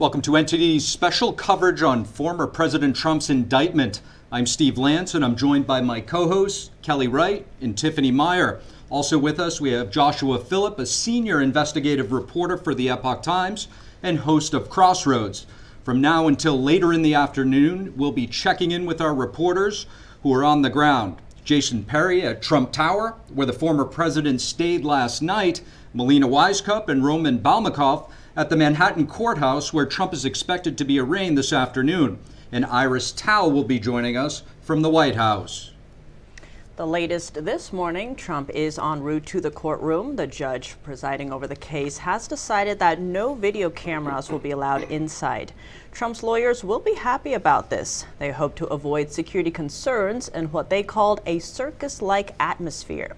Welcome to NTD's special coverage on former President Trump's indictment. I'm Steve Lance, and I'm joined by my co-hosts, Kelly Wright and Tiffany Meyer. Also with us, we have Joshua Phillip, a senior investigative reporter for the Epoch Times and host of Crossroads. From now until later in the afternoon, we'll be checking in with our reporters who are on the ground. Jason Perry at Trump Tower, where the former president stayed last night, Melina Wisecup and Roman Balmakov at the Manhattan courthouse, where Trump is expected to be arraigned this afternoon. And Iris Tao will be joining us from the White House. The latest this morning, Trump is en route to the courtroom. The judge presiding over the case has decided that no video cameras will be allowed inside. Trump's lawyers will be happy about this. They hope to avoid security concerns and what they called a circus-like atmosphere.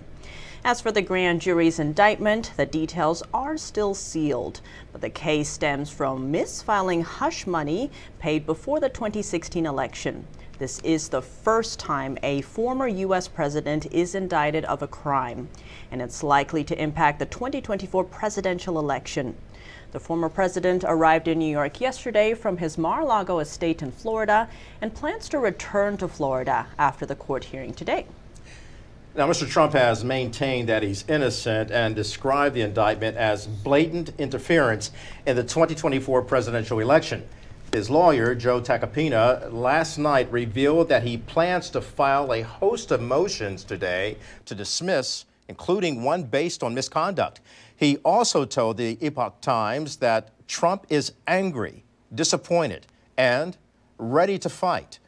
As for the grand jury's indictment, the details are still sealed, but the case stems from misfiling hush money paid before the 2016 election. This is the first time a former U.S. president is indicted of a crime, and it's likely to impact the 2024 presidential election. The former president arrived in New York yesterday from his Mar-a-Lago estate in Florida and plans to return to Florida after the court hearing today. Now, Mr. Trump has maintained that he's innocent and described the indictment as blatant interference in the 2024 presidential election. His lawyer, Joe Tacopina, last night revealed that he plans to file a host of motions today to dismiss, including one based on misconduct. He also told the Epoch Times that Trump is angry, disappointed, and ready to fight.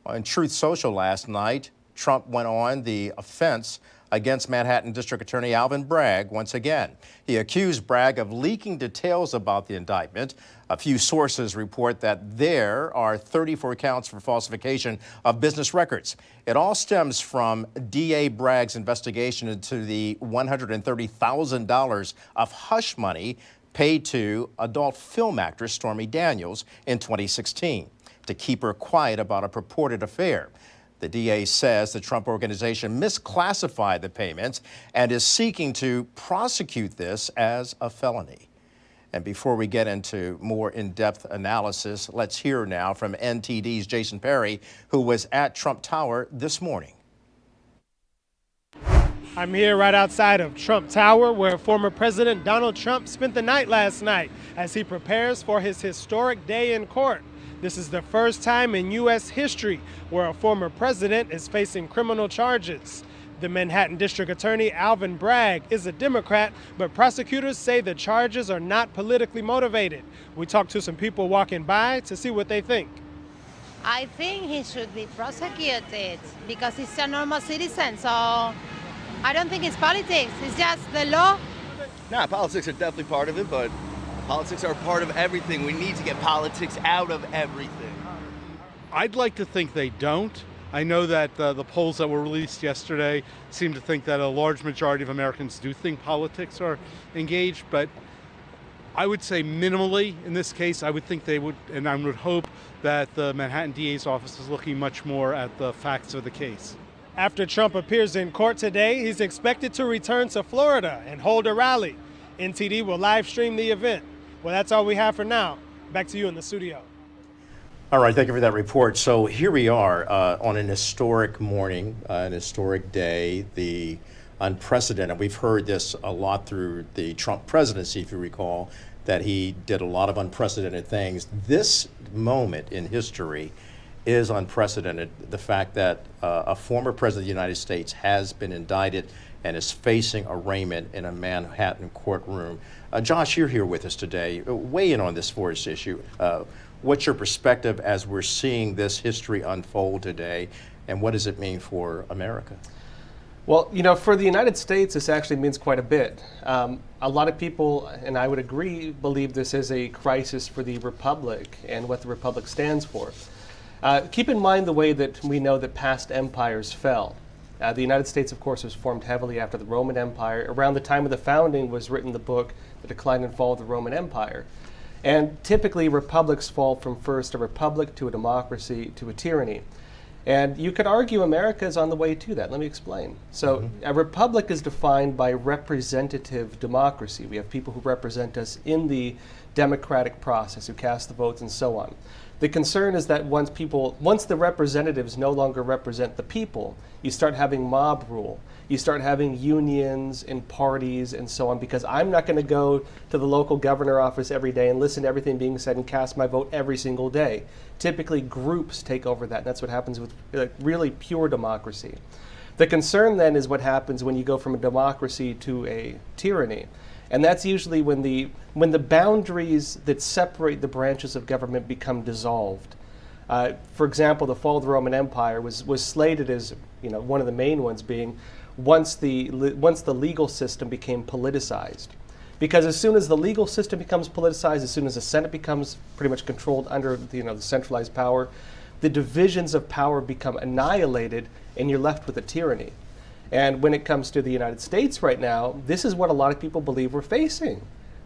On Truth Social last night, Trump went on the offense against Manhattan District Attorney Alvin Bragg once again. He accused Bragg of leaking details about the indictment. A few sources report that there are 34 counts for falsification of business records. It all stems from DA Bragg's investigation into the $130,000 of hush money paid to adult film actress Stormy Daniels in 2016 to keep her quiet about a purported affair. The DA says the Trump organization misclassified the payments and is seeking to prosecute this as a felony. And before we get into more in-depth analysis, let's hear now from NTD's Jason Perry, who was at Trump Tower this morning. I'm here right outside of Trump Tower, where former President Donald Trump spent the night last night as he prepares for his historic day in court. This is the first time in U.S. history where a former president is facing criminal charges. The Manhattan District Attorney Alvin Bragg is a Democrat, but prosecutors say the charges are not politically motivated. We talked to some people walking by to see what they think. I think he should be prosecuted because he's a normal citizen, so I don't think it's politics, it's just the law. Nah, politics are definitely part of it, but politics are part of everything. We need to get politics out of everything. I'd like to think they don't. I know that the polls that were released yesterday seem to think that a large majority of Americans do think politics are engaged, but I would say minimally in this case, I would think they would, and I would hope that the Manhattan DA's office is looking much more at the facts of the case. After Trump appears in court today, he's expected to return to Florida and hold a rally. NTD will live stream the event. Well, that's all we have for now. Back to you in the studio. All right, thank you for that report. So here we are on an historic morning, an historic day, the unprecedented. We've heard this a lot through the Trump presidency, if you recall, that he did a lot of unprecedented things. This moment in history is unprecedented. The fact that a former president of the United States has been indicted and is facing arraignment in a Manhattan courtroom. Josh, you're here with us today. Weigh in on this for us issue. What's your perspective as we're seeing this history unfold today, and what does it mean for America? Well, you know, for the United States, this actually means quite a bit. A lot of people, and I would agree, believe this is a crisis for the Republic and what the Republic stands for. Keep in mind the way that we know that past empires fell. The United States, of course, was formed heavily after the Roman Empire. Around the time of the founding was written the book, The Decline and Fall of the Roman Empire. And typically, republics fall from first a republic to a democracy to a tyranny. And you could argue America is on the way to that. Let me explain. So a republic is defined by representative democracy. We have people who represent us in the democratic process, who cast the votes and so on. The concern is that once the representatives no longer represent the people, you start having mob rule. You start having unions and parties and so on, because I'm not going to go to the local governor office every day and listen to everything being said and cast my vote every single day. Typically, groups take over that, and that's what happens with really pure democracy. The concern then is what happens when you go from a democracy to a tyranny. And that's usually when the boundaries that separate the branches of government become dissolved. For example, the fall of the Roman Empire was slated as, one of the main ones being once the legal system became politicized. Because as soon as the legal system becomes politicized, as soon as the Senate becomes pretty much controlled under the centralized power, the divisions of power become annihilated, and you're left with a tyranny. And when it comes to the United States right now, this is what a lot of people believe we're facing.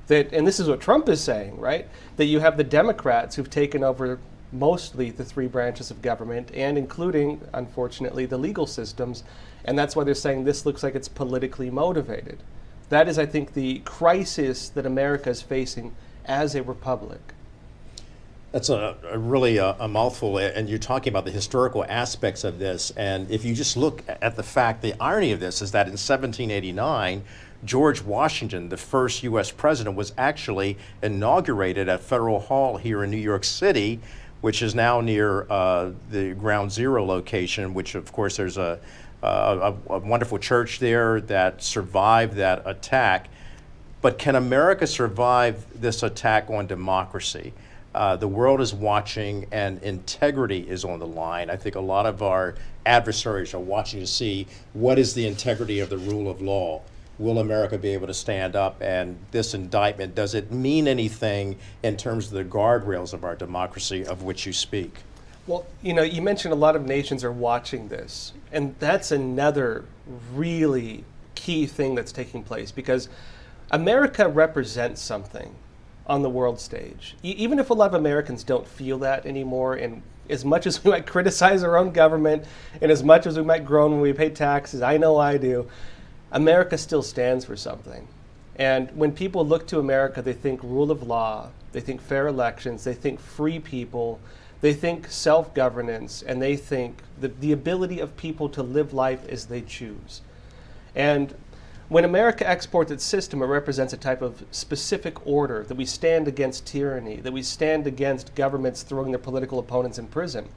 And this is what Trump is saying, right? That you have the Democrats who've taken over mostly the three branches of government, and including, unfortunately, the legal systems. And that's why they're saying this looks like it's politically motivated. That is, I think, the crisis that America is facing as a republic. That's really a mouthful, and you're talking about the historical aspects of this. And if you just look at the fact, the irony of this is that in 1789, George Washington, the first U.S. president, was actually inaugurated at Federal Hall here in New York City, which is now near the Ground Zero location, which, of course, there's a wonderful church there that survived that attack. But can America survive this attack on democracy? The world is watching, and integrity is on the line. I think a lot of our adversaries are watching to see what is the integrity of the rule of law. Will America be able to stand up? And this indictment, does it mean anything in terms of the guardrails of our democracy of which you speak? Well, you mentioned a lot of nations are watching this, and that's another really key thing that's taking place, because America represents something on the world stage. Even if a lot of Americans don't feel that anymore, and as much as we might criticize our own government, and as much as we might groan when we pay taxes, I know I do, America still stands for something. And when people look to America, they think rule of law, they think fair elections, they think free people, they think self-governance, and they think the ability of people to live life as they choose. And when America exports its system, it represents a type of specific order, that we stand against tyranny, that we stand against governments throwing their political opponents in prison.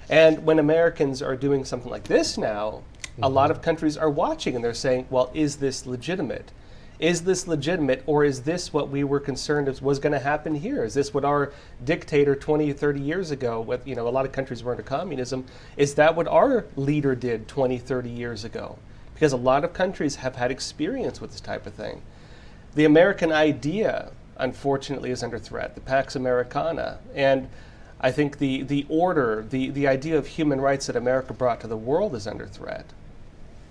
And when Americans are doing something like this now, a lot of countries are watching and they're saying, well, is this legitimate? Is this legitimate, or is this what we were concerned was going to happen here? Is this what our dictator 20 or 30 years ago, with a lot of countries were under communism, is that what our leader did 20, 30 years ago? Because a lot of countries have had experience with this type of thing. The American idea, unfortunately, is under threat, the Pax Americana. And I think the order, the idea of human rights that America brought to the world is under threat.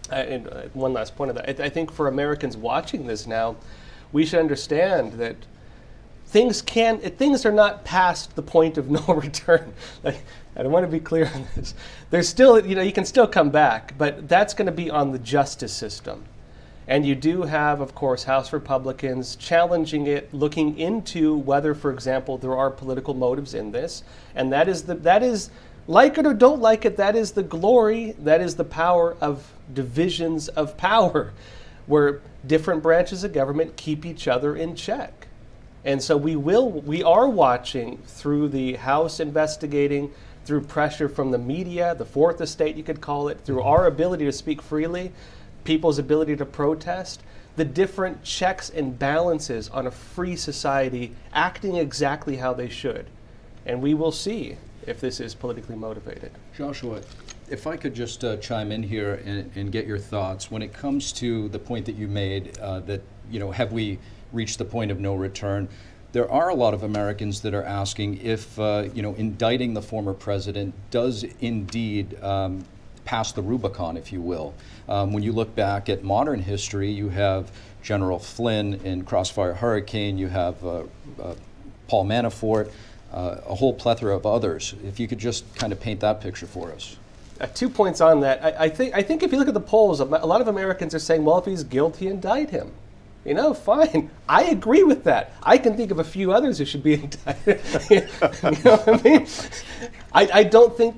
And one last point of that. I think for Americans watching this now, we should understand that things are not past the point of no return. I don't want to be clear on this. There's still, you can still come back, but that's going to be on the justice system. And you do have, of course, House Republicans challenging it, looking into whether, for example, there are political motives in this. And that is, like it or don't like it, that is the glory, that is the power of divisions of power, where different branches of government keep each other in check. And so we are watching through the House investigating, through pressure from the media, the fourth estate you could call it, through our ability to speak freely, people's ability to protest, the different checks and balances on a free society acting exactly how they should. And we will see if this is politically motivated. Joshua, if I could just chime in here and get your thoughts when it comes to the point that you made that, have we reached the point of no return? There are a lot of Americans that are asking if, indicting the former president does indeed pass the Rubicon, if you will. When you look back at modern history, you have General Flynn in Crossfire Hurricane, you have Paul Manafort, a whole plethora of others. If you could just kind of paint that picture for us. 2 points on that. I think if you look at the polls, a lot of Americans are saying, well, if he's guilty, indict him. You know, fine. I agree with that. I can think of a few others who should be indicted. You know what I mean?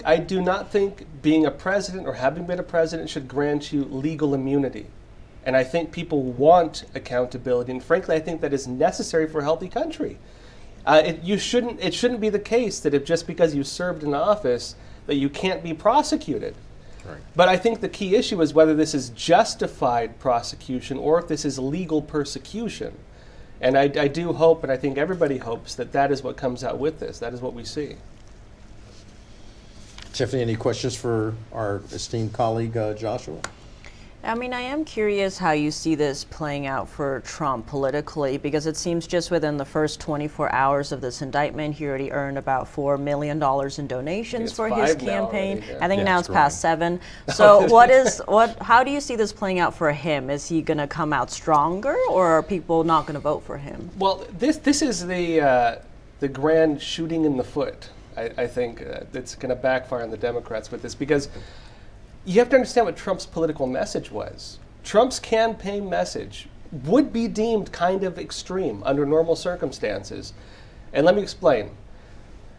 I do not think being a president or having been a president should grant you legal immunity. And I think people want accountability. And frankly, I think that is necessary for a healthy country. It shouldn't be the case that if just because you served in office that you can't be prosecuted. Right. But I think the key issue is whether this is justified prosecution or if this is legal persecution. And I do hope, and I think everybody hopes, that that is what comes out with this. That is what we see. Tiffany, any questions for our esteemed colleague, Joshua? I mean, I am curious how you see this playing out for Trump politically, because it seems just within the first 24 hours of this indictment, he already earned about $4 million in donations for his campaign. Already, yeah. I think now it's growing. past 7. So how do you see this playing out for him? Is he going to come out stronger, or are people not going to vote for him? Well, this is the grand shooting in the foot. I think it's going to backfire on the Democrats with this, because you have to understand what Trump's political message was. Trump's campaign message would be deemed kind of extreme under normal circumstances. And let me explain.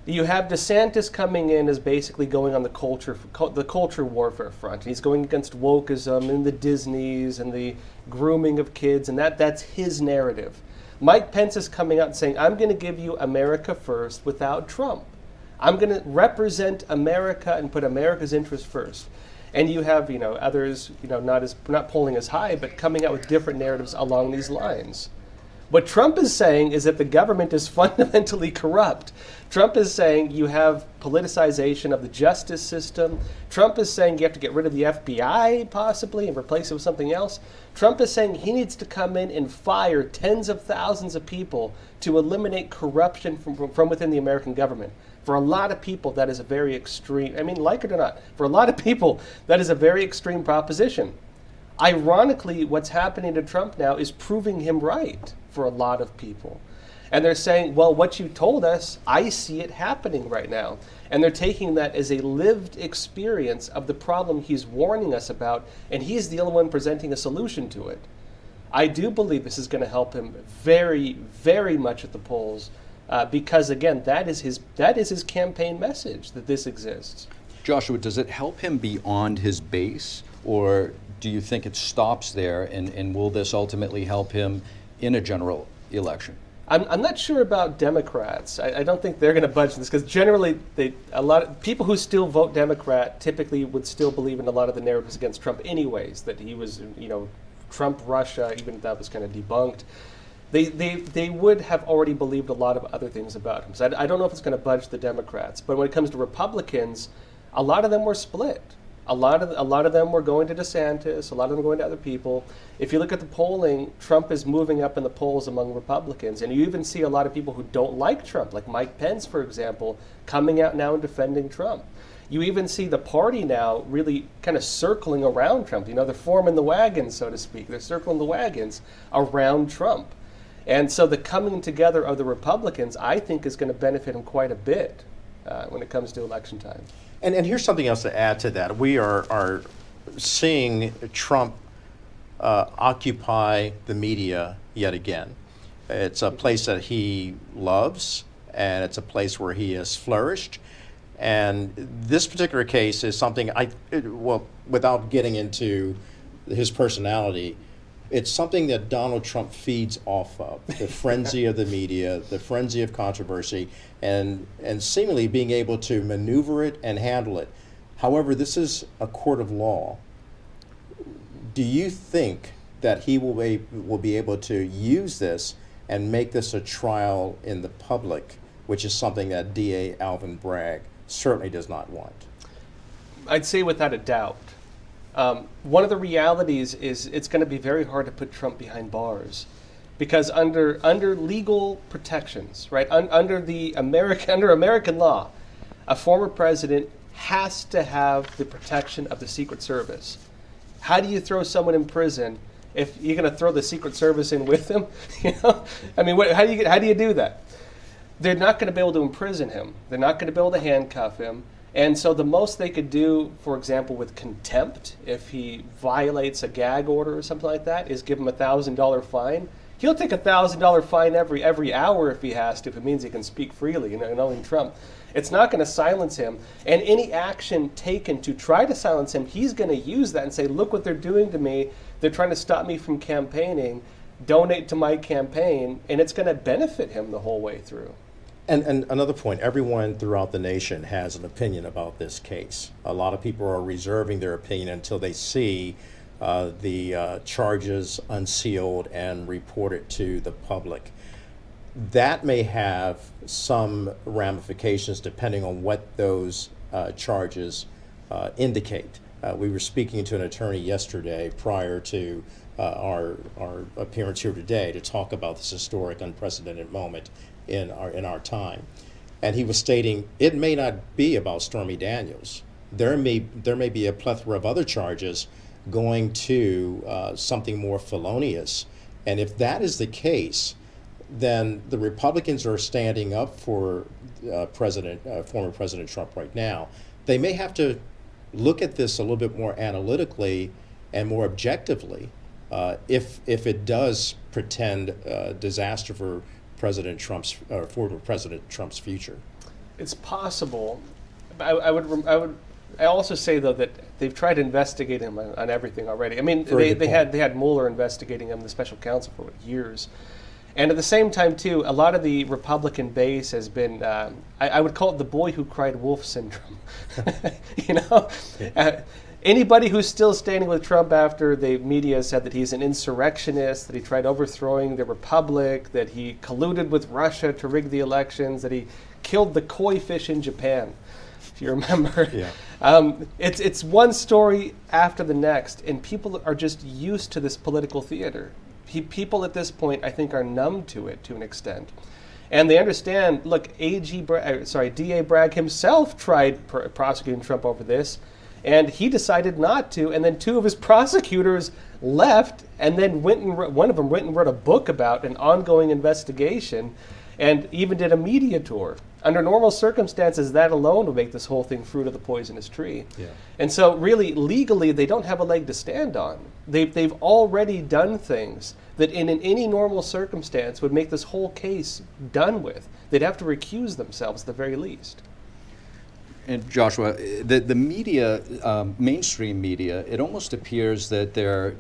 You have DeSantis coming in as basically going on the culture warfare front. He's going against wokeism and the Disneys and the grooming of kids, and that's his narrative. Mike Pence is coming out and saying, I'm going to give you America first without Trump. I'm going to represent America and put America's interests first. And you have, others, not polling as high, but coming out with different narratives along these lines. What Trump is saying is that the government is fundamentally corrupt. Trump is saying you have politicization of the justice system. Trump is saying you have to get rid of the FBI, possibly, and replace it with something else. Trump is saying he needs to come in and fire tens of thousands of people to eliminate corruption from within the American government. For a lot of people, that is a very extreme, like it or not, for a lot of people, that is a very extreme proposition. Ironically, what's happening to Trump now is proving him right for a lot of people. And they're saying, well, what you told us, I see it happening right now. And they're taking that as a lived experience of the problem he's warning us about, and he's the only one presenting a solution to it. I do believe this is going to help him very, very much at the polls. Because again, that is his campaign message, that this exists. Joshua, does it help him beyond his base, or do you think it stops there, and will this ultimately help him in a general election? I'm not sure about Democrats. I don't think they're going to budge this, because generally a lot of people who still vote Democrat typically would still believe in a lot of the narratives against Trump anyways, that he was, Trump Russia, even if that was kind of debunked. They would have already believed a lot of other things about him. So I don't know if it's going to budge the Democrats. But when it comes to Republicans, a lot of them were split. A lot of them were going to DeSantis. A lot of them were going to other people. If you look at the polling, Trump is moving up in the polls among Republicans. And you even see a lot of people who don't like Trump, like Mike Pence, for example, coming out now and defending Trump. You even see the party now really kind of circling around Trump. They're forming the wagons, so to speak. They're circling the wagons around Trump. And so the coming together of the Republicans, I think, is going to benefit him quite a bit when it comes to election time. And here's something else to add to that. We are seeing Trump occupy the media yet again. It's a place that he loves, and it's a place where he has flourished. And this particular case is something without getting into his personality, it's something that Donald Trump feeds off of, the frenzy of the media, the frenzy of controversy, and seemingly being able to maneuver it and handle it. However, this is a court of law. Do you think that he will be able to use this and make this a trial in the public, which is something that DA Alvin Bragg certainly does not want? I'd say without a doubt. One of the realities is it's going to be very hard to put Trump behind bars, because under legal protections, right, under American law, a former president has to have the protection of the Secret Service. How do you throw someone in prison if you're going to throw the Secret Service in with them? How do you do that? They're not going to be able to imprison him. They're not going to be able to handcuff him. And so the most they could do, for example, with contempt, if he violates a gag order or something like that, is give him a $1,000 fine. He'll take a $1,000 fine every hour if he has to, if it means he can speak freely, knowing Trump. It's not going to silence him. And any action taken to try to silence him, he's going to use that and say, look what they're doing to me. They're trying to stop me from campaigning. Donate to my campaign. And it's going to benefit him the whole way through. And another point, everyone throughout the nation has an opinion about this case. A lot of people are reserving their opinion until they see the charges unsealed and reported to the public. That may have some ramifications depending on what those charges indicate. We were speaking to an attorney yesterday prior to our appearance here today to talk about this historic, unprecedented moment in our time. And he was stating it may not be about Stormy Daniels. There may be a plethora of other charges going to something more felonious. And if that is the case, then the Republicans are standing up for former President Trump right now. They may have to look at this a little bit more analytically and more objectively if it does pretend disaster for former President Trump's future. It's possible. I also say though that they've tried to investigate him on everything already. I mean, they had Mueller investigating him, the special counsel, for years. And at the same time, too, a lot of the Republican base has been, I would call it the boy who cried wolf syndrome. Anybody who's still standing with Trump after the media said that he's an insurrectionist, that he tried overthrowing the republic, that he colluded with Russia to rig the elections, that he killed the koi fish in Japan, if you remember. Yeah. It's one story after the next, and people are just used to this political theater. People at this point, I think, are numb to it to an extent. And they understand, look, DA Bragg himself tried prosecuting Trump over this, and he decided not to, and then two of his prosecutors left, and then one of them went and wrote a book about an ongoing investigation, and even did a media tour. Under normal circumstances, that alone would make this whole thing fruit of the poisonous tree. Yeah. And so really, legally, they don't have a leg to stand on. They've already done things that in any normal circumstance would make this whole case done with. They'd have to recuse themselves at the very least. And Joshua, the media, mainstream media, it almost appears that they're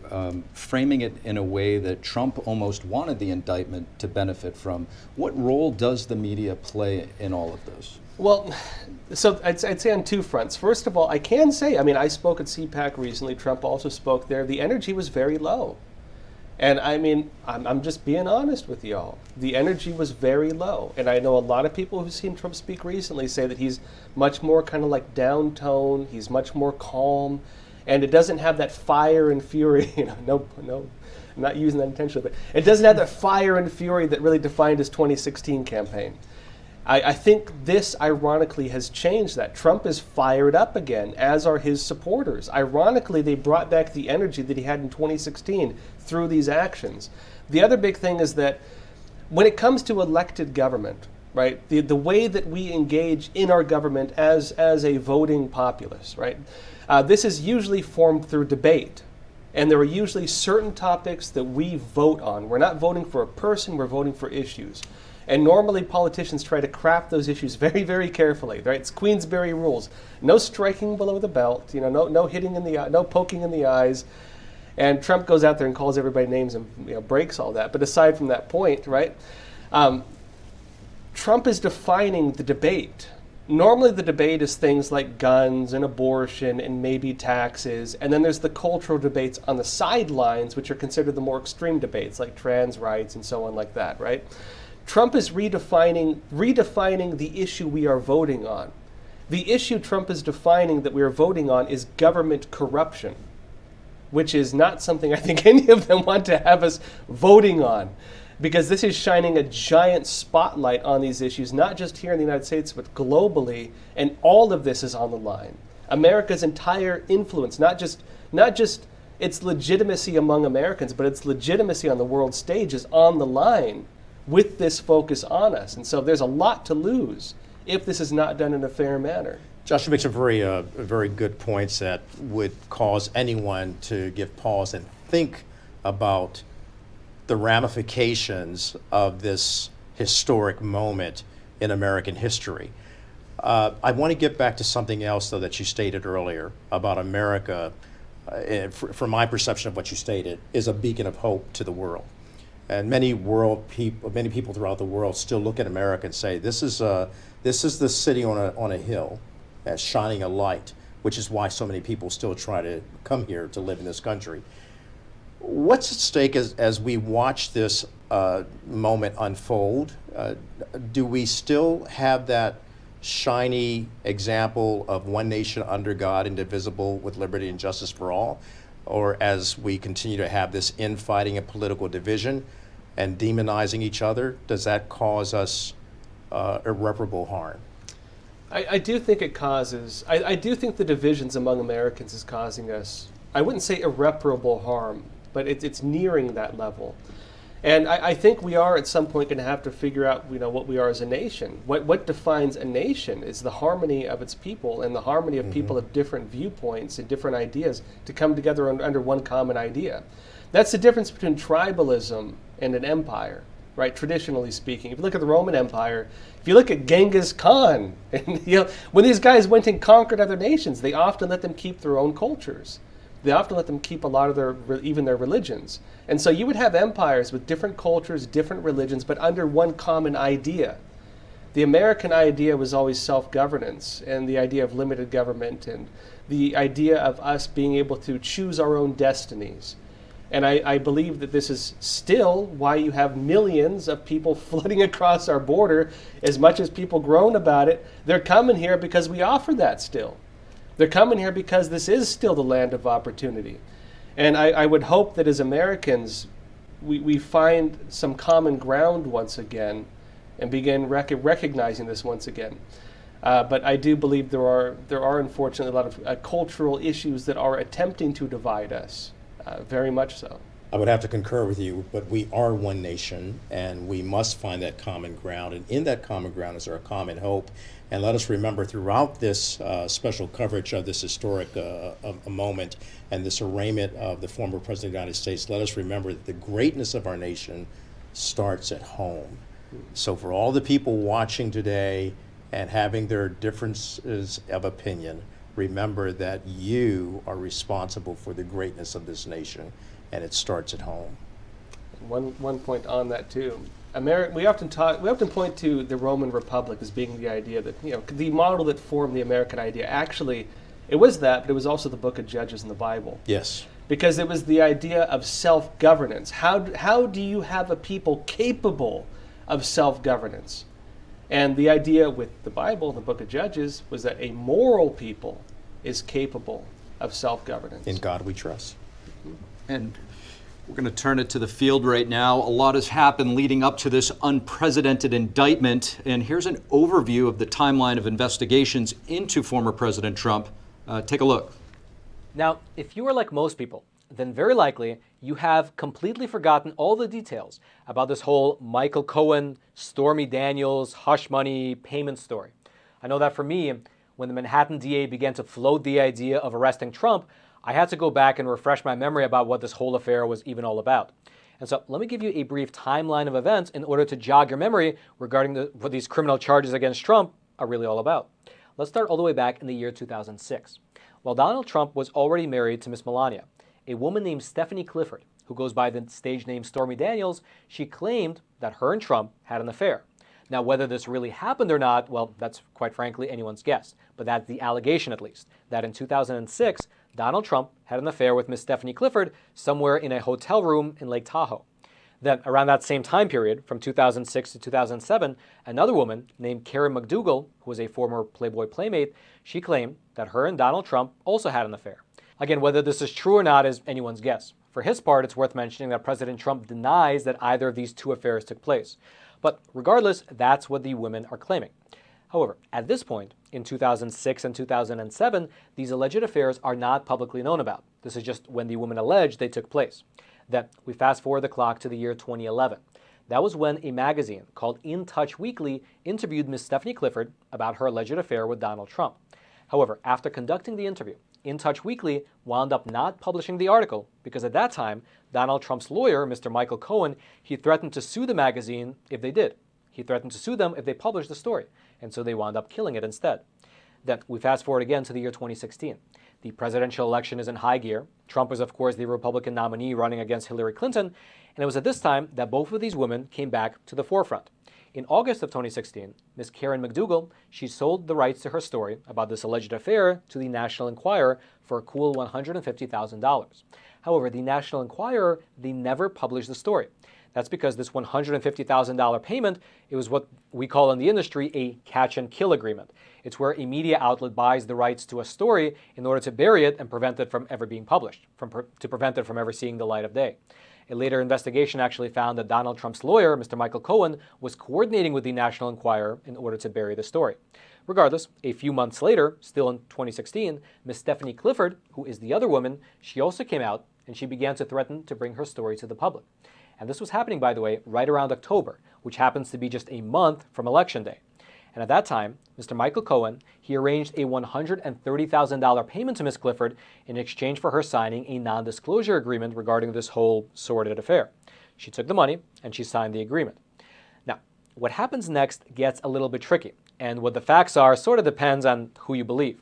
framing it in a way that Trump almost wanted the indictment to benefit from. What role does the media play in all of this? Well, so I'd say on two fronts. First of all, I can say, I spoke at CPAC recently. Trump also spoke there. The energy was very low. And I'm just being honest with y'all. The energy was very low. And I know a lot of people who've seen Trump speak recently say that he's much more kind of like down-tone, he's much more calm, and it doesn't have that fire and fury, no, I'm not using that intentionally, but it doesn't have that fire and fury that really defined his 2016 campaign. I think this, ironically, has changed that. Trump is fired up again, as are his supporters. Ironically, they brought back the energy that he had in 2016 through these actions. The other big thing is that when it comes to elected government, right, the way that we engage in our government as a voting populace, right, this is usually formed through debate. And there are usually certain topics that we vote on. We're not voting for a person, we're voting for issues. And normally politicians try to craft those issues very, very carefully, right? It's Queensberry rules. No striking below the belt, no hitting in the eye, no poking in the eyes. And Trump goes out there and calls everybody names and breaks all that. But aside from that point, right? Trump is defining the debate. Normally the debate is things like guns and abortion and maybe taxes. And then there's the cultural debates on the sidelines, which are considered the more extreme debates, like trans rights and so on like that, right? Trump is redefining the issue we are voting on. The issue Trump is defining that we are voting on is government corruption, which is not something I think any of them want to have us voting on, because this is shining a giant spotlight on these issues, not just here in the United States, but globally, and all of this is on the line. America's entire influence, not just its legitimacy among Americans, but its legitimacy on the world stage is on the line with this focus on us. And so there's a lot to lose if this is not done in a fair manner. Joshua makes a very good points that would cause anyone to give pause and think about the ramifications of this historic moment in American history. I want to get back to something else, though, that you stated earlier about America, from my perception of what you stated, is a beacon of hope to the world. And many people throughout the world still look at America and say, this is the city on a hill that's shining a light, which is why so many people still try to come here to live in this country. What's at stake as we watch this moment unfold? Do we still have that shiny example of one nation under God, indivisible, with liberty and justice for all? Or as we continue to have this infighting and political division and demonizing each other, does that cause us irreparable harm? I do think it causes, I do think the divisions among Americans is causing us, I wouldn't say irreparable harm, but it's nearing that level. And I think we are at some point going to have to figure out, what we are as a nation. What defines a nation is the harmony of its people and the harmony of people of different viewpoints and different ideas to come together under one common idea. That's the difference between tribalism and an empire, right? Traditionally speaking, if you look at the Roman Empire, if you look at Genghis Khan, and when these guys went and conquered other nations, they often let them keep their own cultures. They often let them keep a lot of even their religions. And so you would have empires with different cultures, different religions, but under one common idea. The American idea was always self-governance and the idea of limited government and the idea of us being able to choose our own destinies. And I believe that this is still why you have millions of people flooding across our border. As much as people groan about it, they're coming here because we offer that still. They're coming here because this is still the land of opportunity. And I would hope that as Americans, we find some common ground once again and begin recognizing this once again. But I do believe there are unfortunately a lot of cultural issues that are attempting to divide us, very much so. I would have to concur with you, but we are one nation, and we must find that common ground. And in that common ground is our common hope. And let us remember throughout this special coverage of this historic moment and this arraignment of the former President of the United States, let us remember that the greatness of our nation starts at home. So for all the people watching today and having their differences of opinion, remember that you are responsible for the greatness of this nation, and it starts at home. One point on that too. We often point to the Roman Republic as being the idea that the model that formed the American idea. Actually, it was that, but it was also the Book of Judges in the Bible. Yes. Because it was the idea of self-governance. How do you have a people capable of self-governance? And the idea with the Bible, the Book of Judges, was that a moral people is capable of self-governance. In God we trust. And we're going to turn it to the field right now. A lot has happened leading up to this unprecedented indictment. And here's an overview of the timeline of investigations into former President Trump. Take a look. Now, if you are like most people, then very likely you have completely forgotten all the details about this whole Michael Cohen, Stormy Daniels, hush money payment story. I know that for me, when the Manhattan DA began to float the idea of arresting Trump, I had to go back and refresh my memory about what this whole affair was even all about. And so let me give you a brief timeline of events in order to jog your memory regarding what these criminal charges against Trump are really all about. Let's start all the way back in the year 2006. While Donald Trump was already married to Miss Melania, a woman named Stephanie Clifford, who goes by the stage name Stormy Daniels, she claimed that her and Trump had an affair. Now, whether this really happened or not, well, that's quite frankly anyone's guess. But that's the allegation, at least, that in 2006, Donald Trump had an affair with Miss Stephanie Clifford somewhere in a hotel room in Lake Tahoe. Then, around that same time period, from 2006 to 2007, another woman named Karen McDougal, who was a former Playboy playmate, she claimed that her and Donald Trump also had an affair. Again, whether this is true or not is anyone's guess. For his part, it's worth mentioning that President Trump denies that either of these two affairs took place. But regardless, that's what the women are claiming. However, at this point, in 2006 and 2007, these alleged affairs are not publicly known about. This is just when the women alleged they took place. Then we fast forward the clock to the year 2011. That was when a magazine called In Touch Weekly interviewed Miss Stephanie Clifford about her alleged affair with Donald Trump. However, after conducting the interview, In Touch Weekly wound up not publishing the article because at that time, Donald Trump's lawyer, Mr. Michael Cohen, he threatened to sue the magazine if they did. He threatened to sue them if they published the story, and so they wound up killing it instead. Then we fast forward again to the year 2016. The presidential election is in high gear. Trump is, of course, the Republican nominee running against Hillary Clinton, and it was at this time that both of these women came back to the forefront. In August of 2016, Ms. Karen McDougal, she sold the rights to her story about this alleged affair to the National Enquirer for a cool $150,000. However, the National Enquirer, they never published the story. That's because this $150,000 payment, it was what we call in the industry a catch and kill agreement. It's where a media outlet buys the rights to a story in order to bury it and prevent it from ever being published, to prevent it from ever seeing the light of day. A later investigation actually found that Donald Trump's lawyer, Mr. Michael Cohen, was coordinating with the National Enquirer in order to bury the story. Regardless, a few months later, still in 2016, Ms. Stephanie Clifford, who is the other woman, she also came out and she began to threaten to bring her story to the public. And this was happening, by the way, right around October, which happens to be just a month from Election Day. And at that time, Mr. Michael Cohen, he arranged a $130,000 payment to Ms. Clifford in exchange for her signing a non-disclosure agreement regarding this whole sordid affair. She took the money and she signed the agreement. Now, what happens next gets a little bit tricky, and what the facts are sort of depends on who you believe.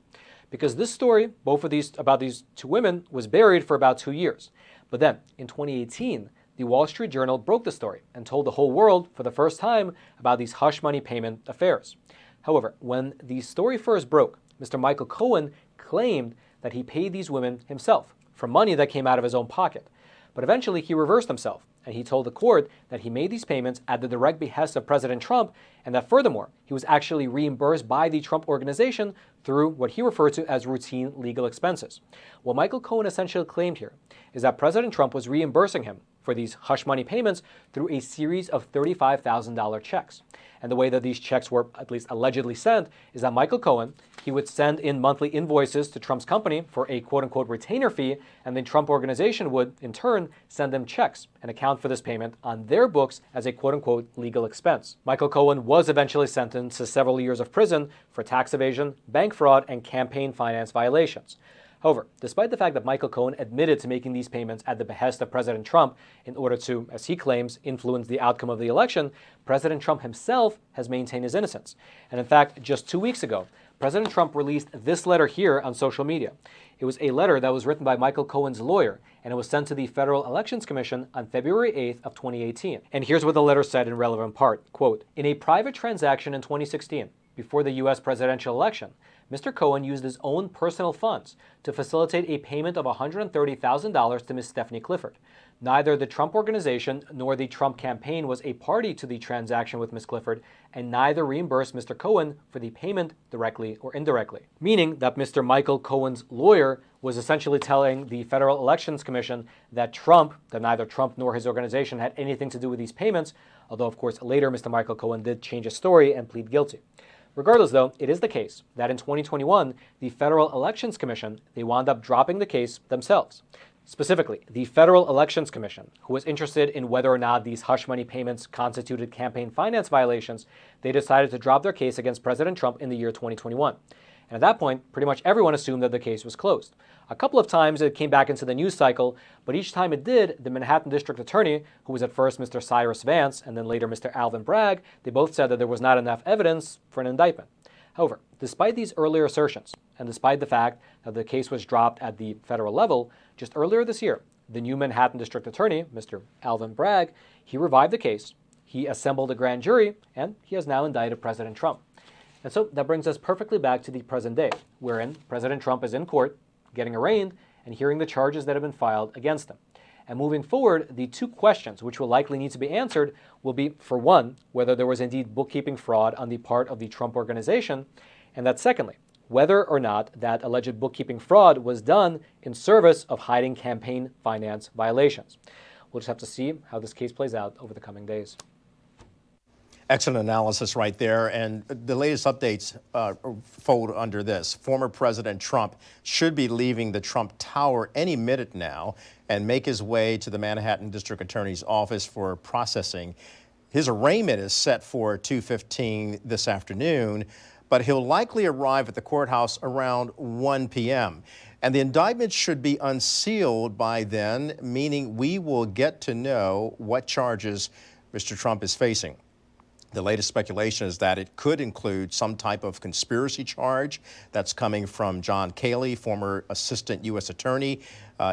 Because this story, about these two women, was buried for about 2 years. But then, in 2018, the Wall Street Journal broke the story and told the whole world for the first time about these hush money payment affairs. However, when the story first broke, Mr. Michael Cohen claimed that he paid these women himself for money that came out of his own pocket. But eventually he reversed himself, and he told the court that he made these payments at the direct behest of President Trump, and that furthermore, he was actually reimbursed by the Trump organization through what he referred to as routine legal expenses. What Michael Cohen essentially claimed here is that President Trump was reimbursing him for these hush money payments through a series of $35,000 checks. And the way that these checks were at least allegedly sent is that Michael Cohen, he would send in monthly invoices to Trump's company for a quote-unquote retainer fee, and the Trump organization would, in turn, send them checks and account for this payment on their books as a quote-unquote legal expense. Michael Cohen was eventually sentenced to several years of prison for tax evasion, bank fraud, and campaign finance violations. However, despite the fact that Michael Cohen admitted to making these payments at the behest of President Trump in order to, as he claims, influence the outcome of the election, President Trump himself has maintained his innocence. And in fact, just 2 weeks ago, President Trump released this letter here on social media. It was a letter that was written by Michael Cohen's lawyer, and it was sent to the Federal Elections Commission on February 8th of 2018. And here's what the letter said in relevant part, quote, "In a private transaction in 2016, before the U.S. presidential election, Mr. Cohen used his own personal funds to facilitate a payment of $130,000 to Ms. Stephanie Clifford. Neither the Trump organization nor the Trump campaign was a party to the transaction with Ms. Clifford, and neither reimbursed Mr. Cohen for the payment directly or indirectly." Meaning that Mr. Michael Cohen's lawyer was essentially telling the Federal Elections Commission that neither Trump nor his organization had anything to do with these payments, although of course later Mr. Michael Cohen did change his story and plead guilty. Regardless, though, it is the case that in 2021, the Federal Elections Commission, they wound up dropping the case themselves. Specifically, the Federal Elections Commission, who was interested in whether or not these hush money payments constituted campaign finance violations, they decided to drop their case against President Trump in the year 2021. And at that point, pretty much everyone assumed that the case was closed. A couple of times it came back into the news cycle, but each time it did, the Manhattan District Attorney, who was at first Mr. Cyrus Vance and then later Mr. Alvin Bragg, they both said that there was not enough evidence for an indictment. However, despite these earlier assertions, and despite the fact that the case was dropped at the federal level, just earlier this year, the new Manhattan District Attorney, Mr. Alvin Bragg, he revived the case, he assembled a grand jury, and he has now indicted President Trump. And so that brings us perfectly back to the present day, wherein President Trump is in court, getting arraigned, and hearing the charges that have been filed against him. And moving forward, the two questions which will likely need to be answered will be, for one, whether there was indeed bookkeeping fraud on the part of the Trump organization, and that secondly, whether or not that alleged bookkeeping fraud was done in service of hiding campaign finance violations. We'll just have to see how this case plays out over the coming days. Excellent analysis right there. And the latest updates fold under this. Former President Trump should be leaving the Trump Tower any minute now and make his way to the Manhattan District Attorney's office for processing. His arraignment is set for 2:15 this afternoon. but he'll likely arrive at the courthouse around 1 p.m. And the indictment should be unsealed by then, meaning we will get to know what charges Mr. Trump is facing. The latest speculation is that it could include some type of conspiracy charge that's coming from John Cayley, former assistant U.S. attorney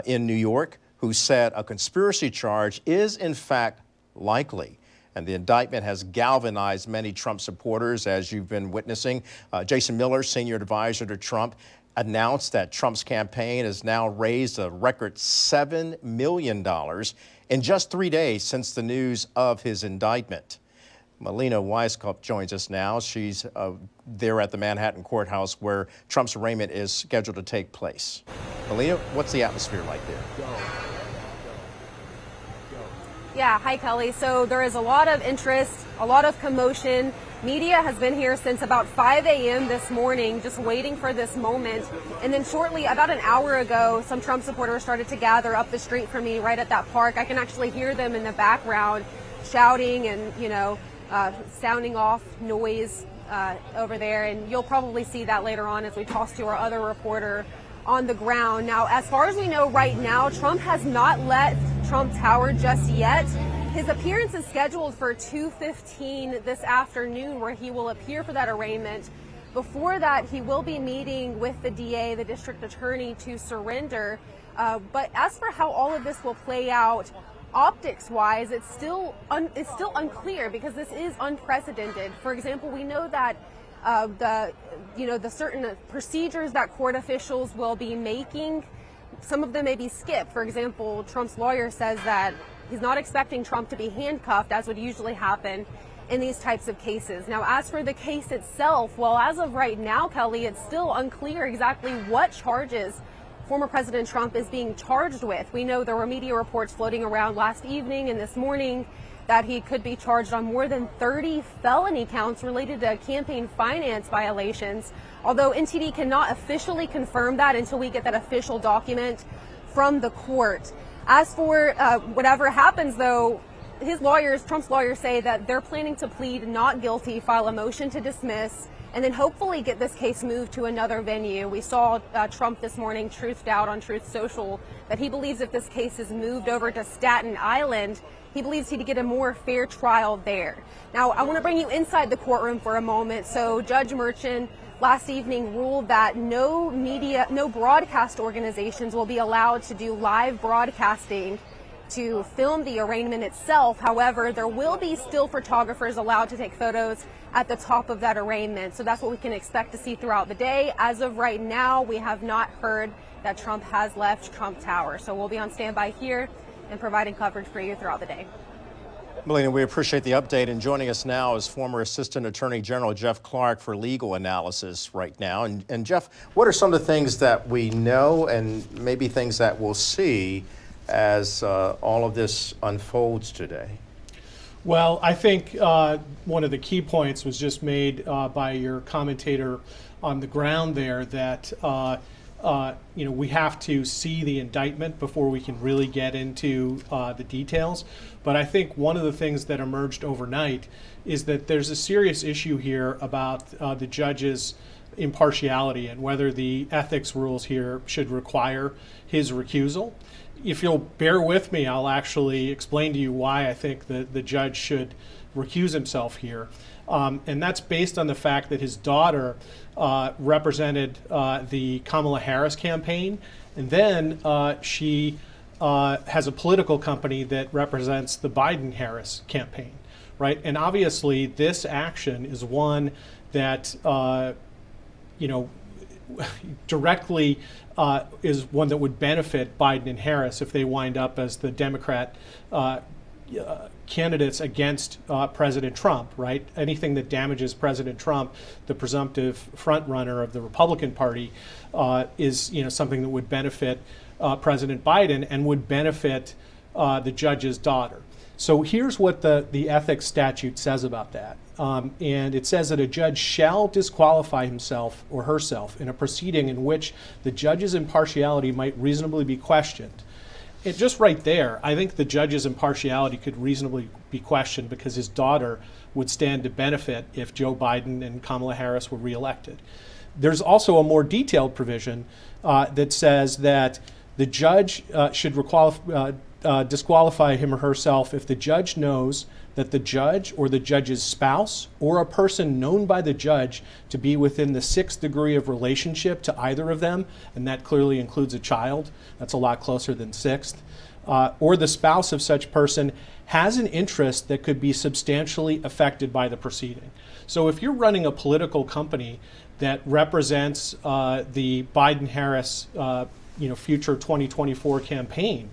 in New York, who said a conspiracy charge is in fact likely. And the indictment has galvanized many Trump supporters, as you've been witnessing. Jason Miller, senior advisor to Trump, announced that Trump's campaign has now raised a record $7 million in just 3 days since the news of his indictment. Melina Weiskopf joins us now. She's there at the Manhattan courthouse where Trump's arraignment is scheduled to take place. Melina, what's the atmosphere like there? Yeah, hi Kelly. So there is a lot of interest, a lot of commotion. Media has been here since about 5 a.m. this morning, just waiting for this moment. And then shortly, about an hour ago, some Trump supporters started to gather up the street from me right at that park. I can actually hear them in the background shouting and, sounding off noise over there. And you'll probably see that later on as we toss to our other reporter on the ground. Now, as far as we know right now, Trump has not left Trump Tower just yet. His appearance is scheduled for 2:15 this afternoon, where he will appear for that arraignment. Before that, he will be meeting with the DA, the district attorney, to surrender. But as for how all of this will play out, optics-wise, it's still unclear because this is unprecedented. For example, we know that the certain procedures that court officials will be making, some of them may be skipped. For example, Trump's lawyer says that he's not expecting Trump to be handcuffed, as would usually happen in these types of cases. Now, as for the case itself, well, as of right now, Kelly, it's still unclear exactly what charges former President Trump is being charged with. We know there were media reports floating around last evening and this morning that he could be charged on more than 30 felony counts related to campaign finance violations, although NTD cannot officially confirm that until we get that official document from the court. As for whatever happens, though, Trump's lawyers say that they're planning to plead not guilty, file a motion to dismiss, and then hopefully get this case moved to another venue. We saw Trump this morning truthed out on Truth Social that he believes if this case is moved over to Staten Island, he believes he'd get a more fair trial there. Now, I want to bring you inside the courtroom for a moment. So Judge Merchan last evening ruled that no broadcast organizations will be allowed to do live broadcasting to film the arraignment itself. However, there will be still photographers allowed to take photos at the top of that arraignment. So that's what we can expect to see throughout the day. As of right now, we have not heard that Trump has left Trump Tower. So we'll be on standby here and providing coverage for you throughout the day. Melina, we appreciate the update, and joining us now is former Assistant Attorney General Jeff Clark for legal analysis right now. And Jeff, what are some of the things that we know and maybe things that we'll see as all of this unfolds today? Well, I think one of the key points was just made by your commentator on the ground there that we have to see the indictment before we can really get into the details. But I think one of the things that emerged overnight is that there's a serious issue here about the judge's impartiality and whether the ethics rules here should require his recusal. If you'll bear with me, I'll actually explain to you why I think that the judge should recuse himself here. And that's based on the fact that his daughter represented the Kamala Harris campaign, and then she has a political company that represents the Biden-Harris campaign, right? And obviously this action is one that, directly is one that would benefit Biden and Harris if they wind up as the Democrat candidates against President Trump, right? Anything that damages President Trump, the presumptive front runner of the Republican Party, is something that would benefit President Biden and would benefit the judge's daughter. So here's what the ethics statute says about that. And it says that a judge shall disqualify himself or herself in a proceeding in which the judge's impartiality might reasonably be questioned. it just right there, I think the judge's impartiality could reasonably be questioned because his daughter would stand to benefit if Joe Biden and Kamala Harris were reelected. There's also a more detailed provision that says that the judge should disqualify him or herself if the judge knows that the judge or the judge's spouse or a person known by the judge to be within the 6th degree of relationship to either of them, and that clearly includes a child, that's a lot closer than 6th, or the spouse of such person has an interest that could be substantially affected by the proceeding. So if you're running a political company that represents the Biden-Harris future 2024 campaign,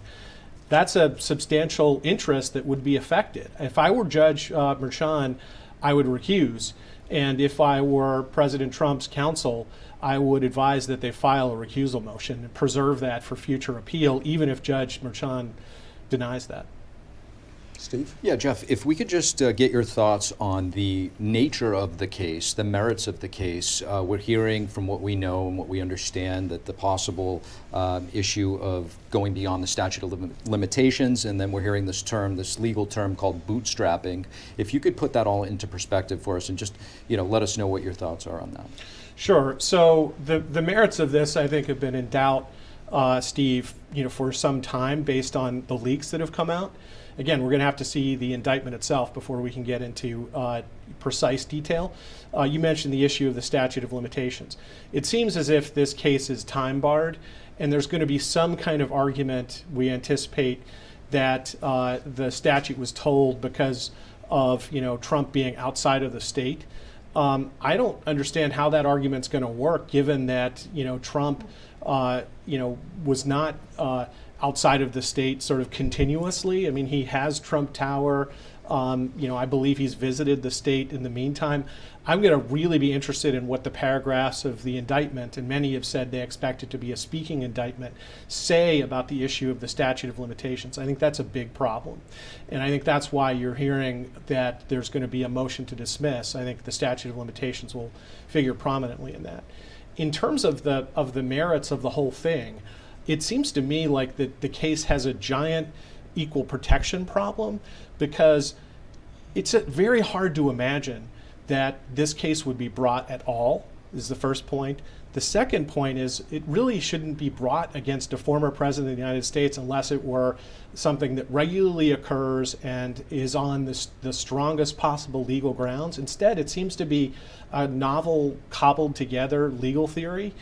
that's a substantial interest that would be affected. If I were Judge Merchan, I would recuse. And if I were President Trump's counsel, I would advise that they file a recusal motion and preserve that for future appeal, even if Judge Merchan denies that. Steve? Yeah, Jeff, if we could just get your thoughts on the nature of the case, the merits of the case. We're hearing from what we know and what we understand that the possible issue of going beyond the statute of limitations, and then we're hearing this term, this legal term called bootstrapping. If you could put that all into perspective for us and just, let us know what your thoughts are on that. Sure. So the merits of this, I think, have been in doubt, Steve, for some time based on the leaks that have come out. Again, we're going to have to see the indictment itself before we can get into precise detail. You mentioned the issue of the statute of limitations. It seems as if this case is time barred, and there's going to be some kind of argument, we anticipate, that the statute was told because of Trump being outside of the state. I don't understand how that argument's going to work, given that Trump was not outside of the state sort of continuously. I mean, he has Trump Tower. I believe he's visited the state in the meantime. I'm going to really be interested in what the paragraphs of the indictment, and many have said they expect it to be a speaking indictment, say about the issue of the statute of limitations. I think that's a big problem. And I think that's why you're hearing that there's going to be a motion to dismiss. I think the statute of limitations will figure prominently in that. In terms of the merits of the whole thing, it seems to me like the case has a giant equal protection problem, because it's very hard to imagine that this case would be brought at all, is the first point. The second point is it really shouldn't be brought against a former president of the United States unless it were something that regularly occurs and is on the strongest possible legal grounds. Instead, it seems to be a novel, cobbled together legal theory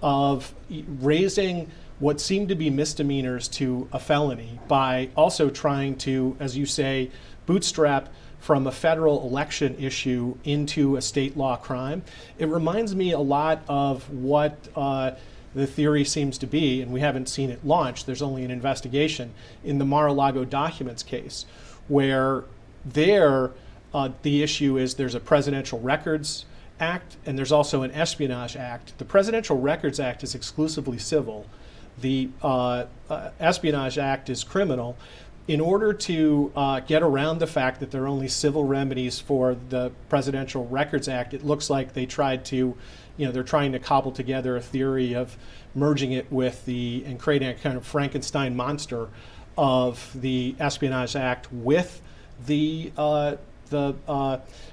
of raising what seem to be misdemeanors to a felony by also trying to, as you say, bootstrap from a federal election issue into a state law crime. It reminds me a lot of what the theory seems to be, and we haven't seen it launched, there's only an investigation, in the Mar-a-Lago documents case, where there the issue is there's a Presidential Records Act and there's also an Espionage Act. The Presidential Records Act is exclusively civil. The Espionage Act is criminal. In order to get around the fact that there are only civil remedies for the Presidential Records Act, it looks like they tried to, they're trying to cobble together a theory of merging it with and creating a kind of Frankenstein monster of the Espionage Act with the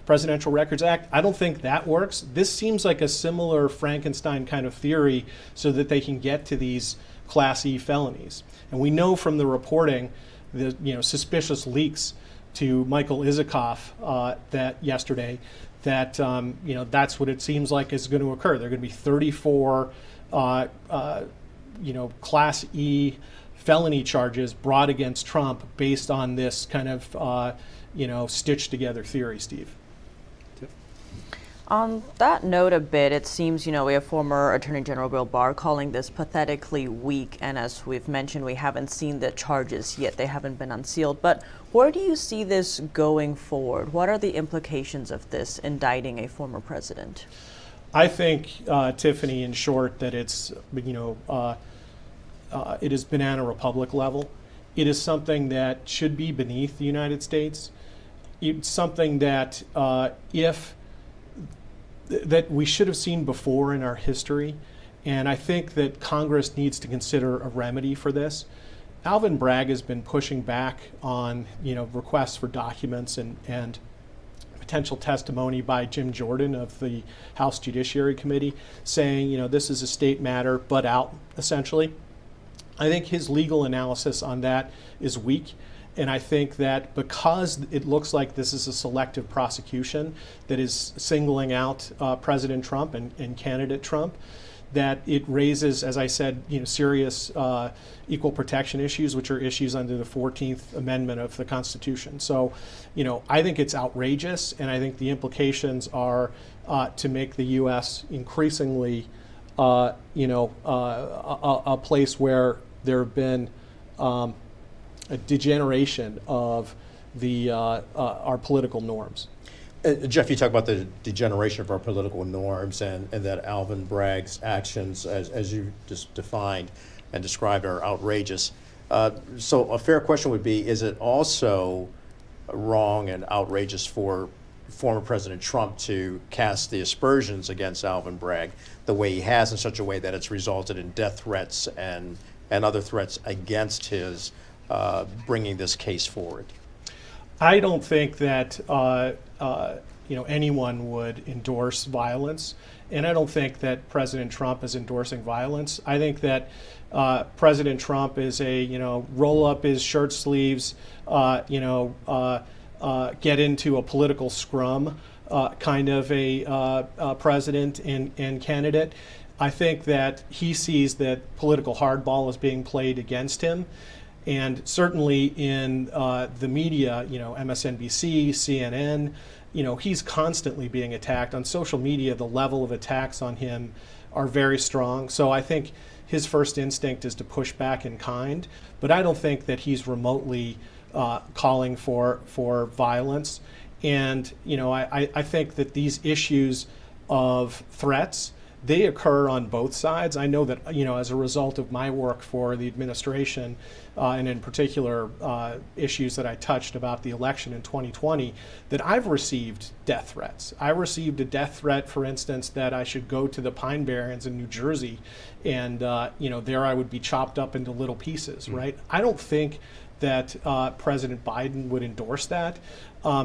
Presidential Records Act. I don't think that works. This seems like a similar Frankenstein kind of theory so that they can get to these Class E felonies. And we know from the reporting, the suspicious leaks to Michael Isikoff that yesterday, that that's what it seems like is going to occur. There are going to be 34 Class E felony charges brought against Trump based on this kind of stitched together theory, Steve. On that note a bit, it seems, we have former Attorney General Bill Barr calling this pathetically weak, and as we've mentioned, we haven't seen the charges yet. They haven't been unsealed. But where do you see this going forward? What are the implications of this indicting a former president? I think, Tiffany, in short, that it's, it is banana republic level. It is something that should be beneath the United States. It's something that that we should have seen before in our history. And I think that Congress needs to consider a remedy for this. Alvin Bragg has been pushing back on, requests for documents and potential testimony by Jim Jordan of the House Judiciary Committee, saying, this is a state matter, but out, essentially. I think his legal analysis on that is weak. And I think that because it looks like this is a selective prosecution that is singling out President Trump and candidate Trump, that it raises, as I said, serious equal protection issues, which are issues under the 14th Amendment of the Constitution. So, I think it's outrageous, and I think the implications are to make the U.S. increasingly, a place where there have been a degeneration of our political norms. Jeff, you talk about the degeneration of our political norms and that Alvin Bragg's actions, as you just defined and described, are outrageous. So a fair question would be, is it also wrong and outrageous for former President Trump to cast the aspersions against Alvin Bragg the way he has, in such a way that it's resulted in death threats and other threats against his bringing this case forward? I don't think that anyone would endorse violence, and I don't think that President Trump is endorsing violence. I think that President Trump is roll up his shirt sleeves, get into a political scrum kind of a president and candidate. I think that he sees that political hardball is being played against him. And certainly in the media, MSNBC, CNN, he's constantly being attacked. On social media, the level of attacks on him are very strong. So I think his first instinct is to push back in kind. But I don't think that he's remotely calling for violence. And, I think that these issues of threats, they occur on both sides. I know that, as a result of my work for the administration, and in particular issues that I touched about the election in 2020, that I've received death threats. I received a death threat, for instance, that I should go to the Pine Barrens in New Jersey, and there I would be chopped up into little pieces, right? I don't think that President Biden would endorse that.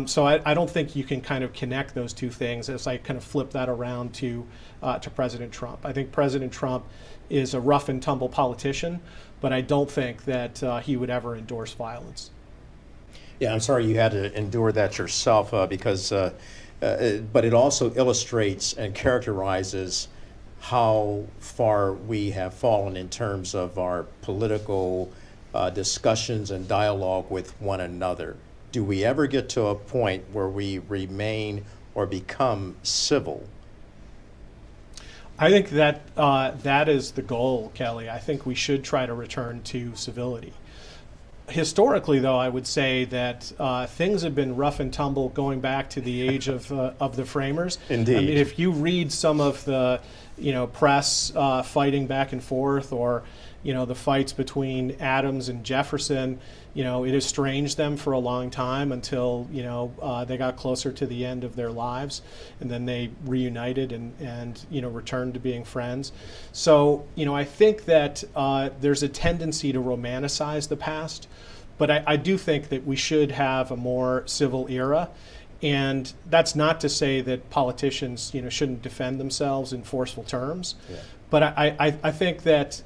So I don't think you can kind of connect those two things as I kind of flip that around to President Trump. I think President Trump is a rough and tumble politician, but I don't think that he would ever endorse violence. Yeah, I'm sorry you had to endure that yourself, because, but it also illustrates and characterizes how far we have fallen in terms of our political discussions and dialogue with one another. Do we ever get to a point where we remain or become civil? I think that that is the goal, Kelly. I think we should try to return to civility. Historically, though, I would say that things have been rough and tumble going back to the age of the framers. Indeed. I mean, if you read some of the press fighting back and forth, or the fights between Adams and Jefferson, it estranged them for a long time until they got closer to the end of their lives, and then they reunited and returned to being friends. So I think that there's a tendency to romanticize the past, but I do think that we should have a more civil era. And that's not to say that politicians shouldn't defend themselves in forceful terms, yeah. But I think that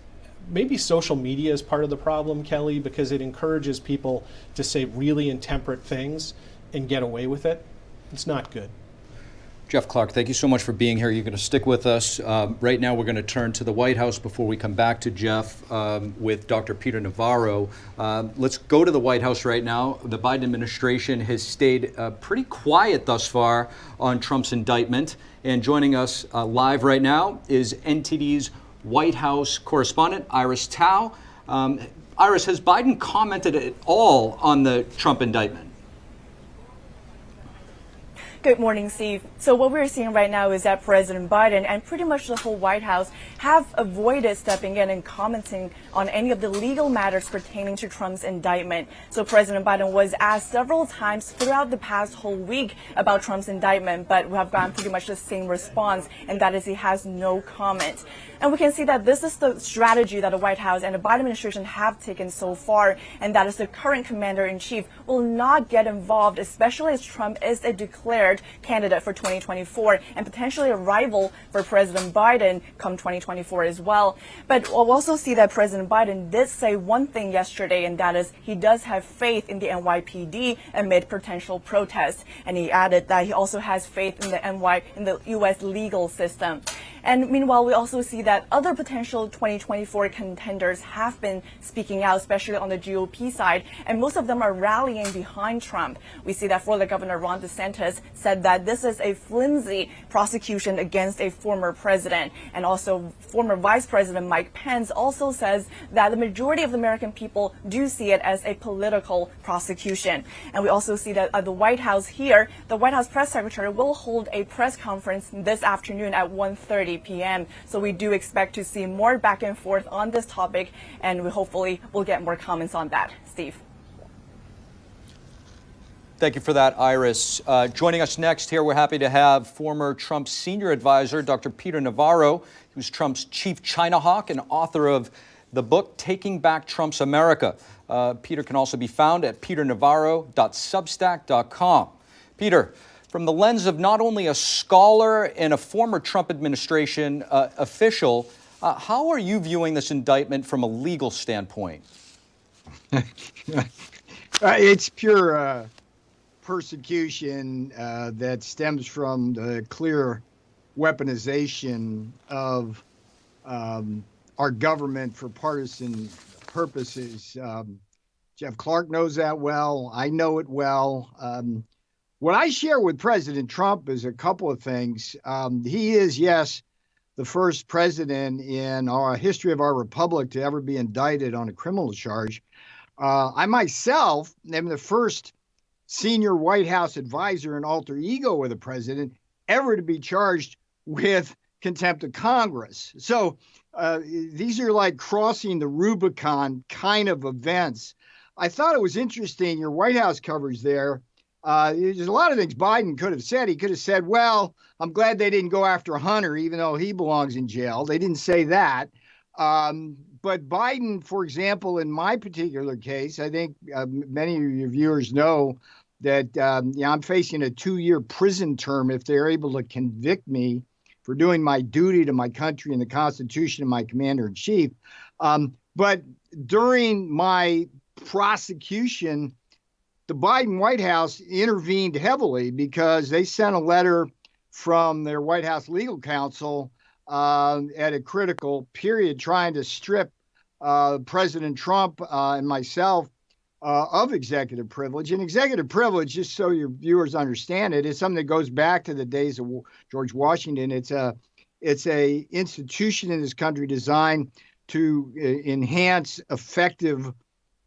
maybe social media is part of the problem, Kelly, because it encourages people to say really intemperate things and get away with it. It's not good. Jeff Clark, thank you so much for being here. You're going to stick with us. Right now, we're going to turn to the White House before we come back to Jeff with Dr. Peter Navarro. Let's go to the White House right now. The Biden administration has stayed pretty quiet thus far on Trump's indictment. And joining us live right now is NTD's White House correspondent, Iris Tao. Iris, has Biden commented at all on the Trump indictment? Good morning, Steve. So what we're seeing right now is that President Biden and pretty much the whole White House have avoided stepping in and commenting on any of the legal matters pertaining to Trump's indictment. So President Biden was asked several times throughout the past whole week about Trump's indictment, but we have gotten pretty much the same response, and that is he has no comment. And we can see that this is the strategy that the White House and the Biden administration have taken so far, and that is the current commander-in-chief will not get involved, especially as Trump is a declared candidate for 2024 and potentially a rival for President Biden come 2024 as well. But we'll also see that President Biden did say one thing yesterday, and that is he does have faith in the NYPD amid potential protests. And he added that he also has faith in the U.S. legal system. And meanwhile, we also see that other potential 2024 contenders have been speaking out, especially on the GOP side, and most of them are rallying behind Trump. We see that Florida Governor Ron DeSantis said that this is a flimsy prosecution against a former president. And also former Vice President Mike Pence also says that the majority of the American people do see it as a political prosecution. And we also see that at the White House here, the White House press secretary will hold a press conference this afternoon at 1:30 p.m. So we do expect to see more back and forth on this topic, and we hopefully will get more comments on that. Steve. Thank you for that, Iris. Joining us next here, we're happy to have former Trump senior advisor, Dr. Peter Navarro, who's Trump's chief China hawk and author of the book, Taking Back Trump's America. Peter can also be found at peternavarro.substack.com. Peter, from the lens of not only a scholar and a former Trump administration official, how are you viewing this indictment from a legal standpoint? It's pure persecution that stems from the clear weaponization of our government for partisan purposes. Jeff Clark knows that well. I know it well. What I share with President Trump is a couple of things. He is, yes, the first president in our history of our republic to ever be indicted on a criminal charge. I myself am the first senior White House advisor and alter ego with the president ever to be charged with contempt of Congress. So these are like crossing the Rubicon kind of events. I thought it was interesting, your White House coverage there. There's a lot of things Biden could have said. He could have said, well, I'm glad they didn't go after Hunter, even though he belongs in jail. They didn't say that. But Biden, for example, in my particular case, I think many of your viewers know that I'm facing a 2-year prison term if they're able to convict me for doing my duty to my country and the Constitution and my commander-in-chief. But during my prosecution, the Biden White House intervened heavily because they sent a letter from their White House legal counsel at a critical period trying to strip President Trump and myself of executive privilege. And executive privilege, just so your viewers understand it, is something that goes back to the days of George Washington. It's a institution in this country designed to enhance effective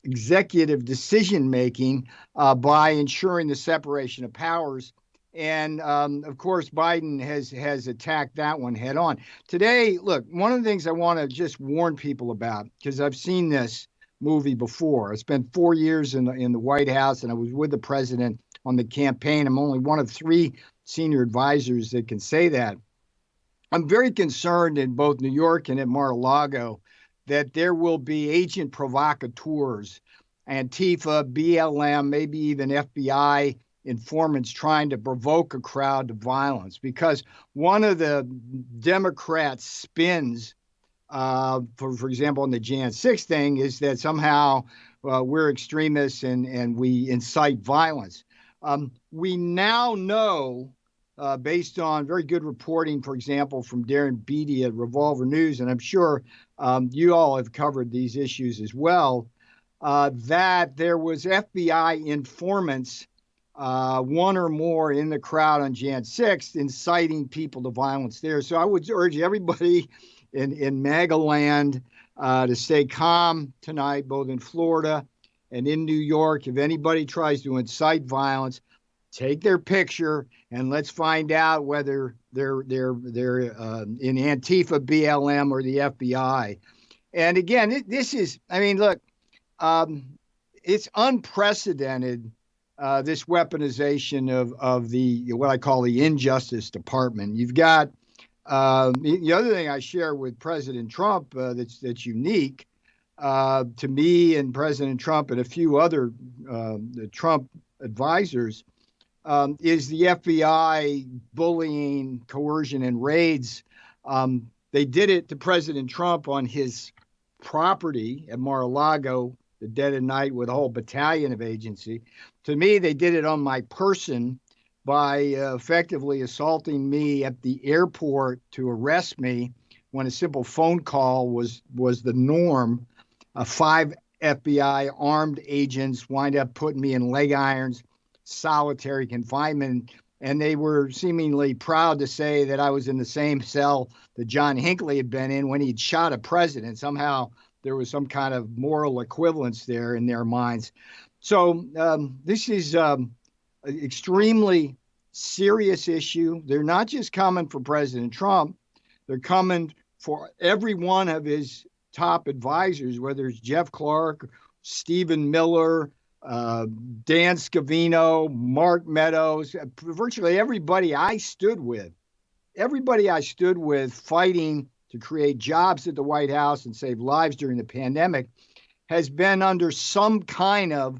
executive decision-making by ensuring the separation of powers. And of course, Biden has attacked that one head on. Today, look, one of the things I want to just warn people about, because I've seen this movie before. I spent 4 years in the White House, and I was with the president on the campaign. I'm only one of 3 senior advisors that can say that. I'm very concerned in both New York and at Mar-a-Lago that there will be agent provocateurs, Antifa, BLM, maybe even FBI informants trying to provoke a crowd to violence. Because one of the Democrats' spins, for example, on the Jan 6 thing, is that somehow we're extremists and we incite violence. We now know, based on very good reporting, for example, from Darren Beatty at Revolver News, and I'm sure you all have covered these issues as well, that there was FBI informants, one or more in the crowd on Jan 6th, inciting people to violence there. So I would urge everybody in MAGA land to stay calm tonight, both in Florida and in New York. If anybody tries to incite violence, take their picture and let's find out whether they're in Antifa, BLM, or the FBI. And again, this is, I mean, look, it's unprecedented, this weaponization of the what I call the Injustice Department. You've got the other thing I share with President Trump that's unique to me and President Trump and a few other Trump advisors is the FBI bullying, coercion, and raids. They did it to President Trump on his property at Mar-a-Lago, the dead of night with a whole battalion of agency. To me, they did it on my person by effectively assaulting me at the airport to arrest me when a simple phone call was the norm. 5 FBI armed agents wind up putting me in leg irons, solitary confinement, and they were seemingly proud to say that I was in the same cell that John Hinckley had been in when he'd shot a president. Somehow there was some kind of moral equivalence there in their minds. So this is an extremely serious issue. They're not just coming for President Trump. They're coming for every one of his top advisors, whether it's Jeff Clark, Stephen Miller, Dan Scavino, Mark Meadows, virtually everybody I stood with fighting to create jobs at the White House and save lives during the pandemic has been under some kind of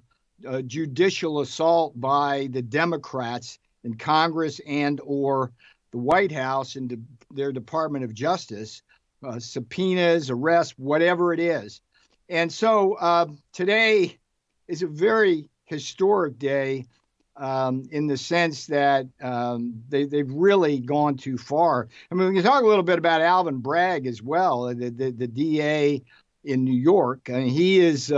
judicial assault by the Democrats in Congress and or the White House and their Department of Justice, subpoenas, arrests, whatever it is. And so today is a very historic day in the sense that they've really gone too far. I mean, we can talk a little bit about Alvin Bragg as well, the DA in New York. I mean, he is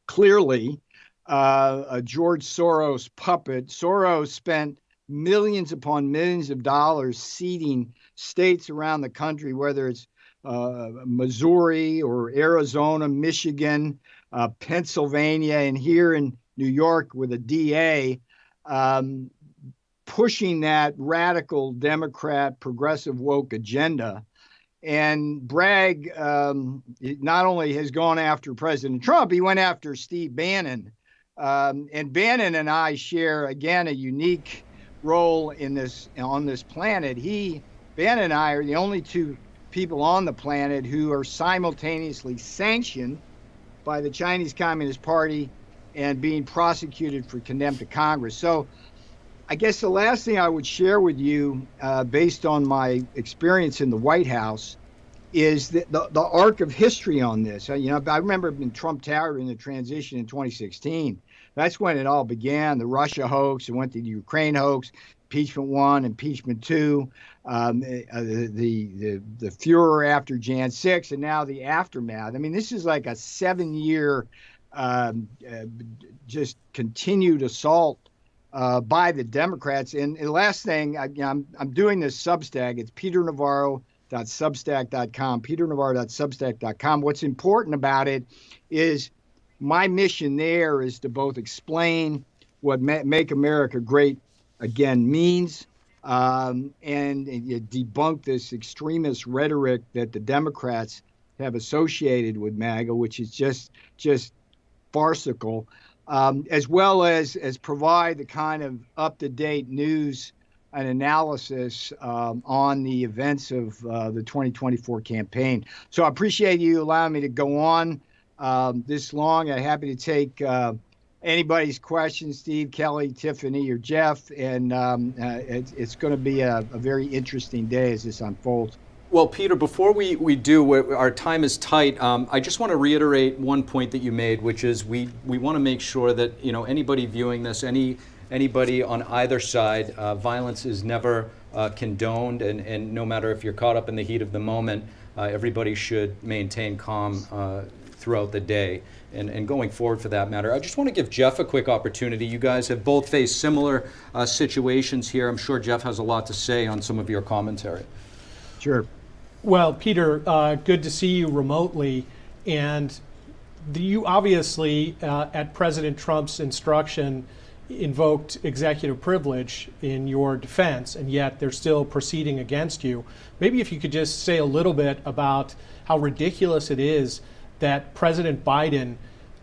clearly a George Soros puppet. Soros spent millions upon millions of dollars seeding states around the country, whether it's Missouri or Arizona, Michigan, Pennsylvania, and here in New York with a DA, pushing that radical Democrat progressive woke agenda. And Bragg not only has gone after President Trump, he went after Steve Bannon. And Bannon and I share, again, a unique role in this on this planet. Bannon and I are the only two people on the planet who are simultaneously sanctioned by the Chinese Communist Party and being prosecuted for contempt of Congress. So I guess the last thing I would share with you, based on my experience in the White House, is the arc of history on this. I remember in Trump Tower in the transition in 2016. That's when it all began, the Russia hoax, it went to the Ukraine hoax, impeachment 1, impeachment 2, the furor after Jan 6, and now the aftermath. I mean, this is like a 7-year just continued assault by the Democrats. And the last thing, I'm doing this Substack. It's peternavarro.substack.com, peternavarro.substack.com. What's important about it is my mission there is to both explain what Make America Great Again means and debunk this extremist rhetoric that the Democrats have associated with MAGA, which is just farcical, as well as provide the kind of up-to-date news and analysis on the events of the 2024 campaign. So I appreciate you allowing me to go on this long. I'm happy to take anybody's questions, Steve, Kelly, Tiffany, or Jeff, and it's going to be a very interesting day as this unfolds. Well, Peter, before we do, our time is tight. I just want to reiterate one point that you made, which is we want to make sure that anybody viewing this, anybody on either side, violence is never condoned, and no matter if you're caught up in the heat of the moment, everybody should maintain calm throughout the day and going forward for that matter. I just want to give Jeff a quick opportunity. You guys have both faced similar situations here. I'm sure Jeff has a lot to say on some of your commentary. Sure. Well, Peter, good to see you remotely. And you obviously, at President Trump's instruction, invoked executive privilege in your defense, and yet they're still proceeding against you. Maybe if you could just say a little bit about how ridiculous it is that President Biden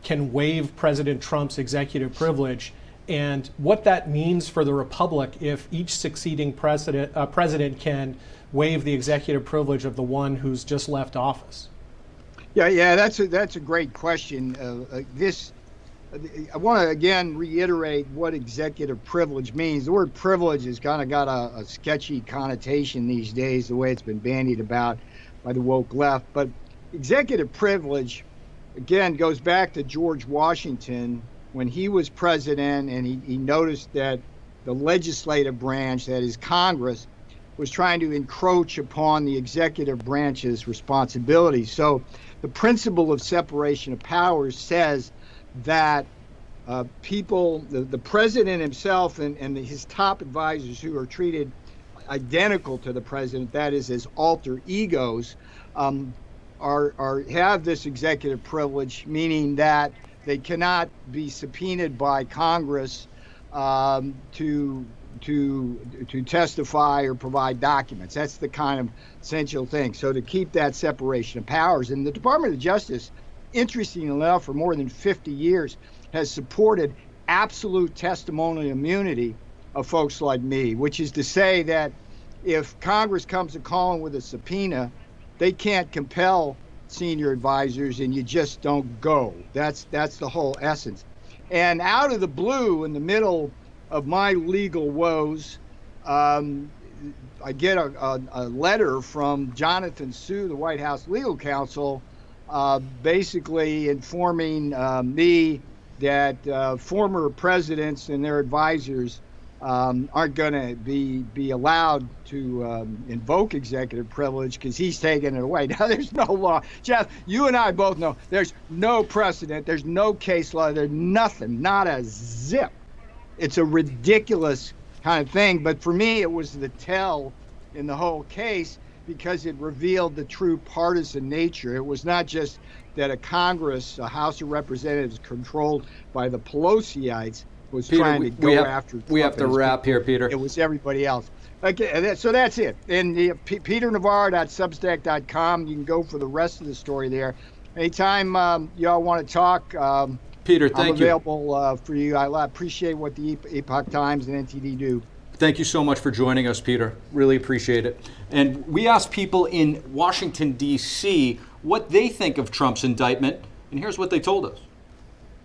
can waive President Trump's executive privilege, and what that means for the republic if each succeeding president can waive the executive privilege of the one who's just left office. Yeah, that's a great question. I want to again reiterate what executive privilege means. The word privilege has kind of got a sketchy connotation these days, the way it's been bandied about by the woke left. But executive privilege, again, goes back to George Washington when he was president, and he noticed that the legislative branch, that is Congress, was trying to encroach upon the executive branch's responsibilities. So the principle of separation of powers says that the president himself and his top advisors, who are treated identical to the president, that is as alter egos, have this executive privilege, meaning that they cannot be subpoenaed by Congress to testify or provide documents. That's the kind of essential thing. So to keep that separation of powers, and the Department of Justice, interestingly enough, for more than 50 years, has supported absolute testimonial immunity of folks like me, which is to say that if Congress comes to calling with a subpoena, they can't compel senior advisors, and you just don't go. That's the whole essence. And out of the blue, in the middle of my legal woes, I get a letter from Jonathan Sue, the White House legal counsel, basically informing me that former presidents and their advisors aren't going to be allowed to invoke executive privilege because he's taking it away. Now, there's no law. Jeff, you and I both know there's no precedent. There's no case law. There's nothing, not a zip. It's a ridiculous kind of thing. But for me, it was the tell in the whole case because it revealed the true partisan nature. It was not just that a House of Representatives controlled by the Pelosiites was Peter, trying to go after Trump. We have to wrap here, Peter. It was everybody else. Okay, so that's it. And peternavarro.substack.com. You can go for the rest of the story there. Anytime y'all want to talk, Peter, thank I'm available for you. I appreciate what the Epoch Times and NTD do. Thank you so much for joining us, Peter. Really appreciate it. And we asked people in Washington, D.C. what they think of Trump's indictment, and here's what they told us.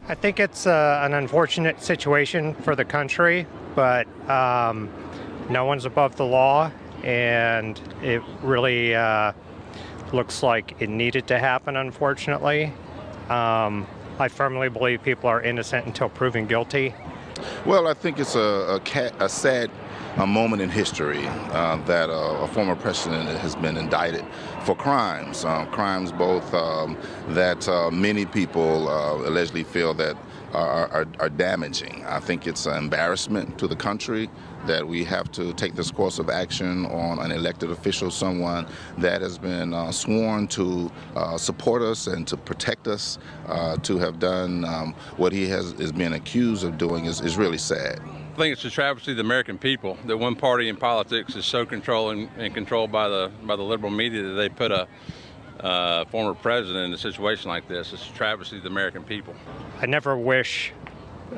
I think it's an unfortunate situation for the country, but no one's above the law, and it really looks like it needed to happen, unfortunately. I firmly believe people are innocent until proven guilty. Well, I think it's a sad moment in history that a former president has been indicted for crimes both that many people allegedly feel that are damaging. I think it's an embarrassment to the country that we have to take this course of action on an elected official, someone that has been sworn to support us and to protect us. To have done what he is being accused of doing is really sad. I think it's a travesty of the American people that one party in politics is so controlled by the liberal media that they put a former president in a situation like this. It's a travesty of the American people. I never wish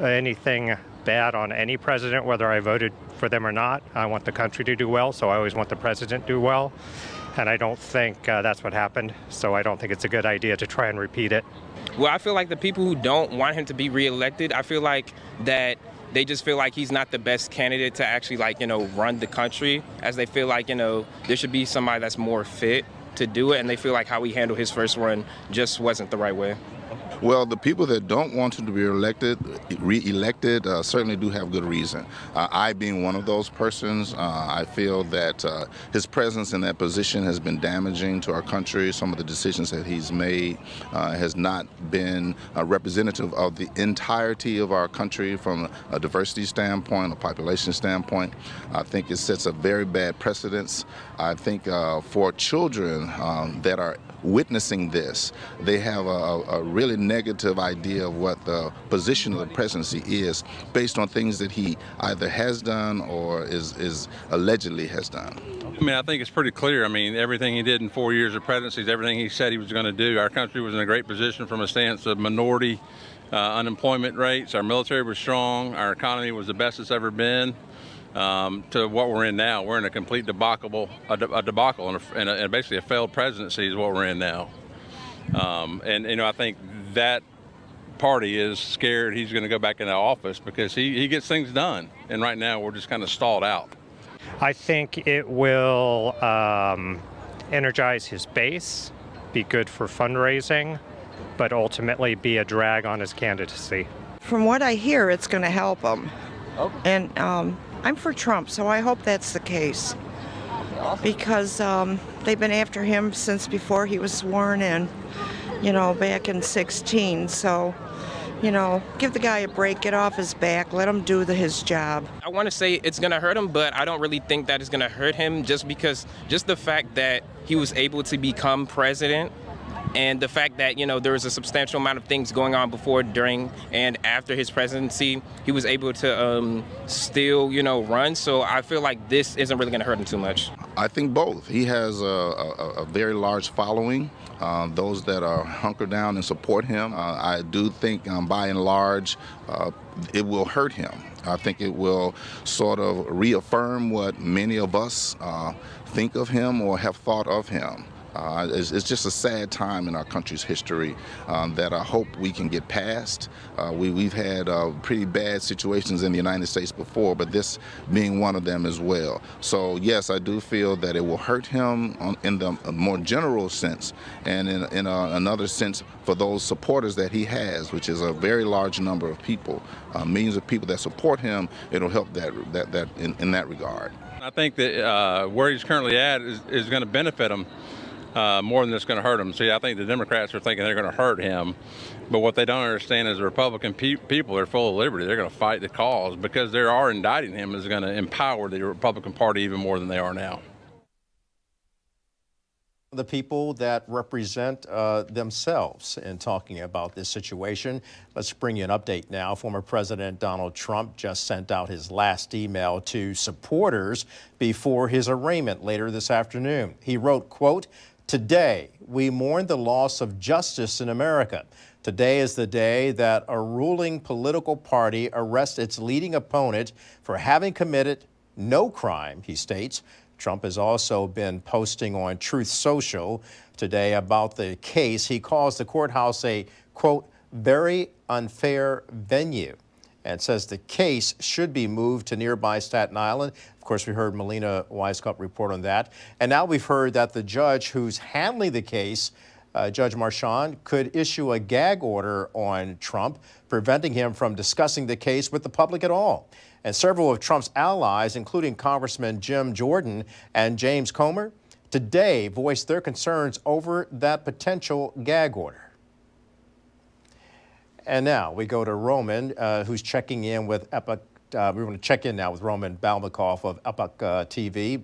anything bad on any president, whether I voted for them or not. I want the country to do well, so I always want the president to do well. And I don't think that's what happened, so I don't think it's a good idea to try and repeat it. Well, I feel like the people who don't want him to be reelected, I feel like that they just feel like he's not the best candidate to actually, run the country, as they feel like, there should be somebody that's more fit to do it, and they feel like how he handled his first run just wasn't the right way. Well, the people that don't want him to be re-elected certainly do have good reason. I being one of those persons, I feel that his presence in that position has been damaging to our country. Some of the decisions that he's made has not been representative of the entirety of our country from a diversity standpoint, a population standpoint. I think it sets a very bad precedence. I think for children that are witnessing this, they have a really negative idea of what the position of the presidency is based on things that he either has done or is allegedly has done. I mean, I think it's pretty clear. I mean, everything he did in 4 years of presidency is everything he said he was going to do. Our country was in a great position from a stance of minority unemployment rates. Our military was strong. Our economy was the best it's ever been. To what we're in now, we're in a complete debacle, and basically a failed presidency is what we're in now. And you know, I think that party is scared he's going to go back into office because he gets things done, and right now we're just kind of stalled out. I think it will energize his base, be good for fundraising, but ultimately be a drag on his candidacy. From what I hear, it's going to help him. And I'm for Trump, so I hope that's the case. Because they've been after him since before he was sworn in, you know, back in 2016. So, you know, give the guy a break, get off his back, let him do his job. I want to say it's going to hurt him, but I don't really think that it's going to hurt him just the fact that he was able to become president. And the fact that, you know, there was a substantial amount of things going on before, during, and after his presidency, he was able to still, you know, run. So I feel like this isn't really going to hurt him too much. I think both. He has a very large following, those that are hunkered down and support him. I do think, by and large, it will hurt him. I think it will sort of reaffirm what many of us think of him or have thought of him. It's just a sad time in our country's history that I hope we can get past. We've had pretty bad situations in the United States before, but this being one of them as well. So yes, I do feel that it will hurt him in the more general sense, and in another sense for those supporters that he has, which is a very large number of people, millions of people that support him. It'll help that in that regard. I think that where he's currently at is going to benefit him. More than it's going to hurt him. See, I think the Democrats are thinking they're going to hurt him, but what they don't understand is the Republican people are full of liberty. They're going to fight the cause because they are indicting him is going to empower the Republican Party even more than they are now. The people that represent themselves in talking about this situation. Let's bring you an update now. Former President Donald Trump just sent out his last email to supporters before his arraignment later this afternoon. He wrote, quote, "Today, we mourn the loss of justice in America. Today is the day that a ruling political party arrests its leading opponent for having committed no crime," he states. Trump has also been posting on Truth Social today about the case. He calls the courthouse a, quote, "very unfair venue," and says the case should be moved to nearby Staten Island. Of course, we heard Melina Weisskopf report on that. And now we've heard that the judge who's handling the case, Judge Marchand, could issue a gag order on Trump, preventing him from discussing the case with the public at all. And several of Trump's allies, including Congressman Jim Jordan and James Comer, today voiced their concerns over that potential gag order. And now we go to Roman, who's checking in with Epoch. We're going to check in now with Roman Balmakoff of Epoch TV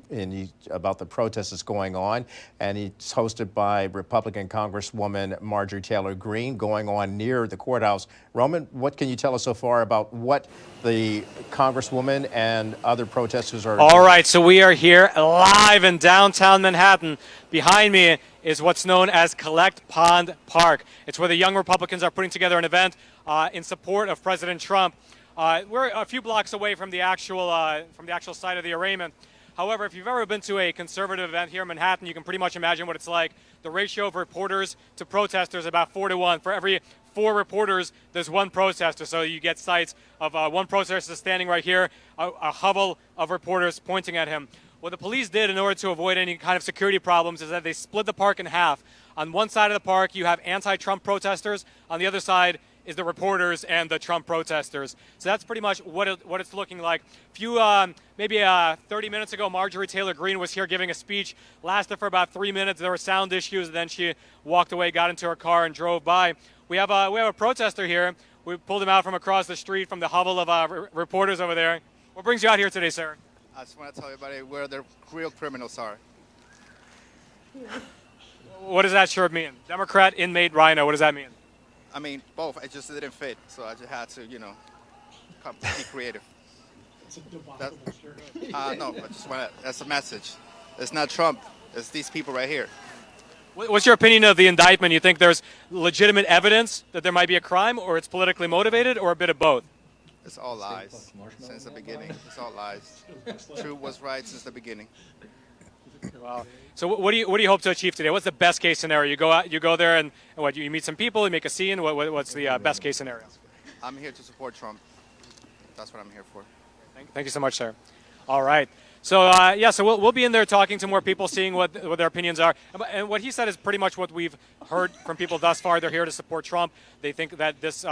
about the protests that's going on. And he's hosted by Republican Congresswoman Marjorie Taylor Greene, going on near the courthouse. Roman, what can you tell us so far about what the Congresswoman and other protesters are doing? All right, so we are here live in downtown Manhattan. Behind me is what's known as Collect Pond Park. It's where the young Republicans are putting together an event in support of President Trump. We're a few blocks away from the actual site of the arraignment. However, if you've ever been to a conservative event here in Manhattan, you can pretty much imagine what it's like. The ratio of reporters to protesters is about 4 to 1. For every 4 reporters, there's 1 protester. So you get sights of 1 protester standing right here, a hovel of reporters pointing at him. What the police did in order to avoid any kind of security problems is that they split the park in half. On one side of the park, you have anti-Trump protesters. On the other side is the reporters and the Trump protesters. So that's pretty much what it's looking like. Maybe 30 minutes ago, Marjorie Taylor Greene was here giving a speech. Lasted for about 3 minutes. There were sound issues. Then she walked away, got into her car, and drove by. We have a protester here. We pulled him out from across the street from the hovel of reporters over there. What brings you out here today, sir? I just want to tell everybody where the real criminals are. What does that shirt mean? Democrat inmate rhino. What does that mean? I mean, both. It just didn't fit, so I just had to, be creative. It's a debacle shirt. No, I just want to. That's a message. It's not Trump. It's these people right here. What's your opinion of the indictment? You think there's legitimate evidence that there might be a crime, or it's politically motivated, or a bit of both? It's all lies since the beginning. It's all lies. Truth was right since the beginning. Wow. So what do you hope to achieve today? What's the best case scenario? You go there and what? You meet some people, you make a scene. What's the best case snenario? I'm here to support Trump. That's what I'm here for. Thank you so much, sir. All right. So so we'll be in there talking to more people, seeing what their opinions are. And what he said is pretty much what we've heard from people thus far. They're here to support Trump. They think that this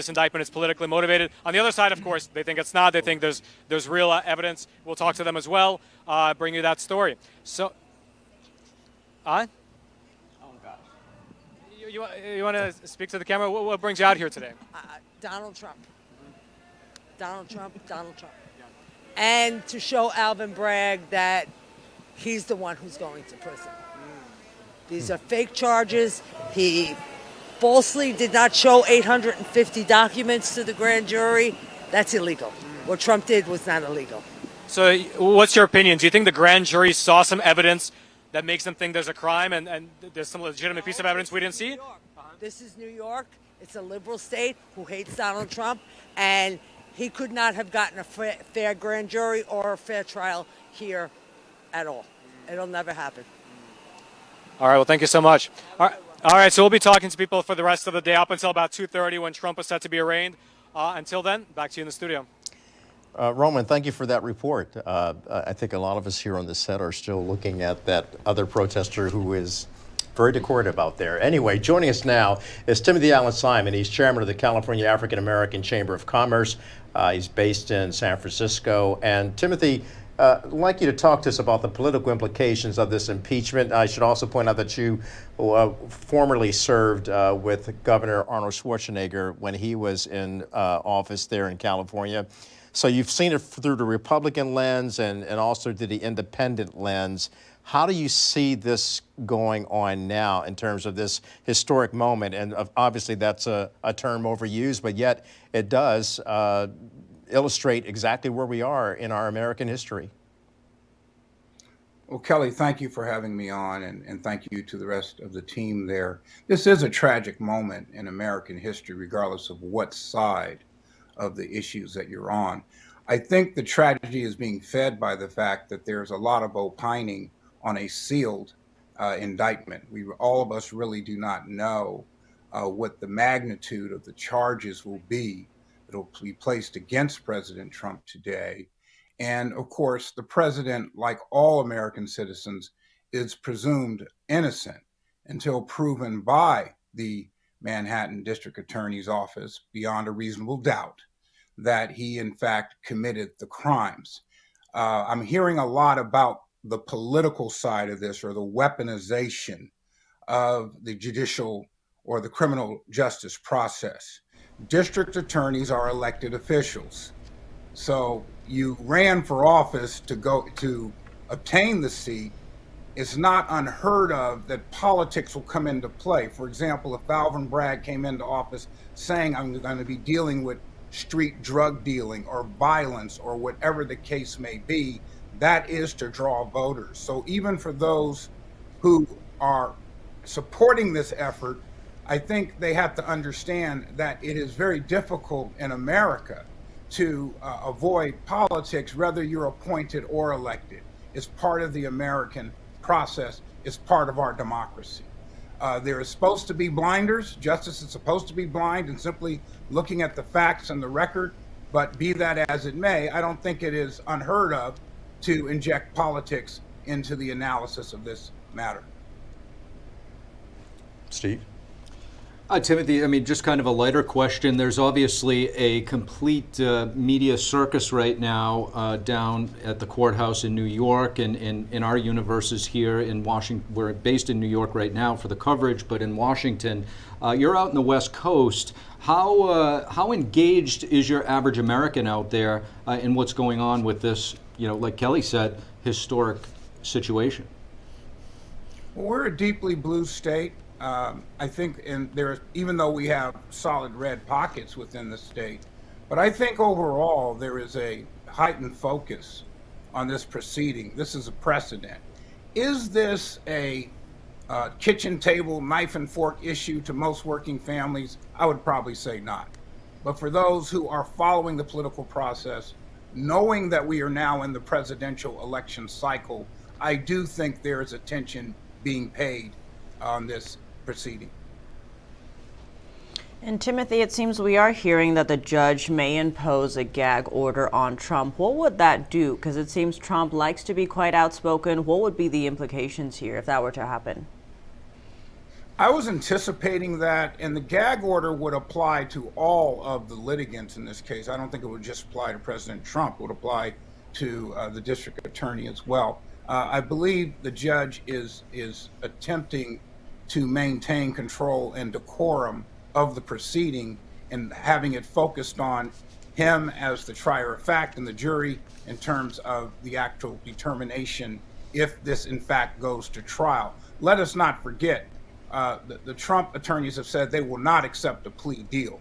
indictment is politically motivated. On the other side, of course, they think it's not. They think there's real evidence. We'll talk to them as well, bring you that story. So, oh God, you want to speak to the camera? What brings you out here today? Donald Trump. Donald Trump. And to show Alvin Bragg that he's the one who's going to prison. These are fake charges. He falsely did not show 850 documents to the grand jury. That's illegal. What Trump did was not illegal. So what's your opinion? Do you think the grand jury saw some evidence that makes them think there's a crime and there's some legitimate piece of evidence we didn't see? This is New York. It's a liberal state who hates Donald Trump, and he could not have gotten a fair grand jury or a fair trial here at all. It'll never happen. All right, well, thank you so much. All right, so we'll be talking to people for the rest of the day up until about 2:30 when Trump is set to be arraigned. Until then, back to you in the studio. Roman, thank you for that report. I think a lot of us here on the set are still looking at that other protester who is very decorative out there. Anyway, joining us now is Timothy Allen Simon. He's chairman of the California African American Chamber of Commerce. He's based in San Francisco. And Timothy, I'd like you to talk to us about the political implications of this impeachment. I should also point out that you formerly served with Governor Arnold Schwarzenegger when he was in office there in California. So you've seen it through the Republican lens and also through the independent lens. How do you see this going on now in terms of this historic moment? And obviously that's a term overused, but yet it does illustrate exactly where we are in our American history. Well, Kelly, thank you for having me on, and thank you to the rest of the team there. This is a tragic moment in American history, regardless of what side of the issues that you're on. I think the tragedy is being fed by the fact that there's a lot of opining on a sealed indictment. All of us really do not know what the magnitude of the charges will be that will be placed against President Trump today. And of course, the president, like all American citizens, is presumed innocent until proven by the Manhattan District Attorney's Office beyond a reasonable doubt that he in fact committed the crimes. I'm hearing a lot about the political side of this, or the weaponization of the judicial or the criminal justice process. District attorneys are elected officials. So you ran for office to obtain the seat. It's not unheard of that politics will come into play. For example, if Alvin Bragg came into office saying, I'm going to be dealing with street drug dealing or violence or whatever the case may be, that is to draw voters. So even for those who are supporting this effort, I think they have to understand that it is very difficult in America to avoid politics, whether you're appointed or elected. It's part of the American process. It's part of our democracy. There is supposed to be blinders. Justice is supposed to be blind and simply looking at the facts and the record. But be that as it may, I don't think it is unheard of to inject politics into the analysis of this matter. Steve? Timothy, I mean, just kind of a lighter question. There's obviously a complete media circus right now down at the courthouse in New York, and in our universes here in Washington. We're based in New York right now for the coverage, but in Washington, you're out in the West Coast. How engaged is your average American out there in what's going on with this, like Kelly said, historic situation? Well, we're a deeply blue state. I think, and there, even though we have solid red pockets within the state, but I think overall there is a heightened focus on this proceeding. This is a precedent. Is this a kitchen table, knife and fork issue to most working families? I would probably say not. But for those who are following the political process, knowing that we are now in the presidential election cycle, I do think there is attention being paid on this proceeding. And Timothy, it seems we are hearing that the judge may impose a gag order on Trump. What would that do? Because it seems Trump likes to be quite outspoken. What would be the implications here if that were to happen? I was anticipating that, and the gag order would apply to all of the litigants in this case. I don't think it would just apply to President Trump. It would apply to the district attorney as well. I believe the judge is attempting to maintain control and decorum of the proceeding and having it focused on him as the trier of fact and the jury in terms of the actual determination if this in fact goes to trial. Let us not forget, the Trump attorneys have said they will not accept a plea deal.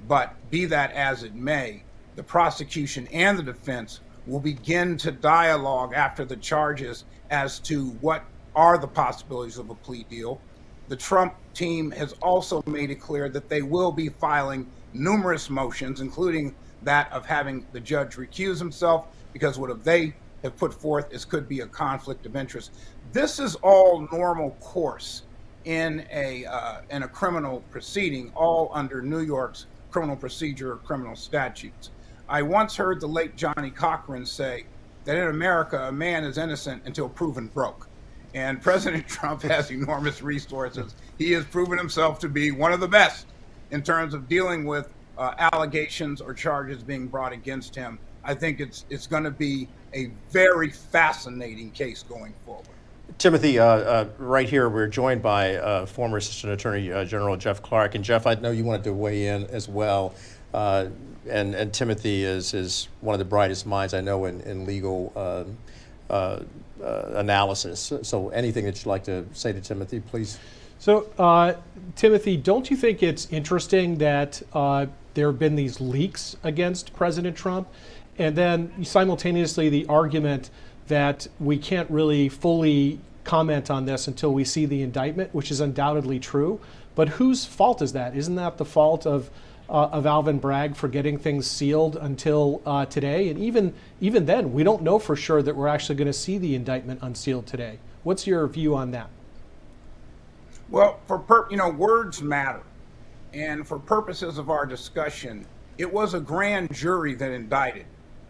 But be that as it may, the prosecution and the defense will begin to dialogue after the charges as to what are the possibilities of a plea deal. The Trump team has also made it clear that they will be filing numerous motions, including that of having the judge recuse himself, because what they have put forth could be a conflict of interest. This is all normal course in a criminal proceeding, all under New York's criminal procedure or criminal statutes. I once heard the late Johnny Cochran say that in America, a man is innocent until proven broke. And President Trump has enormous resources. He has proven himself to be one of the best in terms of dealing with allegations or charges being brought against him. I think it's going to be a very fascinating case going forward. Timothy, right here, we're joined by former Assistant Attorney General Jeff Clark. And Jeff, I know you wanted to weigh in as well. And Timothy is one of the brightest minds I know in legal analysis. So anything that you'd like to say to Timothy, please. So, Timothy, don't you think it's interesting that there have been these leaks against President Trump, and then simultaneously the argument that we can't really fully comment on this until we see the indictment, which is undoubtedly true. But whose fault is that? Isn't that the fault of Alvin Bragg for getting things sealed until today? And even then, we don't know for sure that we're actually going to see the indictment unsealed today. What's your view on that? Well, words matter. And for purposes of our discussion, it was a grand jury that indicted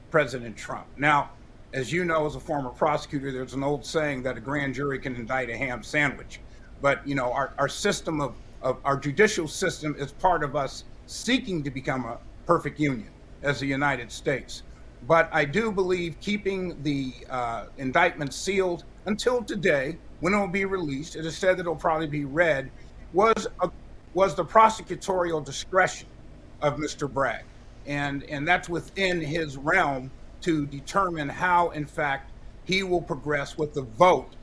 President Trump. Now, as you know, as a former prosecutor, there's an old saying that a grand jury can indict a ham sandwich. But, our system of our judicial system is part of us seeking to become a perfect union as the United States. But I do believe keeping the indictment sealed until today, when it will be released, it is said that it will probably be read, was the prosecutorial discretion of Mr. Bragg. And that's within his realm to determine how, in fact, he will progress with the vote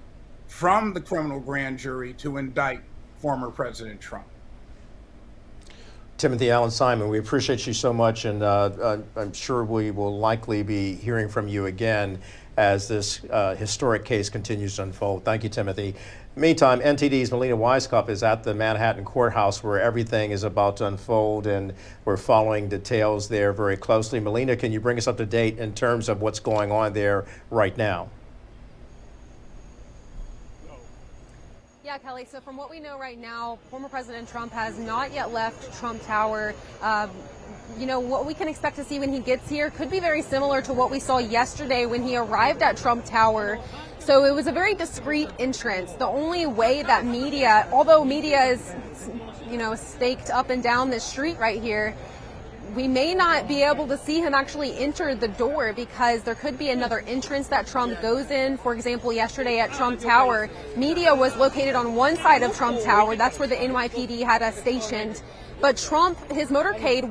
from the criminal grand jury to indict former President Trump. Timothy Allen Simon, we appreciate you so much, and I'm sure we will likely be hearing from you again as this historic case continues to unfold. Thank you, Timothy. Meantime, NTD's Melina Weiskopf is at the Manhattan courthouse where everything is about to unfold, and we're following details there very closely. Melina, can you bring us up to date in terms of what's going on there right now? Yeah, Kelly, so from what we know right now, former President Trump has not yet left Trump Tower. What we can expect to see when he gets here could be very similar to what we saw yesterday when he arrived at Trump Tower. So it was a very discreet entrance. The only way that media, although media is, staked up and down this street right here, we may not be able to see him actually enter the door because there could be another entrance that Trump goes in. For example, yesterday at Trump Tower, media was located on one side of Trump Tower. That's where the NYPD had us stationed. But Trump, his motorcade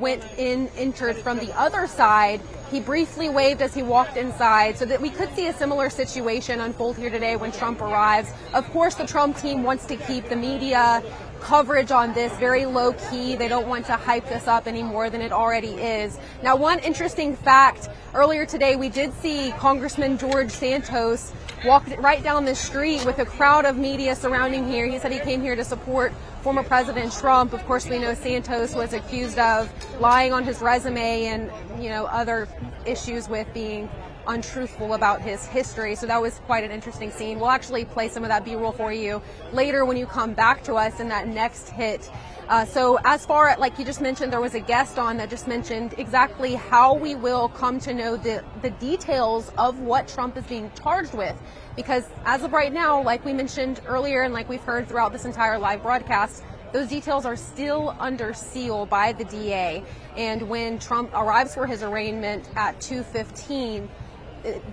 entered from the other side. He briefly waved as he walked inside, so that we could see a similar situation unfold here today when Trump arrives. Of course, the Trump team wants to keep the media coverage on this very low key. They don't want to hype this up any more than it already is. Now, one interesting fact, earlier today we did see Congressman George Santos walk right down the street with a crowd of media surrounding here. He said he came here to support former President Trump. Of course, we know Santos was accused of lying on his resume and, you know, other issues with being untruthful about his history. So that was quite an interesting scene. We'll actually play some of that B-roll for you later when you come back to us in that next hit. So as far as, like you just mentioned, there was a guest on that just mentioned exactly how we will come to know the details of what Trump is being charged with. Because as of right now, like we mentioned earlier and like we've heard throughout this entire live broadcast, those details are still under seal by the DA. And when Trump arrives for his arraignment at 2:15,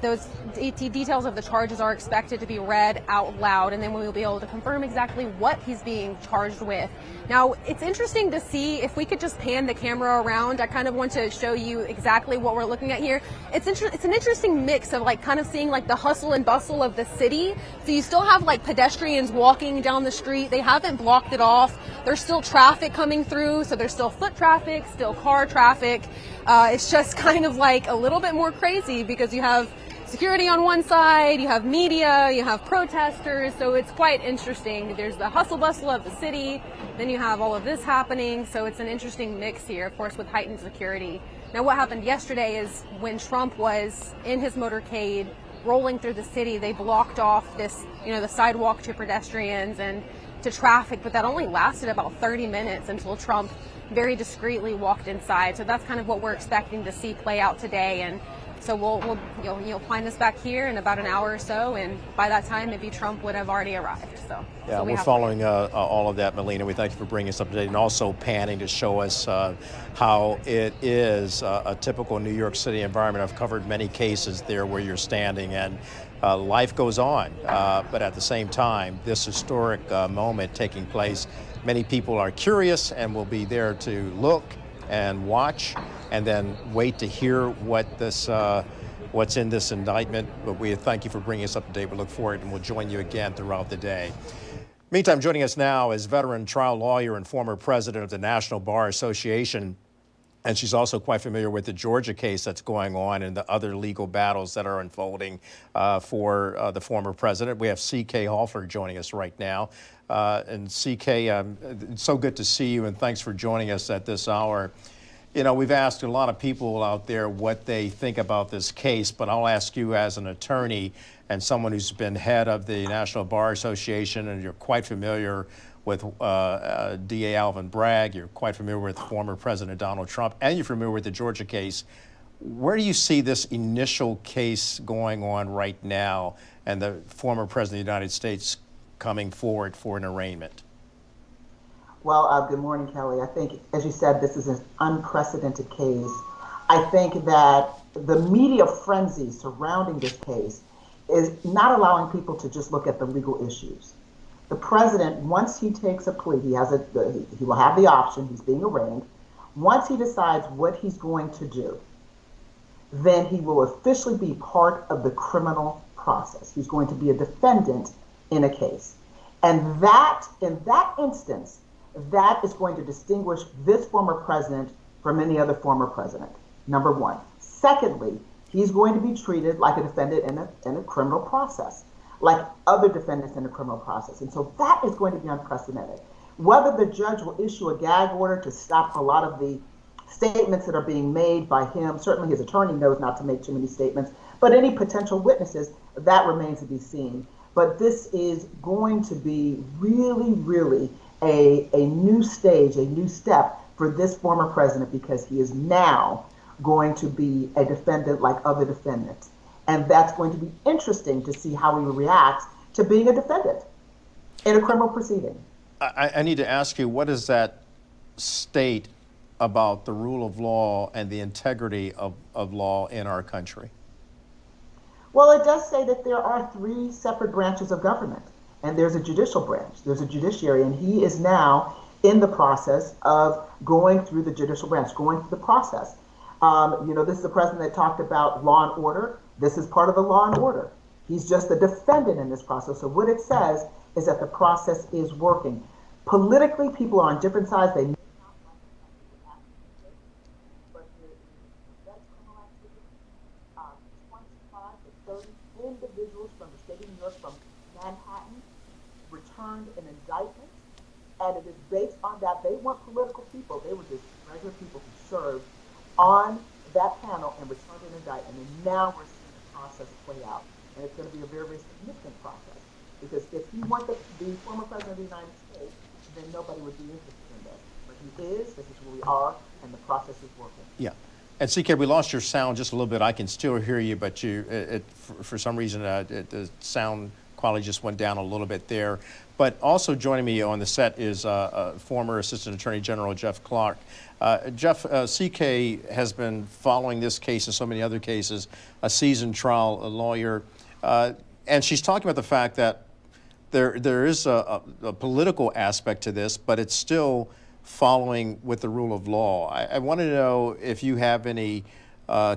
those details of the charges are expected to be read out loud, and then we will be able to confirm exactly what he's being charged with. Now, it's interesting to see if we could just pan the camera around. I kind of want to show you exactly what we're looking at here. It's an interesting mix of like kind of seeing like the hustle and bustle of the city. So you still have like pedestrians walking down the street. They haven't blocked it off. There's still traffic coming through, so there's still foot traffic, still car traffic. It's just kind of like a little bit more crazy because you have security on one side, you have media, you have protesters, so it's quite interesting. There's the hustle bustle of the city, then you have all of this happening, so it's an interesting mix here, of course, with heightened security. Now, what happened yesterday is when Trump was in his motorcade rolling through the city, they blocked off this, you know, the sidewalk to pedestrians and to traffic, but that only lasted about 30 minutes until Trump very discreetly walked inside. So that's kind of what we're expecting to see play out today. And so you'll find us back here in about an hour or so, and by that time, maybe Trump would have already arrived. Yeah, we're following all of that, Melina. We thank you for bringing us up to date and also panning to show us how it is a typical New York City environment. I've covered many cases there where you're standing, and life goes on. But at the same time, this historic moment taking place, many people are curious and will be there to look and watch and then wait to hear what's in this indictment. But we thank you for bringing us up to date. We look forward and we'll join you again throughout the day. Meantime, joining us now is veteran trial lawyer and former president of the National Bar Association. And she's also quite familiar with the Georgia case that's going on and the other legal battles that are unfolding for the former president. We have C.K. Hoffler joining us right now. And C.K., it's so good to see you, and thanks for joining us at this hour. You know, we've asked a lot of people out there what they think about this case, but I'll ask you as an attorney and someone who's been head of the National Bar Association, and you're quite familiar with DA Alvin Bragg, you're quite familiar with former President Donald Trump, and you're familiar with the Georgia case. Where do you see this initial case going on right now and the former President of the United States coming forward for an arraignment? Well, good morning, Kelly. I think, as you said, this is an unprecedented case. I think that the media frenzy surrounding this case is not allowing people to just look at the legal issues. The president, once he takes a plea, he will have the option, he's being arraigned. Once he decides what he's going to do, then he will officially be part of the criminal process. He's going to be a defendant in a case. And that, in that instance, that is going to distinguish this former president from any other former president, number one. Secondly, he's going to be treated like a defendant in a criminal process, like other defendants in a criminal process. And so that is going to be unprecedented. Whether the judge will issue a gag order to stop a lot of the statements that are being made by him, certainly his attorney knows not to make too many statements, but any potential witnesses, that remains to be seen. But this is going to be really, really a new stage, a new step for this former president, because he is now going to be a defendant like other defendants. And that's going to be interesting to see how he reacts to being a defendant in a criminal proceeding. I need to ask you, what does that state about the rule of law and the integrity of law in our country? Well, it does say that there are 3 separate branches of government, and there's a judicial branch, there's a judiciary, and he is now in the process of going through the judicial branch, going through the process. You know, this is the president that talked about law and order. This is part of the law and order. He's just a defendant in this process. So what it says is that the process is working. Politically, people are on different sides. They may not like the fact that but there is event criminal activity. 25 to 30 individuals from the state of New York, from Manhattan, returned an indictment, and it is based on that. They weren't political people. They were just regular people who served on that panel and returned an indictment. And now we're seeing the process play out. And it's going to be a very, very significant process. Because if he weren't the former president of the United States, then nobody would be interested in this. But he is, this is where we are, and the process is working. Yeah. And CK, we lost your sound just a little bit. I can still hear you, but for some reason, the sound quality just went down a little bit there. But also joining me on the set is former Assistant Attorney General Jeff Clark. Jeff, CK has been following this case and so many other cases, a seasoned trial lawyer, and she's talking about the fact that there is a political aspect to this, but it's still following with the rule of law. I want to know if you have any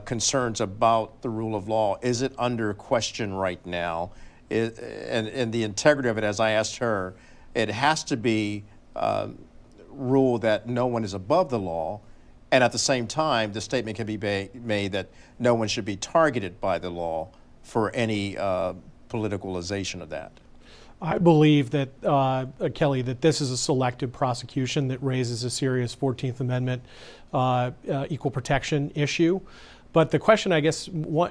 concerns about the rule of law. Is it under question right now? And the integrity of it, as I asked her, it has to be ruled that no one is above the law, and at the same time, the statement can be made that no one should be targeted by the law for any politicalization of that. I believe that, Kelly, that this is a selective prosecution that raises a serious 14th Amendment equal protection issue. But the question, I guess,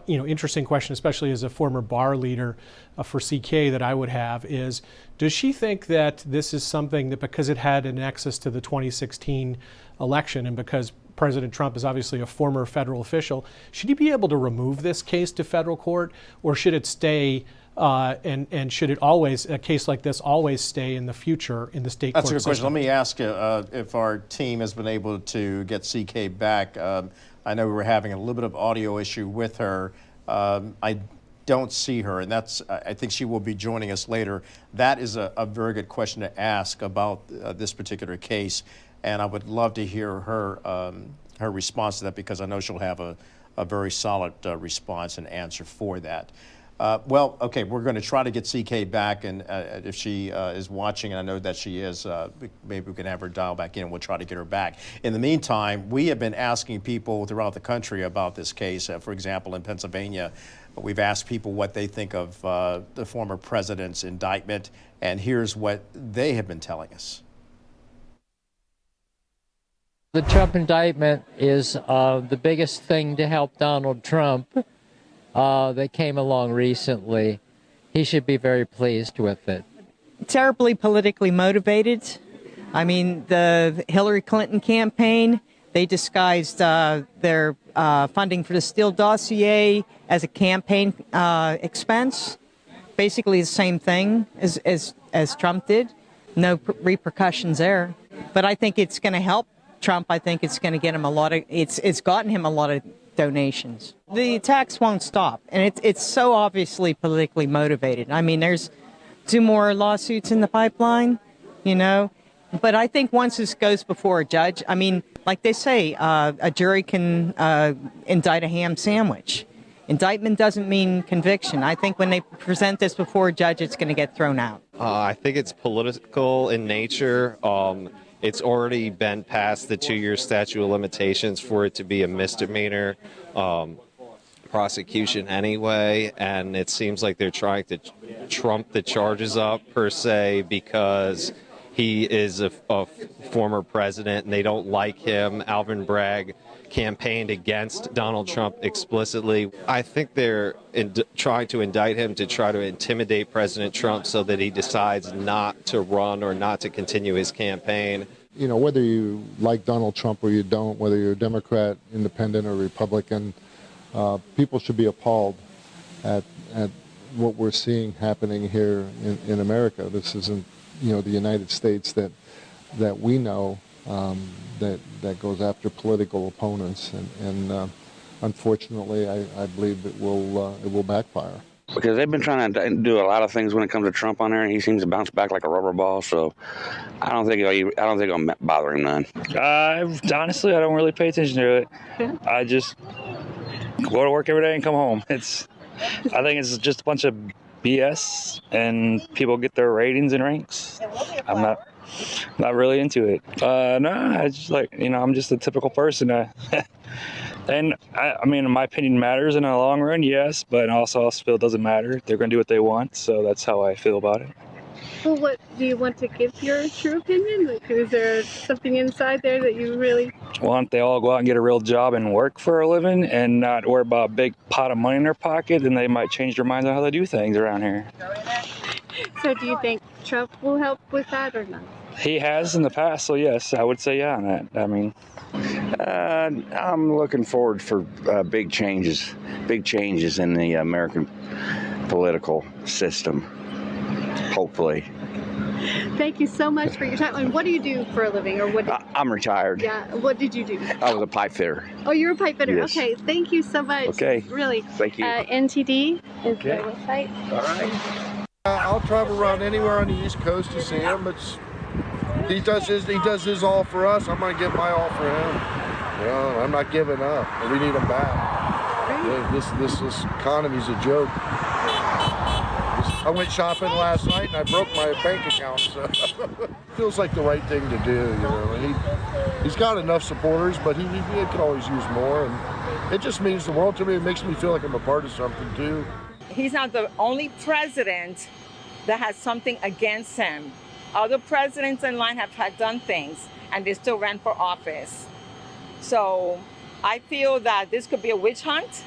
interesting question, especially as a former bar leader for CK, that I would have is, does she think that this is something that, because it had an nexus to the 2016 election and because President Trump is obviously a former federal official, should he be able to remove this case to federal court, or should it stay and should it always, a case like this, always stay in the future in the state court system? That's a good question. Let me ask if our team has been able to get CK back. I know we were having a little bit of audio issue with her. I don't see her, and I think she will be joining us later. That is a very good question to ask about this particular case, and I would love to hear her response to that, because I know she'll have a very solid response and answer for that. Well, okay, we're going to try to get CK back, and if she is watching, and I know that she is, maybe we can have her dial back in, and we'll try to get her back. In the meantime, we have been asking people throughout the country about this case. For example, in Pennsylvania, we've asked people what they think of the former president's indictment, and here's what they have been telling us. The Trump indictment is the biggest thing to help Donald Trump that came along recently. He should be very pleased with it. Terribly politically motivated. I mean, the Hillary Clinton campaign, they disguised their funding for the Steele dossier as a campaign expense. Basically the same thing as Trump did. No repercussions there. But I think it's going to help Trump. I think it's going to get him it's gotten him a lot of donations. The attacks won't stop, and it's so obviously politically motivated. I mean, there's 2 more lawsuits in the pipeline, but I think once this goes before a judge, I mean, like they say, a jury can indict a ham sandwich. Indictment doesn't mean conviction. I think when they present this before a judge, it's going to get thrown out. I think it's political in nature. It's already been past the 2-year statute of limitations for it to be a misdemeanor prosecution anyway, and it seems like they're trying to trump the charges up, per se, because he is a former president and they don't like him. Alvin Bragg campaigned against Donald Trump explicitly. I think they're trying to indict him to try to intimidate President Trump so that he decides not to run or not to continue his campaign. Whether you like Donald Trump or you don't, whether you're a Democrat, Independent, or Republican, people should be appalled at what we're seeing happening here in America. This isn't, the United States that we know, that goes after political opponents, and unfortunately, I believe it will backfire. Because they've been trying to do a lot of things when it comes to Trump on there, and he seems to bounce back like a rubber ball. So I don't think it'll bother him none. Honestly, I don't really pay attention to it. I just go to work every day and come home. I think it's just a bunch of BS, and people get their ratings and ranks. Not really into it. No, I just I'm just a typical person. And I mean, my opinion matters in the long run, yes, but also I feel it doesn't matter. They're going to do what they want, so that's how I feel about it. Well, what do you want to give your true opinion? Like, is there something inside there that you really Want they all go out and get a real job and work for a living and not worry about a big pot of money in their pocket, then they might change their minds on how they do things around here. So do you think Trump will help with that or not? He has in the past, so yes, I would say yeah on that. I mean, I'm looking forward for big changes in the American political system, hopefully. Thank you so much for your time. And what do you do for a living, or what? I'm retired. Yeah. What did you do? I was a pipe fitter. Oh, you're a pipe fitter. Yes. Okay. Thank you so much. Okay. Really. Thank you. NTD is the website. All right. I'll travel around anywhere on the East Coast to see him. He does his all for us. I'm gonna give my all for him. You know, I'm not giving up. We need him back. This economy's a joke. I went shopping last night and I broke my bank account, so feels like the right thing to do. You know, he's got enough supporters, but he could always use more, and it just means the world to me. It makes me feel like I'm a part of something too. He's not the only president that has something against him. Other presidents in line have done things, and they still ran for office. So I feel that this could be a witch hunt.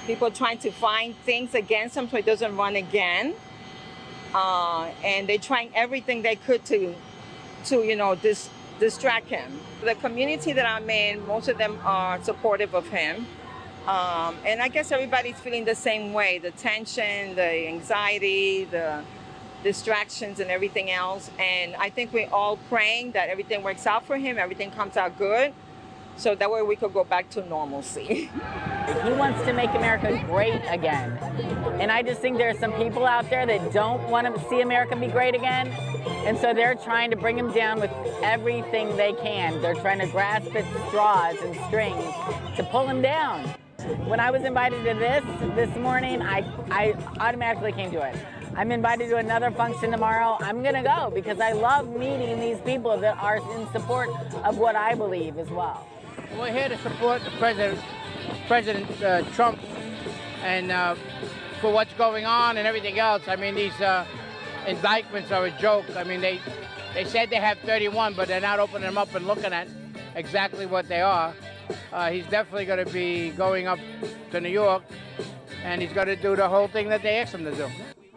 People trying to find things against him so he doesn't run again. And they're trying everything they could to distract him. The community that I'm in, most of them are supportive of him. And I guess everybody's feeling the same way, the tension, the anxiety, the distractions and everything else. And I think we're all praying that everything works out for him, everything comes out good, so that way we could go back to normalcy. He wants to make America great again. And I just think there are some people out there that don't want to see America be great again. And so they're trying to bring him down with everything they can. They're trying to grasp at straws and strings to pull him down. When I was invited to this morning, I automatically came to it. I'm invited to another function tomorrow. I'm gonna go because I love meeting these people that are in support of what I believe as well. We're here to support the President Trump and for what's going on and everything else. I mean, these indictments are a joke. I mean, they said they have 31, but they're not opening them up and looking at exactly what they are. He's definitely going to be going up to New York, and he's going to do the whole thing that they asked him to do.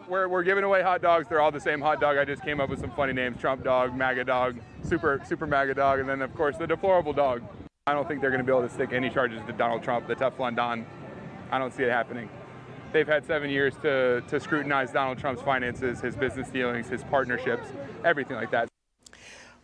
We're giving away hot dogs. They're all the same hot dog. I just came up with some funny names: Trump dog, MAGA dog, super MAGA dog, and then of course the deplorable dog. I don't think they're going to be able to stick any charges to Donald Trump, the Teflon Don. I don't see it happening. They've had 7 years to scrutinize Donald Trump's finances, his business dealings, his partnerships, everything like that.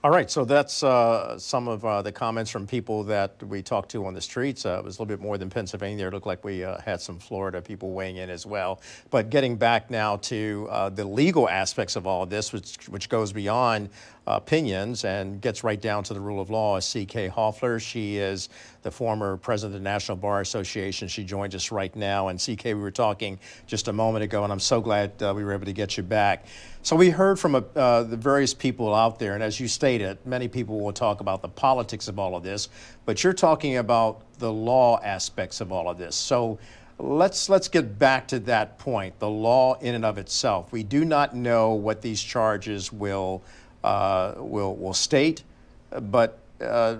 All right, so that's some of the comments from people that we talked to on the streets. It was a little bit more than Pennsylvania. It looked like we had some Florida people weighing in as well. But getting back now to the legal aspects of all of this, which goes beyond opinions and gets right down to the rule of law, is C.K. Hoffler. She is the former president of the National Bar Association. She joins us right now. And C.K., we were talking just a moment ago, and I'm so glad we were able to get you back. So we heard from the various people out there, and as you stated, many people will talk about the politics of all of this, but you're talking about the law aspects of all of this. So let's get back to that point, the law in and of itself. We do not know what these charges will state, but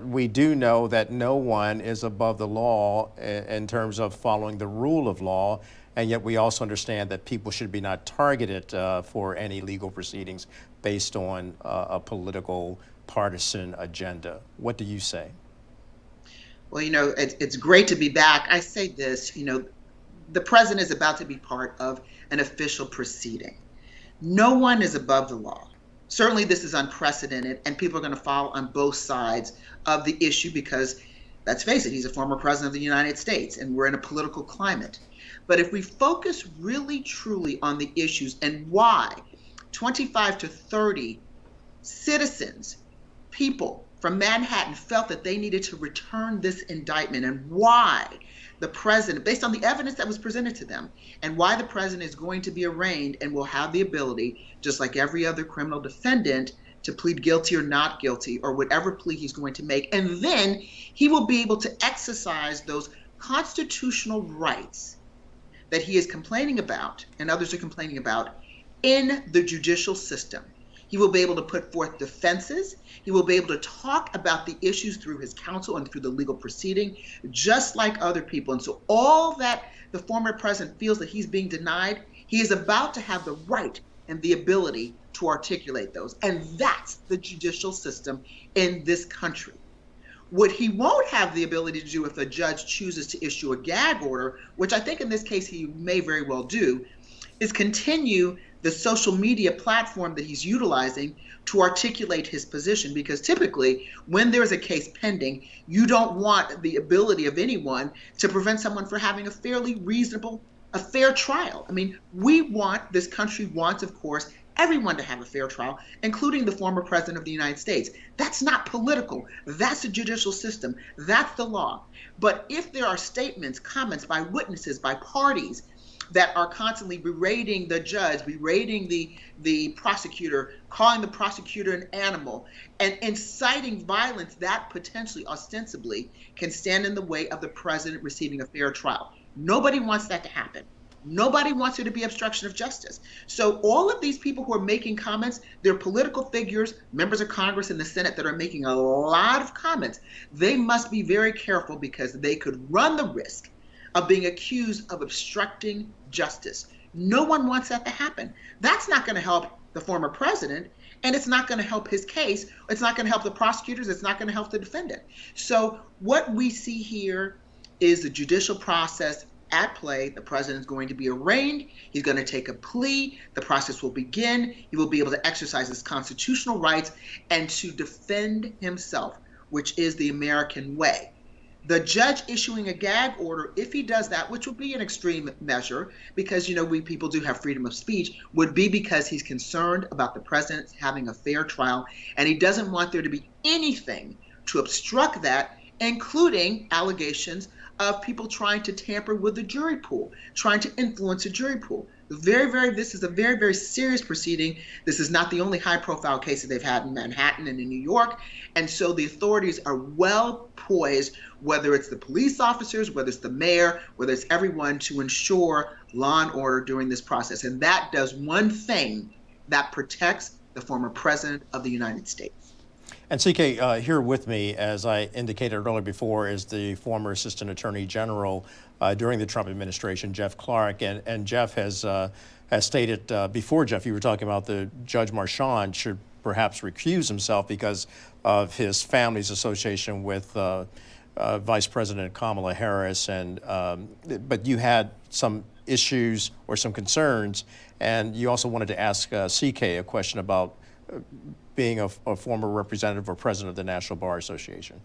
we do know that no one is above the law in terms of following the rule of law. And yet we also understand that people should be not targeted for any legal proceedings based on a political partisan agenda. What do you say? Well, you know, it's great to be back. I say this, you know, the president is about to be part of an official proceeding. No one is above the law. Certainly this is unprecedented, and people are going to fall on both sides of the issue because, let's face it, he's a former president of the United States, and we're in a political climate. But if we focus really truly on the issues and why 25 to 30 citizens, people from Manhattan felt that they needed to return this indictment, and why the president, based on the evidence that was presented to them, and why the president is going to be arraigned and will have the ability, just like every other criminal defendant, to plead guilty or not guilty, or whatever plea he's going to make. And then he will be able to exercise those constitutional rights that he is complaining about and others are complaining about in the judicial system. He will be able to put forth defenses. He will be able to talk about the issues through his counsel and through the legal proceeding, just like other people. And so all that the former president feels that he's being denied, he is about to have the right and the ability to articulate those. And that's the judicial system in this country. What he won't have the ability to do if a judge chooses to issue a gag order, which I think in this case he may very well do, is continue the social media platform that he's utilizing to articulate his position. Because typically, when there's a case pending, you don't want the ability of anyone to prevent someone from having a fairly reasonable, a fair trial. I mean, this country wants, of course, everyone to have a fair trial, including the former president of the United States. That's not political. That's the judicial system. That's the law. But if there are statements, comments by witnesses, by parties that are constantly berating the judge, berating the prosecutor, calling the prosecutor an animal, and inciting violence, that potentially, ostensibly, can stand in the way of the president receiving a fair trial. Nobody wants that to happen. Nobody wants there to be obstruction of justice. So all of these people who are making comments, they're political figures, members of Congress and the Senate that are making a lot of comments. They must be very careful because they could run the risk of being accused of obstructing justice. No one wants that to happen. That's not going to help the former president, and it's not going to help his case. It's not going to help the prosecutors. It's not going to help the defendant. So what we see here is the judicial process at play. The president is going to be arraigned. He's going to take a plea. The process will begin. He will be able to exercise his constitutional rights and to defend himself, which is the American way. The judge issuing a gag order, if he does that, which would be an extreme measure because, we people do have freedom of speech, would be because he's concerned about the president having a fair trial, and he doesn't want there to be anything to obstruct that, including allegations of people trying to tamper with the jury pool, trying to influence the jury pool. This is a very, very serious proceeding. This is not the only high-profile case that they've had in Manhattan and in New York. And so the authorities are well poised, whether it's the police officers, whether it's the mayor, whether it's everyone, to ensure law and order during this process. And that does one thing, that protects the former president of the United States. And CK, here with me, as I indicated earlier before, is the former Assistant Attorney General during the Trump administration, Jeff Clark. And Jeff has stated before, Jeff, you were talking about the Judge Marchand should perhaps recuse himself because of his family's association with Vice President Kamala Harris. But you had some issues or some concerns, and you also wanted to ask CK a question about being a former representative or president of the National Bar Association.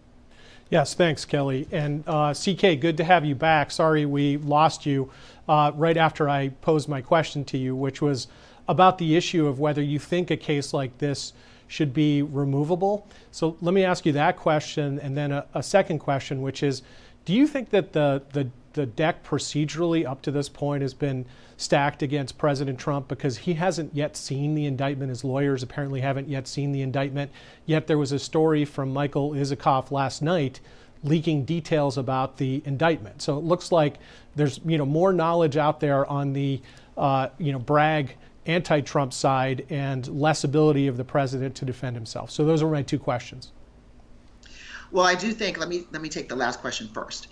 Yes, thanks, Kelly. And CK, good to have you back. Sorry we lost you right after I posed my question to you, which was about the issue of whether you think a case like this should be removable. So let me ask you that question, and then a second question, which is, do you think that the deck procedurally up to this point has been stacked against President Trump because he hasn't yet seen the indictment? His lawyers apparently haven't yet seen the indictment. Yet there was a story from Michael Isikoff last night leaking details about the indictment. So it looks like there's more knowledge out there on the Bragg anti-Trump side and less ability of the president to defend himself. So those are my two questions. Well, I do think, let me take the last question first.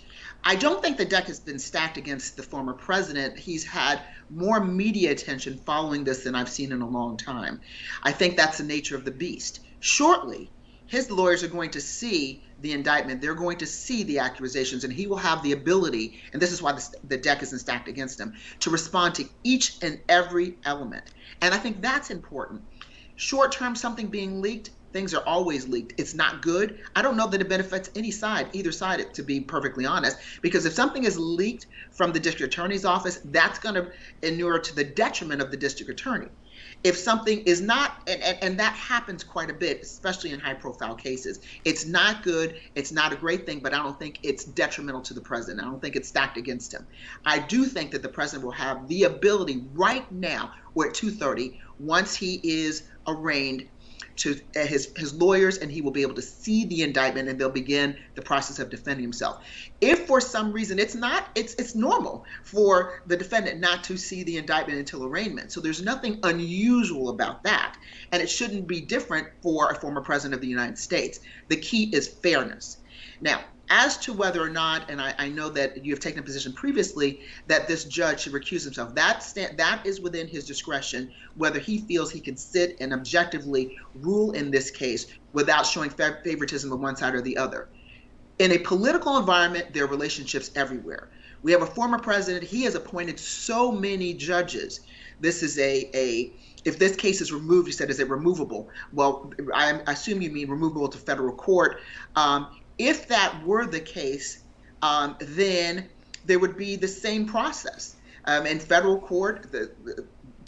I don't think the deck has been stacked against the former president. He's had more media attention following this than I've seen in a long time. I think that's the nature of the beast. Shortly, his lawyers are going to see the indictment. They're going to see the accusations, and he will have the ability, and this is why the deck isn't stacked against him, to respond to each and every element. And I think that's important. Short-term, something being leaked, things are always leaked. It's not good. I don't know that it benefits any side, either side, to be perfectly honest, because if something is leaked from the district attorney's office, that's going to inure to the detriment of the district attorney. If something is not, and that happens quite a bit, especially in high-profile cases, it's not good, it's not a great thing, but I don't think it's detrimental to the president. I don't think it's stacked against him. I do think that the president will have the ability right now, we're at 2:30, once he is arraigned, to his lawyers, and he will be able to see the indictment, and they'll begin the process of defending himself. If for some reason it's normal for the defendant not to see the indictment until arraignment. So there's nothing unusual about that, and it shouldn't be different for a former president of the United States. The key is fairness. Now, as to whether or not, and I know that you have taken a position previously that this judge should recuse himself, that is within his discretion, whether he feels he can sit and objectively rule in this case without showing favoritism of one side or the other. In a political environment, there are relationships everywhere. We have a former president. He has appointed so many judges. This is if this case is removed, you said, is it removable? Well, I assume you mean removable to federal court. If that were the case, then there would be the same process. In federal court,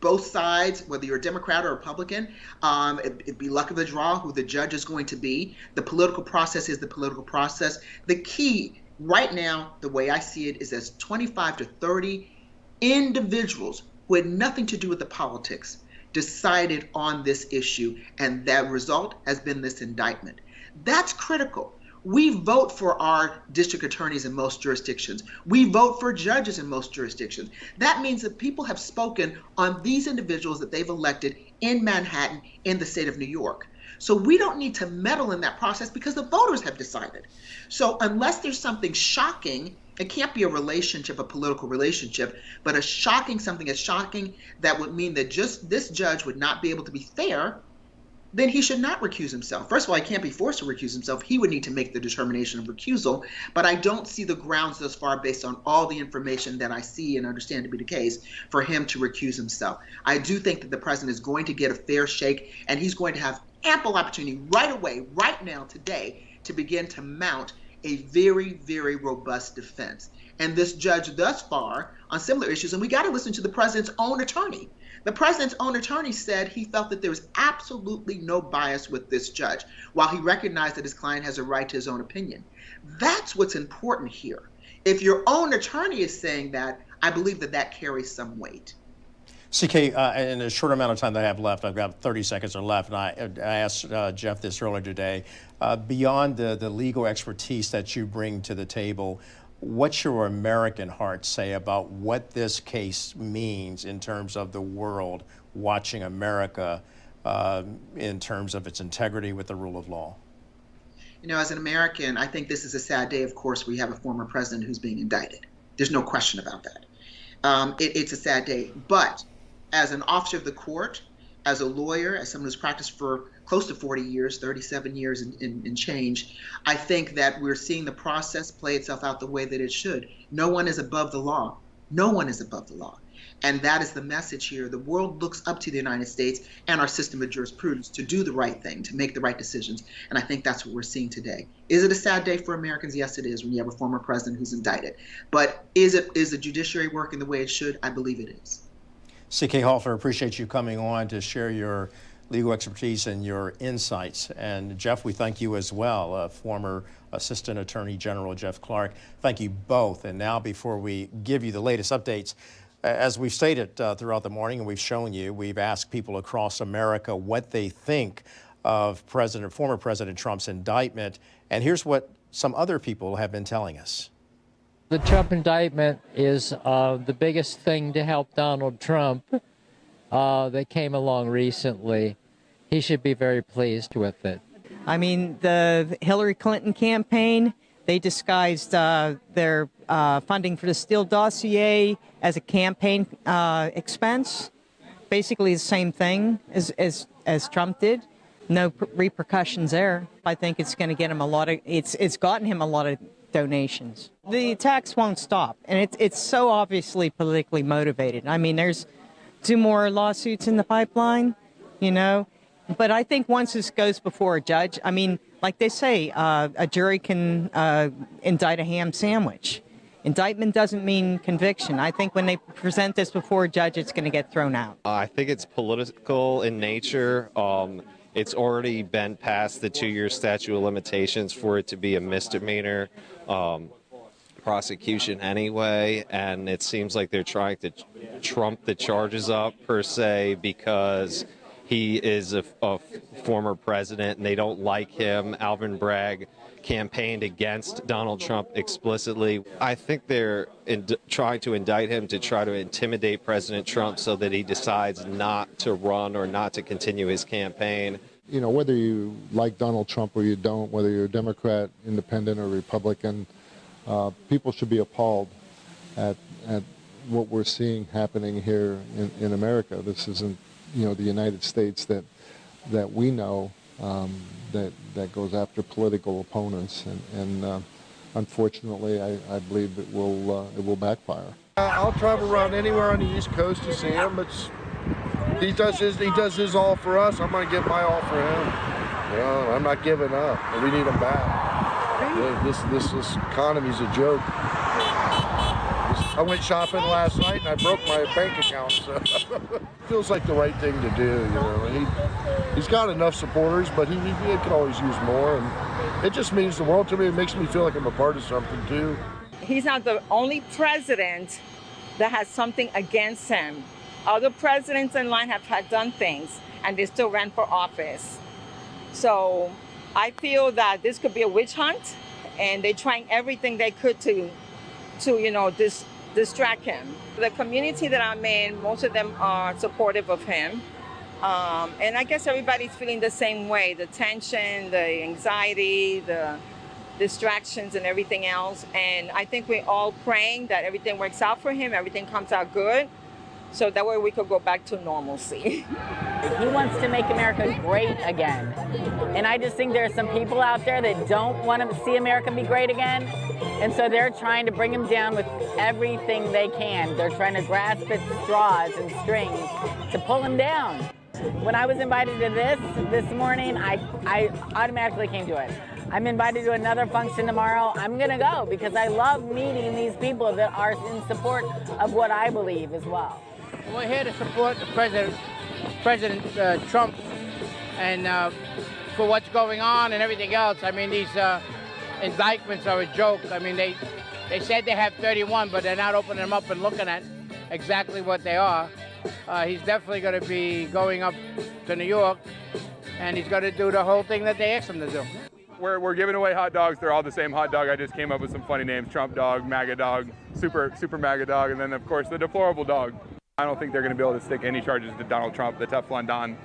both sides, whether you're a Democrat or Republican, it'd be luck of the draw who the judge is going to be. The political process is the political process. The key right now, the way I see it, is there's 25 to 30 individuals who had nothing to do with the politics decided on this issue, and that result has been this indictment. That's critical. We vote for our district attorneys in most jurisdictions. We vote for judges in most jurisdictions. That means that people have spoken on these individuals that they've elected in Manhattan, in the state of New York. So we don't need to meddle in that process because the voters have decided. So unless there's something shocking, it can't be a relationship, a political relationship, but something as shocking that would mean that just this judge would not be able to be fair, then he should not recuse himself. First of all, he can't be forced to recuse himself. He would need to make the determination of recusal, but I don't see the grounds thus far, based on all the information that I see and understand to be the case, for him to recuse himself. I do think that the president is going to get a fair shake, and he's going to have ample opportunity right away, right now, today, to begin to mount a very, very robust defense. And this judge thus far on similar issues, and we got to listen to the president's own attorney. The president's own attorney said he felt that there was absolutely no bias with this judge, while he recognized that his client has a right to his own opinion. That's what's important here. If your own attorney is saying that, I believe that that carries some weight. CK, in a short amount of time that I have left, I've got 30 seconds or left, and I asked Jeff this earlier today. Beyond the legal expertise that you bring to the table, what's your American heart say about what this case means in terms of the world watching America in terms of its integrity with the rule of law? You know, as an American, I think this is a sad day. Of course, we have a former president who's being indicted. There's no question about that. It's a sad day. But as an officer of the court, as a lawyer, as someone who's practiced for close to 40 years, 37 years in change, I think that we're seeing the process play itself out the way that it should. No one is above the law. No one is above the law. And that is the message here. The world looks up to the United States and our system of jurisprudence to do the right thing, to make the right decisions. And I think that's what we're seeing today. Is it a sad day for Americans? Yes, it is, when you have a former president who's indicted. But is the judiciary working the way it should? I believe it is. C.K. Hoffler, appreciate you coming on to share your legal expertise and your insights. And Jeff, we thank you as well, former Assistant Attorney General Jeff Clark. Thank you both. And now, before we give you the latest updates, as we've stated throughout the morning, and we've shown you, we've asked people across America what they think of former President Trump's indictment. And here's what some other people have been telling us. The Trump indictment is the biggest thing to help Donald Trump that came along recently. He should be very pleased with it. I mean, the Hillary Clinton campaign, they disguised their funding for the Steele dossier as a campaign expense. Basically the same thing as Trump did. No repercussions there. I think it's going to get him it's gotten him a lot of donations. The attacks won't stop, and it's so obviously politically motivated. I mean, there's 2 more lawsuits in the pipeline, you know. But I think once this goes before a judge, I mean, like they say, a jury can indict a ham sandwich. Indictment doesn't mean conviction. I think when they present this before a judge, it's going to get thrown out. I think it's political in nature. It's already been past the 2-year statute of limitations for it to be a misdemeanor prosecution anyway, and it seems like they're trying to trump the charges up, per se, because he is a former president and they don't like him. Alvin Bragg campaigned against Donald Trump explicitly. I think they're trying to indict him to try to intimidate President Trump so that he decides not to run or not to continue his campaign. You know, whether you like Donald Trump or you don't, whether you're a Democrat, Independent, or Republican, people should be appalled at what we're seeing happening here in America. This isn't, you know, the United States that we know, that goes after political opponents, and unfortunately, I believe it will backfire. I'll travel around anywhere on the East Coast to see him. He does his all for us. I'm gonna give my all for him. You know, I'm not giving up. We need him back. This economy's a joke. I went shopping last night and I broke my bank account, so feels like the right thing to do. You know, he's got enough supporters, but he could always use more, and it just means the world to me. It makes me feel like I'm a part of something too. He's not the only president that has something against him. Other presidents in line have done things, and they still ran for office. So I feel that this could be a witch hunt, and they're trying everything they could to distract him. The community that I'm in, most of them are supportive of him. And I guess everybody's feeling the same way, the tension, the anxiety, the distractions and everything else. And I think we're all praying that everything works out for him, everything comes out good, so that way we could go back to normalcy. He wants to make America great again. And I just think there are some people out there that don't want to see America be great again. And so they're trying to bring him down with everything they can. They're trying to grasp at straws and strings to pull him down. When I was invited to this morning, I automatically came to it. I'm invited to another function tomorrow. I'm going to go because I love meeting these people that are in support of what I believe as well. We're here to support the President Trump, and for what's going on and everything else. I mean, these indictments are a joke. I mean, they said they have 31, but they're not opening them up and looking at exactly what they are. He's definitely going to be going up to New York, and he's going to do the whole thing that they asked him to do. We're giving away hot dogs. They're all the same hot dog. I just came up with some funny names: Trump dog, MAGA dog, super MAGA dog, and then of course the deplorable dog. I don't think they're going to be able to stick any charges to Donald Trump, the Teflon Don.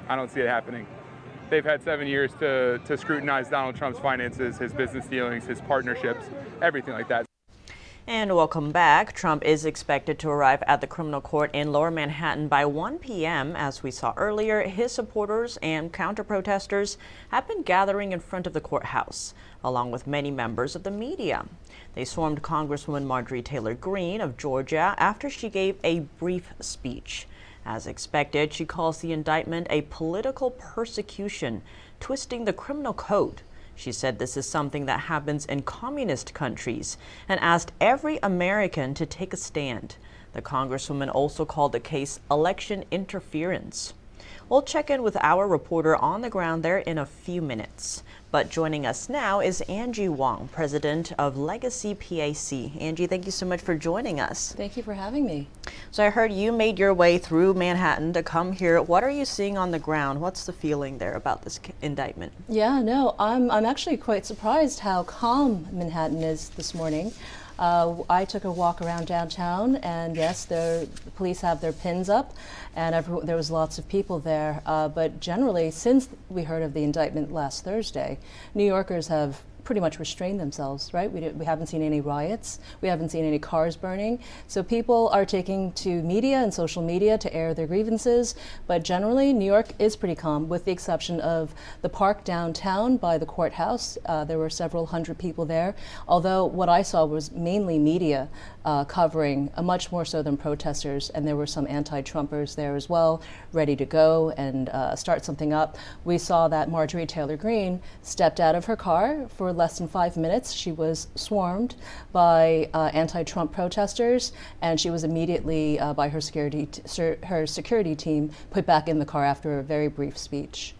I don't see it happening. They've had 7 years to scrutinize Donald Trump's finances, his business dealings, his partnerships, everything like that. And welcome back. Trump is expected to arrive at the criminal court in Lower Manhattan by 1 p.m. As we saw earlier, his supporters and counter-protesters have been gathering in front of the courthouse, along with many members of the media. They swarmed Congresswoman Marjorie Taylor Greene of Georgia after she gave a brief speech. As expected, she calls the indictment a political persecution, twisting the criminal code. She said this is something that happens in communist countries and asked every American to take a stand. The Congresswoman also called the case election interference. We'll check in with our reporter on the ground there in a few minutes. But joining us now is Angie Wong, president of Legacy PAC. Angie, thank you so much for joining us. Thank you for having me. So I heard you made your way through Manhattan to come here. What are you seeing on the ground? What's the feeling there about this indictment? Yeah, no, I'm actually quite surprised how calm Manhattan is this morning. I took a walk around downtown, and yes, the police have their pins up, and there was lots of people there. But generally, since we heard of the indictment last Thursday, New Yorkers have pretty much restrained themselves, right? We haven't seen any riots. We haven't seen any cars burning. So people are taking to media and social media to air their grievances. But generally, New York is pretty calm, with the exception of the park downtown by the courthouse. There were several hundred people there, although what I saw was mainly media covering, much more so than protesters. And there were some anti-Trumpers there as well, ready to go and start something up. We saw that Marjorie Taylor Greene stepped out of her car for less than 5 minutes. She was swarmed by anti-Trump protesters, and she was immediately, by her security team, put back in the car after a very brief speech.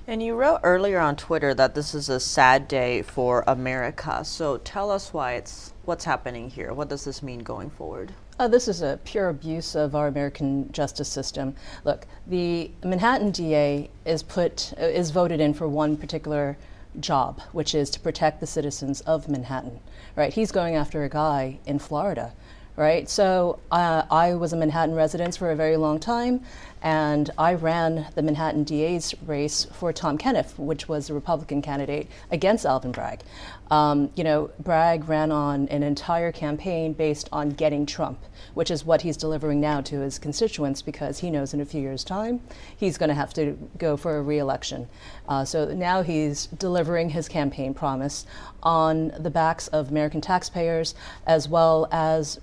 And you wrote earlier on Twitter that this is a sad day for America. So tell us what's happening here. What does this mean going forward? This is a pure abuse of our American justice system. Look, the Manhattan DA is voted in for one particular job, which is to protect the citizens of Manhattan, right? He's going after a guy in Florida, right? So I was a Manhattan resident for a very long time, and I ran the Manhattan DA's race for Tom Kenneth, which was a Republican candidate against Alvin Bragg. You know, Bragg ran on an entire campaign based on getting Trump, which is what he's delivering now to his constituents, because he knows in a few years' time he's going to have to go for a re-election. So now he's delivering his campaign promise on the backs of American taxpayers, as well as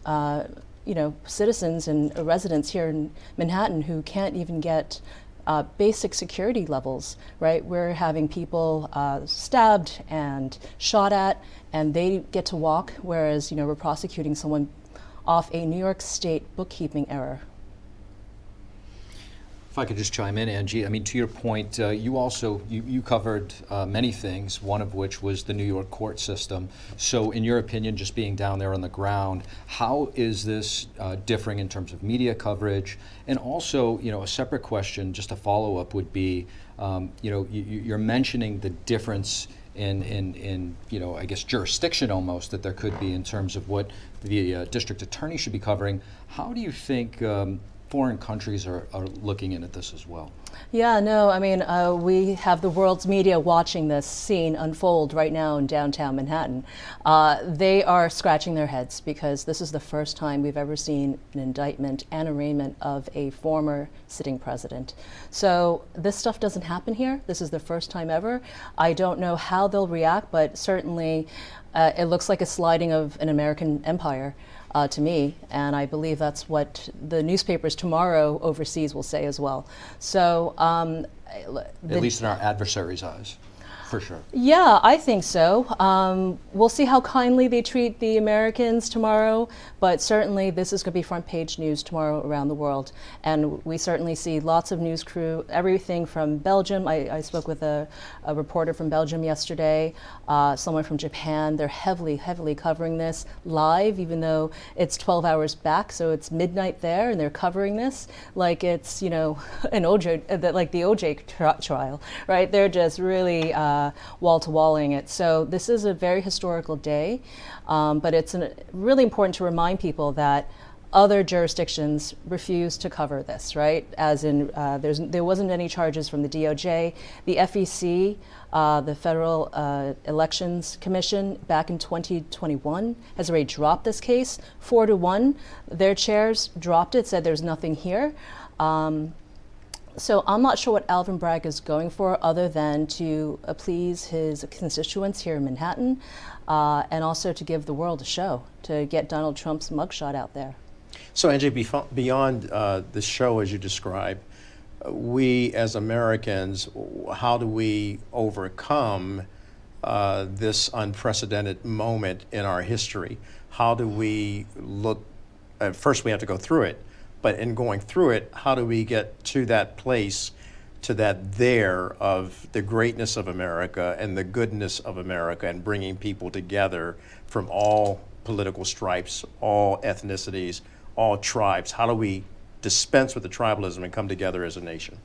you know, citizens and residents here in Manhattan who can't even get basic security levels, right? We're having people stabbed and shot at, and they get to walk, whereas, you know, we're prosecuting someone off a New York State bookkeeping error. If I could just chime in, Angie, I mean, to your point, you also, you covered many things, one of which was the New York court system. So in your opinion, just being down there on the ground, how is this differing in terms of media coverage? And also, you know, a separate question, just a follow-up would be, you know, you're mentioning the difference in you know, I guess jurisdiction almost that there could be in terms of what the district attorney should be covering. How do you think foreign countries are looking in at this as well? Yeah, no, I mean, we have the world's media watching this scene unfold right now in downtown Manhattan. They are scratching their heads because this is the first time we've ever seen an indictment and arraignment of a former sitting president. So this stuff doesn't happen here. This is the first time ever. I don't know how they'll react, but certainly it looks like a sliding of an American empire. To me, and I believe that's what the newspapers tomorrow overseas will say as well. So, at least in our adversaries' eyes, for sure. Yeah, I think so. We'll see how kindly they treat the Americans tomorrow, but certainly this is going to be front page news tomorrow around the world. And we certainly see lots of news crew, everything from Belgium. I spoke with a reporter from Belgium yesterday, someone from Japan. They're heavily covering this live, even though it's 12 hours back, so it's midnight there, and they're covering this like it's, you know, an OJ, like the OJ trial, right? They're just really wall-to-walling it. So this is a very historical day, but it's really important to remind people that other jurisdictions refuse to cover this, right? As in, there wasn't any charges from the DOJ. The FEC, the Federal Elections Commission, back in 2021, has already dropped this case 4-1. Their chairs dropped it, said there's nothing here. So I'm not sure what Alvin Bragg is going for, other than to please his constituents here in Manhattan, and also to give the world a show, to get Donald Trump's mugshot out there. So, Angie, beyond the show as you described, we as Americans, how do we overcome this unprecedented moment in our history? How do we look, first we have to go through it, but in going through it, how do we get to that place, to that there of the greatness of America and the goodness of America, and bringing people together from all political stripes, all ethnicities, all tribes? How do we dispense with the tribalism and come together as a nation?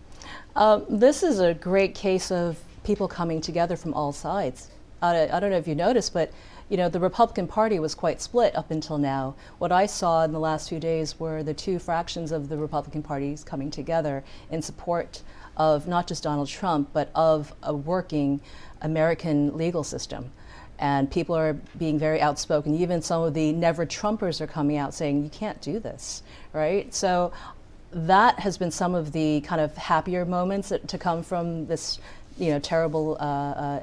This is a great case of people coming together from all sides. I don't know if you noticed, but you know, the Republican Party was quite split up until now. What I saw in the last few days were the two fractions of the Republican parties coming together in support of not just Donald Trump, but of a working American legal system. And people are being very outspoken. Even some of the never-Trumpers are coming out saying, you can't do this, right? So that has been some of the kind of happier moments to come from this, you know, terrible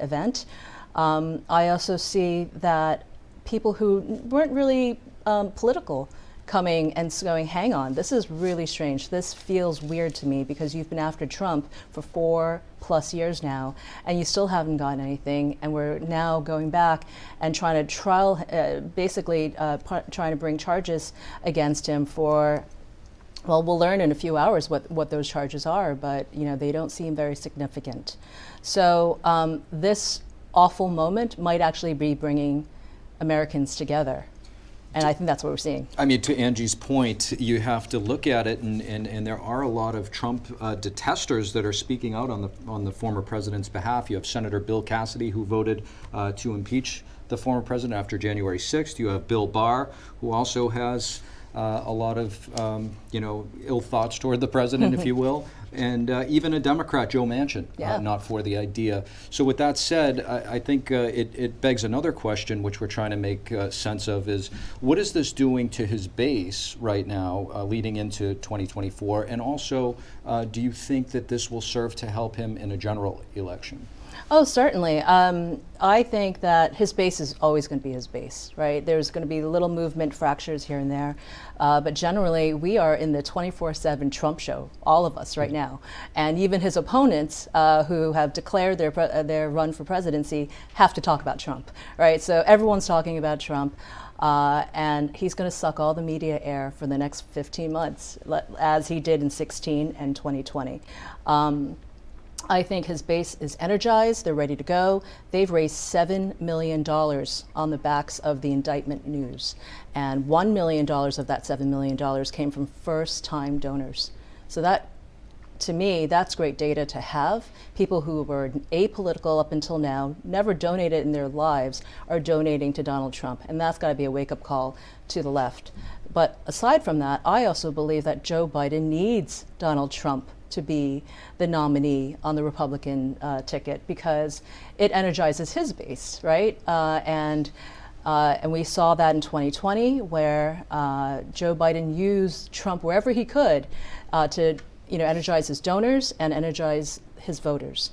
event. I also see that people who weren't really political coming and going, hang on, this is really strange. This feels weird to me, because you've been after Trump for 4+ years now, and you still haven't gotten anything. And we're now going back and trying to trying to bring charges against him for, well, we'll learn in a few hours what those charges are, but you know, they don't seem very significant. So this awful moment might actually be bringing Americans together. And I think that's what we're seeing. I mean, to Angie's point, you have to look at it, and there are a lot of Trump detesters that are speaking out on the former president's behalf. You have Senator Bill Cassidy, who voted to impeach the former president after January 6th. You have Bill Barr, who also has a lot of ill thoughts toward the president, if you will. And even a Democrat, Joe Manchin, not for the idea. So with that said, I think it begs another question, which we're trying to make sense of, is what is this doing to his base right now, leading into 2024? And also, do you think that this will serve to help him in a general election? Oh, certainly. I think that his base is always going to be his base, right? There's going to be little movement fractures here and there. But generally, we are in the 24/7 Trump show, all of us right now. And even his opponents who have declared their run for presidency have to talk about Trump, right? So everyone's talking about Trump. And he's going to suck all the media air for the next 15 months, as he did in 2016 and 2020. I think his base is energized. They're ready to go. They've raised $7 million on the backs of the indictment news. And $1 million of that $7 million came from first-time donors. So that, to me, that's great data to have. People who were apolitical up until now, never donated in their lives, are donating to Donald Trump. And that's got to be a wake-up call to the left. But aside from that, I also believe that Joe Biden needs Donald Trump to be the nominee on the Republican ticket, because it energizes his base, right? And we saw that in 2020, where Joe Biden used Trump wherever he could to energize his donors and energize his voters.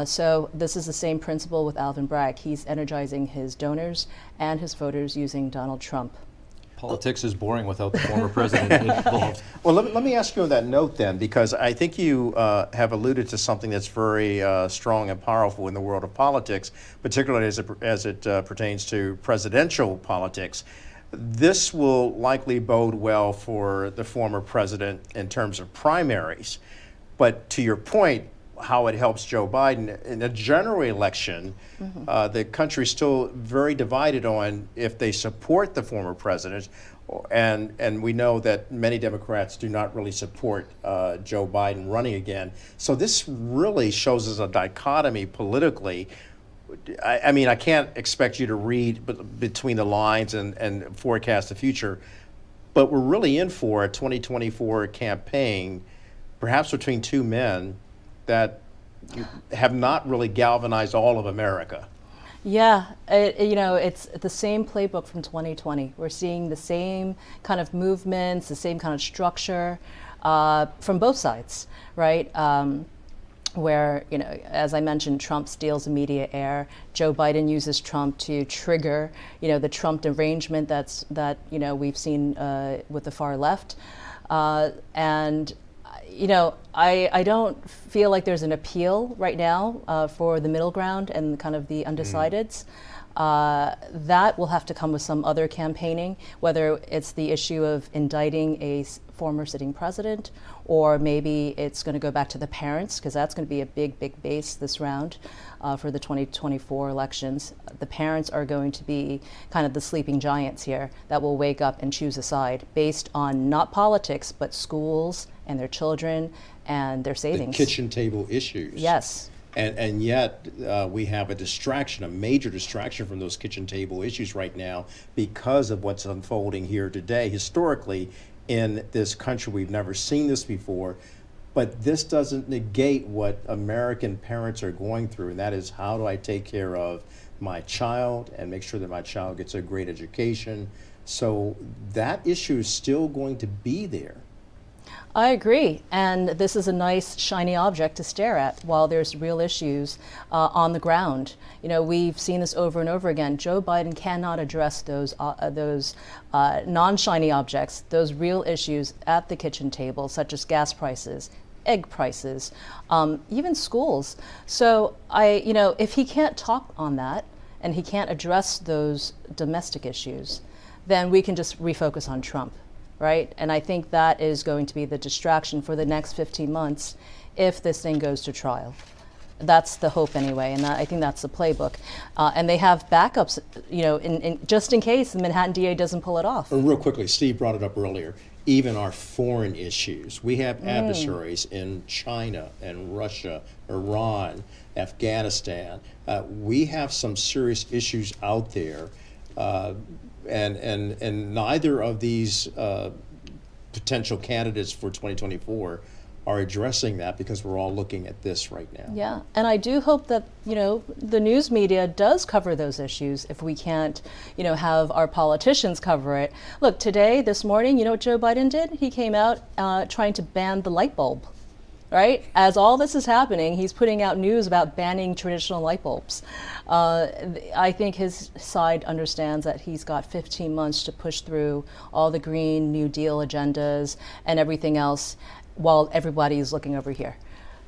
So this is the same principle with Alvin Bragg. He's energizing his donors and his voters using Donald Trump. Politics is boring without the former president involved. Well, let me ask you on that note then, because I think you have alluded to something that's very strong and powerful in the world of politics, particularly as it pertains to presidential politics. This will likely bode well for the former president in terms of primaries. But to your point, how it helps Joe Biden in a general election, the country's still very divided on if they support the former president, and we know that many Democrats do not really support Joe Biden running again. So this really shows us a dichotomy politically. I mean, I can't expect you to read between the lines and forecast the future, but we're really in for a 2024 campaign, perhaps between two men that have not really galvanized all of America. Yeah, it's the same playbook from 2020. We're seeing the same kind of movements, the same kind of structure from both sides, right? Where, as I mentioned, Trump steals the media air. Joe Biden uses Trump to trigger, the Trump derangement that we've seen with the far left, and. I don't feel like there's an appeal right now for the middle ground and kind of the undecideds. That will have to come with some other campaigning, whether it's the issue of indicting a former sitting president, or maybe it's going to go back to the parents, because that's going to be a big base this round for the 2024 elections. The parents are going to be kind of the sleeping giants here that will wake up and choose a side based on not politics, but schools and their children and their savings. The kitchen table issues. Yes. And yet we have a distraction, a major distraction from those kitchen table issues right now because of what's unfolding here today. Historically, in this country, we've never seen this before, but this doesn't negate what American parents are going through, and that is, how do I take care of my child and make sure that my child gets a great education? So that issue is still going to be there. I agree, and this is a nice shiny object to stare at while there's real issues on the ground. We've seen this over and over again. Joe Biden cannot address those non-shiny objects, those real issues at the kitchen table, such as gas prices, egg prices, even schools. So if he can't talk on that and he can't address those domestic issues, then we can just refocus on Trump. Right? And I think that is going to be the distraction for the next 15 months if this thing goes to trial. That's the hope anyway, and I think that's the playbook. And they have backups, just in case the Manhattan DA doesn't pull it off. Real quickly, Steve brought it up earlier. Even our foreign issues. We have adversaries in China and Russia, Iran, Afghanistan. We have some serious issues out there, and neither of these potential candidates for 2024 are addressing that, because we're all looking at this right now. Yeah, and I do hope that, the news media does cover those issues if we can't, have our politicians cover it. Look, this morning, you know what Joe Biden did? He came out trying to ban the light bulb, right? As all this is happening, he's putting out news about banning traditional light bulbs. I think his side understands that he's got 15 months to push through all the Green New Deal agendas and everything else, while everybody is looking over here.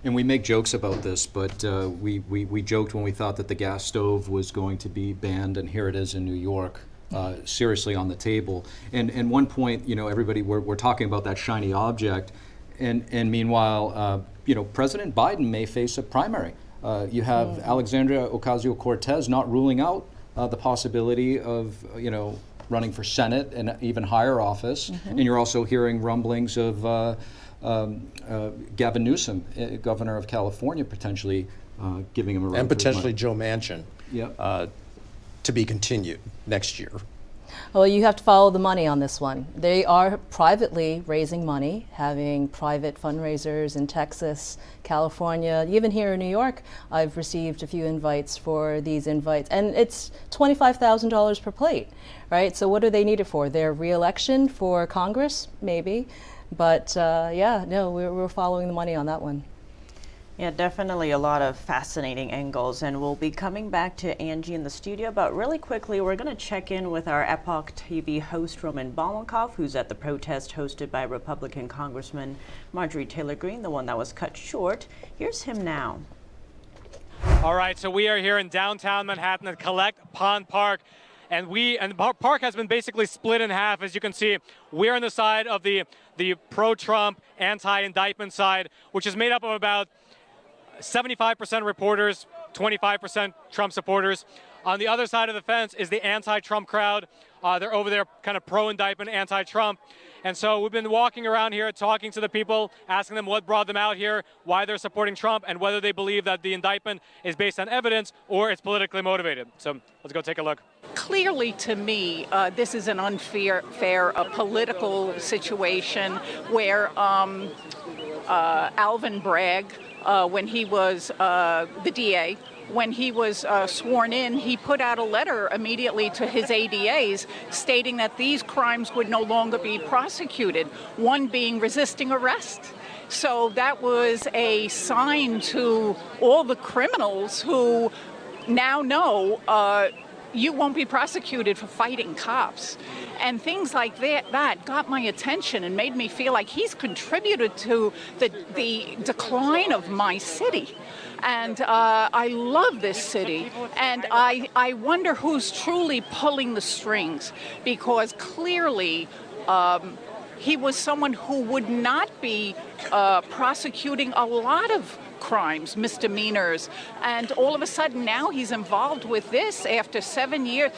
And we make jokes about this, but we joked when we thought that the gas stove was going to be banned, and here it is in New York, seriously on the table. And one point, everybody, we're talking about that shiny object, and meanwhile, President Biden may face a primary. You have Alexandria Ocasio-Cortez not ruling out the possibility of, running for Senate and even higher office, and you're also hearing rumblings of Gavin Newsom, governor of California, potentially giving him a run. And potentially Joe Manchin, yep. To be continued next year. Well, you have to follow the money on this one. They are privately raising money, having private fundraisers in Texas, California, even here in New York. I've received a few invites for these invites, and it's $25,000 per plate, right? So what do they need it for? Their re-election for Congress? Maybe. But we're following the money on that one. Yeah, definitely a lot of fascinating angles, and we'll be coming back to Angie in the studio. But really quickly, we're going to check in with our Epoch TV host, Roman Balakov, who's at the protest hosted by Republican Congressman Marjorie Taylor Greene, the one that was cut short. Here's him now. All right, so we are here in downtown Manhattan at Collect Pond Park. And the park has been basically split in half. As you can see, we're on the side of the pro-Trump, anti-indictment side, which is made up of about 75% reporters, 25% Trump supporters. On the other side of the fence is the anti-Trump crowd. They're over there kind of pro-indictment, anti-Trump. And so we've been walking around here, talking to the people, asking them what brought them out here, why they're supporting Trump, and whether they believe that the indictment is based on evidence or it's politically motivated. So let's go take a look. Clearly, to me, this is an unfair political situation where Alvin Bragg, when he was the DA, when he was sworn in, he put out a letter immediately to his ADAs stating that these crimes would no longer be prosecuted, one being resisting arrest. So that was a sign to all the criminals who now know you won't be prosecuted for fighting cops. And things like that got my attention and made me feel like he's contributed to the decline of my city. And I love this city, and I wonder who's truly pulling the strings, because clearly he was someone who would not be prosecuting a lot of crimes, misdemeanors, and all of a sudden now he's involved with this after 7 years.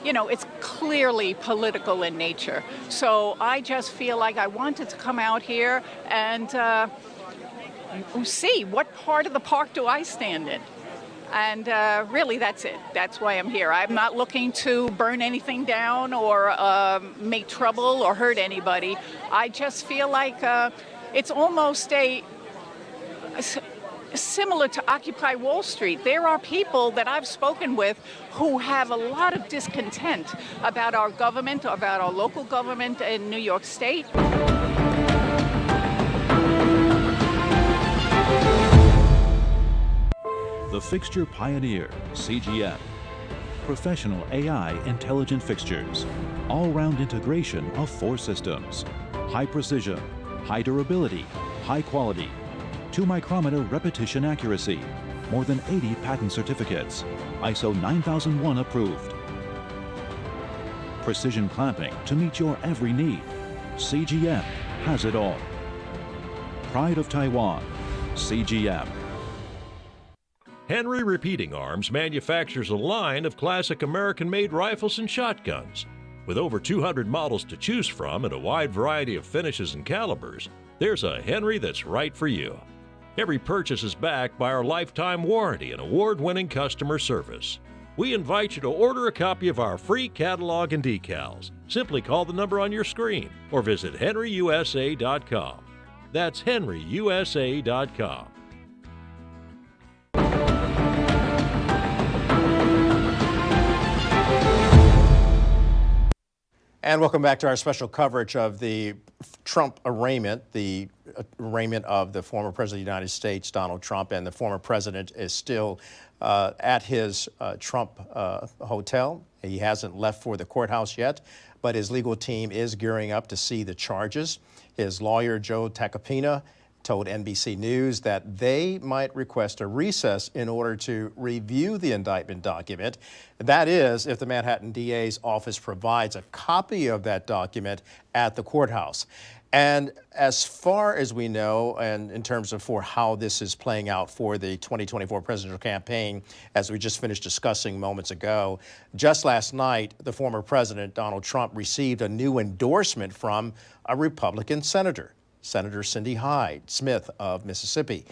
It's clearly political in nature. So I just feel like I wanted to come out here and see what part of the park do I stand in. And really, that's it. That's why I'm here. I'm not looking to burn anything down or make trouble or hurt anybody. I just feel like it's almost similar to Occupy Wall Street. There are people that I've spoken with who have a lot of discontent about our government, about our local government in New York State. The Fixture Pioneer, CGM. Professional AI intelligent fixtures. All-round integration of 4 systems. High precision, high durability, high quality. 2-micrometer repetition accuracy. More than 80 patent certificates. ISO 9001 approved. Precision clamping to meet your every need. CGM has it all. Pride of Taiwan, CGM. Henry Repeating Arms manufactures a line of classic American-made rifles and shotguns. With over 200 models to choose from and a wide variety of finishes and calibers, there's a Henry that's right for you. Every purchase is backed by our lifetime warranty and award-winning customer service. We invite you to order a copy of our free catalog and decals. Simply call the number on your screen or visit henryusa.com. That's henryusa.com. And welcome back to our special coverage of the Trump arraignment, the arraignment of the former President of the United States, Donald Trump, and the former president is still at his Trump hotel. He hasn't left for the courthouse yet, but his legal team is gearing up to see the charges. His lawyer, Joe Tacopina, told NBC News that they might request a recess in order to review the indictment document. That is, if the Manhattan DA's office provides a copy of that document at the courthouse. And as far as we know, and in terms of for how this is playing out for the 2024 presidential campaign, as we just finished discussing moments ago, just last night, the former president, Donald Trump, received a new endorsement from a Republican senator, Senator Cindy Hyde Smith of Mississippi.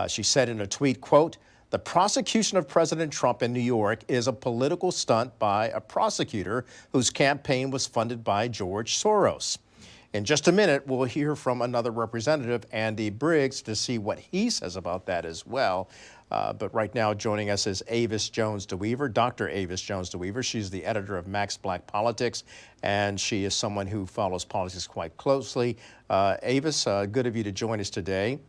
She said in a tweet, quote, "The prosecution of President Trump in New York is a political stunt by a prosecutor whose campaign was funded by George Soros." In just a minute, we'll hear from another representative, Andy Briggs, to see what he says about that as well. But right now, joining us is Avis Jones-DeWeaver, Dr. Avis Jones-DeWeaver. She's the editor of Max Black Politics, and she is someone who follows politics quite closely. Avis, good of you to join us today.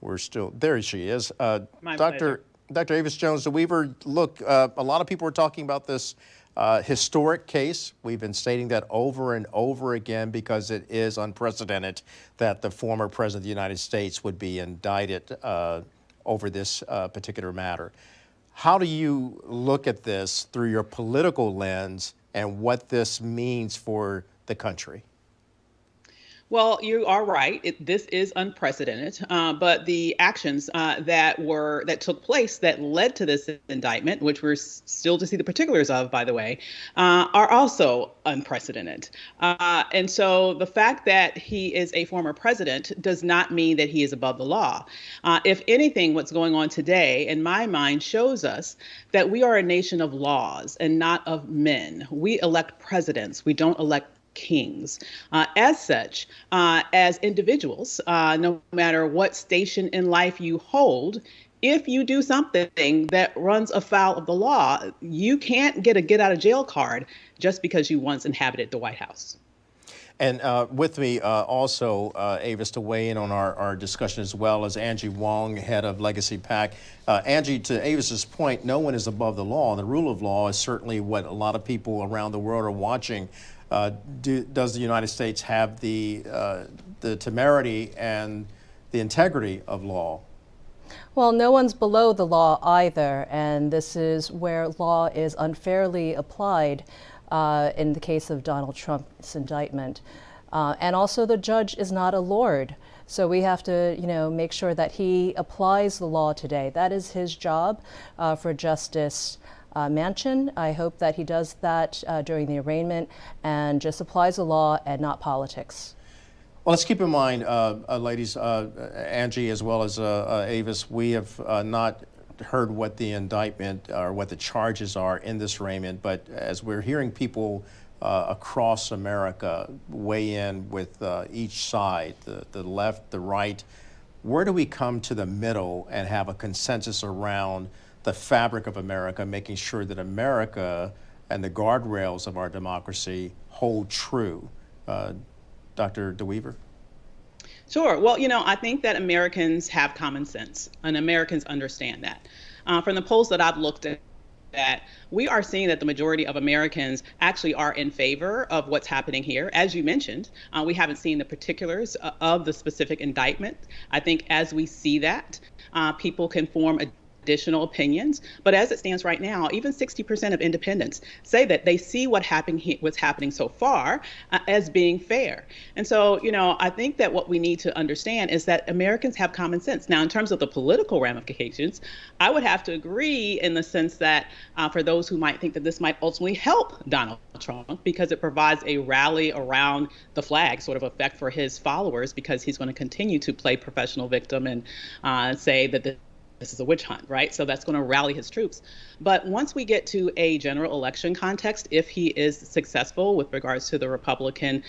There she is. Dr. Avis Jones-DeWeaver, look, a lot of people are talking about this historic case. We've been stating that over and over again because it is unprecedented that the former president of the United States would be indicted over this particular matter. How do you look at this through your political lens and what this means for the country? Well, you are right. This is unprecedented, but the actions that took place that led to this indictment, which we're still to see the particulars of, by the way, are also unprecedented. And so the fact that he is a former president does not mean that he is above the law. If anything, what's going on today, in my mind, shows us that we are a nation of laws and not of men. We elect presidents. We don't elect kings. As such, as individuals, no matter what station in life you hold, if you do something that runs afoul of the law, you can't get a get out of jail card just because you once inhabited the White House. And with me also, Avis, to weigh in on our discussion as well as Angie Wong, head of Legacy PAC. Angie, to Avis's point, no one is above the law. The rule of law is certainly what a lot of people around the world are watching. Does the United States have the temerity and the integrity of law? Well, no one's below the law either, and this is where law is unfairly applied in the case of Donald Trump's indictment. And also the judge is not a lord. So we have to, make sure that he applies the law today. That is his job for Justice Manchin. I hope that he does that during the arraignment and just applies the law and not politics. Well, let's keep in mind, ladies, Angie as well as Avis, we have not heard what the indictment or what the charges are in this arraignment, but as we're hearing people across America weigh in with each side, the left, the right, where do we come to the middle and have a consensus around the fabric of America, making sure that America and the guardrails of our democracy hold true? Dr. DeWeaver? Sure. Well, I think that Americans have common sense and Americans understand that. From the polls that I've looked at, we are seeing that the majority of Americans actually are in favor of what's happening here. As you mentioned, we haven't seen the particulars of the specific indictment. I think as we see that, people can form a additional opinions. But as it stands right now, even 60% of independents say that they see what's happening so far as being fair. And so, I think that what we need to understand is that Americans have common sense. Now, in terms of the political ramifications, I would have to agree in the sense that for those who might think that this might ultimately help Donald Trump, because it provides a rally around the flag sort of effect for his followers, because he's going to continue to play professional victim and say that this is a witch hunt, right? So that's going to rally his troops. But once we get to a general election context, if he is successful with regards to the Republican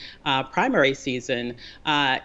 primary season,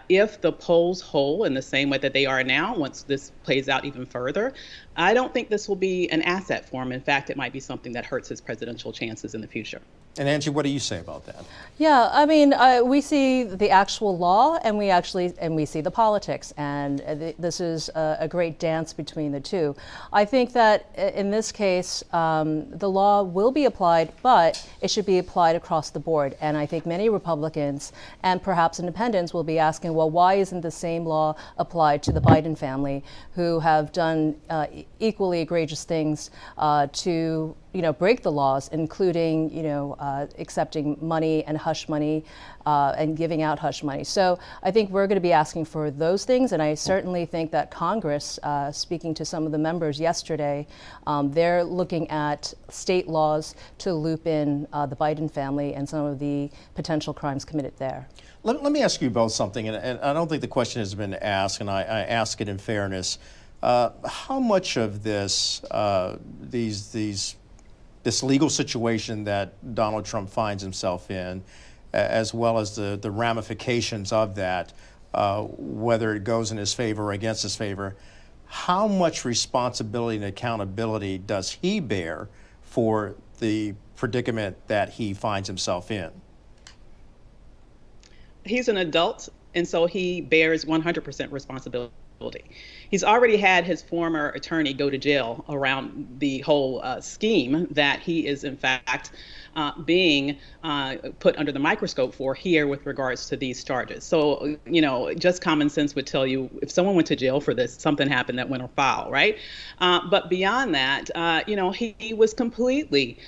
if the polls hold in the same way that they are now, once this plays out even further, I don't think this will be an asset for him. In fact, it might be something that hurts his presidential chances in the future. And Angie, what do you say about that? Yeah, I mean, we see the actual law, and we see the politics, and this is a great dance between the two. I think that in this case, the law will be applied, but it should be applied across the board. And I think many Republicans and perhaps independents will be asking, well, why isn't the same law applied to the Biden family, who have done equally egregious things to break the laws, including, accepting money and hush money and giving out hush money. So I think we're going to be asking for those things. And I certainly think that Congress, speaking to some of the members yesterday, they're looking at state laws to loop in the Biden family and some of the potential crimes committed there. Let me ask you both something, and I don't think the question has been asked, and I ask it in fairness. How much of this, this legal situation that Donald Trump finds himself in, as well as the ramifications of that, whether it goes in his favor or against his favor, how much responsibility and accountability does he bear for the predicament that he finds himself in? He's an adult, and so he bears 100% responsibility. He's already had his former attorney go to jail around the whole scheme that he is, in fact, being put under the microscope for here with regards to these charges. So, just common sense would tell you if someone went to jail for this, something happened that went afoul, right? But beyond that, he was completely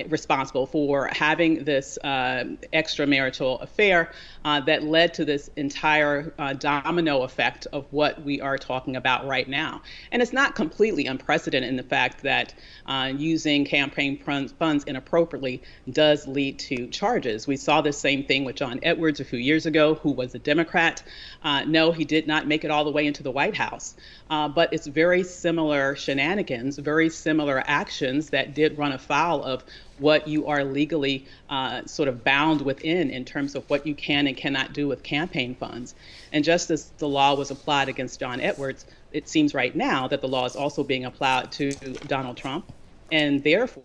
responsible for having this extramarital affair that led to this entire domino effect of what we are talking about right now. And it's not completely unprecedented in the fact that using campaign funds inappropriately does lead to charges. We saw the same thing with John Edwards a few years ago, who was a Democrat. No, he did not make it all the way into the White House. But it's very similar shenanigans, very similar actions that did run afoul of what you are legally sort of bound within in terms of what you can and cannot do with campaign funds. And just as the law was applied against John Edwards, it seems right now that the law is also being applied to Donald Trump. And therefore,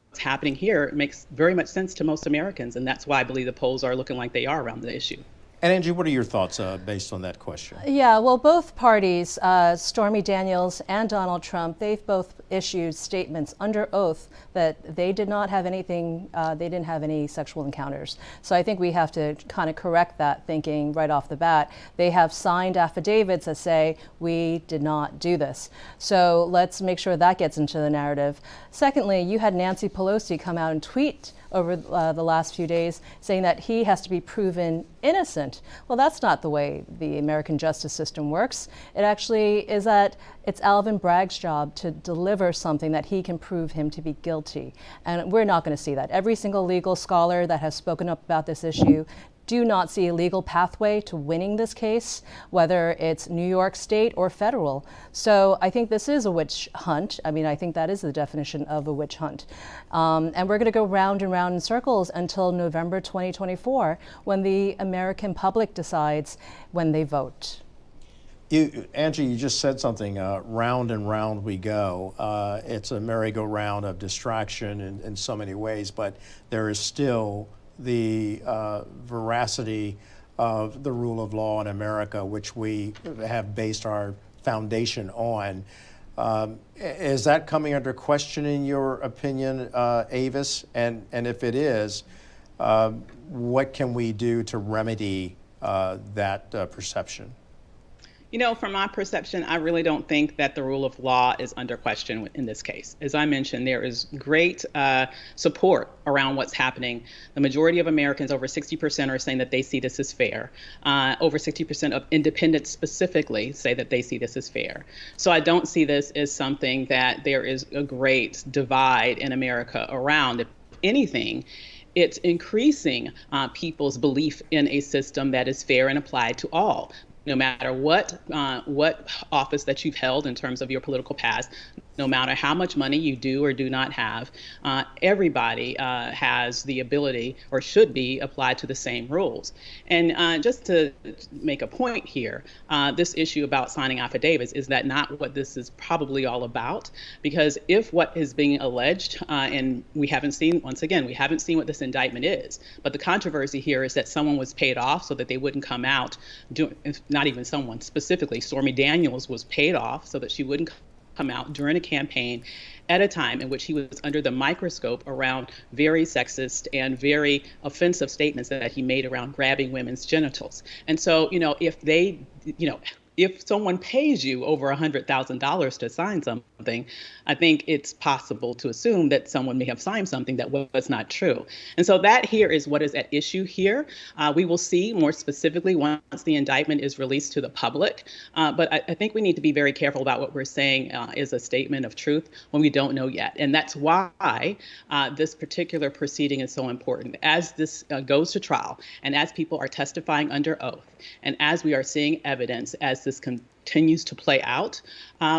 what's happening here makes very much sense to most Americans. And that's why I believe the polls are looking like they are around the issue. And Angie, what are your thoughts based on that question? Yeah, well, both parties, Stormy Daniels and Donald Trump, they've both issued statements under oath that they did not have anything, they didn't have any sexual encounters. So I think we have to kind of correct that thinking right off the bat. They have signed affidavits that say, we did not do this. So let's make sure that gets into the narrative. Secondly, you had Nancy Pelosi come out and tweet over the last few days saying that he has to be proven innocent. Well, that's not the way the American justice system works. It actually is that it's Alvin Bragg's job to deliver something that he can prove him to be guilty. And we're not going to see that. Every single legal scholar that has spoken up about this issue do not see a legal pathway to winning this case, whether it's New York State or federal. So I think this is a witch hunt. I mean, I think that is the definition of a witch hunt. And we're going to go round and round in circles until November 2024, when the American public decides when they vote. Angie, you just said something, round and round we go. It's a merry-go-round of distraction in so many ways, but there is still the veracity of the rule of law in America, which we have based our foundation on. Is that coming under question in your opinion, Avis? And if it is, what can we do to remedy that perception? You know, from my perception, I really don't think that the rule of law is under question in this case. As I mentioned, there is great support around what's happening. The majority of Americans, over 60%, are saying that they see this as fair. Over 60% of independents specifically say that they see this as fair. So I don't see this as something that there is a great divide in America around. If anything, it's increasing people's belief in a system that is fair and applied to all. No matter what office that you've held in terms of your political past, no matter how much money you do or do not have, everybody has the ability or should be applied to the same rules. And just to make a point here, this issue about signing affidavits, is that not what this is probably all about? Because if what is being alleged, and we haven't seen, once again, we haven't seen what this indictment is, but the controversy here is that someone was paid off so that they wouldn't come out, not even someone specifically, Stormy Daniels was paid off so that she wouldn't come out during a campaign at a time in which he was under the microscope around very sexist and very offensive statements that he made around grabbing women's genitals. And so, you know, if someone pays you over $100,000 to sign something, I think it's possible to assume that someone may have signed something that was not true. And so that here is what is at issue here. We will see more specifically once the indictment is released to the public. But I think we need to be very careful about what we're saying is a statement of truth when we don't know yet. And that's why this particular proceeding is so important. As this goes to trial and as people are testifying under oath and as we are seeing evidence as this continues to play out,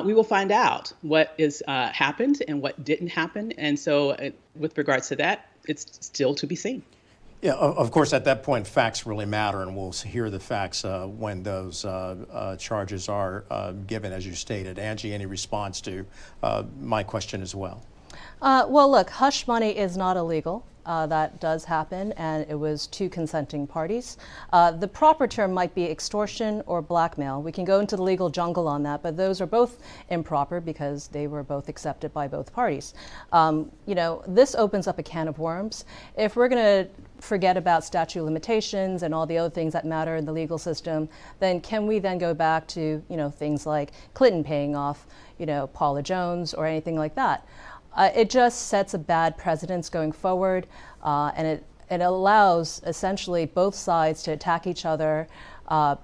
we will find out what is happened and what didn't happen. And so with regards to that, it's still to be seen. Yeah, of course, at that point, facts really matter, and we'll hear the facts when those charges are given, as you stated. Angie, any response to my question as well? Well, look, hush money is not illegal. That does happen, and it was two consenting parties. The proper term might be extortion or blackmail. We can go into the legal jungle on that, but those are both improper because they were both accepted by both parties. You know, this opens up a can of worms. If we're going to forget about statute of limitations and all the other things that matter in the legal system, then can we then go back to, you know, things like Clinton paying off, you know, Paula Jones or anything like that? It just sets a bad precedence going forward, and it allows essentially both sides to attack each other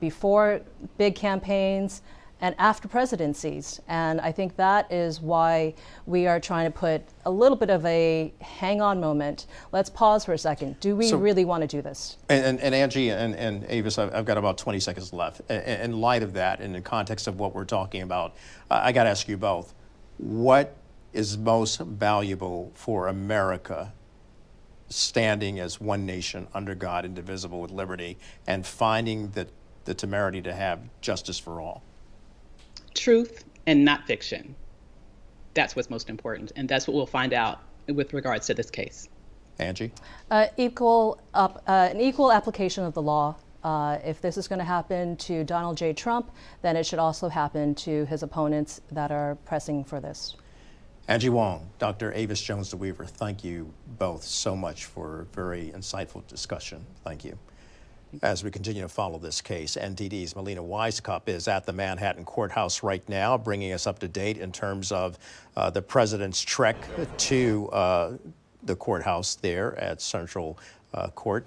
before big campaigns and after presidencies. And I think that is why we are trying to put a little bit of a hang on moment. Let's pause for a second. Do we really want to do this? And Angie and Avis, I've got about 20 seconds left. In light of that, in the context of what we're talking about, I got to ask you both, what is most valuable for America, standing as one nation under God, indivisible with liberty, and finding the temerity to have justice for all? Truth and not fiction. That's what's most important, and that's what we'll find out with regards to this case. Angie? An equal application of the law. If this is going to happen to Donald J. Trump, then it should also happen to his opponents that are pressing for this. Angie Wong, Dr. Avis Jones DeWeaver, thank you both so much for a very insightful discussion. Thank you. As we continue to follow this case, NTD's Melina Wisecup is at the Manhattan courthouse right now, bringing us up to date in terms of the president's trek to the courthouse there at Central Court.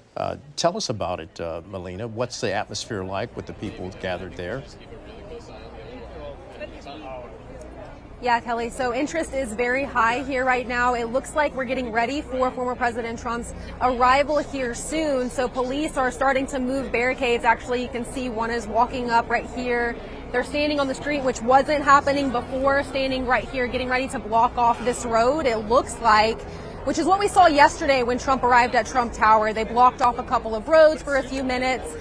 Tell us about it, Melina. What's the atmosphere like with the people gathered there? Yeah, Kelly, so interest is very high here right now. It looks like we're getting ready for former President Trump's arrival here soon. So police are starting to move barricades. Actually, you can see one is walking up right here. They're standing on the street, which wasn't happening before, standing right here, getting ready to block off this road. It looks like, which is what we saw yesterday when Trump arrived at Trump Tower. They blocked off a couple of roads for a few minutes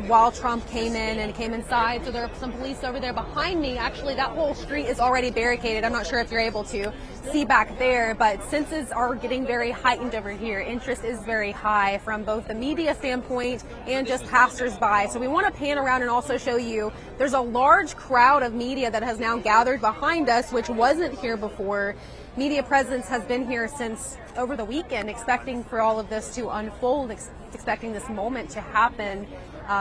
while Trump came in and came inside. So there are some police over there behind me. Actually, that whole street is already barricaded. I'm not sure if you're able to see back there, but senses are getting very heightened over here. Interest is very high from both the media standpoint and just passersby. So we want to pan around and also show you there's a large crowd of media that has now gathered behind us, which wasn't here before. Media presence has been here since over the weekend, expecting for all of this to unfold, expecting this moment to happen.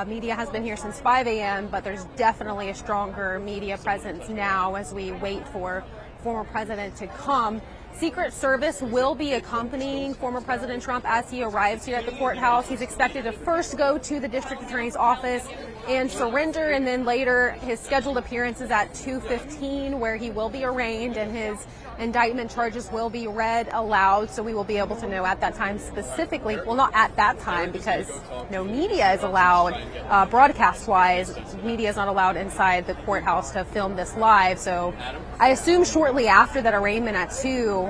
Media has been here since 5 a.m., but there's definitely a stronger media presence now as we wait for former president to come. Secret Service will be accompanying former President Trump as he arrives here at the courthouse. He's expected to first go to the district attorney's office and surrender, and then later his scheduled appearance is at 2:15, where he will be arraigned and his indictment charges will be read aloud, so we will be able to know at that time specifically, well, not at that time because no media is allowed, broadcast-wise, media is not allowed inside the courthouse to film this live, so I assume shortly after that arraignment at 2,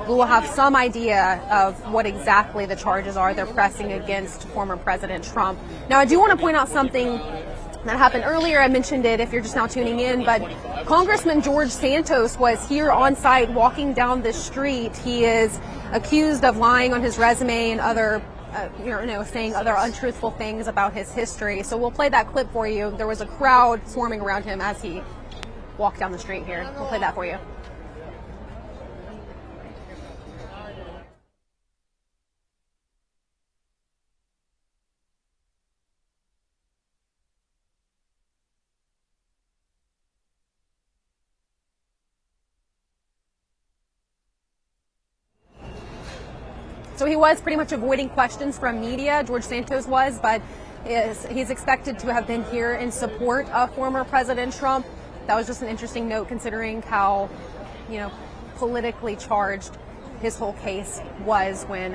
we will have some idea of what exactly the charges are they're pressing against former President Trump. Now, I do want to point out something that happened earlier. I mentioned it if you're just now tuning in, but Congressman George Santos was here on site walking down the street. He is accused of lying on his resume and other, saying other untruthful things about his history. So we'll play that clip for you. There was a crowd swarming around him as he walked down the street here. We'll play that for you. So he was pretty much avoiding questions from media, George Santos was, but he's expected to have been here in support of former President Trump. That was just an interesting note considering how, politically charged his whole case was when,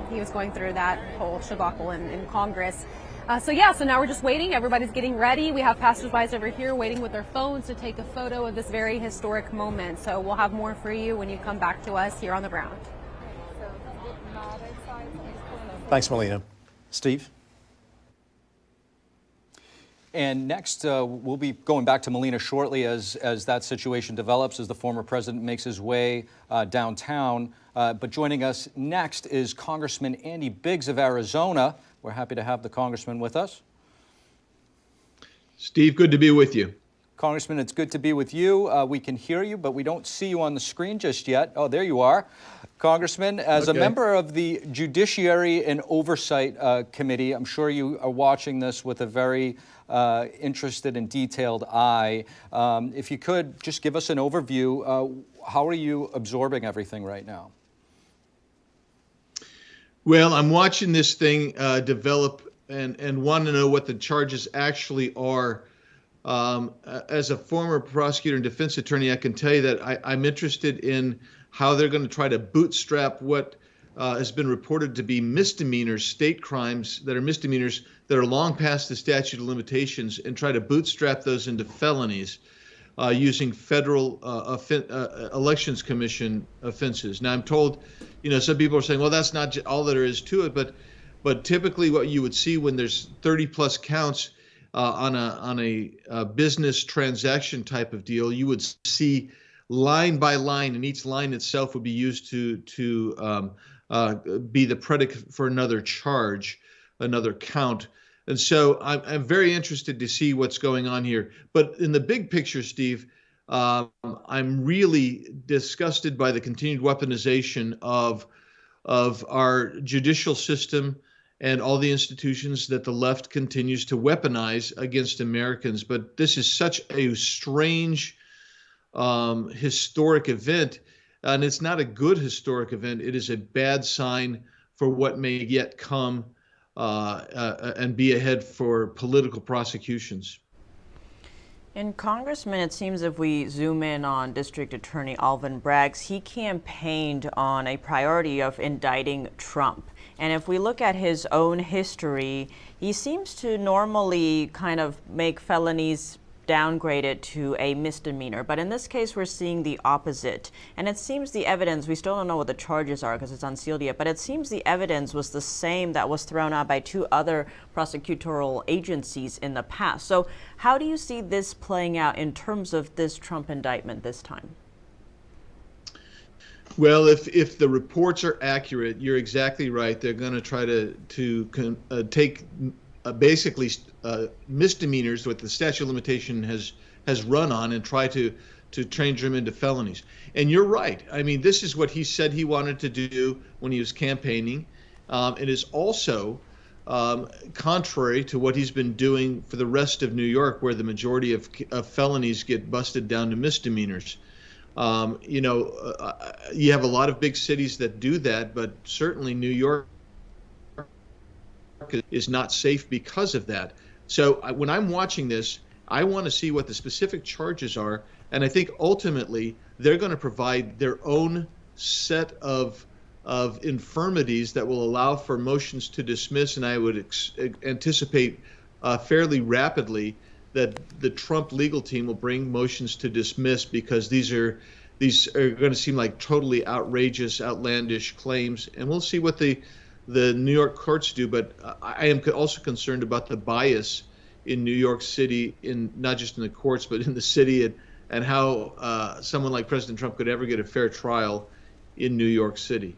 he was going through that whole debacle in Congress. So now we're just waiting. Everybody's getting ready. We have passersby over here waiting with their phones to take a photo of this very historic moment. So we'll have more for you when you come back to us here on the ground. Thanks, Melina. Steve? And next, we'll be going back to Melina shortly as that situation develops, as the former president makes his way downtown. But joining us next is Congressman Andy Biggs of Arizona. We're happy to have the congressman with us. Steve, good to be with you. Congressman, it's good to be with you. We can hear you, but we don't see you on the screen just yet. Oh, there you are. Congressman, as a member of the Judiciary and Oversight Committee, I'm sure you are watching this with a very interested and detailed eye. If you could just give us an overview, how are you absorbing everything right now? Well, I'm watching this thing develop and want to know what the charges actually are. As a former prosecutor and defense attorney, I can tell you that I'm interested in how they're going to try to bootstrap what has been reported to be misdemeanors, state crimes that are misdemeanors that are long past the statute of limitations, and try to bootstrap those into felonies using federal elections commission offenses. Now, I'm told, some people are saying, well, that's not all there is to it, but typically what you would see when there's 30 plus counts on a business transaction type of deal, you would see line by line, and each line itself would be used to be the predicate for another charge, another count. And so I'm very interested to see what's going on here. But in the big picture, Steve, I'm really disgusted by the continued weaponization of our judicial system and all the institutions that the left continues to weaponize against Americans. But this is such a strange historic event, and it's not a good historic event. It is a bad sign for what may yet come and be ahead for political prosecutions. And Congressman, it seems if we zoom in on District Attorney Alvin Braggs, he campaigned on a priority of indicting Trump. And if we look at his own history, he seems to normally kind of make felonies downgraded to a misdemeanor. But in this case, we're seeing the opposite. And it seems the evidence, we still don't know what the charges are because it's unsealed yet, but it seems the evidence was the same that was thrown out by 2 other prosecutorial agencies in the past. So how do you see this playing out in terms of this Trump indictment this time? Well, if the reports are accurate, you're exactly right. They're going to try to take basically misdemeanors, what the statute of limitation has run on, and try to change them into felonies. And you're right. I mean, this is what he said he wanted to do when he was campaigning. It is also contrary to what he's been doing for the rest of New York, where the majority of felonies get busted down to misdemeanors. You have a lot of big cities that do that, but certainly New York is not safe because of that. So when I'm watching this, I want to see what the specific charges are, and I think ultimately they're going to provide their own set of infirmities that will allow for motions to dismiss, and I would anticipate fairly rapidly that the Trump legal team will bring motions to dismiss, because these are going to seem like totally outrageous, outlandish claims, and we'll see what the New York courts do. But I am also concerned about the bias in New York City, in not just in the courts, but in the city, and how someone like President Trump could ever get a fair trial in New York City.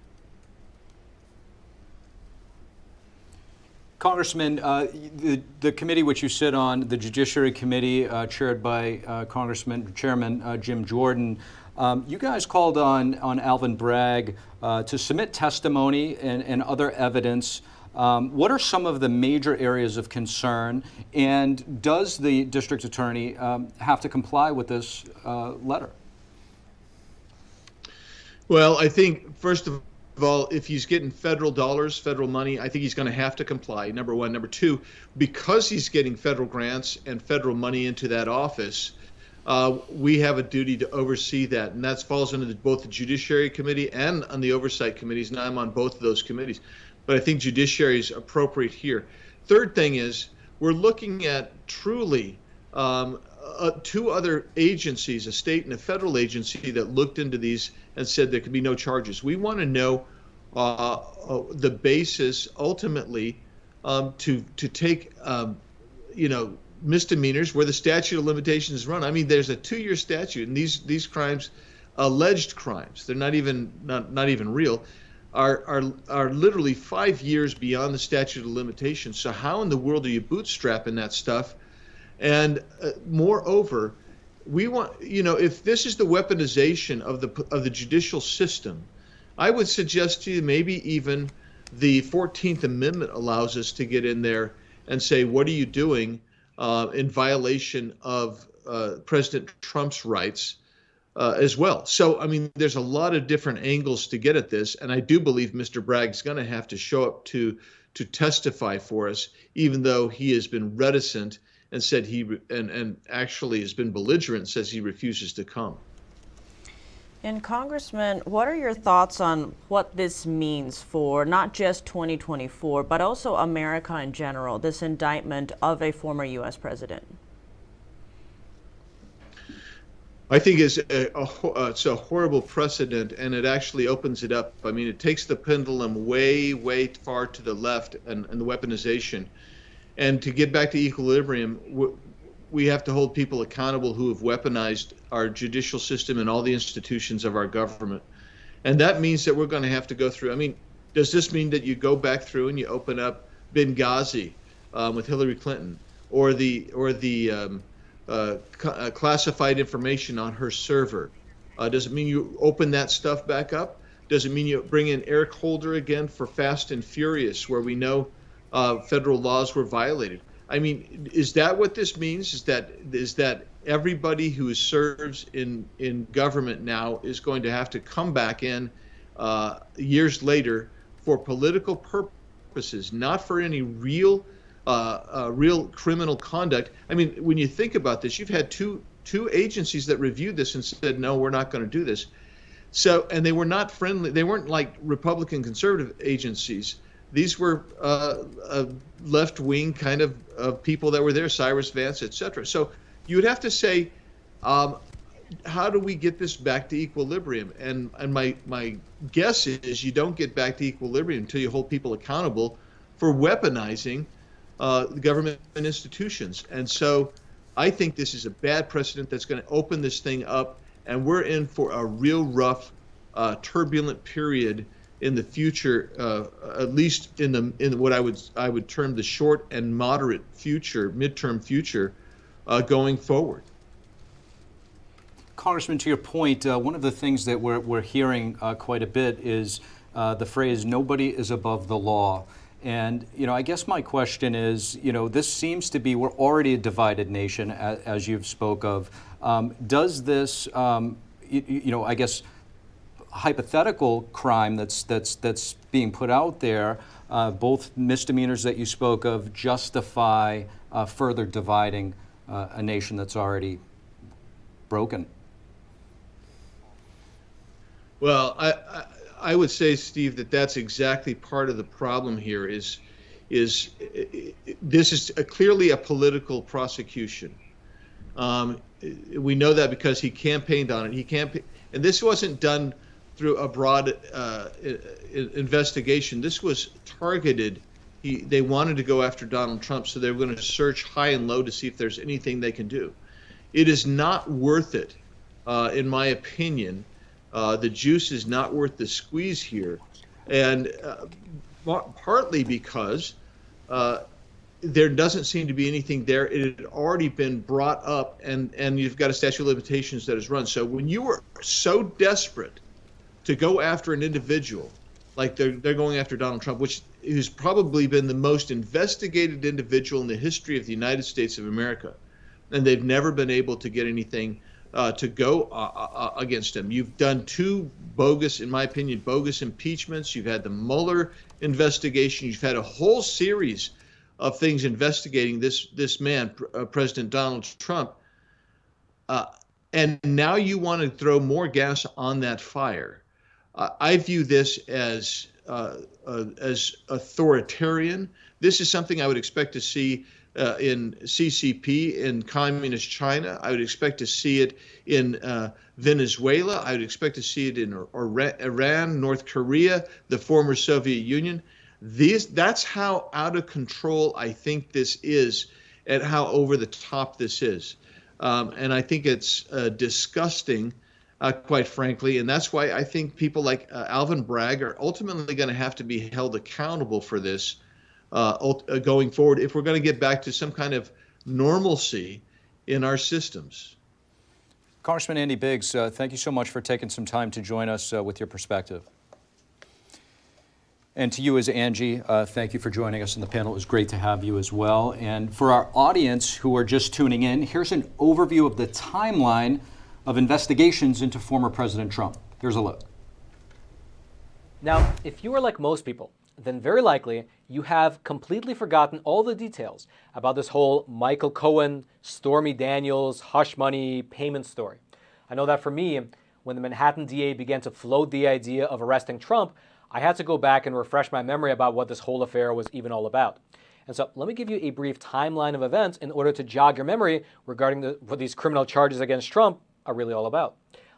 Congressman, the committee which you sit on, the Judiciary Committee, chaired by Chairman Jim Jordan, you guys called on Alvin Bragg to submit testimony and other evidence. What are some of the major areas of concern, and does the district attorney have to comply with this letter? Well, I think, first of all, if he's getting federal dollars, federal money, I think he's going to have to comply, number one. Number two, because he's getting federal grants and federal money into that office, we have a duty to oversee that, and that falls under both the Judiciary Committee and on the Oversight Committees, and I'm on both of those committees. But I think Judiciary is appropriate here. Third thing is, we're looking at truly two other agencies, a state and a federal agency, that looked into these and said there could be no charges. We want to know the basis ultimately to take misdemeanors where the statute of limitations run. I mean, there's a 2-year statute, and these crimes, alleged crimes, they're not even real, are literally 5 years beyond the statute of limitations. So how in the world are you bootstrapping that stuff? And moreover, we want, if this is the weaponization of the judicial system, I would suggest to you maybe even the 14th Amendment allows us to get in there and say, what are you doing in violation of President Trump's rights as well? So, I mean, there's a lot of different angles to get at this, and I do believe Mr. Bragg's going to have to show up to testify for us, even though he has been reticent and said and actually has been belligerent and says he refuses to come. And Congressman, what are your thoughts on what this means for not just 2024, but also America in general, this indictment of a former U.S. president? I think it's a horrible precedent, and it actually opens it up. I mean, it takes the pendulum way, way far to the left and the weaponization. And to get back to equilibrium, we have to hold people accountable who have weaponized our judicial system and all the institutions of our government. And that means that we're going to have to go through. I mean, does this mean that you go back through and you open up Benghazi with Hillary Clinton, or the classified information on her server? Does it mean you open that stuff back up? Does it mean you bring in Eric Holder again for Fast and Furious, where we know federal laws were violated? I mean, is that what this means? Is that everybody who serves in government now is going to have to come back in years later for political purposes, not for any real criminal conduct? I mean, when you think about this, you've had two agencies that reviewed this and said, no, we're not going to do this. So, and they were not friendly. They weren't like Republican conservative agencies. These were left-wing kind of people that were there, Cyrus Vance, et cetera. So you would have to say, how do we get this back to equilibrium? And my guess is you don't get back to equilibrium until you hold people accountable for weaponizing the government and institutions. And so I think this is a bad precedent that's going to open this thing up, and we're in for a real rough, turbulent period in the future, at least in what I would term the short and moderate future, midterm future, going forward. Congressman, to your point, one of the things that we're hearing quite a bit is the phrase "nobody is above the law." And, I guess my question is, this seems to be, we're already a divided nation, as you've spoke of. Does this, I guess, hypothetical crime that's being put out there, both misdemeanors that you spoke of, justify further dividing a nation that's already broken? Well, I would say, Steve, that's exactly part of the problem here. Is this is clearly a political prosecution? We know that because he campaigned on it. And this wasn't done through a broad investigation. This was targeted. They wanted to go after Donald Trump, so they were going to search high and low to see if there's anything they can do. It is not worth it, in my opinion. The juice is not worth the squeeze here, and partly because there doesn't seem to be anything there. It had already been brought up, and you've got a statute of limitations that is run. So when you were so desperate to go after an individual, like they're going after Donald Trump, who's probably been the most investigated individual in the history of the United States of America, and they've never been able to get anything to go against him. You've done two bogus, in my opinion, bogus impeachments. You've had the Mueller investigation. You've had a whole series of things investigating this man, President Donald Trump. And now you want to throw more gas on that fire. I view this as authoritarian. This is something I would expect to see in CCP in communist China. I would expect to see it in Venezuela. I would expect to see it in Iran, North Korea, the former Soviet Union. That's how out of control I think this is, and how over the top this is. And I think it's disgusting, quite frankly. And that's why I think people like Alvin Bragg are ultimately going to have to be held accountable for this going forward, if we're going to get back to some kind of normalcy in our systems. Congressman Andy Biggs, thank you so much for taking some time to join us with your perspective. And to you as Angie, thank you for joining us on the panel. It was great to have you as well. And for our audience who are just tuning in, here's an overview of the timeline of investigations into former President Trump. Here's a look. Now, if you are like most people, then very likely you have completely forgotten all the details about this whole Michael Cohen, Stormy Daniels, hush money payment story. I know that for me, when the Manhattan DA began to float the idea of arresting Trump, I had to go back and refresh my memory about what this whole affair was even all about. And so let me give you a brief timeline of events in order to jog your memory regarding what these criminal charges against Trump are really all about.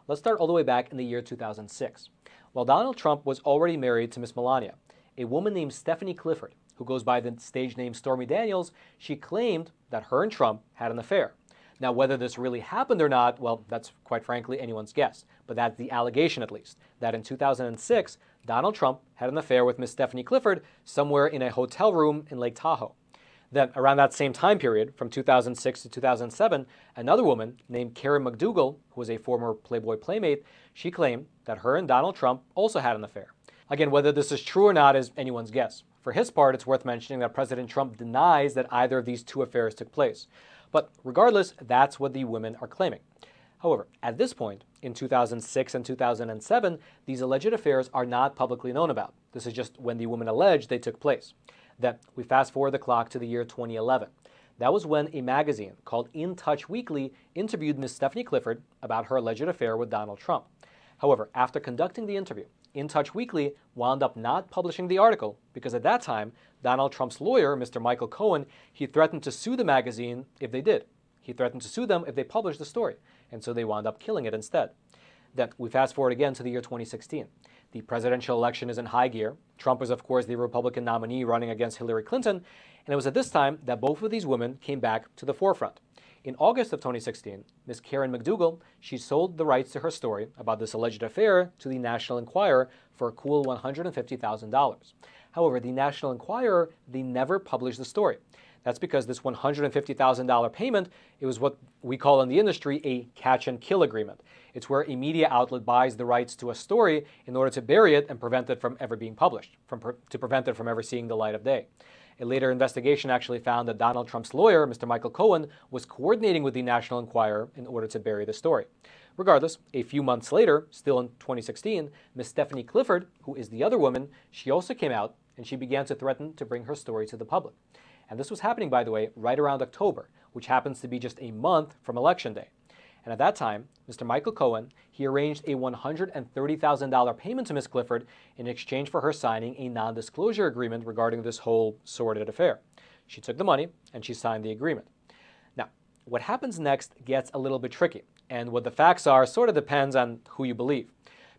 Let's start all the way back in the year 2006. While Donald Trump was already married to Miss Melania, a woman named Stephanie Clifford, who goes by the stage name Stormy Daniels, she claimed that her and Trump had an affair. Now, whether this really happened or not, well, that's quite frankly anyone's guess. But that's the allegation, at least, that in 2006, Donald Trump had an affair with Miss Stephanie Clifford somewhere in a hotel room in Lake Tahoe. Then, around that same time period, from 2006 to 2007, another woman named Karen McDougal, who was a former Playboy playmate, she claimed that her and Donald Trump also had an affair. Again, whether this is true or not is anyone's guess. For his part, it's worth mentioning that President Trump denies that either of these two affairs took place. But regardless, that's what the women are claiming. However, at this point, in 2006 and 2007, these alleged affairs are not publicly known about. This is just when the women alleged they took place. Then we fast forward the clock to the year 2011. That was when a magazine called In Touch Weekly interviewed Miss Stephanie Clifford about her alleged affair with Donald Trump. However, after conducting the interview, In Touch Weekly wound up not publishing the article because at that time, Donald Trump's lawyer, Mr. Michael Cohen, he threatened to sue the magazine if they did. He threatened to sue them if they published the story, and so they wound up killing it instead. Then we fast forward again to the year 2016. The presidential election is in high gear. Trump is, of course, the Republican nominee running against Hillary Clinton, and it was at this time that both of these women came back to the forefront. In August of 2016, Ms. Karen McDougal, she sold the rights to her story about this alleged affair to the National Enquirer for a cool $150,000. However, the National Enquirer, they never published the story. That's because this $150,000 payment, it was what we call in the industry a catch and kill agreement. It's where a media outlet buys the rights to a story in order to bury it and prevent it from ever being published, to prevent it from ever seeing the light of day. A later investigation actually found that Donald Trump's lawyer, Mr. Michael Cohen, was coordinating with the National Enquirer in order to bury the story. Regardless, a few months later, still in 2016, Ms. Stephanie Clifford, who is the other woman, she also came out and she began to threaten to bring her story to the public. And this was happening, by the way, right around October, which happens to be just a month from Election Day. And at that time, Mr. Michael Cohen, he arranged a $130,000 payment to Ms. Clifford in exchange for her signing a non-disclosure agreement regarding this whole sordid affair. She took the money and she signed the agreement. Now, what happens next gets a little bit tricky, and what the facts are sort of depends on who you believe.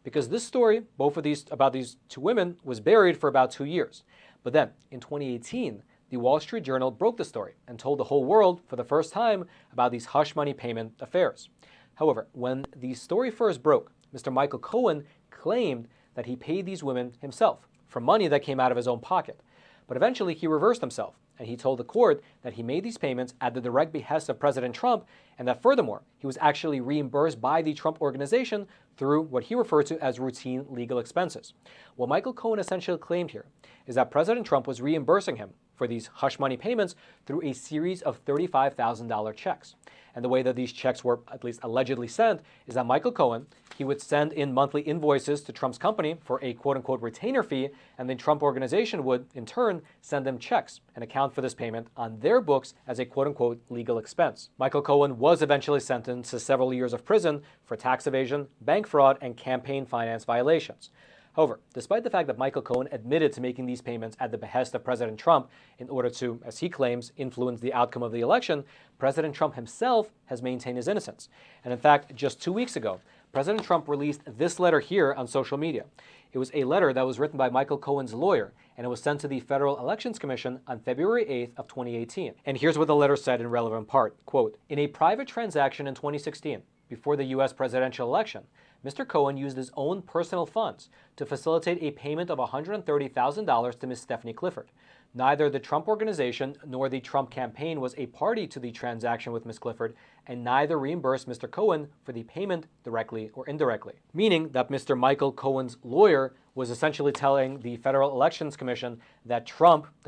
Because this story, about these two women, was buried for about 2 years. But then, in 2018, the Wall Street Journal broke the story and told the whole world for the first time about these hush money payment affairs. However, when the story first broke, Mr. Michael Cohen claimed that he paid these women himself for money that came out of his own pocket. But eventually he reversed himself, and he told the court that he made these payments at the direct behest of President Trump, and that furthermore, he was actually reimbursed by the Trump organization through what he referred to as routine legal expenses. What Michael Cohen essentially claimed here is that President Trump was reimbursing him for these hush money payments through a series of $35,000 checks. And the way that these checks were at least allegedly sent is that Michael Cohen, he would send in monthly invoices to Trump's company for a quote-unquote retainer fee, and the Trump organization would, in turn, send them checks and account for this payment on their books as a quote-unquote legal expense. Michael Cohen was eventually sentenced to several years of prison for tax evasion, bank fraud, and campaign finance violations. However, despite the fact that Michael Cohen admitted to making these payments at the behest of President Trump in order to, as he claims, influence the outcome of the election, President Trump himself has maintained his innocence. And in fact, just 2 weeks ago, President Trump released this letter here on social media. It was a letter that was written by Michael Cohen's lawyer, and it was sent to the Federal Elections Commission on February 8th of 2018. And here's what the letter said in relevant part, quote, "In a private transaction in 2016, before the U.S. presidential election, Mr. Cohen used his own personal funds to facilitate a payment of $130,000 to Ms. Stephanie Clifford. Neither the Trump organization nor the Trump campaign was a party to the transaction with Ms. Clifford, and neither reimbursed Mr. Cohen for the payment directly or indirectly." Meaning that Mr. Michael Cohen's lawyer was essentially telling the Federal Elections Commission that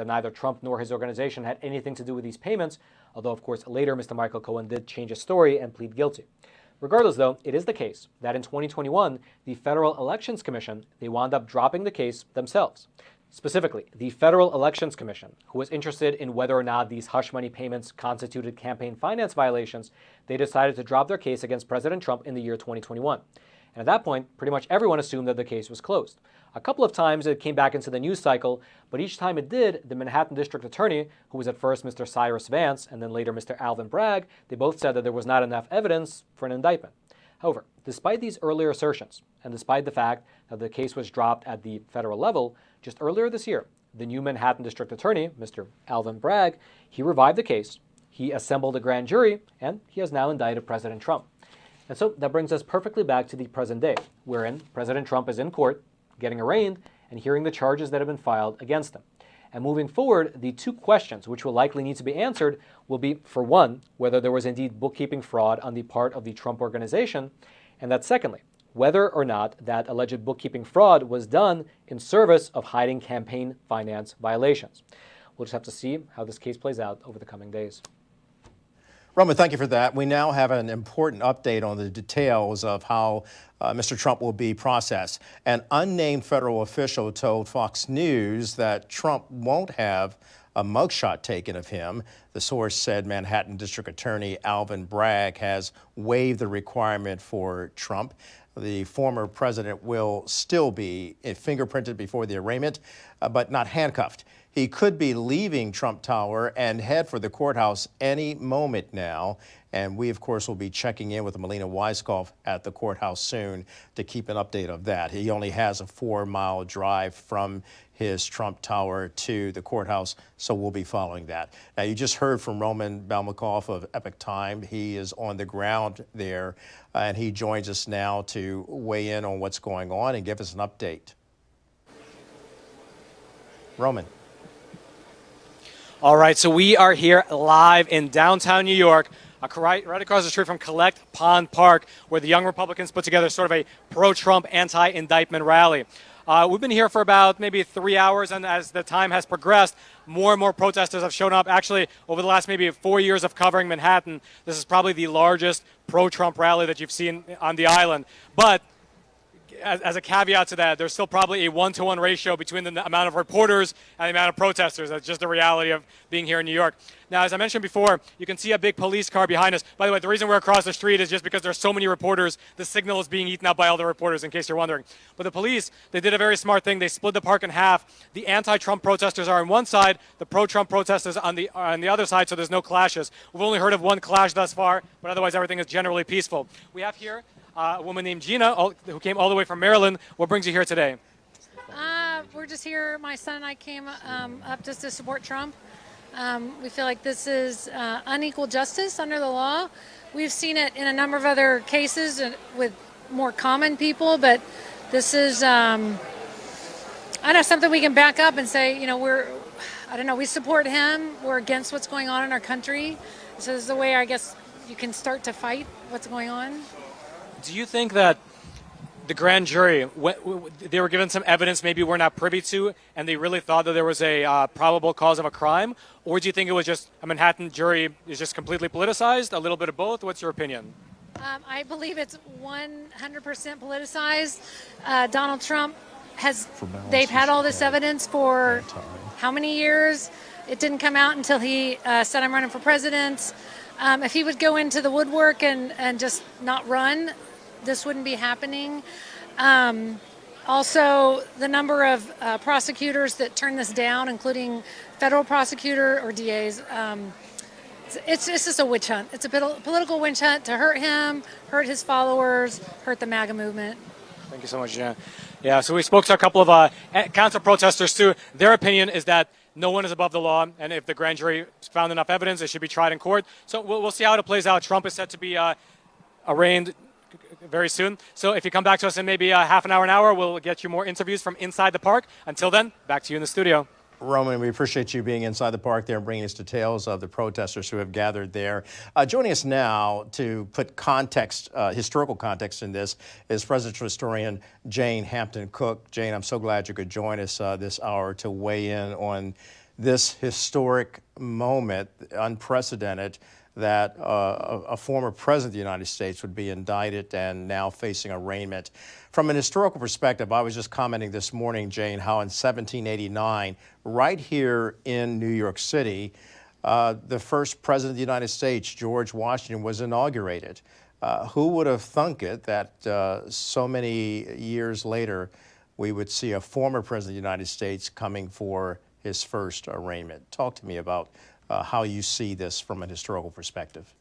neither Trump nor his organization had anything to do with these payments, although of course later Mr. Michael Cohen did change his story and plead guilty. Regardless, though, it is the case that in 2021, the Federal Elections Commission, they wound up dropping the case themselves. Specifically, the Federal Elections Commission, who was interested in whether or not these hush money payments constituted campaign finance violations, they decided to drop their case against President Trump in the year 2021. And at that point, pretty much everyone assumed that the case was closed. A couple of times it came back into the news cycle, but each time it did, the Manhattan District Attorney, who was at first Mr. Cyrus Vance and then later Mr. Alvin Bragg, they both said that there was not enough evidence for an indictment. However, despite these earlier assertions, and despite the fact that the case was dropped at the federal level, just earlier this year, the new Manhattan District Attorney, Mr. Alvin Bragg, he revived the case, he assembled a grand jury, and he has now indicted President Trump. And so that brings us perfectly back to the present day, wherein President Trump is in court, getting arraigned, and hearing the charges that have been filed against him. And moving forward, the two questions which will likely need to be answered will be, for one, whether there was indeed bookkeeping fraud on the part of the Trump organization, and that secondly, whether or not that alleged bookkeeping fraud was done in service of hiding campaign finance violations. We'll just have to see how this case plays out over the coming days. Roman, thank you for that. We now have an important update on the details of how Mr. Trump will be processed. An unnamed federal official told Fox News that Trump won't have a mugshot taken of him. The source said Manhattan District Attorney Alvin Bragg has waived the requirement for Trump. The former president will still be fingerprinted before the arraignment, but not handcuffed. He could be leaving Trump Tower and head for the courthouse any moment now. And we, of course, will be checking in with Melina Weiskopf at the courthouse soon to keep an update of that. He only has a 4-mile drive from his Trump Tower to the courthouse, so we'll be following that. Now, you just heard from Roman Balmakov of Epoch Time. He is on the ground there, and he joins us now to weigh in on what's going on and give us an update. Roman. All right, so we are here live in downtown New York, right across the street from Collect Pond Park, where the Young Republicans put together sort of a pro-Trump, anti-indictment rally. We've been here for about maybe 3 hours, and as the time has progressed, more and more protesters have shown up. Actually, over the last maybe 4 years of covering Manhattan, this is probably the largest pro-Trump rally that you've seen on the island. But as a caveat to that, there's still probably a 1-to-1 ratio between the amount of reporters and the amount of protesters. That's just the reality of being here in New York. Now, as I mentioned before, you can see a big police car behind us. By the way, the reason we're across the street is just because there's so many reporters. The signal is being eaten up by all the reporters, in case you're wondering. But the police, they did a very smart thing. They split the park in half. The anti-Trump protesters are on one side, the pro-Trump protesters on the other side, so there's no clashes. We've only heard of one clash thus far, but otherwise everything is generally peaceful. We have here a woman named Gina, who came all the way from Maryland. What brings you here today? We're just here. My son and I came up just to support Trump. We feel like this is unequal justice under the law. We've seen it in a number of other cases with more common people, but this is, I know, something we can back up and say, you know, we support him. We're against what's going on in our country. This is the way, I guess, you can start to fight what's going on. Do you think that the grand jury, they were given some evidence maybe we're not privy to, and they really thought that there was a probable cause of a crime? Or do you think it was just a Manhattan jury is just completely politicized, a little bit of both? What's your opinion? I believe it's 100% politicized. Donald Trump they've had all this evidence for how many years? It didn't come out until he said, I'm running for president. If he would go into the woodwork and just not run, this wouldn't be happening. Also, the number of prosecutors that turned this down, including federal prosecutor or DAs, it's just a witch hunt. It's a political witch hunt to hurt him, hurt his followers, hurt the MAGA movement. Thank you so much, Jen. Yeah, so we spoke to a couple of counter-protesters, too. Their opinion is that no one is above the law, and if the grand jury found enough evidence, it should be tried in court. So we'll see how it plays out. Trump is set to be arraigned very soon. So if you come back to us in maybe half an hour, we'll get you more interviews from inside the park. Until then, back to you in the studio. Roman, we appreciate you being inside the park there and bringing us details of the protesters who have gathered there. Joining us now to put context, historical context in this is presidential historian Jane Hampton-Cook. Jane, I'm so glad you could join us this hour to weigh in on this historic moment, unprecedented, that a former president of the United States would be indicted and now facing arraignment. From an historical perspective, I was just commenting this morning, Jane, how in 1789, right here in New York City, the first president of the United States, George Washington, was inaugurated. Who would have thunk it that so many years later we would see a former president of the United States coming for his first arraignment? Talk to me about how you see this from a historical perspective.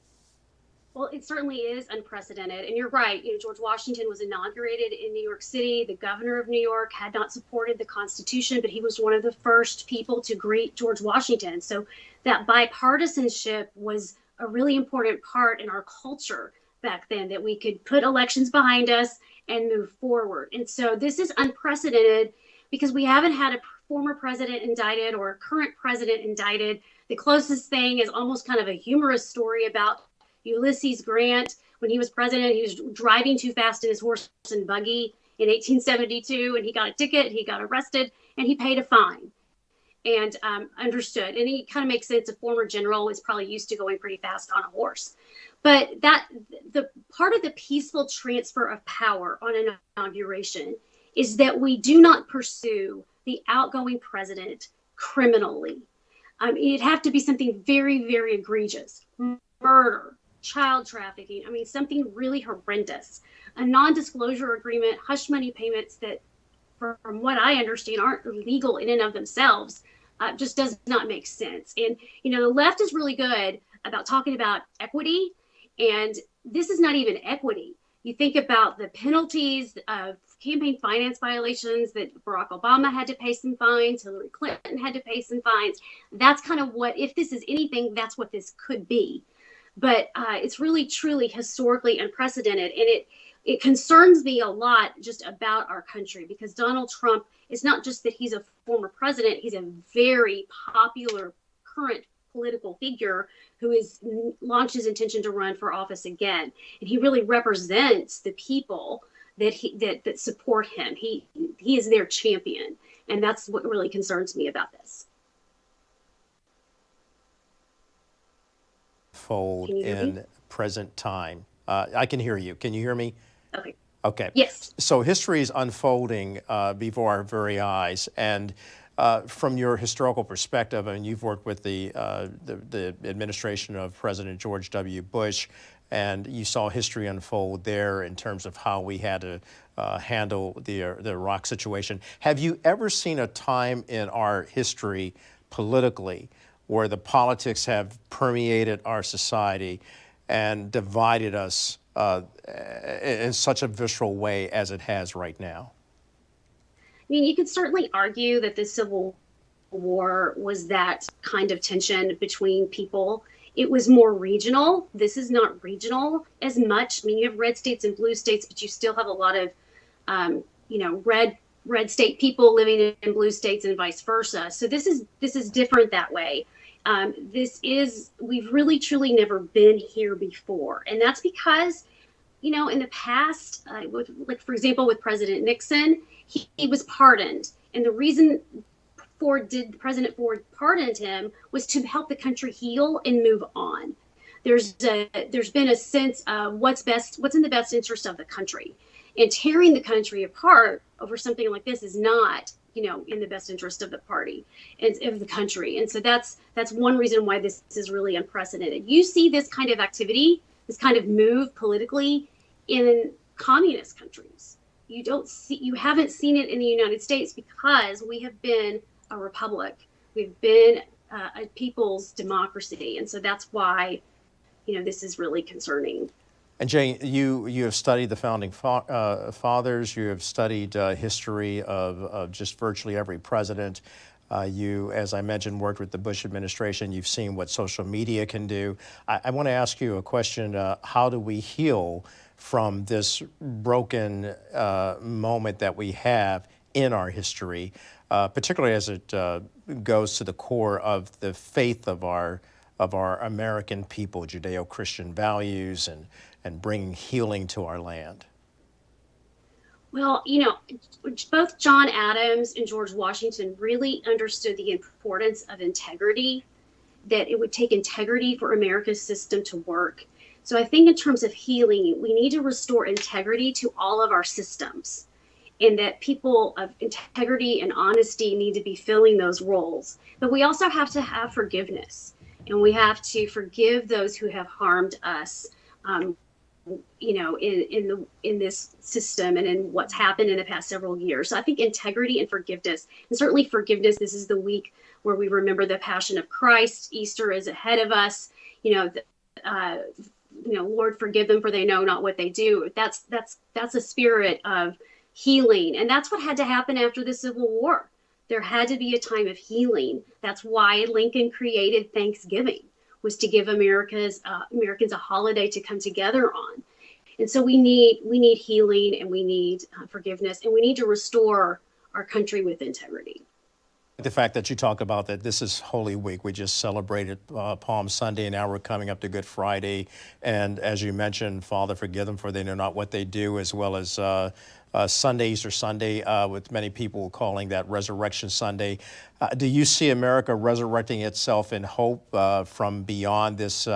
Well, it certainly is unprecedented. And you're right. You know, George Washington was inaugurated in New York City. The governor of New York had not supported the Constitution, but he was one of the first people to greet George Washington. So that bipartisanship was a really important part in our culture back then, that we could put elections behind us and move forward. And so this is unprecedented because we haven't had a former president indicted or a current president indicted. The closest thing is almost kind of a humorous story about Ulysses Grant. When he was president, he was driving too fast in his horse and buggy in 1872, and he got a ticket, he got arrested, and he paid a fine and understood. And it kind of makes sense. A former general is probably used to going pretty fast on a horse. But the part of the peaceful transfer of power on an inauguration is that we do not pursue the outgoing president criminally. It'd have to be something very, very egregious. Murder, child trafficking, something really horrendous. A non-disclosure agreement, hush money payments that, from what I understand, aren't legal in and of themselves, just does not make sense. And, you know, the left is really good about talking about equity, and this is not even equity. You think about the penalties of campaign finance violations that Barack Obama had to pay some fines, Hillary Clinton had to pay some fines. That's kind of what, if this is anything, that's what this could be. But it's really, truly historically unprecedented. And it concerns me a lot just about our country, because Donald Trump is not just that he's a former president, he's a very popular current political figure who is launched his intention to run for office again. And he really represents the people that support him. He is their champion. And that's what really concerns me about this. Fold in present time. I can hear you. Can you hear me? Okay. Okay. Yes. So history is unfolding before our very eyes. And from your historical perspective, I mean, you've worked with the administration of President George W. Bush, and you saw history unfold there in terms of how we had to handle the Iraq situation. Have you ever seen a time in our history politically where the politics have permeated our society and divided us in such a visceral way as it has right now? I mean, you could certainly argue that the Civil War was that kind of tension between people. It was more regional. This is not regional as much. I mean, you have red states and blue states, but you still have a lot of, red state people living in blue states and vice versa. So this is different that way. We've really truly never been here before. And that's because, in the past, for example, with President Nixon, he was pardoned. And the reason President Ford pardoned him was to help the country heal and move on. There's been a sense of what's in the best interest of the country. And tearing the country apart over something like this is not, in the best interest of the party and of the country. And so that's one reason why this is really unprecedented. You see this kind of activity, this kind of move politically in communist countries. You haven't seen it in the United States because we have been a republic. We've been a people's democracy. And so that's why, this is really concerning. And Jane, you have studied the founding fathers. You have studied history of just virtually every president. You, as I mentioned, worked with the Bush administration. You've seen what social media can do. I want to ask you a question. How do we heal from this broken moment that we have in our history, particularly as it goes to the core of the faith of our American people, Judeo-Christian values, and bringing healing to our land? Well, both John Adams and George Washington really understood the importance of integrity, that it would take integrity for America's system to work. So I think in terms of healing, we need to restore integrity to all of our systems, and that people of integrity and honesty need to be filling those roles. But we also have to have forgiveness, and we have to forgive those who have harmed us, in this system and in what's happened in the past several years. So I think integrity and forgiveness, and certainly forgiveness. This is the week where we remember the Passion of Christ. Easter is ahead of us. Lord, forgive them, for they know not what they do. That's a spirit of healing, and that's what had to happen after the Civil War. There had to be a time of healing. That's why Lincoln created Thanksgiving, was to give Americans a holiday to come together on. And so we need healing, and we need forgiveness, and we need to restore our country with integrity. The fact that you talk about that this is Holy Week. We just celebrated Palm Sunday, and now we're coming up to Good Friday. And as you mentioned, Father, forgive them, for they know not what they do, as well as Sunday, Easter Sunday, with many people calling that Resurrection Sunday. Do you see America resurrecting itself in hope from beyond this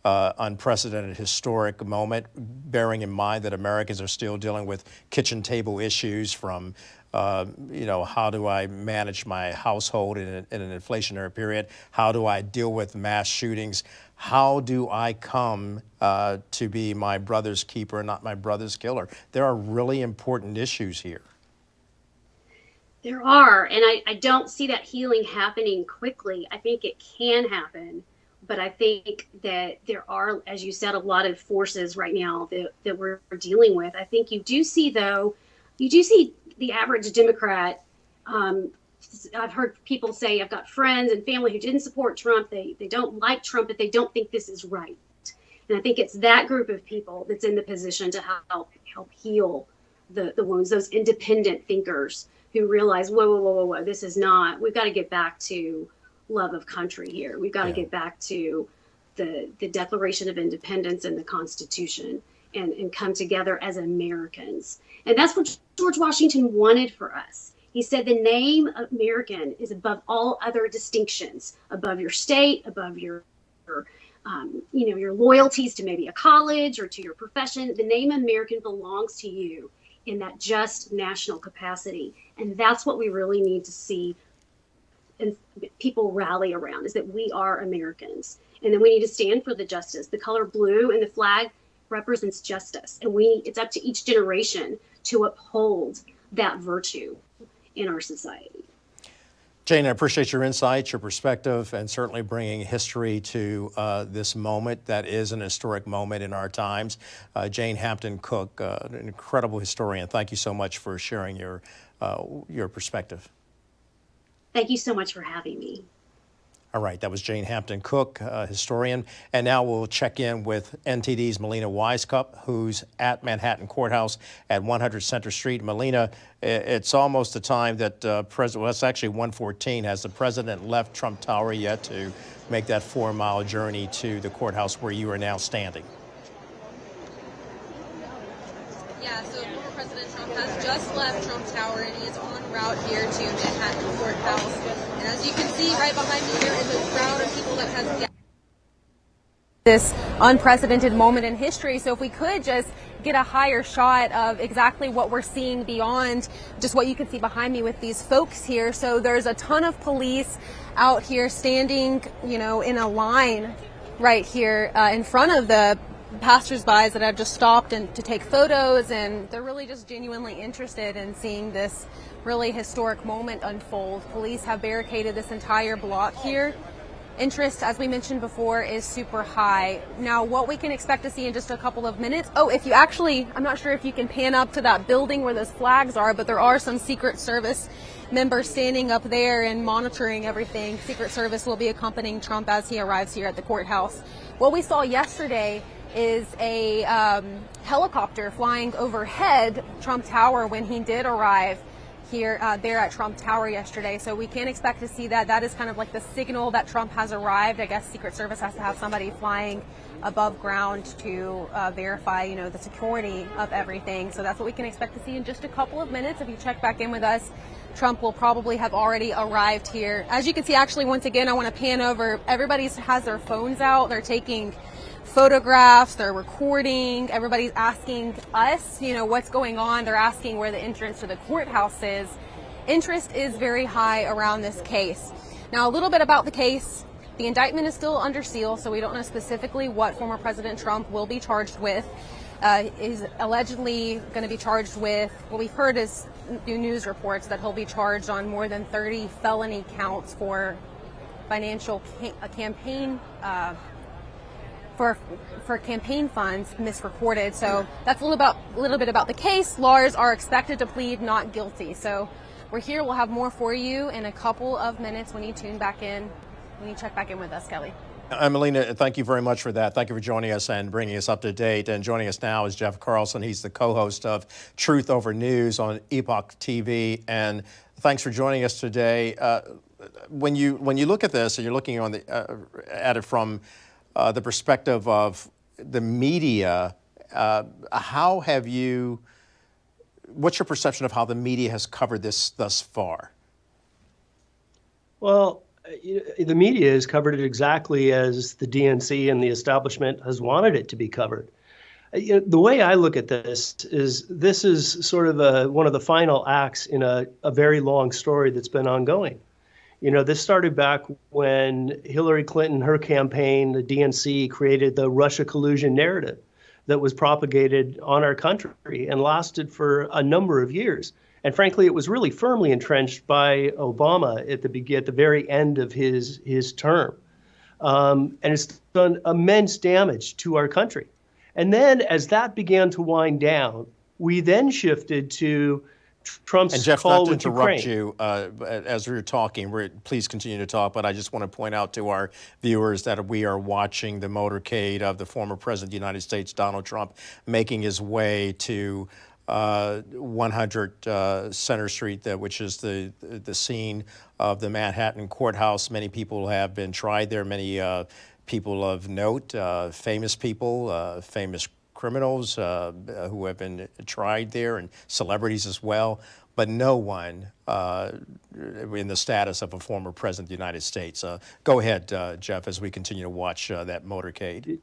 unprecedented historic moment, bearing in mind that Americans are still dealing with kitchen table issues from how do I manage my household in an inflationary period? How do I deal with mass shootings? How do I come to be my brother's keeper, not my brother's killer? There are really important issues here. There are, and I don't see that healing happening quickly. I think it can happen, but I think that there are, as you said, a lot of forces right now that we're dealing with. I think you do see the average Democrat. I've heard people say, I've got friends and family who didn't support Trump. They don't like Trump, but they don't think this is right. And I think it's that group of people that's in the position to help heal the wounds, those independent thinkers who realize, whoa, this is not, we've got to get back to love of country here. We've got to get back to the Declaration of Independence and the Constitution and come together as Americans. And that's what George Washington wanted for us. He said the name American is above all other distinctions, above your state, above your your loyalties to maybe a college or to your profession. The name American belongs to you in that just national capacity. And that's what we really need to see and people rally around, is that we are Americans. And then we need to stand for the justice. The color blue in the flag represents justice. And it's up to each generation to uphold that virtue in our society. Jane, I appreciate your insights, your perspective, and certainly bringing history to this moment that is an historic moment in our times. Jane Hampton Cook, an incredible historian. Thank you so much for sharing your perspective. Thank you so much for having me. All right, that was Jane Hampton Cook, historian. And now we'll check in with NTD's Melina Wisecup, who's at Manhattan Courthouse at 100 Center Street. Melina, it's almost the time that it's actually 1:14. Has the president left Trump Tower yet to make that 4-mile journey to the courthouse where you are now standing? Yeah, so former President Trump has just left Trump Tower and he is en route here to Manhattan Courthouse. And as you can see right behind me, there is a crowd of people that has gathered. This unprecedented moment in history. So if we could just get a higher shot of exactly what we're seeing beyond just what you can see behind me with these folks here. So there's a ton of police out here standing, in a line right here in front of the passersby that have just stopped and to take photos, and they're really just genuinely interested in seeing this really historic moment unfold. Police have barricaded this entire block here. Interest, as we mentioned before, is super high. Now, what we can expect to see in just a couple of minutes. Oh, I'm not sure if you can pan up to that building where those flags are, but there are some Secret Service members standing up there and monitoring everything. Secret Service will be accompanying Trump as he arrives here at the courthouse. What we saw yesterday is a helicopter flying overhead Trump Tower when he did arrive here there at Trump Tower yesterday. So we can expect to see that. That is kind of like the signal that Trump has arrived. I guess Secret Service has to have somebody flying above ground to verify, the security of everything. So that's what we can expect to see in just a couple of minutes. If you check back in with us, Trump will probably have already arrived here. As you can see, actually, once again, I want to pan over. Everybody has their phones out. They're taking photographs, they're recording, everybody's asking us, what's going on. They're asking where the entrance to the courthouse is. Interest is very high around this case. Now, a little bit about the case. The indictment is still under seal, so we don't know specifically what former President Trump will be charged with. Is allegedly going to be charged with, what we've heard is new news reports that he'll be charged on more than 30 felony counts for financial campaign for campaign funds misreported. So that's a little bit about the case. Lawyers are expected to plead not guilty. So we're here. We'll have more for you in a couple of minutes when you check back in with us, Kelly. Melina, thank you very much for that. Thank you for joining us and bringing us up to date. And joining us now is Jeff Carlson. He's the co-host of Truth Over News on Epoch TV. And thanks for joining us today. When you look at this and you're looking at it from the perspective of the media, what's your perception of how the media has covered this thus far? Well, the media has covered it exactly as the DNC and the establishment has wanted it to be covered. The way I look at this is sort of one of the final acts in a very long story that's been ongoing. This started back when Hillary Clinton, her campaign, the DNC, created the Russia collusion narrative that was propagated on our country and lasted for a number of years. And frankly, it was really firmly entrenched by Obama at the very end of his term. And it's done immense damage to our country. And then as that began to wind down, we then shifted to Trump's and Jeff, call not to with interrupt Ukraine. you as we were talking, please continue to talk, but I just want to point out to our viewers that we are watching the motorcade of the former President of the United States, Donald Trump, making his way to 100 Center Street, which is the scene of the Manhattan courthouse. Many people have been tried there, many people of note, famous people, famous criminals who have been tried there, and celebrities as well, but no one in the status of a former president of the United States. Go ahead, Jeff, as we continue to watch that motorcade.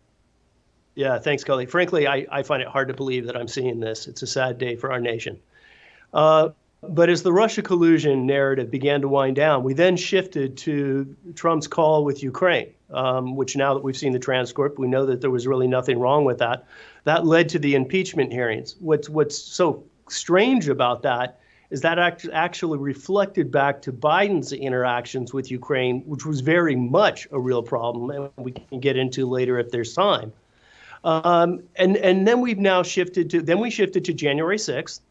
Yeah, thanks, Cully. Frankly, I find it hard to believe that I'm seeing this. It's a sad day for our nation. But as the Russia collusion narrative began to wind down, we then shifted to Trump's call with Ukraine, which now that we've seen the transcript, we know that there was really nothing wrong with that. That led to the impeachment hearings. What's so strange about that is that actually reflected back to Biden's interactions with Ukraine, which was very much a real problem, and we can get into later if there's time. And then we've now shifted to January 6th.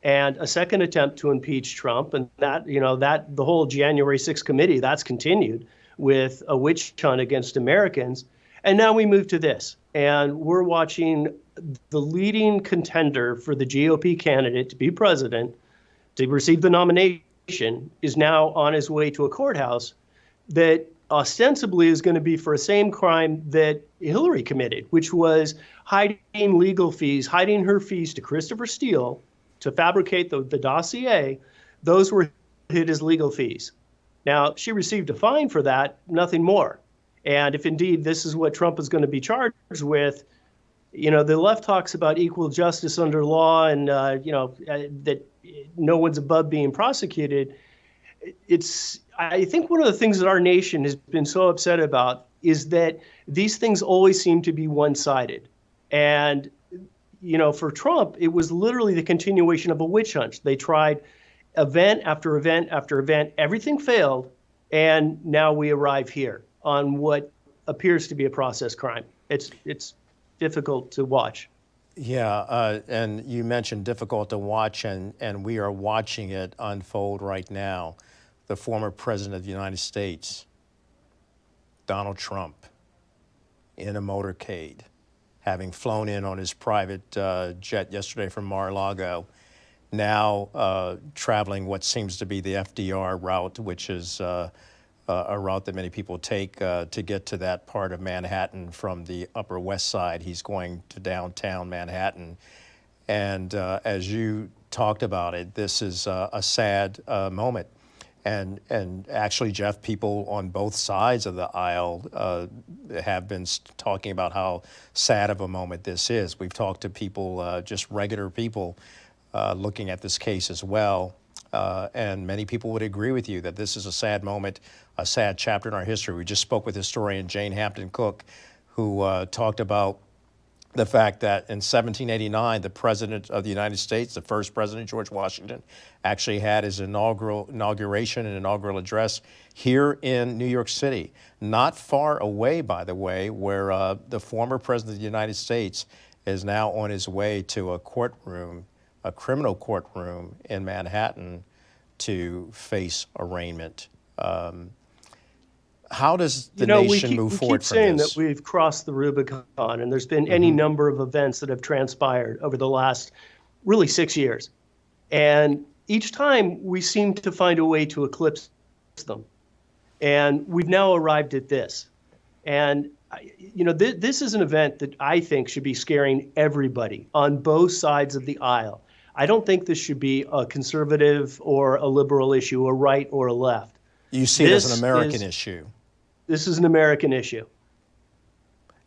And a second attempt to impeach Trump, and that the whole January 6th committee, that's continued with a witch hunt against Americans. And now we move to this, and we're watching the leading contender for the GOP candidate to be president, to receive the nomination, is now on his way to a courthouse that ostensibly is going to be for a same crime that Hillary committed, which was hiding legal fees, hiding her fees to Christopher Steele, to fabricate the dossier. Those were hid as legal fees. Now, she received a fine for that, nothing more. And if indeed this is what Trump is going to be charged with, the left talks about equal justice under law and, that no one's above being prosecuted. I think one of the things that our nation has been so upset about is that these things always seem to be one-sided. And for Trump, it was literally the continuation of a witch hunt. They tried event after event after event. Everything failed. And now we arrive here on what appears to be a process crime. It's difficult to watch. Yeah, and you mentioned difficult to watch, and we are watching it unfold right now. The former president of the United States, Donald Trump, in a motorcade, having flown in on his private jet yesterday from Mar-a-Lago, now traveling what seems to be the FDR route, which is a route that many people take to get to that part of Manhattan from the Upper West Side. He's going to downtown Manhattan. And as you talked about it, this is a sad moment. And actually, Jeff, people on both sides of the aisle have been talking about how sad of a moment this is. We've talked to people, just regular people, looking at this case as well. And many people would agree with you that this is a sad moment, a sad chapter in our history. We just spoke with historian Jane Hampton Cook, who talked about the fact that in 1789, the president of the United States, the first president, George Washington, actually had his inauguration and inaugural address here in New York City, not far away, by the way, where the former president of the United States is now on his way to a courtroom, a criminal courtroom in Manhattan to face arraignment. How does the nation move forward from this? We keep saying that we've crossed the Rubicon, and there's been any number of events that have transpired over the last really 6 years. And each time we seem to find a way to eclipse them. And we've now arrived at this. And, this is an event that I think should be scaring everybody on both sides of the aisle. I don't think this should be a conservative or a liberal issue, a right or a left. You see it as an American issue. This is an American issue.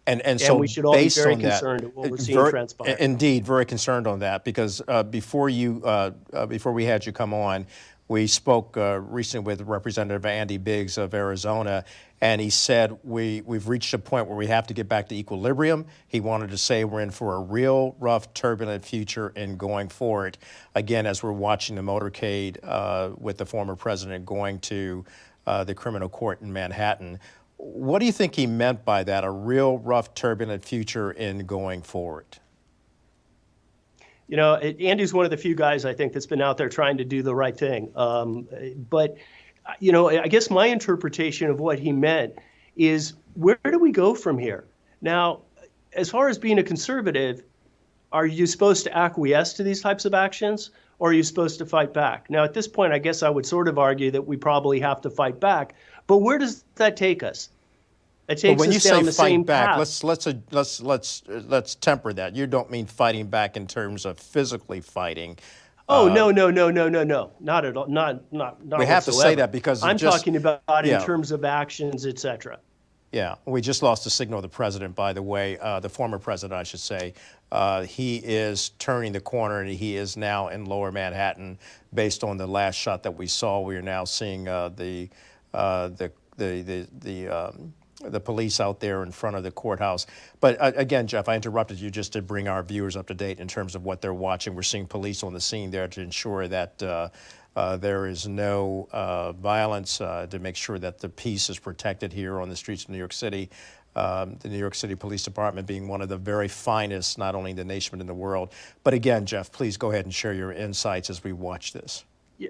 And so we should all be very concerned at what we're seeing transpire. Indeed, very concerned on that, because before we had you come on, we spoke recently with Representative Andy Biggs of Arizona, and he said we've reached a point where we have to get back to equilibrium. He wanted to say we're in for a real rough, turbulent future in going forward. Again, as we're watching the motorcade with the former president going to the criminal court in Manhattan. What do you think he meant by that, a real rough, turbulent future in going forward? Andy's one of the few guys I think that's been out there trying to do the right thing. But I guess my interpretation of what he meant is, where do we go from here? Now, as far as being a conservative, are you supposed to acquiesce to these types of actions, or are you supposed to fight back? Now, at this point, I guess I would sort of argue that we probably have to fight back. But where does that take us? It takes when you us down say the fight same back, path. let's temper that. You don't mean fighting back in terms of physically fighting. Oh, no, not at all. Not we have to say whatsoever. that because I'm talking about yeah. in terms of actions, etc. Yeah, we just lost the signal of the president, by the way, the former president, I should say. He is turning the corner, and he is now in Lower Manhattan. Based on the last shot that we saw, we are now seeing the police out there in front of the courthouse. But again, Jeff, I interrupted you just to bring our viewers up to date in terms of what they're watching. We're seeing police on the scene there to ensure that there is no violence, to make sure that the peace is protected here on the streets of New York City. The New York City Police Department being one of the very finest, not only in the nation but in the world. But again, Jeff, please go ahead and share your insights as we watch this. Yeah.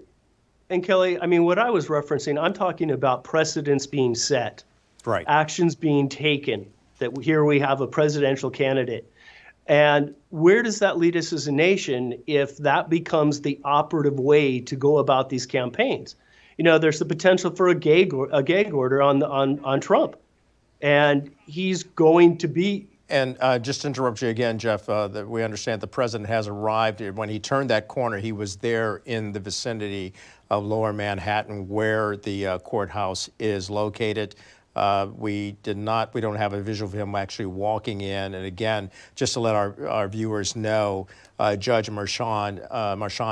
And Kelly, I mean, what I was referencing, I'm talking about precedents being set. Right. Actions being taken, that here we have a presidential candidate. And where does that lead us as a nation if that becomes the operative way to go about these campaigns? You know, there's the potential for a gag order on Trump. And he's going to be... And just to interrupt you again, Jeff, that we understand the president has arrived. When he turned that corner, he was there in the vicinity of Lower Manhattan where the courthouse is located. We don't have a visual of him actually walking in. And again, just to let our viewers know, Judge Marchand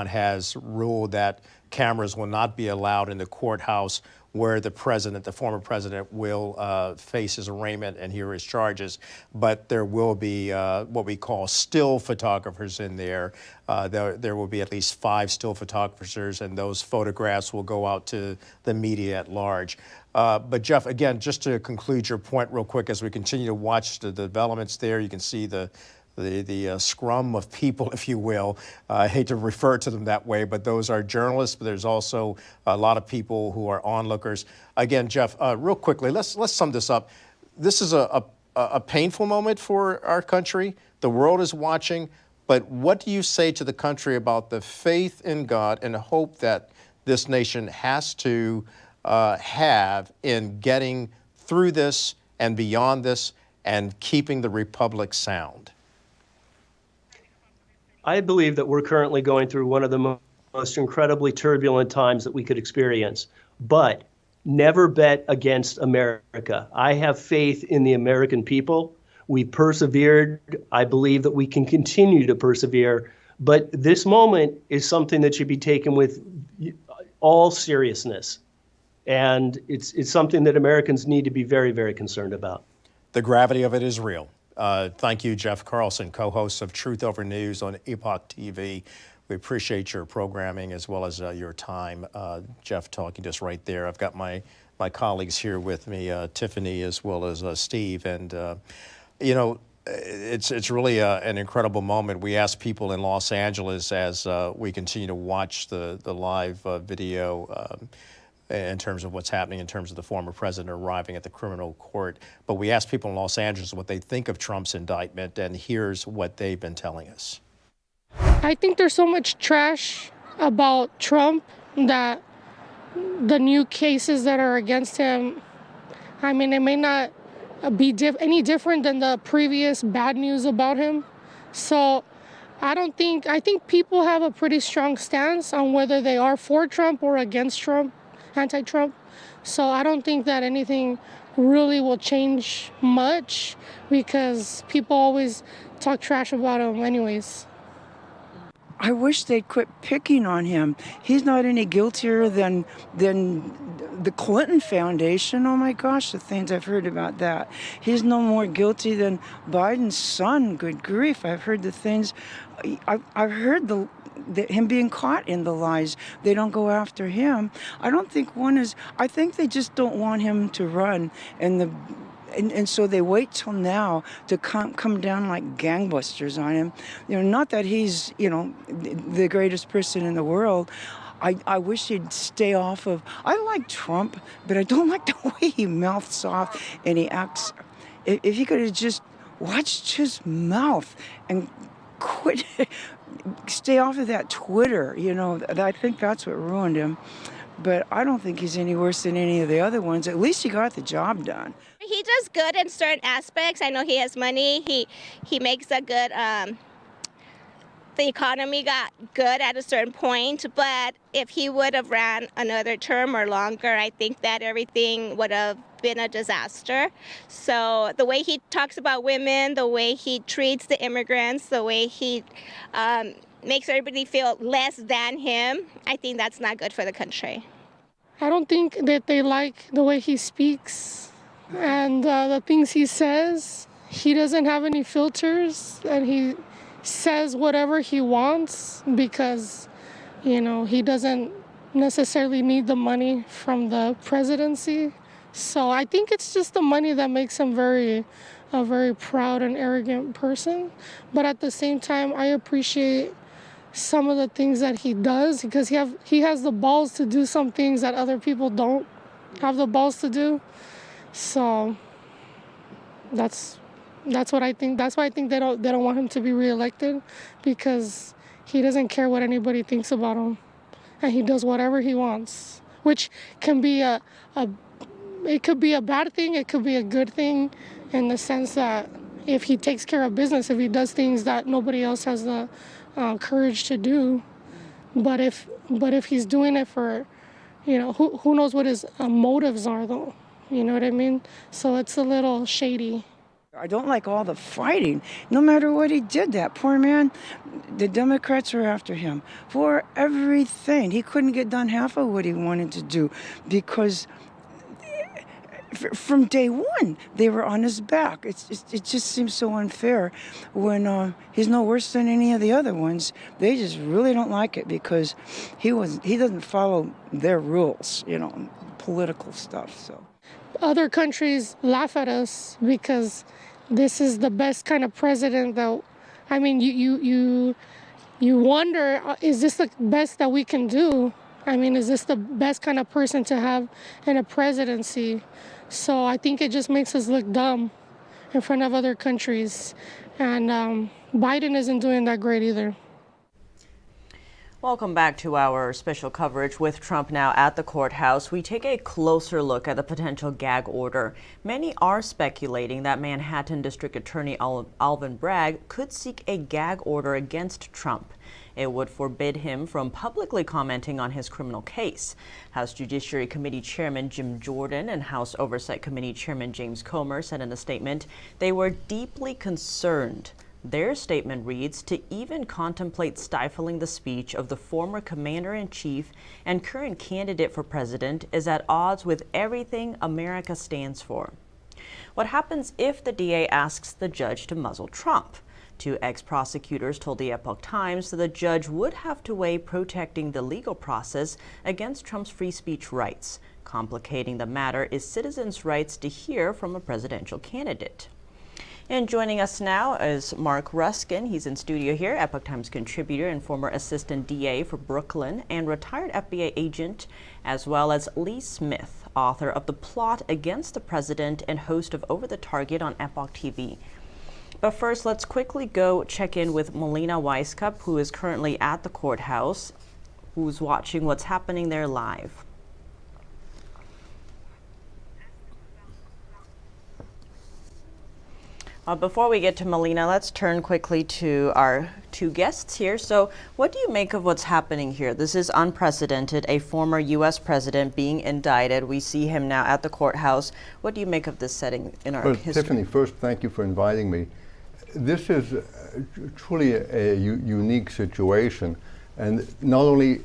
has ruled that cameras will not be allowed in the courthouse where the former president, will face his arraignment and hear his charges. But there will be what we call still photographers in there. There will be at least 5 still photographers, and those photographs will go out to the media at large. But Jeff, again, just to conclude your point real quick, as we continue to watch the developments there, you can see the scrum of people, if you will. I hate to refer to them that way, but those are journalists, but there's also a lot of people who are onlookers. Again, Jeff, real quickly, let's sum this up. This is a painful moment for our country. The world is watching, but what do you say to the country about the faith in God and hope that this nation has to have in getting through this and beyond this and keeping the republic sound? I believe that we're currently going through one of the most incredibly turbulent times that we could experience. But never bet against America. I have faith in the American people. We persevered. I believe that we can continue to persevere. But this moment is something that should be taken with all seriousness. And it's something that Americans need to be very, very concerned about. The gravity of it is real. Thank you, Jeff Carlson, co-host of Truth Over News on Epoch TV. We appreciate your programming as well as your time. Jeff talking to us right there. I've got my colleagues here with me, Tiffany as well as Steve. And, you know, it's really an incredible moment. We ask people in Los Angeles as we continue to watch the live video in terms of what's happening in terms of the former president arriving at the criminal court. But we asked people in Los Angeles what they think of Trump's indictment, and here's what they've been telling us. I think there's so much trash about Trump that the new cases that are against him, I mean, it may not be any different than the previous bad news about him. So I think people have a pretty strong stance on whether they are for Trump or against Trump, anti-Trump. So I don't think that anything really will change much because people always talk trash about him anyways. I wish they'd quit picking on him. He's not any guiltier than the Clinton Foundation. Oh my gosh, the things I've heard about that. He's no more guilty than Biden's son. Good grief, I've heard the things. I've heard him being caught in the lies. They don't go after him. I don't think I think they just don't want him to run, and so they wait till now to come down like gangbusters on him. You know, not that he's, you know, the greatest person in the world. I wish he'd stay off of. I like Trump, but I don't like the way he mouths off and he acts. If he could have just watched his mouth and quit, stay off of that Twitter. You know, I think that's what ruined him. But I don't think he's any worse than any of the other ones. At least he got the job done. He does good in certain aspects. I know he has money. He makes a good. The economy got good at a certain point, but if he would have ran another term or longer, I think that everything would have been a disaster. So the way he talks about women, the way he treats the immigrants, the way he makes everybody feel less than him, I think that's not good for the country. I don't think that they like the way he speaks and the things he says. He doesn't have any filters, and he says whatever he wants because, you know, he doesn't necessarily need the money from the presidency. So I think it's just the money that makes him a very proud and arrogant person. But at the same time, I appreciate some of the things that he does because he has the balls to do some things that other people don't have the balls to do. So that's what I think. That's why I think they don't want him to be reelected, because he doesn't care what anybody thinks about him, and he does whatever he wants, which can be it could be a bad thing, it could be a good thing, in the sense that if he takes care of business, if he does things that nobody else has the courage to do. But if he's doing it for, you know, who knows what his motives are, though. You know what I mean? So it's a little shady. I don't like all the fighting. No matter what he did, that poor man, the Democrats were after him for everything. He couldn't get done half of what he wanted to do because from day one, they were on his back. It just seems so unfair when he's no worse than any of the other ones. They just really don't like it because he doesn't follow their rules, you know, political stuff. So Other countries laugh at us because this is the best kind of president that, I mean, you wonder, is this the best that we can do? I mean, is this the best kind of person to have in a presidency? So I think it just makes us look dumb in front of other countries. And Biden isn't doing that great either. Welcome back to our special coverage. With Trump now at the courthouse, we take a closer look at the potential gag order. Many are speculating that Manhattan District Attorney Alvin Bragg could seek a gag order against Trump. It would forbid him from publicly commenting on his criminal case. House Judiciary Committee Chairman Jim Jordan and House Oversight Committee Chairman James Comer said in a statement they were deeply concerned. Their statement reads, to even contemplate stifling the speech of the former commander-in-chief and current candidate for president is at odds with everything America stands for. What happens if the DA asks the judge to muzzle Trump? Two ex-prosecutors told the Epoch Times that the judge would have to weigh protecting the legal process against Trump's free speech rights. Complicating the matter is citizens' rights to hear from a presidential candidate. And joining us now is Mark Ruskin. He's in studio here, Epoch Times contributor and former assistant DA for Brooklyn and retired FBI agent, as well as Lee Smith, author of The Plot Against the President and host of Over the Target on Epoch TV. But first, let's quickly go check in with Melina Weisskopf, who is currently at the courthouse, who's watching what's happening there live. Before we get to Melina, let's turn quickly to our two guests here. So what do you make of what's happening here? This is unprecedented, a former U.S. president being indicted. We see him now at the courthouse. What do you make of this setting in our history? Tiffany, first, thank you for inviting me. This is truly a unique situation, and not only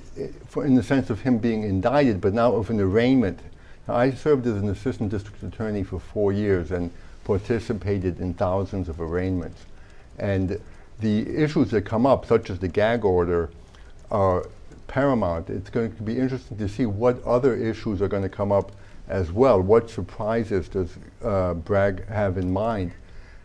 in the sense of him being indicted, but now of an arraignment. Now, I served as an assistant district attorney for 4 years and participated in thousands of arraignments. And the issues that come up, such as the gag order, are paramount. It's going to be interesting to see what other issues are going to come up as well. What surprises does Bragg have in mind?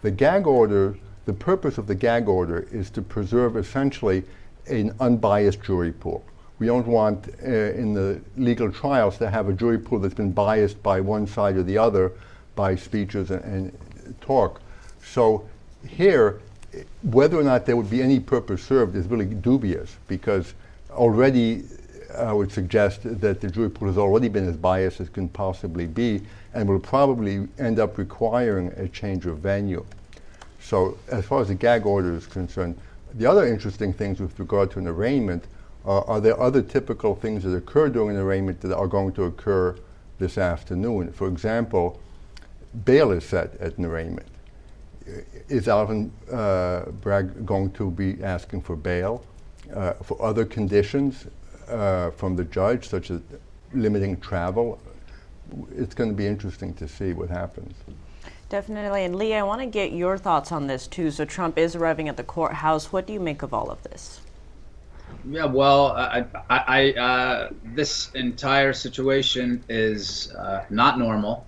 The gag order, the purpose of the gag order is to preserve essentially an unbiased jury pool. We don't want in the legal trials to have a jury pool that's been biased by one side or the other by speeches and talk. So here, whether or not there would be any purpose served is really dubious, because already I would suggest that the jury pool has already been as biased as can possibly be, and will probably end up requiring a change of venue. So as far as the gag order is concerned, the other interesting things with regard to an arraignment are there other typical things that occur during an arraignment that are going to occur this afternoon. For example, bail is set at an arraignment. Is Alvin Bragg going to be asking for bail for other conditions from the judge, such as limiting travel? It's going to be interesting to see what happens. Definitely. And Lee, I want to get your thoughts on this too. So Trump is arriving at the courthouse. What do you make of all of this? Yeah, well, this entire situation is not normal.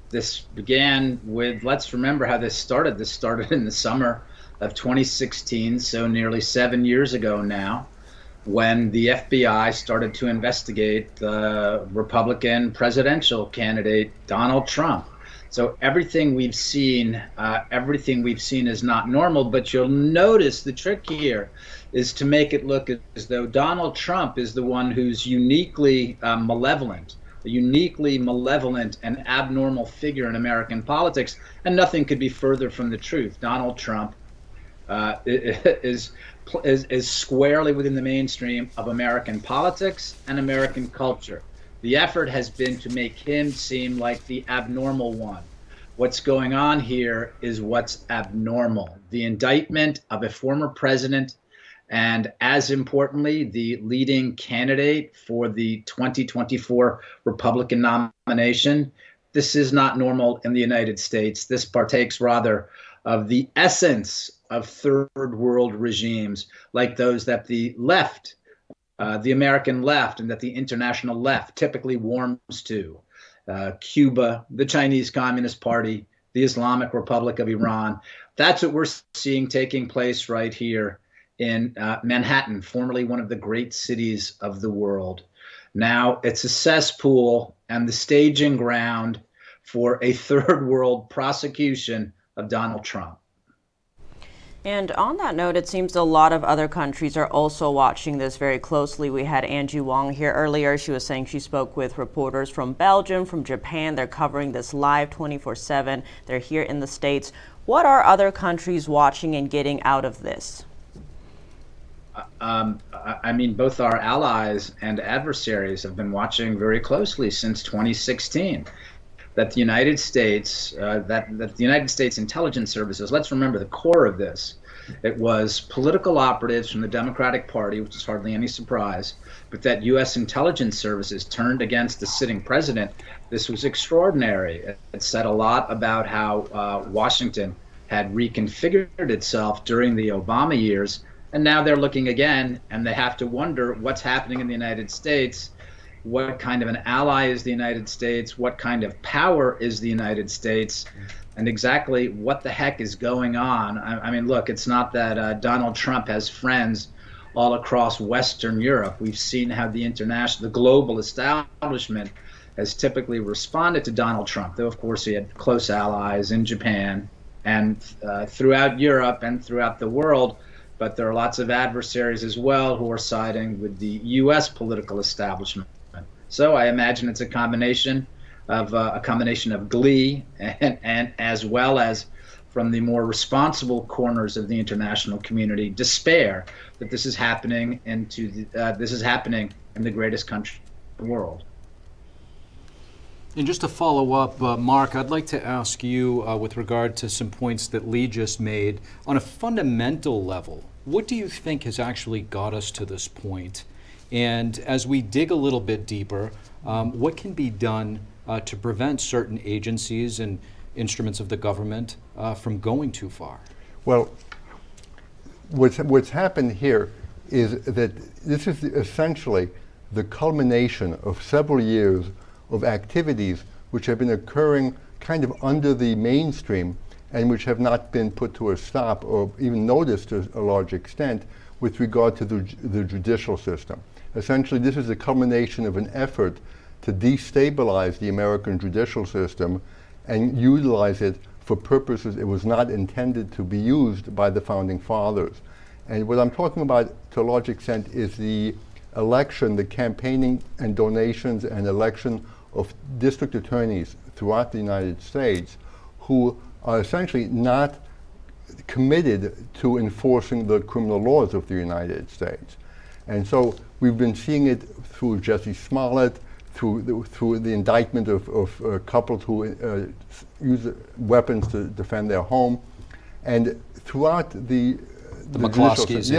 This began with, let's remember how this started. This started in the summer of 2016, so nearly 7 years ago now, when the FBI started to investigate the Republican presidential candidate, Donald Trump. So everything we've seen is not normal, but you'll notice the trick here is to make it look as though Donald Trump is the one who's uniquely malevolent, a uniquely malevolent and abnormal figure in American politics, and nothing could be further from the truth. Donald Trump is squarely within the mainstream of American politics and American culture. The effort has been to make him seem like the abnormal one. What's going on here is what's abnormal. The indictment of a former president, and as importantly, the leading candidate for the 2024 Republican nomination. This is not normal in the United States. This partakes rather of the essence of third world regimes like those that the left, the American left, and that the international left typically warms to. Cuba, the Chinese Communist Party, the Islamic Republic of Iran. That's what we're seeing taking place right here in Manhattan, formerly one of the great cities of the world. Now it's a cesspool and the staging ground for a third world prosecution of Donald Trump. And on that note, it seems a lot of other countries are also watching this very closely. We had Angie Wong here earlier. She was saying she spoke with reporters from Belgium, from Japan. They're covering this live 24/7. They're here in the States. What are other countries watching and getting out of this? I mean, both our allies and adversaries have been watching very closely since 2016. That the United States, that the United States intelligence services, let's remember the core of this. It was political operatives from the Democratic Party, which is hardly any surprise, but that U.S. intelligence services turned against the sitting president. This was extraordinary. It said a lot about how Washington had reconfigured itself during the Obama years, and now they're looking again, and they have to wonder what's happening in the United States. What kind of an ally is the United States? What kind of power is the United States? And exactly what the heck is going on? I mean, look, it's not that Donald Trump has friends all across Western Europe. We've seen how the global establishment has typically responded to Donald Trump, though, of course, he had close allies in Japan and throughout Europe and throughout the world. But there are lots of adversaries as well who are siding with the U.S. political establishment. So I imagine it's a combination of glee and as well as from the more responsible corners of the international community, despair that this is happening in the greatest country in the world. And just to follow up, Mark, I'd like to ask you with regard to some points that Lee just made. On a fundamental level, what do you think has actually got us to this point? And as we dig a little bit deeper, what can be done to prevent certain agencies and instruments of the government from going too far? Well, what's happened here is that this is essentially the culmination of several years of activities which have been occurring kind of under the mainstream and which have not been put to a stop or even noticed to a large extent with regard to the judicial system. Essentially, this is a culmination of an effort to destabilize the American judicial system and utilize it for purposes it was not intended to be used by the Founding Fathers. And what I'm talking about to a large extent is the election, the campaigning and donations and election of district attorneys throughout the United States who are essentially not committed to enforcing the criminal laws of the United States. And so we've been seeing it through Jesse Smollett, through the indictment of couples who use weapons to defend their home, and throughout the McCloskeys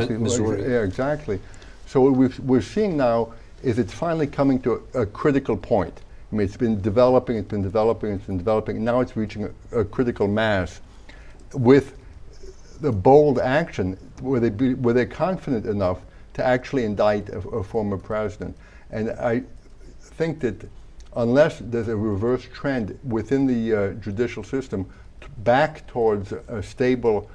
in Missouri. Yeah, exactly. So what we're seeing now is it's finally coming to a critical point. I mean, it's been developing, and now it's reaching a critical mass with the bold action where they're confident enough to actually indict a former president. And I think that unless there's a reverse trend within the judicial system back towards a stable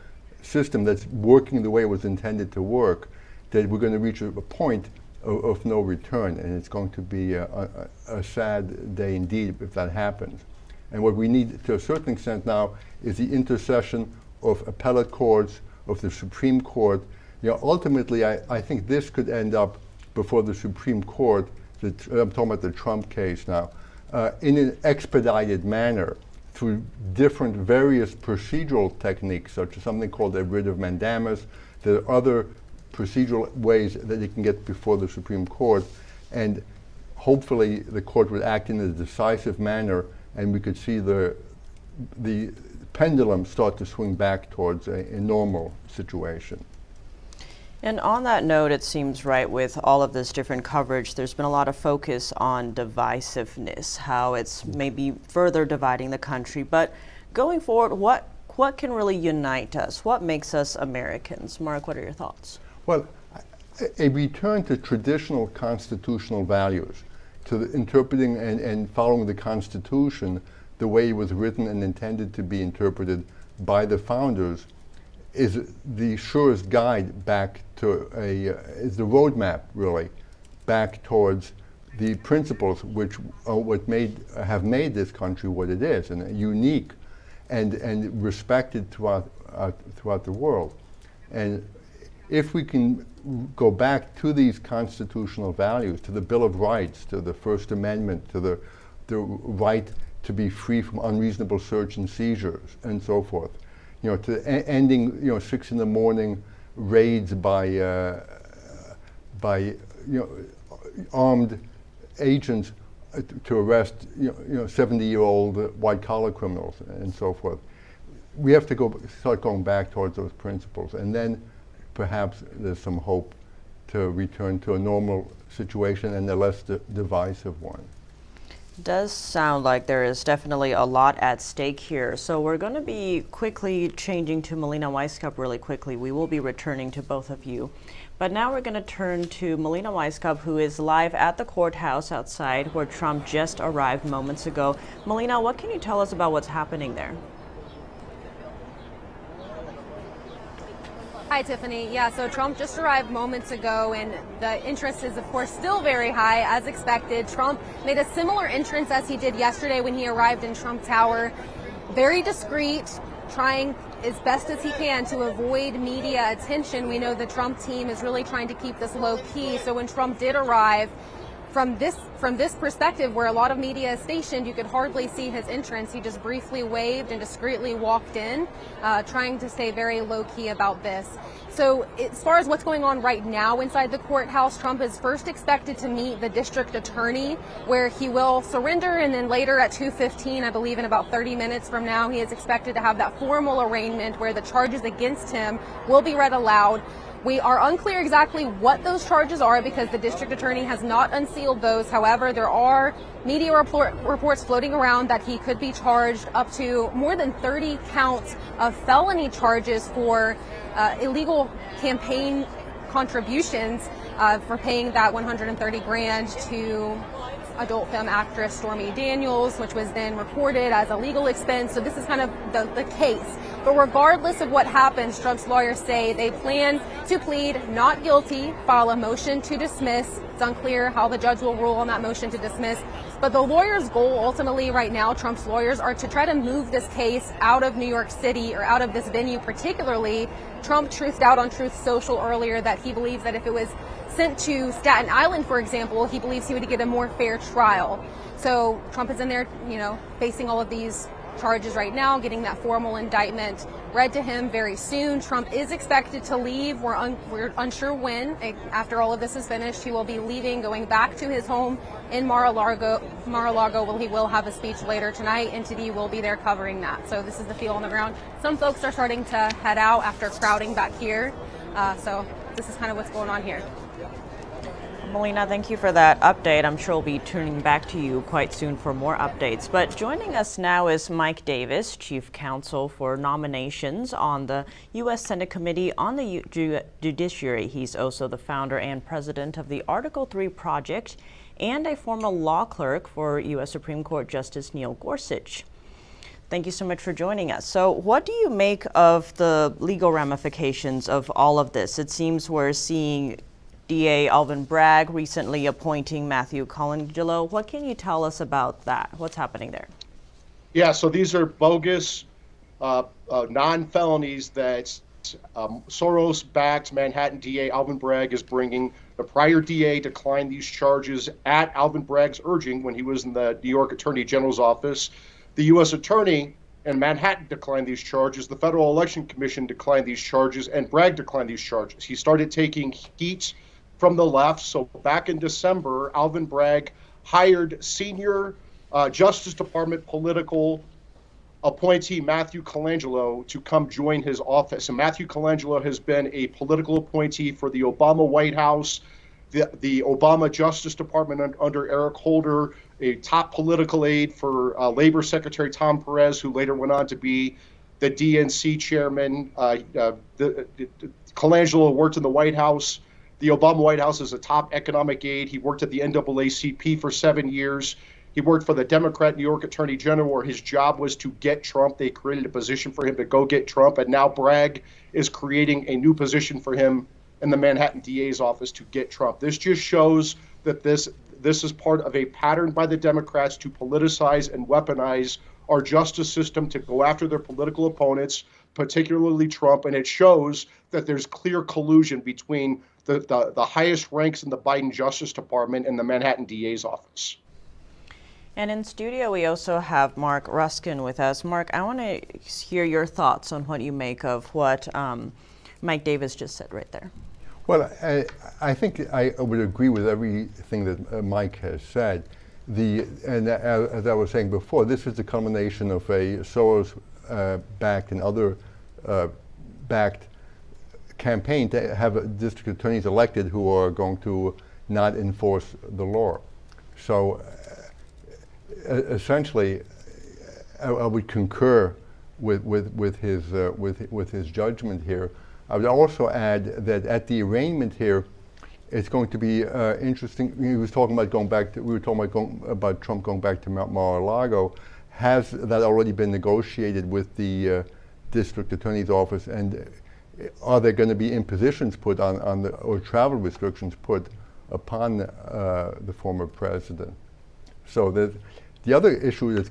system that's working the way it was intended to work, that we're going to reach a point of no return, and it's going to be a sad day indeed if that happens. And what we need to a certain extent now is the intercession of appellate courts, of the Supreme Court. You know, ultimately, I think this could end up before the Supreme Court, I'm talking about the Trump case now, in an expedited manner through different various procedural techniques, such as something called a writ of mandamus. There are other procedural ways that you can get before the Supreme Court, and hopefully the court would act in a decisive manner, and we could see the pendulum start to swing back towards a normal situation. And on that note, it seems right with all of this different coverage, there's been a lot of focus on divisiveness, how it's maybe further dividing the country. But going forward, what can really unite us? What makes us Americans? Mark, what are your thoughts? Well, a return to traditional constitutional values, to interpreting and following the Constitution the way it was written and intended to be interpreted by the founders, is the surest guide back to is the roadmap really back towards the principles which are what have made this country what it is, and unique and respected throughout the world. And if we can go back to these constitutional values, to the Bill of Rights, to the First Amendment, to the right to be free from unreasonable search and seizures and so forth, you know, to ending 6 in-the-morning raids by armed agents to arrest 70-year-old white-collar criminals and so forth. We have to start going back towards those principles, and then perhaps there's some hope to return to a normal situation and a less divisive one. Does sound like there is definitely a lot at stake here. So we're going to be quickly changing to Melina Weisskopf really quickly. We will be returning to both of you. But now we're going to turn to Melina Weisskopf, who is live at the courthouse outside where Trump just arrived moments ago. Melina, what can you tell us about what's happening there? Hi, Tiffany. Yeah, so Trump just arrived moments ago, and the interest is, of course, still very high, as expected. Trump made a similar entrance as he did yesterday when he arrived in Trump Tower. Very discreet, trying as best as he can to avoid media attention. We know the Trump team is really trying to keep this low key. So when Trump did arrive, from this perspective, where a lot of media is stationed, you could hardly see his entrance. He just briefly waved and discreetly walked in, trying to stay very low-key about this. So as far as what's going on right now inside the courthouse, Trump is first expected to meet the district attorney, where he will surrender, and then later at 2:15, I believe in about 30 minutes from now, he is expected to have that formal arraignment where the charges against him will be read aloud. We are unclear exactly what those charges are because the district attorney has not unsealed those. However, there are media reports floating around that he could be charged up to more than 30 counts of felony charges for illegal campaign contributions for paying that $130,000 to adult film actress Stormy Daniels, which was then reported as a legal expense. So this is kind of the case. But regardless of what happens, Trump's lawyers say they plan to plead not guilty, file a motion to dismiss. It's unclear how the judge will rule on that motion to dismiss. But the lawyers' goal ultimately right now, Trump's lawyers, are to try to move this case out of New York City or out of this venue particularly. Trump truthed out on Truth Social earlier that he believes that if it was sent to Staten Island, for example, he believes he would get a more fair trial. So Trump is in there, facing all of these charges right now, getting that formal indictment read to him very soon. Trump is expected to leave. We're unsure when. After all of this is finished, he will be leaving, going back to his home in Mar-a-Lago. Well, he will have a speech later tonight. NTD will be there covering that. So this is the feel on the ground. Some folks are starting to head out after crowding back here. So this is kind of what's going on here. Melina, thank you for that update. I'm sure we'll be tuning back to you quite soon for more updates. But joining us now is Mike Davis, Chief Counsel for Nominations on the U.S. Senate Committee on the Judiciary. He's also the founder and president of the Article 3 Project and a former law clerk for U.S. Supreme Court Justice Neil Gorsuch. Thank you so much for joining us. So what do you make of the legal ramifications of all of this? It seems we're seeing DA Alvin Bragg recently appointing Matthew Colangelo. What can you tell us about that? What's happening there? Yeah, so these are bogus non-felonies that Soros-backed Manhattan DA Alvin Bragg is bringing. The prior DA declined these charges at Alvin Bragg's urging when he was in the New York Attorney General's office. The U.S. Attorney in Manhattan declined these charges. The Federal Election Commission declined these charges, and Bragg declined these charges. He started taking heat from the left. So back in December, Alvin Bragg hired senior Justice Department political appointee Matthew Colangelo to come join his office. And Matthew Colangelo has been a political appointee for the Obama White House, the Obama Justice Department under Eric Holder, a top political aide for Labor Secretary Tom Perez, who later went on to be the DNC chairman. Colangelo worked in the White House, the Obama White House, as a top economic aide. He worked at the NAACP for 7 years. He worked for the Democrat New York Attorney General, where his job was to get Trump. They created a position for him to go get Trump, and now Bragg is creating a new position for him in the Manhattan DA's office to get Trump. This just shows that this is part of a pattern by the Democrats to politicize and weaponize our justice system to go after their political opponents, particularly Trump, and it shows that there's clear collusion between the highest ranks in the Biden Justice Department and the Manhattan DA's office. And in studio, we also have Mark Ruskin with us. Mark, I want to hear your thoughts on what you make of what Mike Davis just said right there. Well, I think I would agree with everything that Mike has said. And as I was saying before, this is the culmination of a Soros-backed and other backed campaign to have district attorneys elected who are going to not enforce the law. So essentially, I would concur with his judgment here. I would also add that at the arraignment here, it's going to be interesting. He was talking about we were talking about Trump going back to Mar-a-Lago. Has that already been negotiated with the district attorney's office, and are there going to be impositions put on or travel restrictions put upon the former president? So the other issue that's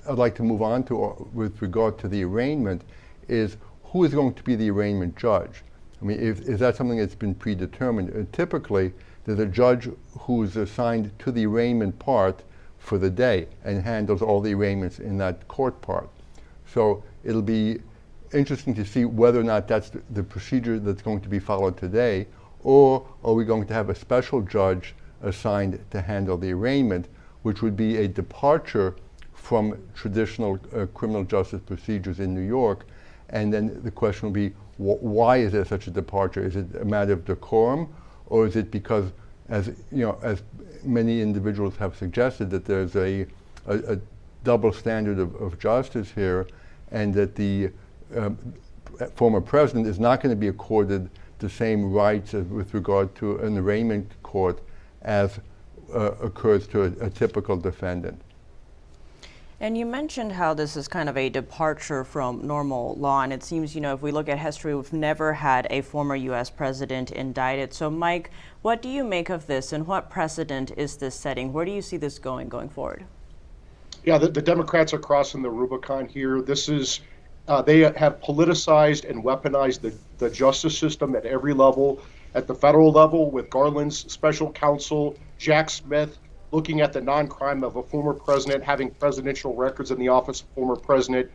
I'd like to move on to with regard to the arraignment is who is going to be the arraignment judge? I mean, is that something that's been predetermined? Typically, there's a judge who's assigned to the arraignment part for the day and handles all the arraignments in that court part. So it'll be interesting to see whether or not that's the procedure that's going to be followed today, or are we going to have a special judge assigned to handle the arraignment, which would be a departure from traditional criminal justice procedures in New York. And then the question will be, why is there such a departure? Is it a matter of decorum, or is it because, as many individuals have suggested, that there's a double standard of justice here, and that the former president is not going to be accorded the same rights with regard to an arraignment court as occurs to a typical defendant? And you mentioned how this is kind of a departure from normal law, and it seems, if we look at history, we've never had a former U.S. president indicted. So, Mike, what do you make of this, and what precedent is this setting? Where do you see this going forward? Yeah, the Democrats are crossing the Rubicon here. This is, they have politicized and weaponized the justice system at every level. At the federal level, with Garland's special counsel, Jack Smith, looking at the non-crime of a former president having presidential records in the office of former president,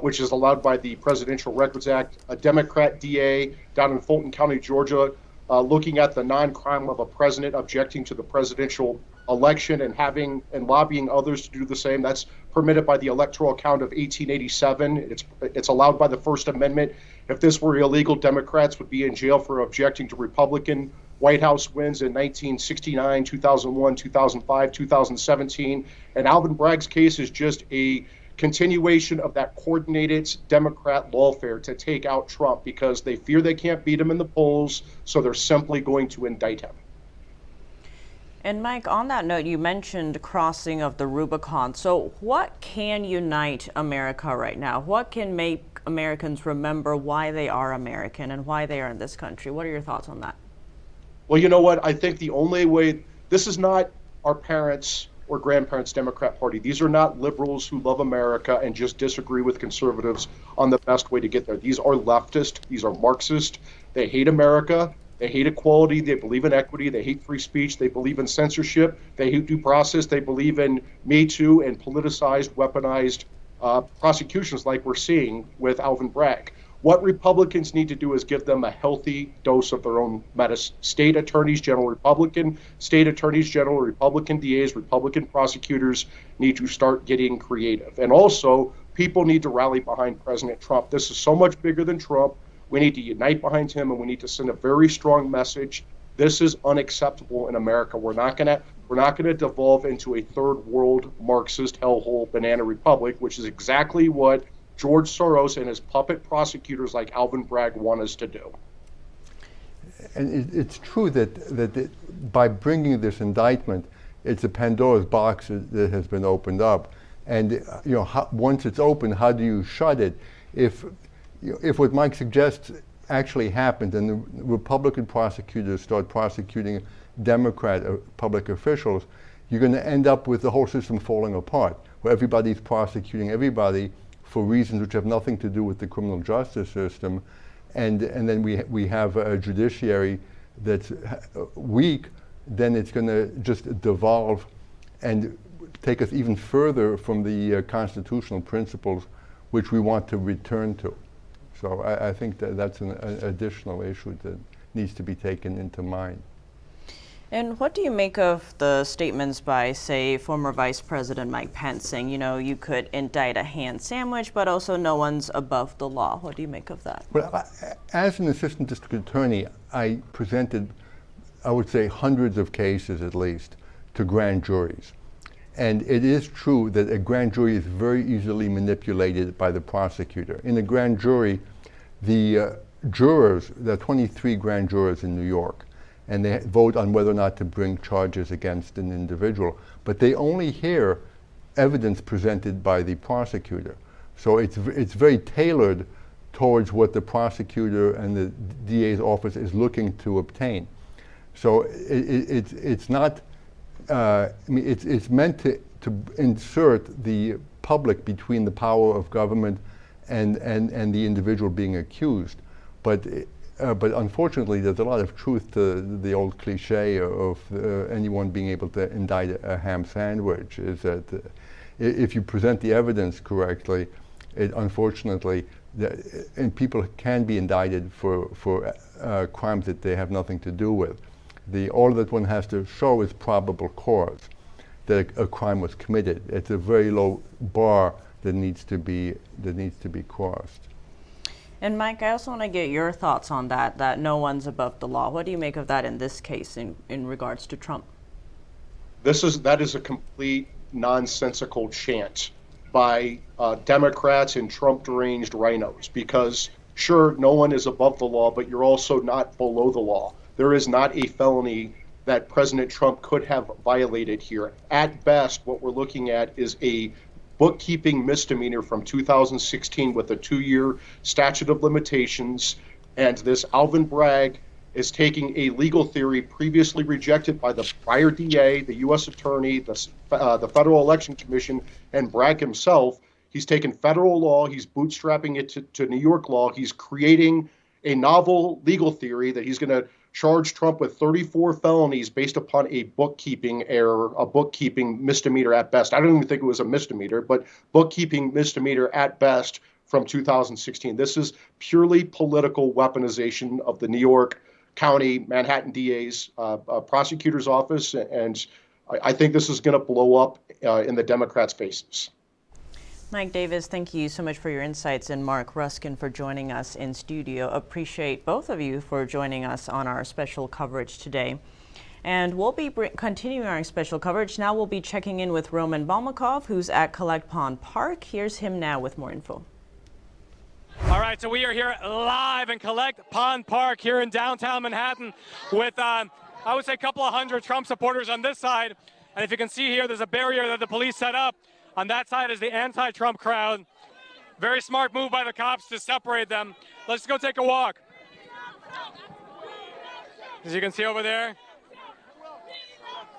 which is allowed by the Presidential Records Act. A Democrat DA down in Fulton County, Georgia, looking at the non-crime of a president objecting to the presidential election and lobbying others to do the same. That's permitted by the Electoral Count of 1887. It's allowed by the First Amendment. If this were illegal, Democrats would be in jail for objecting to Republican White House wins in 1969, 2001, 2005, 2017. And Alvin Bragg's case is just a continuation of that coordinated Democrat lawfare to take out Trump because they fear they can't beat him in the polls, so they're simply going to indict him. And Mike, on that note, you mentioned crossing of the Rubicon. So what can unite America right now? What can make Americans remember why they are American and why they are in this country? What are your thoughts on that? Well, you know what? I think the only way, this is not our parents' or grandparents' Democrat Party. These are not liberals who love America and just disagree with conservatives on the best way to get there. These are leftist. These are Marxist. They hate America. They hate equality. They believe in equity. They hate free speech. They believe in censorship. They hate due process. They believe in Me Too and politicized, weaponized prosecutions like we're seeing with Alvin Bragg. What Republicans need to do is give them a healthy dose of their own medicine. State attorneys general Republican, state attorneys general Republican, DAs, Republican prosecutors need to start getting creative. And also, people need to rally behind President Trump. This is so much bigger than Trump. We need to unite behind him, and we need to send a very strong message. This is unacceptable in America. We're not gonna devolve into a third world Marxist hellhole banana republic, which is exactly what George Soros and his puppet prosecutors like Alvin Bragg want us to do. And it's true that by bringing this indictment, it's a Pandora's box that has been opened up. And once it's open, how do you shut it? If what Mike suggests actually happened and the Republican prosecutors start prosecuting Democrat public officials, you're going to end up with the whole system falling apart, where everybody's prosecuting everybody for reasons which have nothing to do with the criminal justice system, and then we have a judiciary that's weak. Then it's going to just devolve and take us even further from the constitutional principles which we want to return to. So I think that's an additional issue that needs to be taken into mind. And what do you make of the statements by, say, former Vice President Mike Pence saying, you could indict a ham sandwich, but also no one's above the law? What do you make of that? Well, as an assistant district attorney, I presented, I would say, hundreds of cases at least to grand juries. And it is true that a grand jury is very easily manipulated by the prosecutor. In a grand jury, the jurors, there are 23 grand jurors in New York, and they vote on whether or not to bring charges against an individual. But they only hear evidence presented by the prosecutor. So it's very tailored towards what the prosecutor and the DA's office is looking to obtain. So it's not, it's meant to insert the public between the power of government and the individual being accused. But unfortunately, there's a lot of truth to the old cliche of anyone being able to indict a ham sandwich, is that if you present the evidence correctly, unfortunately, and people can be indicted for crimes that they have nothing to do with. All that one has to show is probable cause that a crime was committed. It's a very low bar that needs to be crossed. And Mike, I also want to get your thoughts on that no one's above the law. What do you make of that in this case in regards to Trump? That is a complete nonsensical chant by Democrats and Trump-deranged rhinos, because sure, no one is above the law, but you're also not below the law. There is not a felony that President Trump could have violated here. At best, what we're looking at is a bookkeeping misdemeanor from 2016 with a 2-year statute of limitations. And this Alvin Bragg is taking a legal theory previously rejected by the prior DA, the U.S. Attorney, the Federal Election Commission, and Bragg himself. He's taken federal law, he's bootstrapping it to New York law. He's creating a novel legal theory that he's going to charge Trump with 34 felonies based upon a bookkeeping error, a bookkeeping misdemeanor at best. I don't even think it was a misdemeanor, but bookkeeping misdemeanor at best from 2016. This is purely political weaponization of the New York County, Manhattan DA's prosecutor's office, and I think this is going to blow up in the Democrats' faces. Mike Davis, thank you so much for your insights, and Mark Ruskin for joining us in studio. Appreciate both of you for joining us on our special coverage today. And we'll be continuing our special coverage. Now we'll be checking in with Roman Balmakov, who's at Collect Pond Park. Here's him now with more info. All right, so we are here live in Collect Pond Park here in downtown Manhattan with, I would say, a couple of hundred Trump supporters on this side. And if you can see here, there's a barrier that the police set up. On that side is the anti-Trump crowd. Very smart move by the cops to separate them. Let's go take a walk. As you can see over there,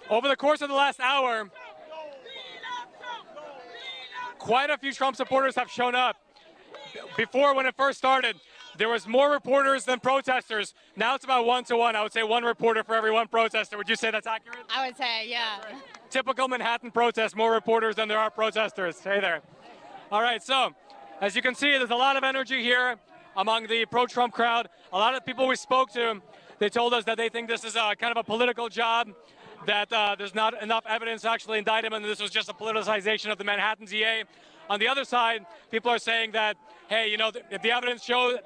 over the course of the last hour, quite a few Trump supporters have shown up. Before, when it first started, there was more reporters than protesters. Now it's about 1-to-1. I would say one reporter for every one protester. Would you say that's accurate? I would say, yeah. Typical Manhattan protest, more reporters than there are protesters. Hey there. All right, so as you can see, there's a lot of energy here among the pro-Trump crowd. A lot of people we spoke to, they told us that they think this is kind of a political job, that there's not enough evidence to actually indict him, and this was just a politicization of the Manhattan DA. On the other side, people are saying that, hey, you know, if the evidence shows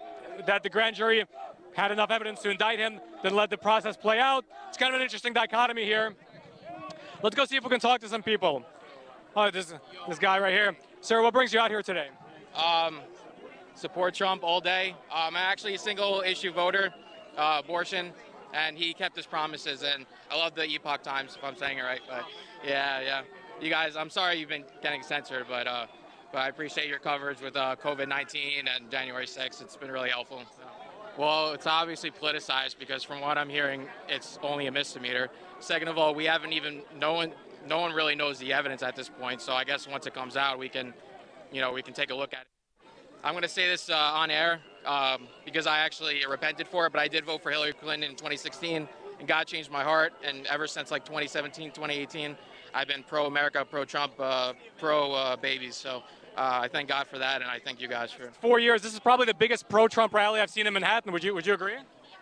that the grand jury had enough evidence to indict him, then let the process play out. It's kind of an interesting dichotomy here. Let's go see if we can talk to some people. Oh, this guy right here. Sir, what brings you out here today? Support Trump all day. I'm actually a single-issue voter, abortion, and he kept his promises. And I love the Epoch Times, if I'm saying it right. But yeah. You guys, I'm sorry you've been getting censored, but I appreciate your coverage with COVID-19 and January 6th. It's been really helpful. Well, it's obviously politicized because from what I'm hearing, it's only a misdemeanor. Second of all, we haven't even, no one really knows the evidence at this point. So I guess once it comes out, we can take a look at it. I'm going to say this on air because I actually repented for it, but I did vote for Hillary Clinton in 2016, and God changed my heart. And ever since like 2017, 2018, I've been pro-America, pro-Trump, pro-babies. So I thank God for that, and I thank you guys for it. 4 years. This is probably the biggest pro-Trump rally I've seen in Manhattan. Would you agree?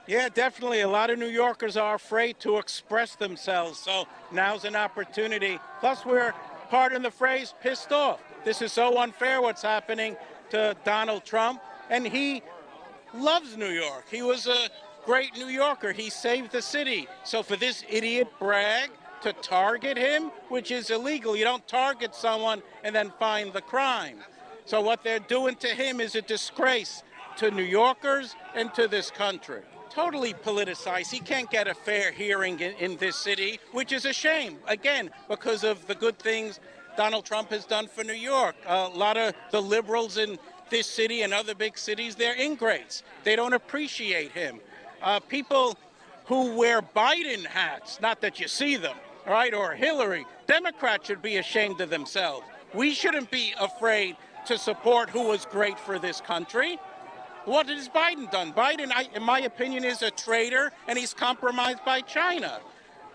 Yeah, definitely. A lot of New Yorkers are afraid to express themselves, so now's an opportunity. Plus, we're, pardon the phrase, pissed off. This is so unfair what's happening to Donald Trump, and he loves New York. He was a great New Yorker. He saved the city. So for this idiot Bragg to target him, which is illegal. You don't target someone and then find the crime. So what they're doing to him is a disgrace to New Yorkers and to this country. Totally politicized. He can't get a fair hearing in this city, which is a shame, again, because of the good things Donald Trump has done for New York. A lot of the liberals in this city and other big cities, they're ingrates. They don't appreciate him. People who wear Biden hats, not that you see them, all right, or Hillary, Democrats should be ashamed of themselves. We shouldn't be afraid to support who was great for this country. What has Biden done? Biden, in my opinion, is a traitor, and he's compromised by China,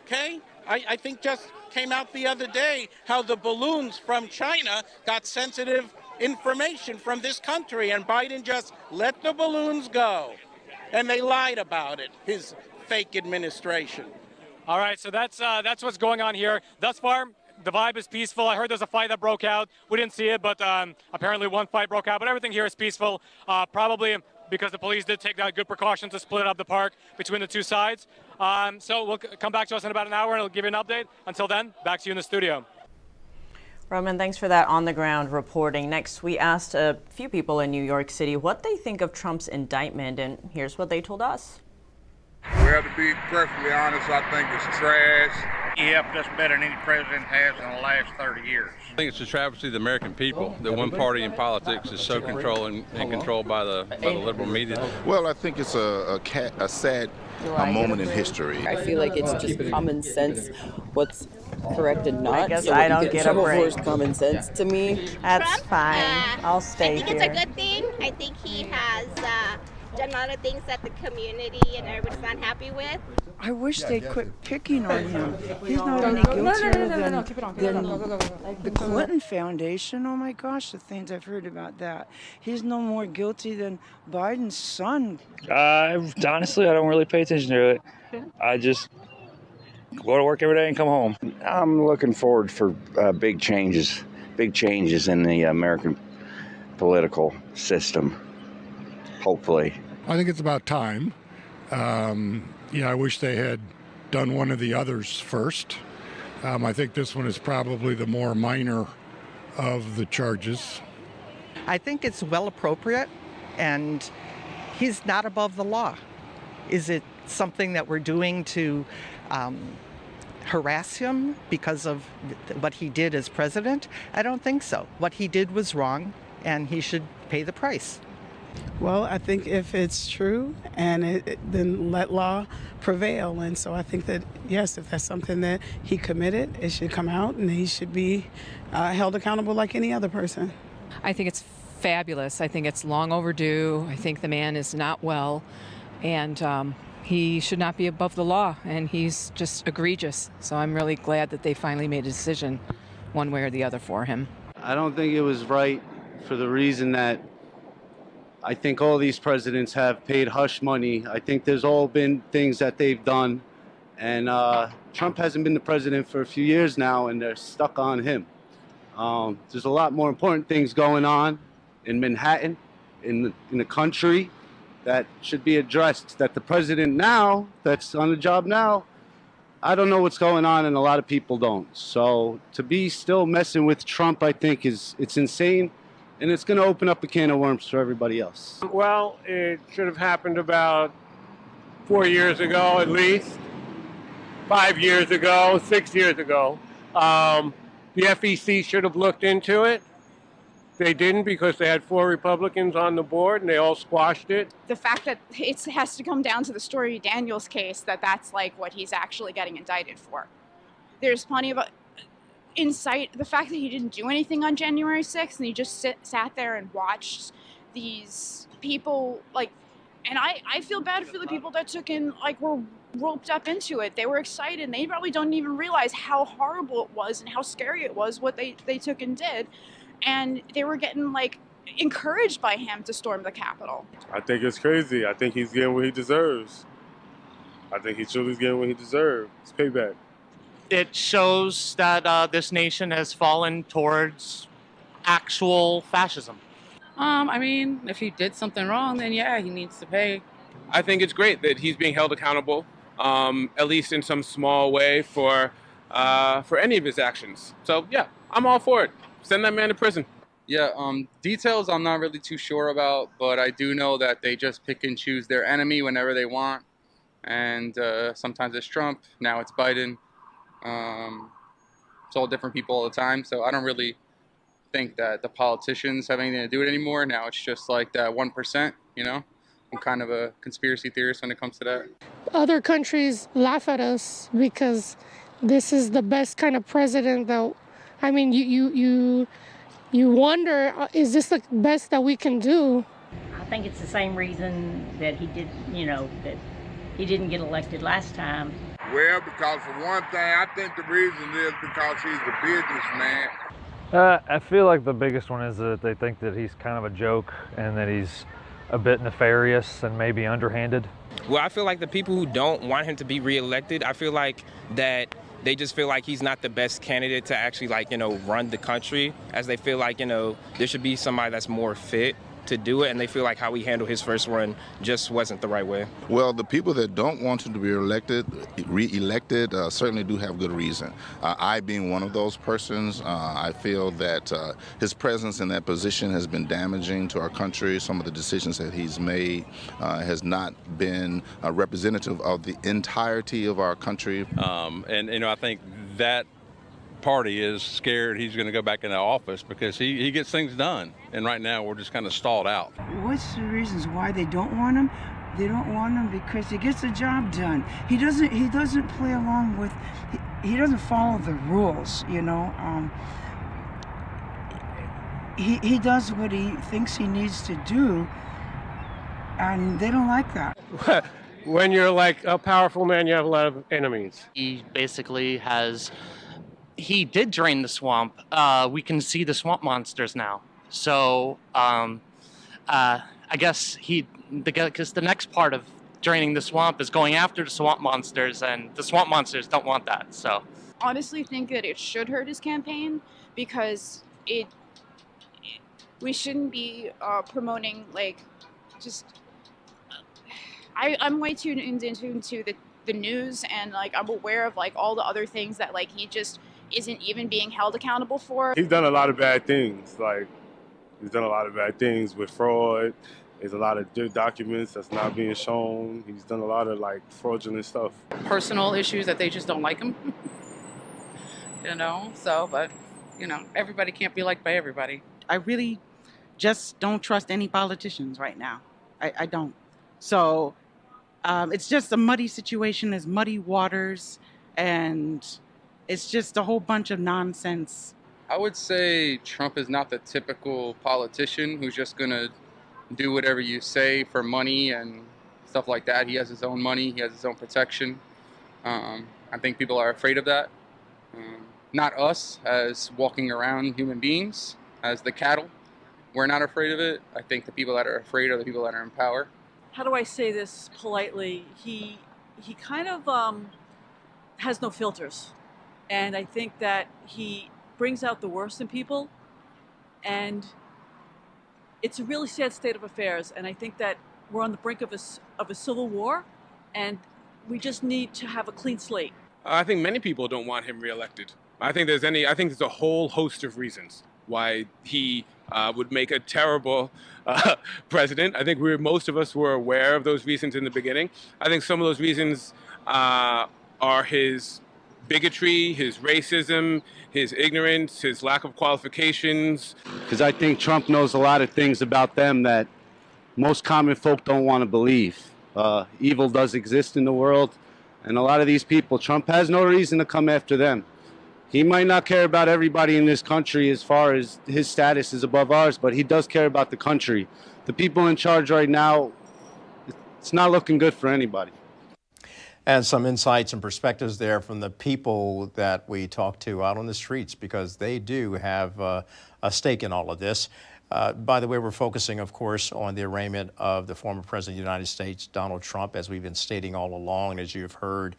okay? I think just came out the other day how the balloons from China got sensitive information from this country, and Biden just let the balloons go, and they lied about it, his fake administration. All right, so that's what's going on here. Thus far, the vibe is peaceful. I heard there's a fight that broke out. We didn't see it, but apparently one fight broke out. But everything here is peaceful, probably because the police did take good precautions to split up the park between the two sides. So we'll come back to us in about an hour, and I'll give you an update. Until then, back to you in the studio. Roman, thanks for that on-the-ground reporting. Next, we asked a few people in New York City what they think of Trump's indictment, and here's what they told us. We have to be perfectly honest. I think it's trash. He helped us better than any president has in the last 30 years. I think it's a travesty of the American people that one party in politics is so controlling and controlled by the liberal media. Well, I think it's a sad moment in history. I feel like it's just common sense what's correct and not. I guess so I don't get a break. It's common sense to me. That's Trump, fine. I'll stay I think here. it's a good thing. I think he has done a lot of things that the community and everybody's not happy with. I wish they'd quit picking on him. He's not any guiltier than the Clinton Foundation. Oh my gosh, the things I've heard about that. He's no more guilty than Biden's son. Honestly, I don't really pay attention to it. I just go to work every day and come home. I'm looking forward for big changes in the American political system, hopefully. I think it's about time. I wish they had done one of the others first. I think this one is probably the more minor of the charges. I think it's well appropriate, and he's not above the law. Is it something that we're doing to harass him because of what he did as president? I don't think so. What he did was wrong, and he should pay the price. Well, I think if it's true, and then let law prevail. And so I think that, yes, if that's something that he committed, it should come out, and he should be held accountable like any other person. I think it's fabulous. I think it's long overdue. I think the man is not well, and he should not be above the law, and he's just egregious. So I'm really glad that they finally made a decision one way or the other for him. I don't think it was right for the reason that I think all these presidents have paid hush money. I think there's all been things that they've done, and Trump hasn't been the president for a few years now, and they're stuck on him. There's a lot more important things going on in Manhattan, in the country, that should be addressed. That the president now, that's on the job now, I don't know what's going on, and a lot of people don't. So to be still messing with Trump, I think it's insane. And it's going to open up a can of worms for everybody else. Well, it should have happened about 4 years ago, at least. 5 years ago, 6 years ago. The FEC should have looked into it. They didn't, because they had 4 Republicans on the board and they all squashed it. The fact that it has to come down to the Stormy Daniels case, that's like what he's actually getting indicted for. There's plenty of insight, the fact that he didn't do anything on January 6th and he just sat there and watched these people, and I feel bad for the people that were roped up into it. They were excited, and they probably don't even realize how horrible it was and how scary it was what they took and did, and they were getting encouraged by him to storm the Capitol. I think it's crazy. I think he's getting what he deserves. I think he truly is getting what he deserves. It's payback. It shows that this nation has fallen towards actual fascism. I mean, if he did something wrong, then yeah, he needs to pay. I think it's great that he's being held accountable, at least in some small way, for any of his actions. So yeah, I'm all for it. Send that man to prison. Yeah, details I'm not really too sure about, but I do know that they just pick and choose their enemy whenever they want. And sometimes it's Trump, now it's Biden. It's all different people all the time, so I don't really think that the politicians have anything to do with it anymore. Now it's just like that 1%, I'm kind of a conspiracy theorist when it comes to that. Other countries laugh at us because this is the best kind of president that, I mean, you wonder, is this the best that we can do? I think it's the same reason that he did, that he didn't get elected last time. Well, because for one thing, I think the reason is because he's a businessman. I feel like the biggest one is that they think that he's kind of a joke and that he's a bit nefarious and maybe underhanded. Well, I feel like the people who don't want him to be reelected, I feel like that they just feel like he's not the best candidate to actually run the country, as they feel like, there should be somebody that's more fit to do it, and they feel like how he handled his first run just wasn't the right way. Well, the people that don't want him to be re-elected certainly do have good reason. I being one of those persons, I feel that his presence in that position has been damaging to our country. Some of the decisions that he's made has not been representative of the entirety of our country. And I think that party is scared he's going to go back into office because he gets things done. And right now we're just kind of stalled out. What's the reasons why they don't want him? They don't want him because he gets the job done. He doesn't play along with, he doesn't follow the rules, you know. He does what he thinks he needs to do, and they don't like that. When you're like a powerful man, you have a lot of enemies. He basically he did drain the swamp. We can see the swamp monsters now. So I guess because the next part of draining the swamp is going after the swamp monsters, and the swamp monsters don't want that. So Honestly think that it should hurt his campaign because we shouldn't be promoting like just. I'm way too into the news, and like I'm aware of like all the other things that like he just isn't even being held accountable for. He's done a lot of bad things. Like he's done a lot of bad things with fraud. There's a lot of documents that's not being shown. He's done a lot of like fraudulent stuff. Personal issues that they just don't like him. So, but, everybody can't be liked by everybody. I really just don't trust any politicians right now. I don't. So it's just a muddy situation. There's muddy waters, and it's just a whole bunch of nonsense. I would say Trump is not the typical politician who's just going to do whatever you say for money and stuff like that. He has his own money. He has his own protection. I think people are afraid of that. Not us as walking around human beings, as the cattle. We're not afraid of it. I think the people that are afraid are the people that are in power. How do I say this politely? He kind of has no filters. And I think that he brings out the worst in people. And it's a really sad state of affairs. And I think that we're on the brink of a civil war. And we just need to have a clean slate. I think many people don't want him reelected. I think there's a whole host of reasons why he would make a terrible president. I think most of us were aware of those reasons in the beginning. I think some of those reasons are his bigotry, his racism, his ignorance, his lack of qualifications. Because I think Trump knows a lot of things about them that most common folk don't want to believe. Evil does exist in the world, and a lot of these people, Trump has no reason to come after them. He might not care about everybody in this country as far as his status is above ours, but he does care about the country. The people in charge right now, it's not looking good for anybody. And some insights and perspectives there from the people that we talk to out on the streets, because they do have a stake in all of this. By the way, we're focusing, of course, on the arraignment of the former President of the United States, Donald Trump, as we've been stating all along, as you've heard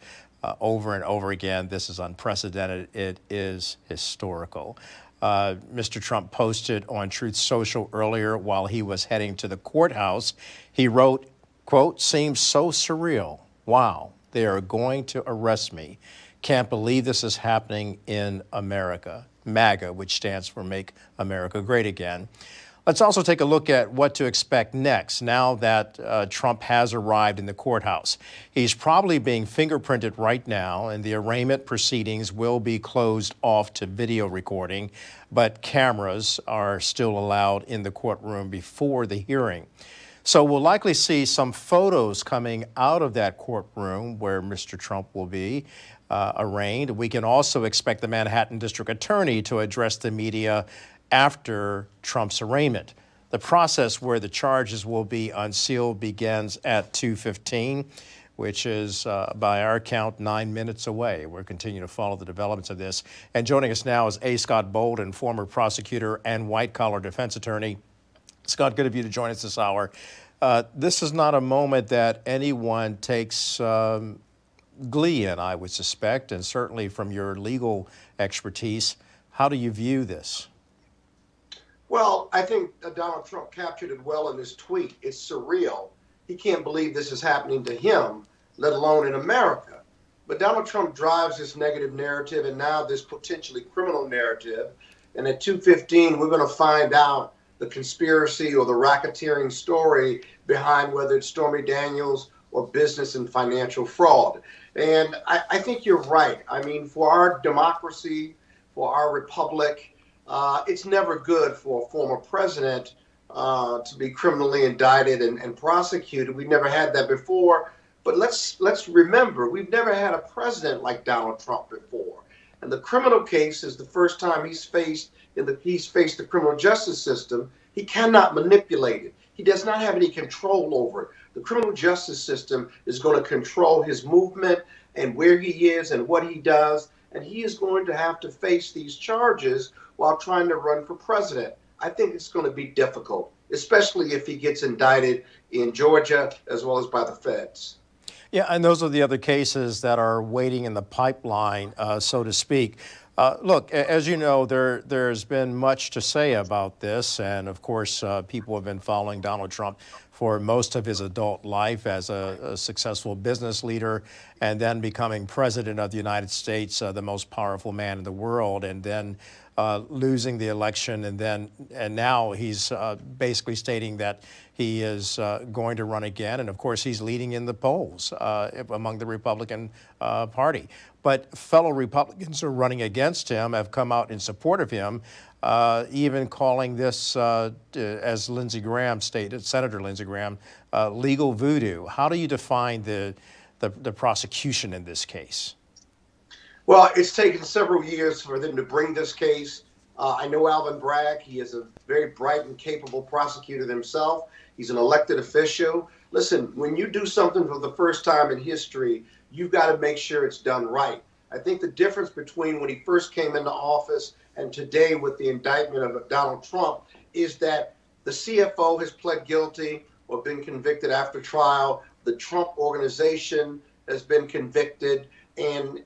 over and over again. This is unprecedented. It is historical. Mr. Trump posted on Truth Social earlier while he was heading to the courthouse. He wrote, quote, "Seems so surreal. Wow, they are going to arrest me. Can't believe this is happening in America." MAGA, which stands for Make America Great Again. Let's also take a look at what to expect next now that Trump has arrived in the courthouse. He's probably being fingerprinted right now, and the arraignment proceedings will be closed off to video recording, but cameras are still allowed in the courtroom before the hearing. So we'll likely see some photos coming out of that courtroom where Mr. Trump will be arraigned. We can also expect the Manhattan District Attorney to address the media after Trump's arraignment. The process where the charges will be unsealed begins at 2:15, which is, by our count, 9 minutes away. We're continuing to follow the developments of this. And joining us now is A. Scott Bolden, former prosecutor and white-collar defense attorney. Scott, good of you to join us this hour. This is not a moment that anyone takes glee in, I would suspect, and certainly from your legal expertise. How do you view this? Well, I think Donald Trump captured it well in his tweet. It's surreal. He can't believe this is happening to him, let alone in America. But Donald Trump drives this negative narrative and now this potentially criminal narrative. And at 2:15, we're going to find out the conspiracy or the racketeering story behind whether it's Stormy Daniels or business and financial fraud. And I think you're right. I mean, for our democracy, for our republic, it's never good for a former president to be criminally indicted and prosecuted. We've never had that before. But let's remember, we've never had a president like Donald Trump before. And the criminal case is the first time he's faced the criminal justice system. He cannot manipulate it. He does not have any control over it. The criminal justice system is going to control his movement and where he is and what he does. And he is going to have to face these charges while trying to run for president. I think it's going to be difficult, especially if he gets indicted in Georgia as well as by the feds. Yeah, and those are the other cases that are waiting in the pipeline, so to speak. Look, as you know, there's been much to say about this, and of course, people have been following Donald Trump for most of his adult life as a successful business leader, and then becoming president of the United States, the most powerful man in the world, and then losing the election, and now he's basically stating that he is going to run again, and of course he's leading in the polls among the Republican Party. But fellow Republicans who are running against him have come out in support of him, even calling this, as Lindsey Graham stated, Senator Lindsey Graham, legal voodoo. How do you define the prosecution in this case? Well, it's taken several years for them to bring this case. I know Alvin Bragg. He is a very bright and capable prosecutor himself. He's an elected official. Listen, when you do something for the first time in history, you've got to make sure it's done right. I think the difference between when he first came into office and today with the indictment of Donald Trump is that the CFO has pled guilty or been convicted after trial. The Trump organization has been convicted. And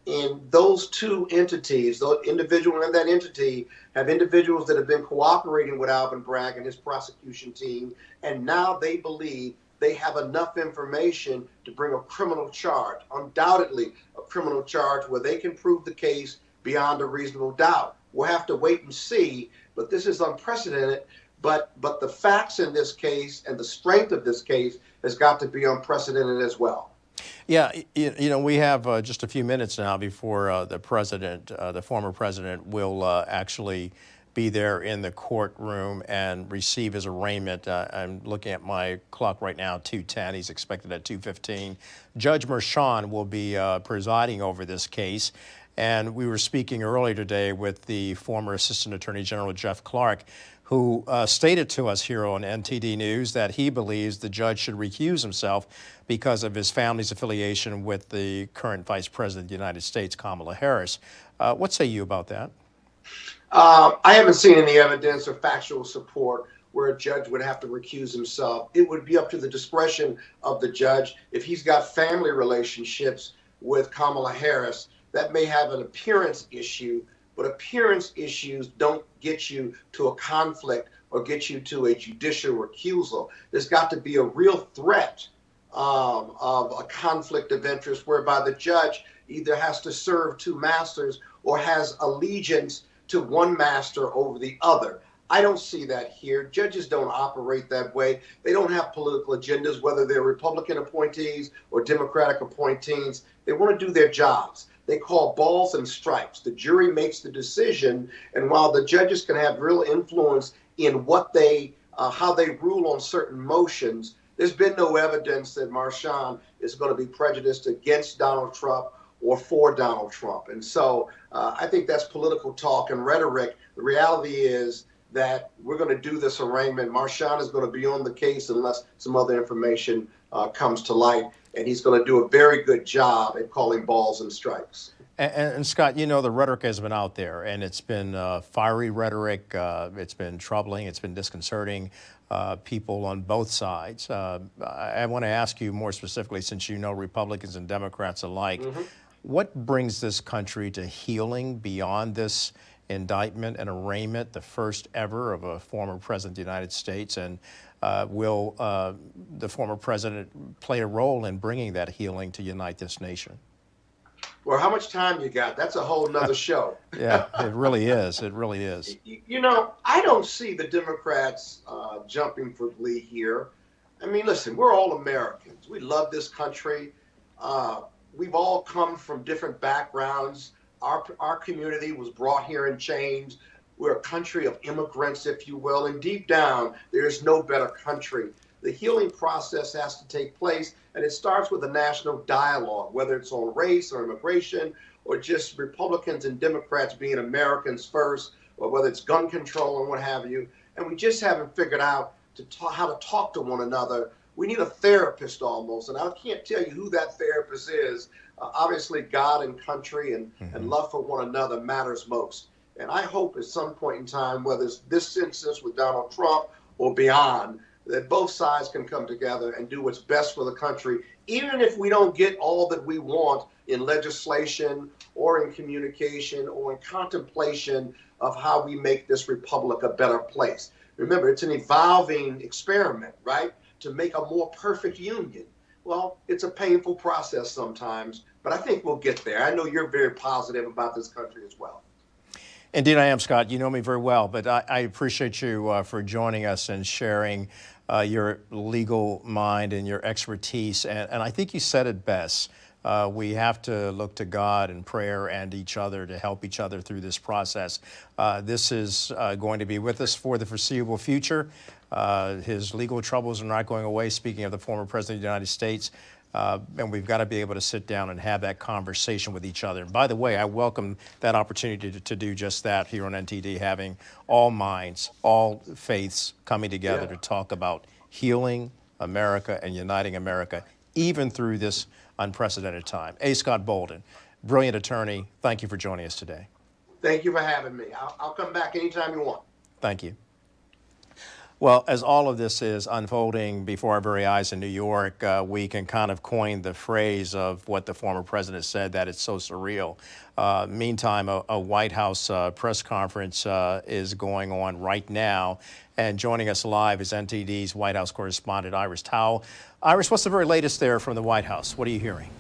those two entities, the individual and that entity, have individuals that have been cooperating with Alvin Bragg and his prosecution team. And now they believe they have enough information to bring a criminal charge, undoubtedly a criminal charge where they can prove the case beyond a reasonable doubt. We'll have to wait and see, but this is unprecedented. But the facts in this case and the strength of this case has got to be unprecedented as well. Yeah, you know, we have just a few minutes now before the president, the former president, will actually be there in the courtroom and receive his arraignment. I'm looking at my clock right now, 2:10. He's expected at 2:15. Judge Merchan will be presiding over this case. And we were speaking earlier today with the former Assistant Attorney General Jeff Clark, who stated to us here on NTD News that he believes the judge should recuse himself because of his family's affiliation with the current Vice President of the United States, Kamala Harris. What say you about that? I haven't seen any evidence or factual support where a judge would have to recuse himself. It would be up to the discretion of the judge. If he's got family relationships with Kamala Harris, that may have an appearance issue, but appearance issues don't get you to a conflict or get you to a judicial recusal. There's got to be a real threat of a conflict of interest whereby the judge either has to serve two masters or has allegiance to one master over the other. I don't see that here. Judges don't operate that way. They don't have political agendas, whether they're Republican appointees or Democratic appointees. They want to do their jobs. They call balls and strikes. The jury makes the decision, and while the judges can have real influence in what they, how they rule on certain motions, there's been no evidence that Merchan is going to be prejudiced against Donald Trump or for Donald Trump. And so I think that's political talk and rhetoric. The reality is that we're going to do this arraignment. Merchan is going to be on the case unless some other information comes to light. And he's going to do a very good job at calling balls and strikes. And Scott, you know, the rhetoric has been out there, and it's been fiery rhetoric. It's been troubling. It's been disconcerting. People on both sides. I want to ask you more specifically, since you know Republicans and Democrats alike, what brings this country to healing beyond this indictment and arraignment, the first ever of a former president of the United States. And will the former president play a role in bringing that healing to unite this nation? Well, how much time you got? That's a whole nother show. Yeah, it really is. It really is. You know, I don't see the Democrats jumping for glee here. I mean, listen, we're all Americans. We love this country. We've all come from different backgrounds. Our community was brought here in chains. We're a country of immigrants, if you will. And deep down, there is no better country. The healing process has to take place, and it starts with a national dialogue, whether it's on race or immigration, or just Republicans and Democrats being Americans first, or whether it's gun control and what have you. And we just haven't figured out how to talk to one another. We need a therapist almost, and I can't tell you who that therapist is. Obviously, God and country and love for one another matters most. And I hope at some point in time, whether it's this instance with Donald Trump or beyond, that both sides can come together and do what's best for the country, even if we don't get all that we want in legislation or in communication or in contemplation of how we make this republic a better place. Remember, it's an evolving experiment, right? To make a more perfect union. Well, it's a painful process sometimes, but I think we'll get there. I know you're very positive about this country as well. Indeed, I am, Scott. You know me very well, but I appreciate you for joining us and sharing your legal mind and your expertise. And I think you said it best. We have to look to God and prayer and each other to help each other through this process. This is going to be with us for the foreseeable future. His legal troubles are not going away, speaking of the former president of the United States. And we've got to be able to sit down and have that conversation with each other. And by the way, I welcome that opportunity to do just that here on NTD, having all minds, all faiths coming together to talk about healing America and uniting America, even through this unprecedented time. A. Scott Bolden, brilliant attorney, thank you for joining us today. Thank you for having me. I'll come back anytime you want. Thank you. Well, as all of this is unfolding before our very eyes in New York, we can kind of coin the phrase of what the former president said, that it's so surreal. Meantime, a White House press conference is going on right now. And joining us live is NTD's White House correspondent, Iris Towle. Iris, what's the very latest there from the White House? What are you hearing?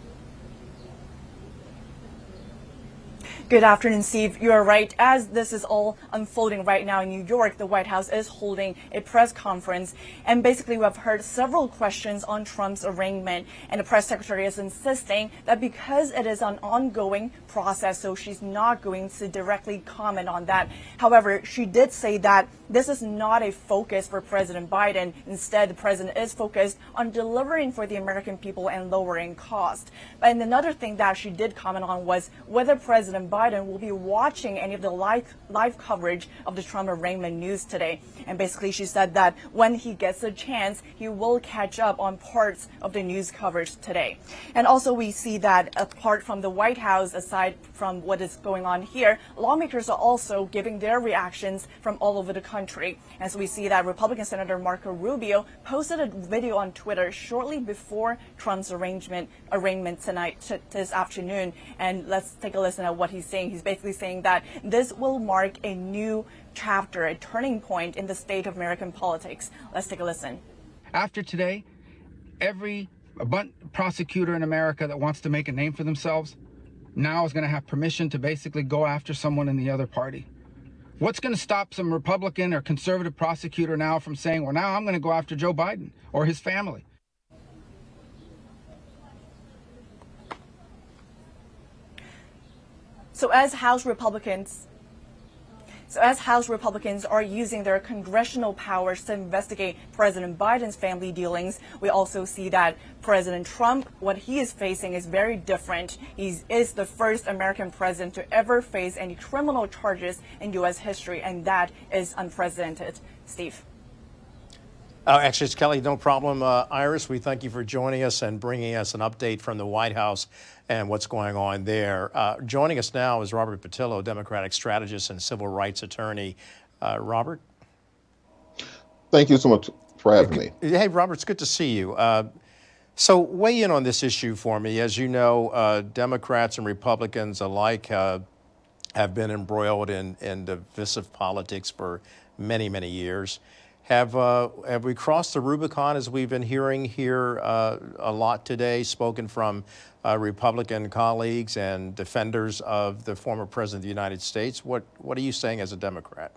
Good afternoon, Steve. You are right. As this is all unfolding right now in New York, the White House is holding a press conference. And basically, we have heard several questions on Trump's arraignment. And the press secretary is insisting that because it is an ongoing process, so she's not going to directly comment on that. However, she did say that this is not a focus for President Biden. Instead, the president is focused on delivering for the American people and lowering cost. And another thing that she did comment on was whether President Biden will be watching any of the live coverage of the Trump arraignment news today. And basically, she said that when he gets a chance, he will catch up on parts of the news coverage today. And also, we see that apart from the White House, aside from what is going on here, lawmakers are also giving their reactions from all over the country. And so we see that Republican Senator Marco Rubio posted a video on Twitter shortly before Trump's arraignment tonight, this afternoon. And let's take a listen at what he's saying. He's basically saying that this will mark a new chapter, a turning point in the state of American politics. Let's take a listen. After today, every prosecutor in America that wants to make a name for themselves now is going to have permission to basically go after someone in the other party. What's going to stop some Republican or conservative prosecutor now from saying, well, now I'm going to go after Joe Biden or his family? So as House Republicans are using their congressional powers to investigate President Biden's family dealings, we also see that President Trump, what he is facing is very different. He is the first American president to ever face any criminal charges in U.S. history, and that is unprecedented. Steve. Actually, it's Kelly, no problem. Iris, we thank you for joining us and bringing us an update from the White House and what's going on there. Joining us now is Robert Patillo, Democratic strategist and civil rights attorney. Robert? Thank you so much for having me. Hey, Robert, it's good to see you. So weigh in on this issue for me. As you know, Democrats and Republicans alike have been embroiled in divisive politics for many, many years. Have we crossed the Rubicon, as we've been hearing here a lot today, spoken from Republican colleagues and defenders of the former president of the United States? What are you saying as a Democrat?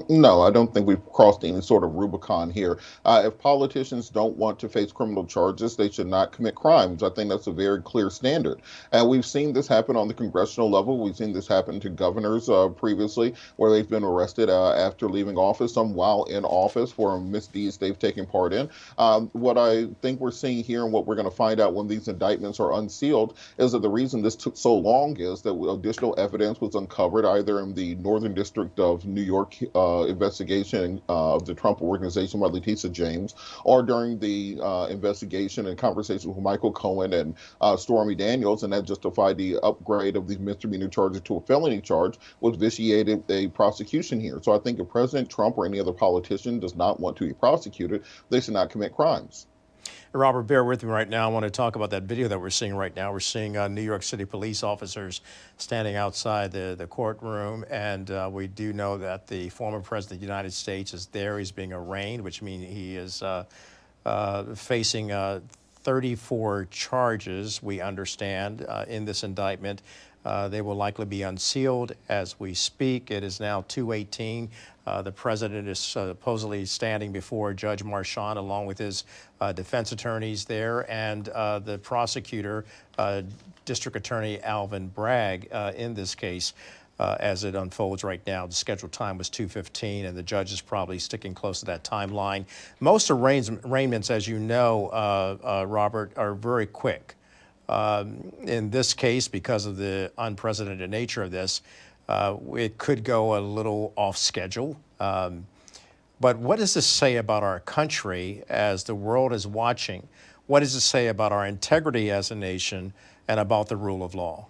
No, I don't think we've crossed any sort of Rubicon here. If politicians don't want to face criminal charges, they should not commit crimes. I think that's a very clear standard. And we've seen this happen on the congressional level. We've seen this happen to governors previously, where they've been arrested after leaving office, some while in office for misdeeds they've taken part in. What I think we're seeing here, and what we're going to find out when these indictments are unsealed, is that the reason this took so long is that additional evidence was uncovered either in the Northern District of New York investigation of the Trump Organization by Letitia James, or during the investigation and conversation with Michael Cohen and Stormy Daniels, and that justified the upgrade of these misdemeanor charges to a felony charge, which vitiated a prosecution here. So I think if President Trump or any other politician does not want to be prosecuted, they should not commit crimes. Robert, bear with me right now. I want to talk about that video that we're seeing right now. We're seeing New York City police officers standing outside the courtroom, and we do know that the former president of the United States is there. He's being arraigned, which means he is facing 34 charges, we understand, in this indictment. They will likely be unsealed as we speak. It is now 2:18. The president is supposedly standing before Judge Marchand along with his defense attorneys there, and the prosecutor, District Attorney Alvin Bragg, in this case. As it unfolds right now. The scheduled time was 2:15, and the judge is probably sticking close to that timeline. Most arraignments, as you know, Robert, are very quick. In this case, because of the unprecedented nature of this, it could go a little off schedule. But what does this say about our country as the world is watching? What does it say about our integrity as a nation and about the rule of law?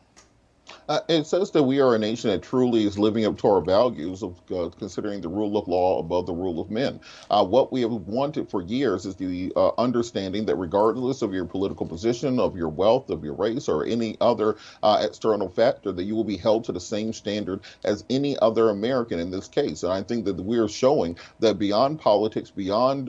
It says that we are a nation that truly is living up to our values of considering the rule of law above the rule of men. What we have wanted for years is the understanding that regardless of your political position, of your wealth, of your race, or any other external factor, that you will be held to the same standard as any other American in this case. And I think that we are showing that beyond politics, beyond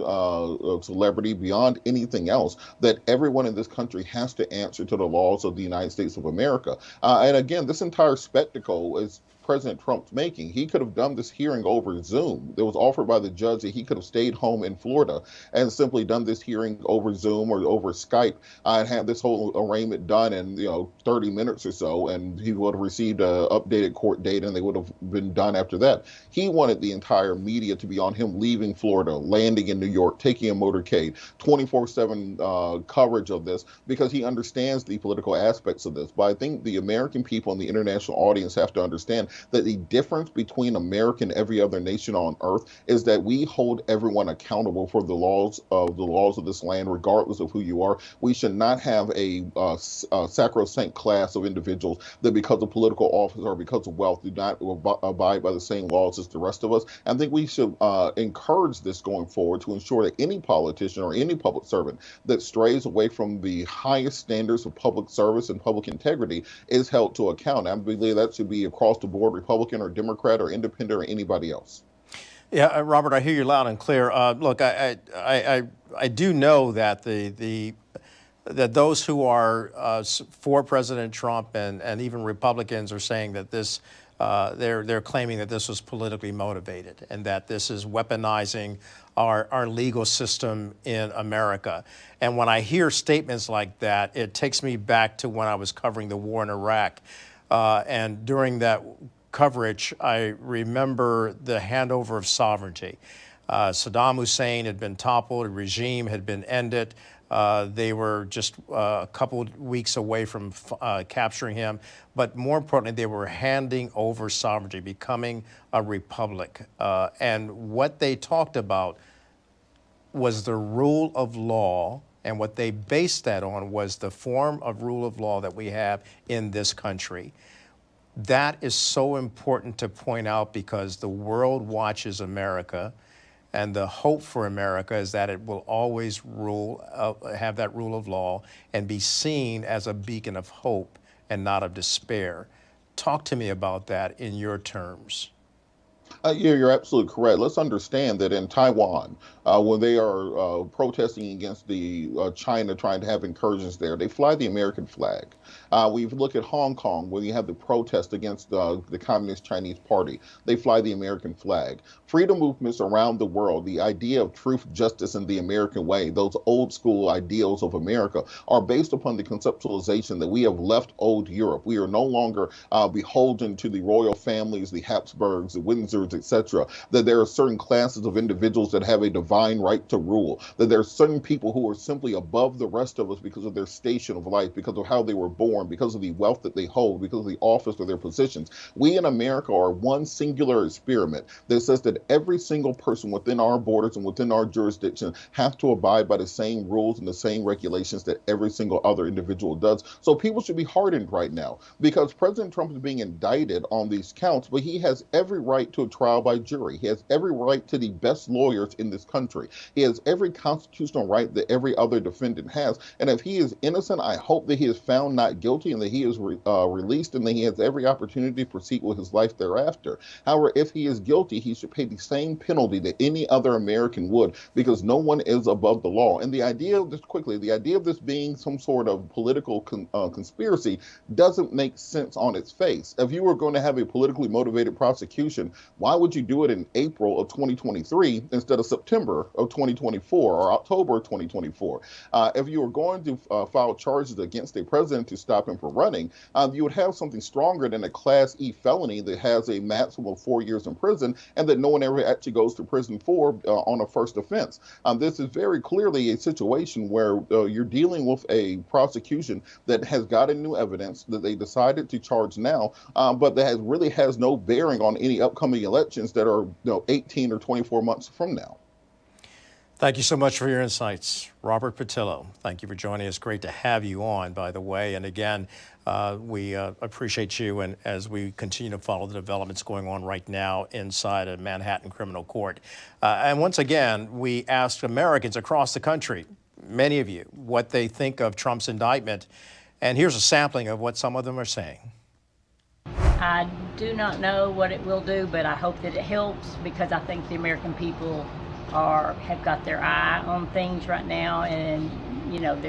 celebrity, beyond anything else, that everyone in this country has to answer to the laws of the United States of America. And again, this entire spectacle is President Trump's making. He could have done this hearing over Zoom. It was offered by the judge that he could have stayed home in Florida and simply done this hearing over Zoom or over Skype and had this whole arraignment done in 30 minutes or so, and he would have received an updated court date and they would have been done after that. He wanted the entire media to be on him leaving Florida, landing in New York, taking a motorcade, 24/7 coverage of this, because he understands the political aspects of this. But I think the American people and the international audience have to understand that the difference between America and every other nation on earth is that we hold everyone accountable for the laws of this land, regardless of who you are. We should not have a sacrosanct class of individuals that, because of political office or because of wealth, do not abide by the same laws as the rest of us. I think we should encourage this going forward to ensure that any politician or any public servant that strays away from the highest standards of public service and public integrity is held to account. I believe that should be across the board, Republican or Democrat or independent or anybody else. Yeah, Robert, I hear you loud and clear. Look, I do know that that those who are for President Trump and even Republicans are saying that this they're claiming that this was politically motivated and that this is weaponizing our legal system in America. And when I hear statements like that, it takes me back to when I was covering the war in Iraq. And during that coverage, I remember the handover of sovereignty. Saddam Hussein had been toppled, the regime had been ended. They were just a couple of weeks away from capturing him. But more importantly, they were handing over sovereignty, becoming a republic. And what they talked about was the rule of law. And what they based that on was the form of rule of law that we have in this country. That is so important to point out because the world watches America, and the hope for America is that it will always have that rule of law and be seen as a beacon of hope and not of despair. Talk to me about that in your terms. Yeah, you're absolutely correct. Let's understand that in Taiwan, when they are protesting against the China trying to have incursions there, they fly the American flag. We look at Hong Kong, when you have the protest against the Communist Chinese Party, they fly the American flag. Freedom movements around the world, the idea of truth, justice, and the American way, those old school ideals of America are based upon the conceptualization that we have left old Europe. We are no longer beholden to the royal families, the Habsburgs, the Windsors, etc., that there are certain classes of individuals that have a divine right to rule, that there are certain people who are simply above the rest of us because of their station of life, because of how they were born, because of the wealth that they hold, because of the office or their positions. We in America are one singular experiment that says that every single person within our borders and within our jurisdiction have to abide by the same rules and the same regulations that every single other individual does. So people should be hardened right now because President Trump is being indicted on these counts, but he has every right to a trial by jury. He has every right to the best lawyers in this country. He has every constitutional right that every other defendant has. And if he is innocent, I hope that he is found not guilty and that he is released and that he has every opportunity to proceed with his life thereafter. However, if he is guilty, he should pay the same penalty that any other American would, because no one is above the law. And the idea of this, quickly, the idea of this being some sort of political conspiracy doesn't make sense on its face. If you were going to have a politically motivated prosecution, why would you do it in April of 2023 instead of September of 2024 or October of 2024? If you were going to file charges against a president to stop him from running, you would have something stronger than a Class E felony that has a maximum of 4 years in prison and that no one ever actually goes to prison for on a first offense. This is very clearly a situation where you're dealing with a prosecution that has gotten new evidence that they decided to charge now, but that really has no bearing on any upcoming elections that are 18 or 24 months from now. Thank you so much for your insights. Robert Patillo, thank you for joining us. Great to have you on, by the way. And again, we appreciate you and as we continue to follow the developments going on right now inside a Manhattan criminal court. And once again, we asked Americans across the country, many of you, what they think of Trump's indictment. And here's a sampling of what some of them are saying. I do not know what it will do, but I hope that it helps because I think the American people have got their eye on things right now, and you know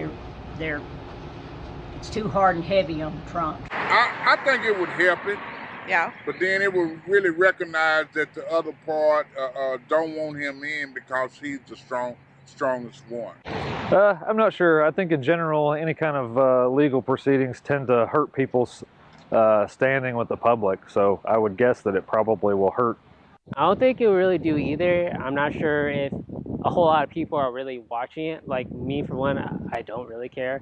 it's too hard and heavy on Trump. I think it would help it. Yeah. But then it would really recognize that the other part don't want him in because he's the strongest one. I'm not sure. I think in general, any kind of legal proceedings tend to hurt people's standing with the public. So I would guess that it probably will hurt. I don't think it will really do either. I'm not sure if a whole lot of people are really watching it. Like me, for one, I don't really care.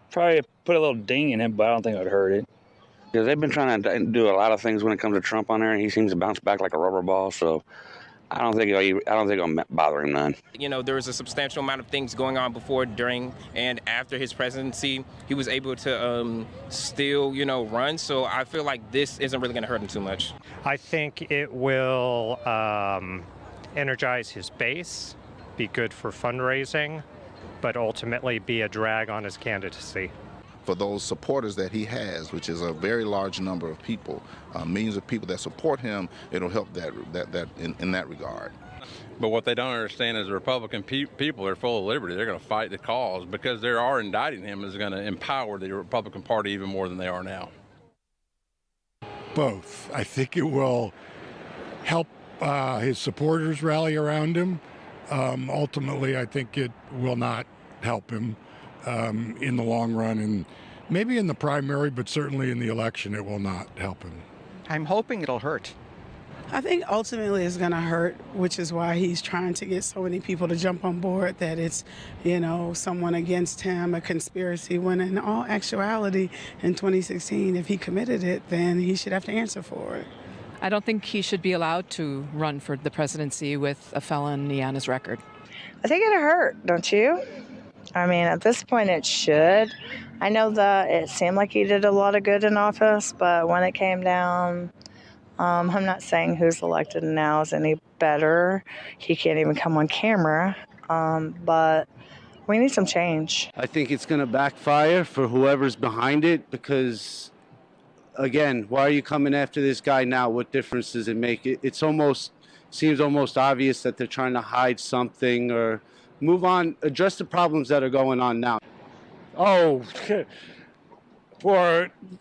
Probably put a little ding in it, but I don't think it would hurt it. Because they've been trying to do a lot of things when it comes to Trump on there, and he seems to bounce back like a rubber ball. So I don't think it'll bother him none. You know, there was a substantial amount of things going on before, during, and after his presidency. He was able to still, run. So I feel like this isn't really going to hurt him too much. I think it will energize his base, be good for fundraising, but ultimately be a drag on his candidacy. For those supporters that he has, which is a very large number of people, millions of people that support him, it'll help that in that regard. But what they don't understand is the Republican people are full of liberty. They're going to fight the cause because they are indicting him is going to empower the Republican Party even more than they are now. Both. I think it will help his supporters rally around him. Ultimately, I think it will not help him in the long run, and maybe in the primary, but certainly in the election, it will not help him. I'm hoping it'll hurt. I think ultimately it's going to hurt, which is why he's trying to get so many people to jump on board that it's, someone against him, a conspiracy, when in all actuality, in 2016, if he committed it, then he should have to answer for it. I don't think he should be allowed to run for the presidency with a felony on his record. I think it'll hurt, don't you? I mean, at this point, it should. I know that it seemed like he did a lot of good in office, but when it came down, I'm not saying who's elected now is any better. He can't even come on camera, but we need some change. I think it's going to backfire for whoever's behind it because again, why are you coming after this guy now? What difference does it make? Seems almost obvious that they're trying to hide something or move on, address the problems that are going on now. Oh,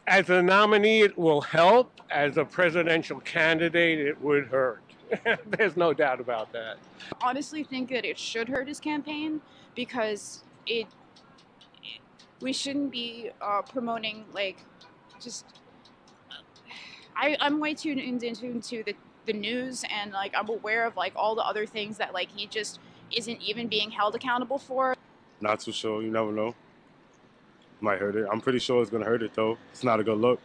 as a nominee, it will help. As a presidential candidate, it would hurt. There's no doubt about that. I honestly think that it should hurt his campaign because we shouldn't be promoting I'm way too into the news, and I'm aware of all the other things that he just isn't even being held accountable for. Not too sure. You never know. Might hurt it. I'm pretty sure it's going to hurt it, though. It's not a good look.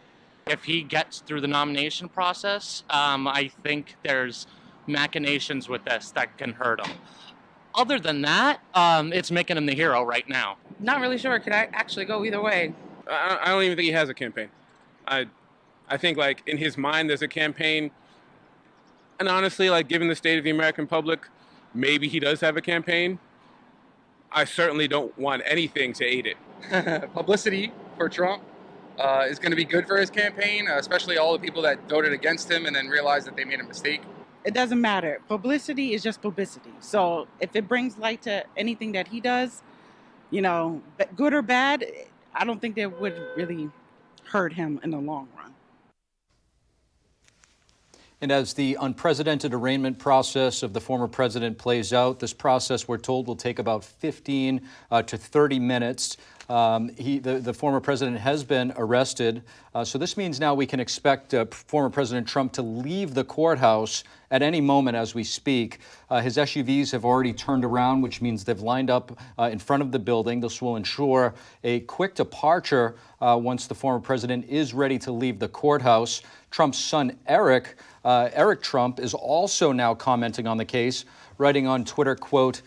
If he gets through the nomination process, I think there's machinations with this that can hurt him. Other than that, it's making him the hero right now. Not really sure. It could actually go either way. I don't even think he has a campaign. I think in his mind there's a campaign. And honestly, given the state of the American public, maybe he does have a campaign. I certainly don't want anything to aid it. Publicity for Trump is going to be good for his campaign, especially all the people that voted against him and then realized that they made a mistake. It doesn't matter. Publicity is just publicity. So if it brings light to anything that he does, good or bad, I don't think that would really hurt him in the long run. And as the unprecedented arraignment process of the former president plays out, this process, we're told, will take about 15 to 30 minutes. The former president has been arrested. So this means now we can expect former President Trump to leave the courthouse at any moment as we speak. His SUVs have already turned around, which means they've lined up in front of the building. This will ensure a quick departure once the former president is ready to leave the courthouse. Trump's son, Eric Trump, is also now commenting on the case, writing on Twitter, quote,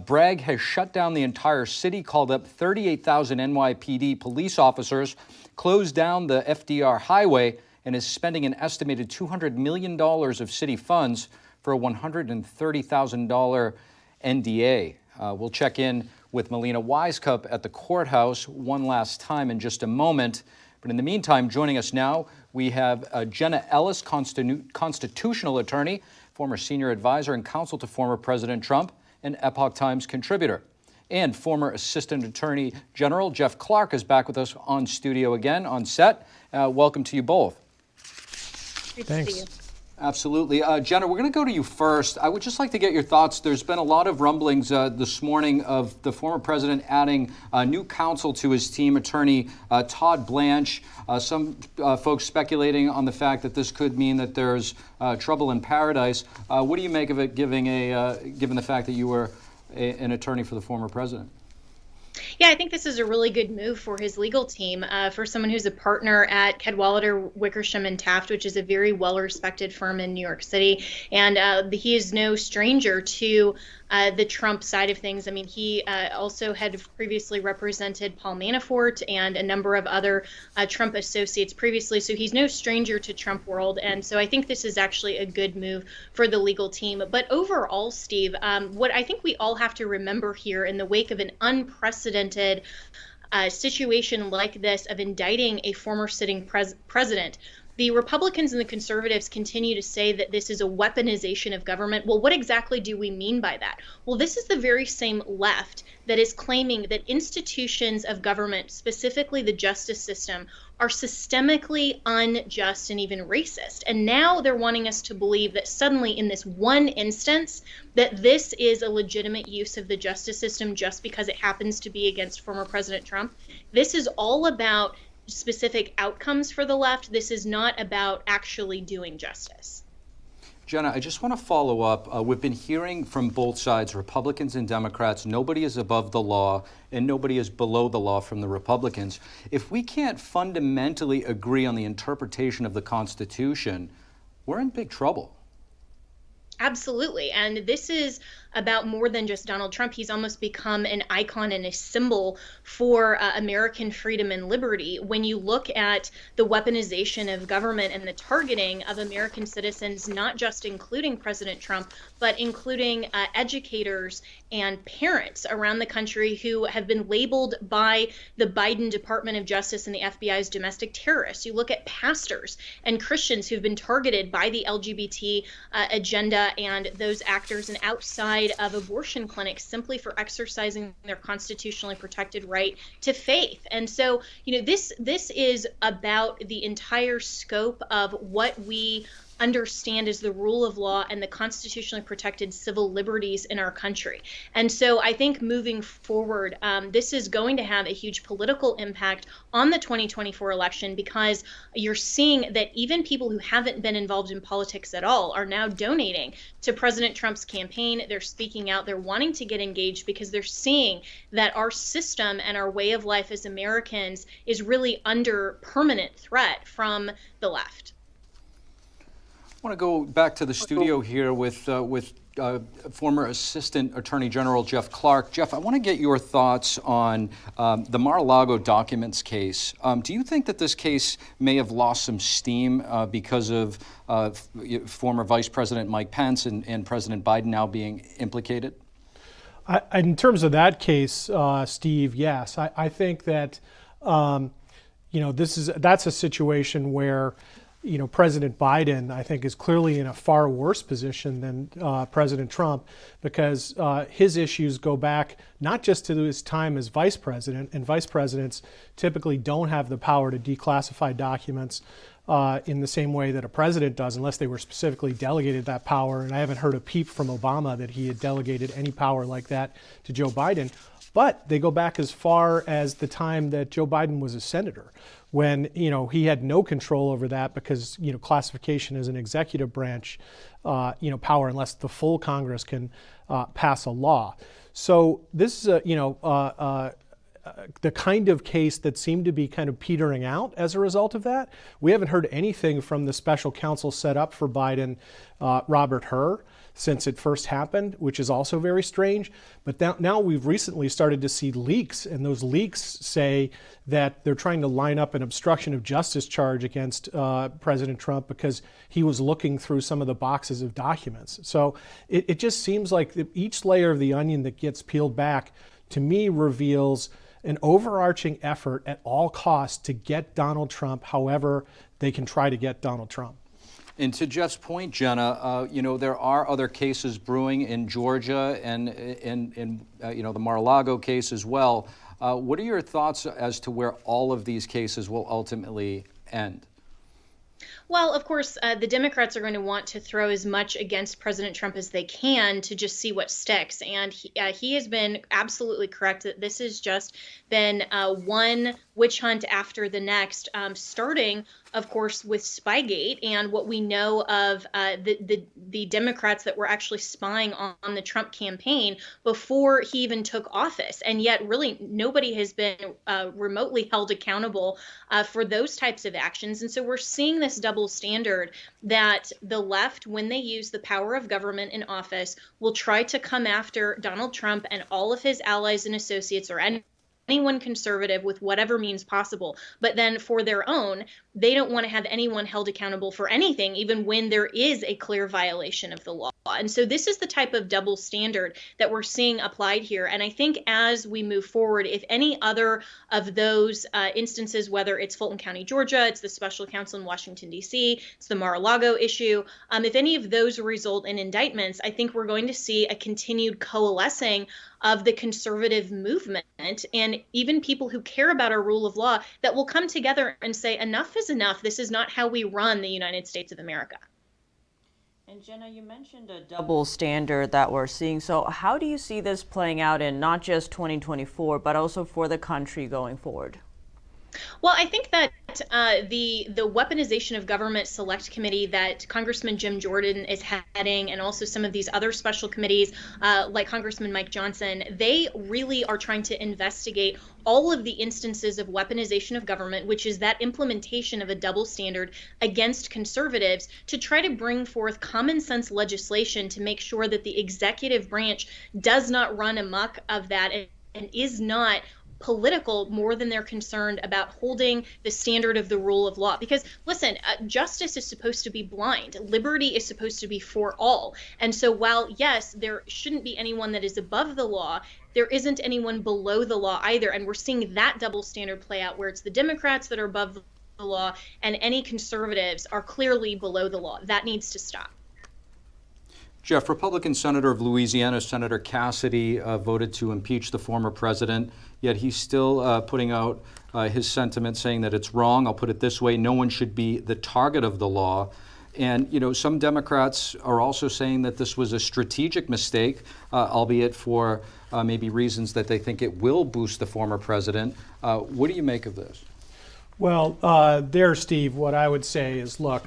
Bragg has shut down the entire city, called up 38,000 NYPD police officers, closed down the FDR highway, and is spending an estimated $200 million of city funds for a $130,000 NDA. We'll check in with Melina Wisecup at the courthouse one last time in just a moment. But in the meantime, joining us now, we have Jenna Ellis, constitutional attorney, former senior advisor and counsel to former President Trump, and Epoch Times contributor. And former Assistant Attorney General Jeff Clark is back with us on studio again, on set. Welcome to you both. Thanks. To see you. Absolutely. Jenna, we're going to go to you first. I would just like to get your thoughts. There's been a lot of rumblings this morning of the former president adding new counsel to his team, attorney Todd Blanche. Some folks speculating on the fact that this could mean that there's trouble in paradise. What do you make of it, given the fact that you were an attorney for the former president? Yeah, I think this is a really good move for his legal team, for someone who's a partner at Cadwalader, Wickersham and Taft, which is a very well-respected firm in New York City. And he is no stranger to the Trump side of things. I mean, he also had previously represented Paul Manafort and a number of other Trump associates previously. So he's no stranger to Trump world. And so I think this is actually a good move for the legal team. But overall, Steve, what I think we all have to remember here in the wake of an unprecedented situation like this of indicting a former sitting president, the Republicans and the conservatives continue to say that this is a weaponization of government. Well, what exactly do we mean by that? Well, this is the very same left that is claiming that institutions of government, specifically the justice system, are systemically unjust and even racist. And now they're wanting us to believe that suddenly in this one instance that this is a legitimate use of the justice system just because it happens to be against former President Trump. This is all about specific outcomes for the left. This is not about actually doing justice. Jenna, I just want to follow up. We've been hearing from both sides, Republicans and Democrats, nobody is above the law and nobody is below the law from the Republicans. If we can't fundamentally agree on the interpretation of the Constitution, we're in big trouble. Absolutely. And this is about more than just Donald Trump. He's almost become an icon and a symbol for American freedom and liberty. When you look at the weaponization of government and the targeting of American citizens, not just including President Trump, but including educators and parents around the country who have been labeled by the Biden Department of Justice and the FBI's domestic terrorists. You look at pastors and Christians who've been targeted by the LGBT agenda and those actors, and outside of abortion clinics simply for exercising their constitutionally protected right to faith. And so, this is about the entire scope of what we understand as the rule of law and the constitutionally protected civil liberties in our country. And so I think moving forward, this is going to have a huge political impact on the 2024 election, because you're seeing that even people who haven't been involved in politics at all are now donating to President Trump's campaign. They're speaking out, they're wanting to get engaged because they're seeing that our system and our way of life as Americans is really under permanent threat from the left. I want to go back to the studio here with former Assistant Attorney General Jeff Clark. Jeff, I want to get your thoughts on the Mar-a-Lago documents case. Do you think that this case may have lost some steam because of former Vice President Mike Pence and President Biden now being implicated? In terms of that case, Steve, yes. I think that that's a situation where President Biden, I think, is clearly in a far worse position than President Trump, because his issues go back not just to his time as vice president, and vice presidents typically don't have the power to declassify documents in the same way that a president does, unless they were specifically delegated that power. And I haven't heard a peep from Obama that he had delegated any power like that to Joe Biden. But they go back as far as the time that Joe Biden was a senator, when he had no control over that, because classification is an executive branch power unless the full Congress can pass a law. So this is the kind of case that seemed to be kind of petering out as a result of that. We haven't heard anything from the special counsel set up for Biden, Robert Hur, since it first happened, which is also very strange. But now we've recently started to see leaks, and those leaks say that they're trying to line up an obstruction of justice charge against President Trump because he was looking through some of the boxes of documents. So it just seems like each layer of the onion that gets peeled back, to me, reveals an overarching effort at all costs to get Donald Trump however they can try to get Donald Trump. And to Jeff's point, Jenna, there are other cases brewing in Georgia and in the Mar-a-Lago case as well. What are your thoughts as to where all of these cases will ultimately end? Well, of course, the Democrats are going to want to throw as much against President Trump as they can to just see what sticks. And he has been absolutely correct that this has just been one witch hunt after the next, starting, of course, with Spygate and what we know of the Democrats that were actually spying on the Trump campaign before he even took office. And yet, really, nobody has been remotely held accountable for those types of actions. And so we're seeing this double standard that the left, when they use the power of government in office, will try to come after Donald Trump and all of his allies and associates, or anyone conservative, with whatever means possible. But then for their own, they don't want to have anyone held accountable for anything, even when there is a clear violation of the law. And so this is the type of double standard that we're seeing applied here. And I think as we move forward, if any other of those instances, whether it's Fulton County, Georgia, it's the special counsel in Washington, D.C., it's the Mar-a-Lago issue, if any of those result in indictments, I think we're going to see a continued coalescing of the conservative movement and even people who care about our rule of law that will come together and say, enough is enough. This is not how we run the United States of America. And Jenna, you mentioned a double standard that we're seeing. So how do you see this playing out in not just 2024, but also for the country going forward? Well, I think that the weaponization of government select committee that Congressman Jim Jordan is heading, and also some of these other special committees like Congressman Mike Johnson, they really are trying to investigate all of the instances of weaponization of government, which is that implementation of a double standard against conservatives, to try to bring forth common sense legislation to make sure that the executive branch does not run amok of that and is not political more than they're concerned about holding the standard of the rule of law. Because listen, justice is supposed to be blind. Liberty is supposed to be for all. And so while, yes, there shouldn't be anyone that is above the law, there isn't anyone below the law either. And we're seeing that double standard play out, where it's the Democrats that are above the law and any conservatives are clearly below the law. That needs to stop. Jeff, Republican Senator of Louisiana, Senator Cassidy, voted to impeach the former president, yet he's still putting out his sentiment saying that it's wrong. I'll put it this way: no one should be the target of the law. And, you know, some Democrats are also saying that this was a strategic mistake, albeit for maybe reasons that they think it will boost the former president. What do you make of this? Well, Steve, what I would say is, look,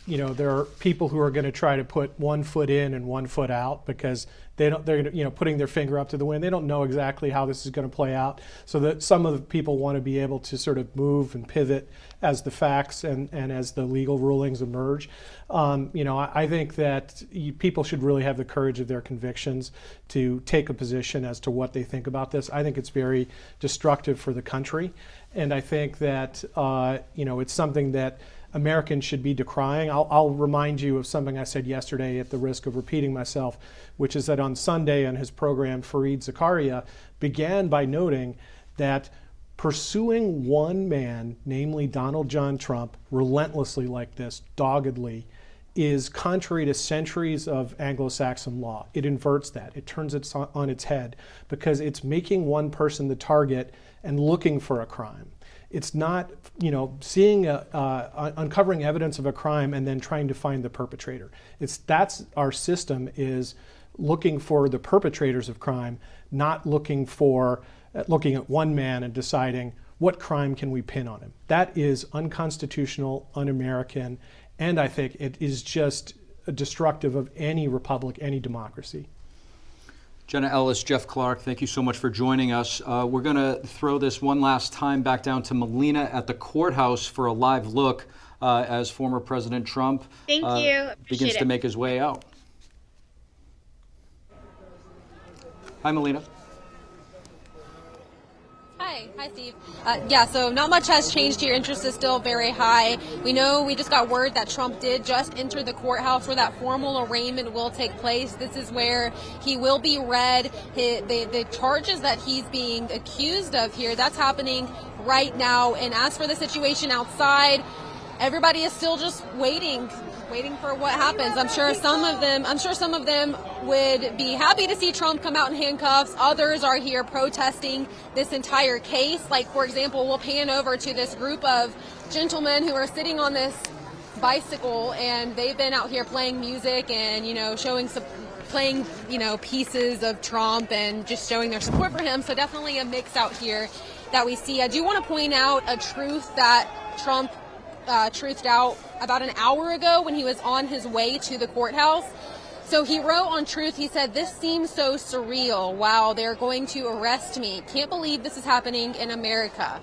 you know, there are people who are going to try to put one foot in and one foot out because they're putting their finger up to the wind. They don't know exactly how this is going to play out. So that some of the people want to be able to sort of move and pivot as the facts and as the legal rulings emerge. You know, I think that people should really have the courage of their convictions to take a position as to what they think about this. I think it's very destructive for the country. And I think that, you know, it's something that Americans should be decrying. I'll remind you of something I said yesterday at the risk of repeating myself, which is that on Sunday on his program, Fareed Zakaria began by noting that pursuing one man, namely Donald John Trump, relentlessly like this, doggedly, is contrary to centuries of Anglo-Saxon law. It inverts that. It turns it on its head because it's making one person the target and looking for a crime. It's not, you know, seeing uncovering evidence of a crime and then trying to find the perpetrator. That's our system, is looking for the perpetrators of crime, not looking at one man and deciding what crime can we pin on him. That is unconstitutional, un-American, and I think it is just destructive of any republic, any democracy. Jenna Ellis, Jeff Clark, thank you so much for joining us. We're going to throw this one last time back down to Melina at the courthouse for a live look as former President Trump begins to make his way out. Hi, Melina. Hi, Steve. Yeah, so not much has changed here. Interest is still very high. We know we just got word that Trump did just enter the courthouse where that formal arraignment will take place. This is where he will be read. The charges that he's being accused of here, that's happening right now. And as for the situation outside, everybody is still just waiting for what happens. I'm sure some of them would be happy to see Trump come out in handcuffs. Others are here protesting this entire case. Like, for example, we'll pan over to this group of gentlemen who are sitting on this bicycle, and they've been out here playing music and, you know, playing, you know, pieces of Trump and just showing their support for him. So definitely a mix out here that we see. I do want to point out a truth that Trump truthed out about an hour ago when he was on his way to the courthouse. So he wrote on Truth, he said, "This seems so surreal. Wow, they're going to arrest me. Can't believe this is happening in America."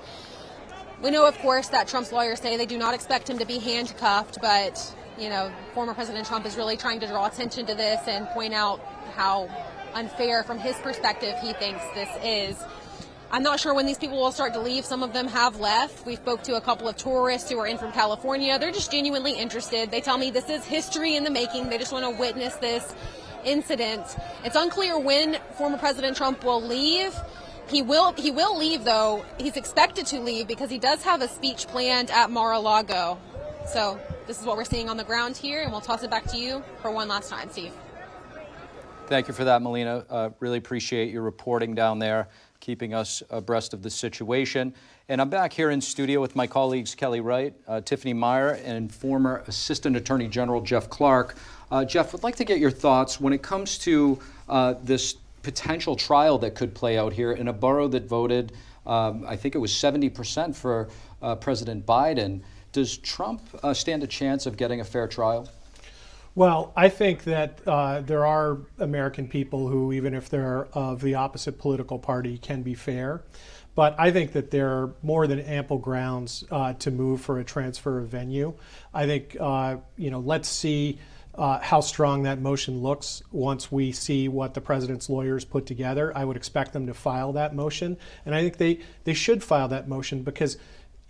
We know, of course, that Trump's lawyers say they do not expect him to be handcuffed, but, you know, former President Trump is really trying to draw attention to this and point out how unfair from his perspective he thinks this is. I'm not sure when these people will start to leave. Some of them have left. We spoke to a couple of tourists who are in from California. They're just genuinely interested. They tell me this is history in the making. They just want to witness this incident. It's unclear when former President Trump will leave. He will leave, though. He's expected to leave because he does have a speech planned at Mar-a-Lago. So this is what we're seeing on the ground here, and we'll toss it back to you for one last time, Steve. Thank you for that, Melina. Really appreciate your reporting down there, keeping us abreast of the situation. And I'm back here in studio with my colleagues Kelly Wright, Tiffany Meyer, and former Assistant Attorney General Jeff Clark. Jeff, I'd like to get your thoughts when it comes to this potential trial that could play out here in a borough that voted I think it was 70% for President Biden. Does Trump stand a chance of getting a fair trial? Well, I think that there are American people who, even if they're of the opposite political party, can be fair. But I think that there are more than ample grounds to move for a transfer of venue. I think, let's see how strong that motion looks once we see what the president's lawyers put together. I would expect them to file that motion. And I think they should file that motion because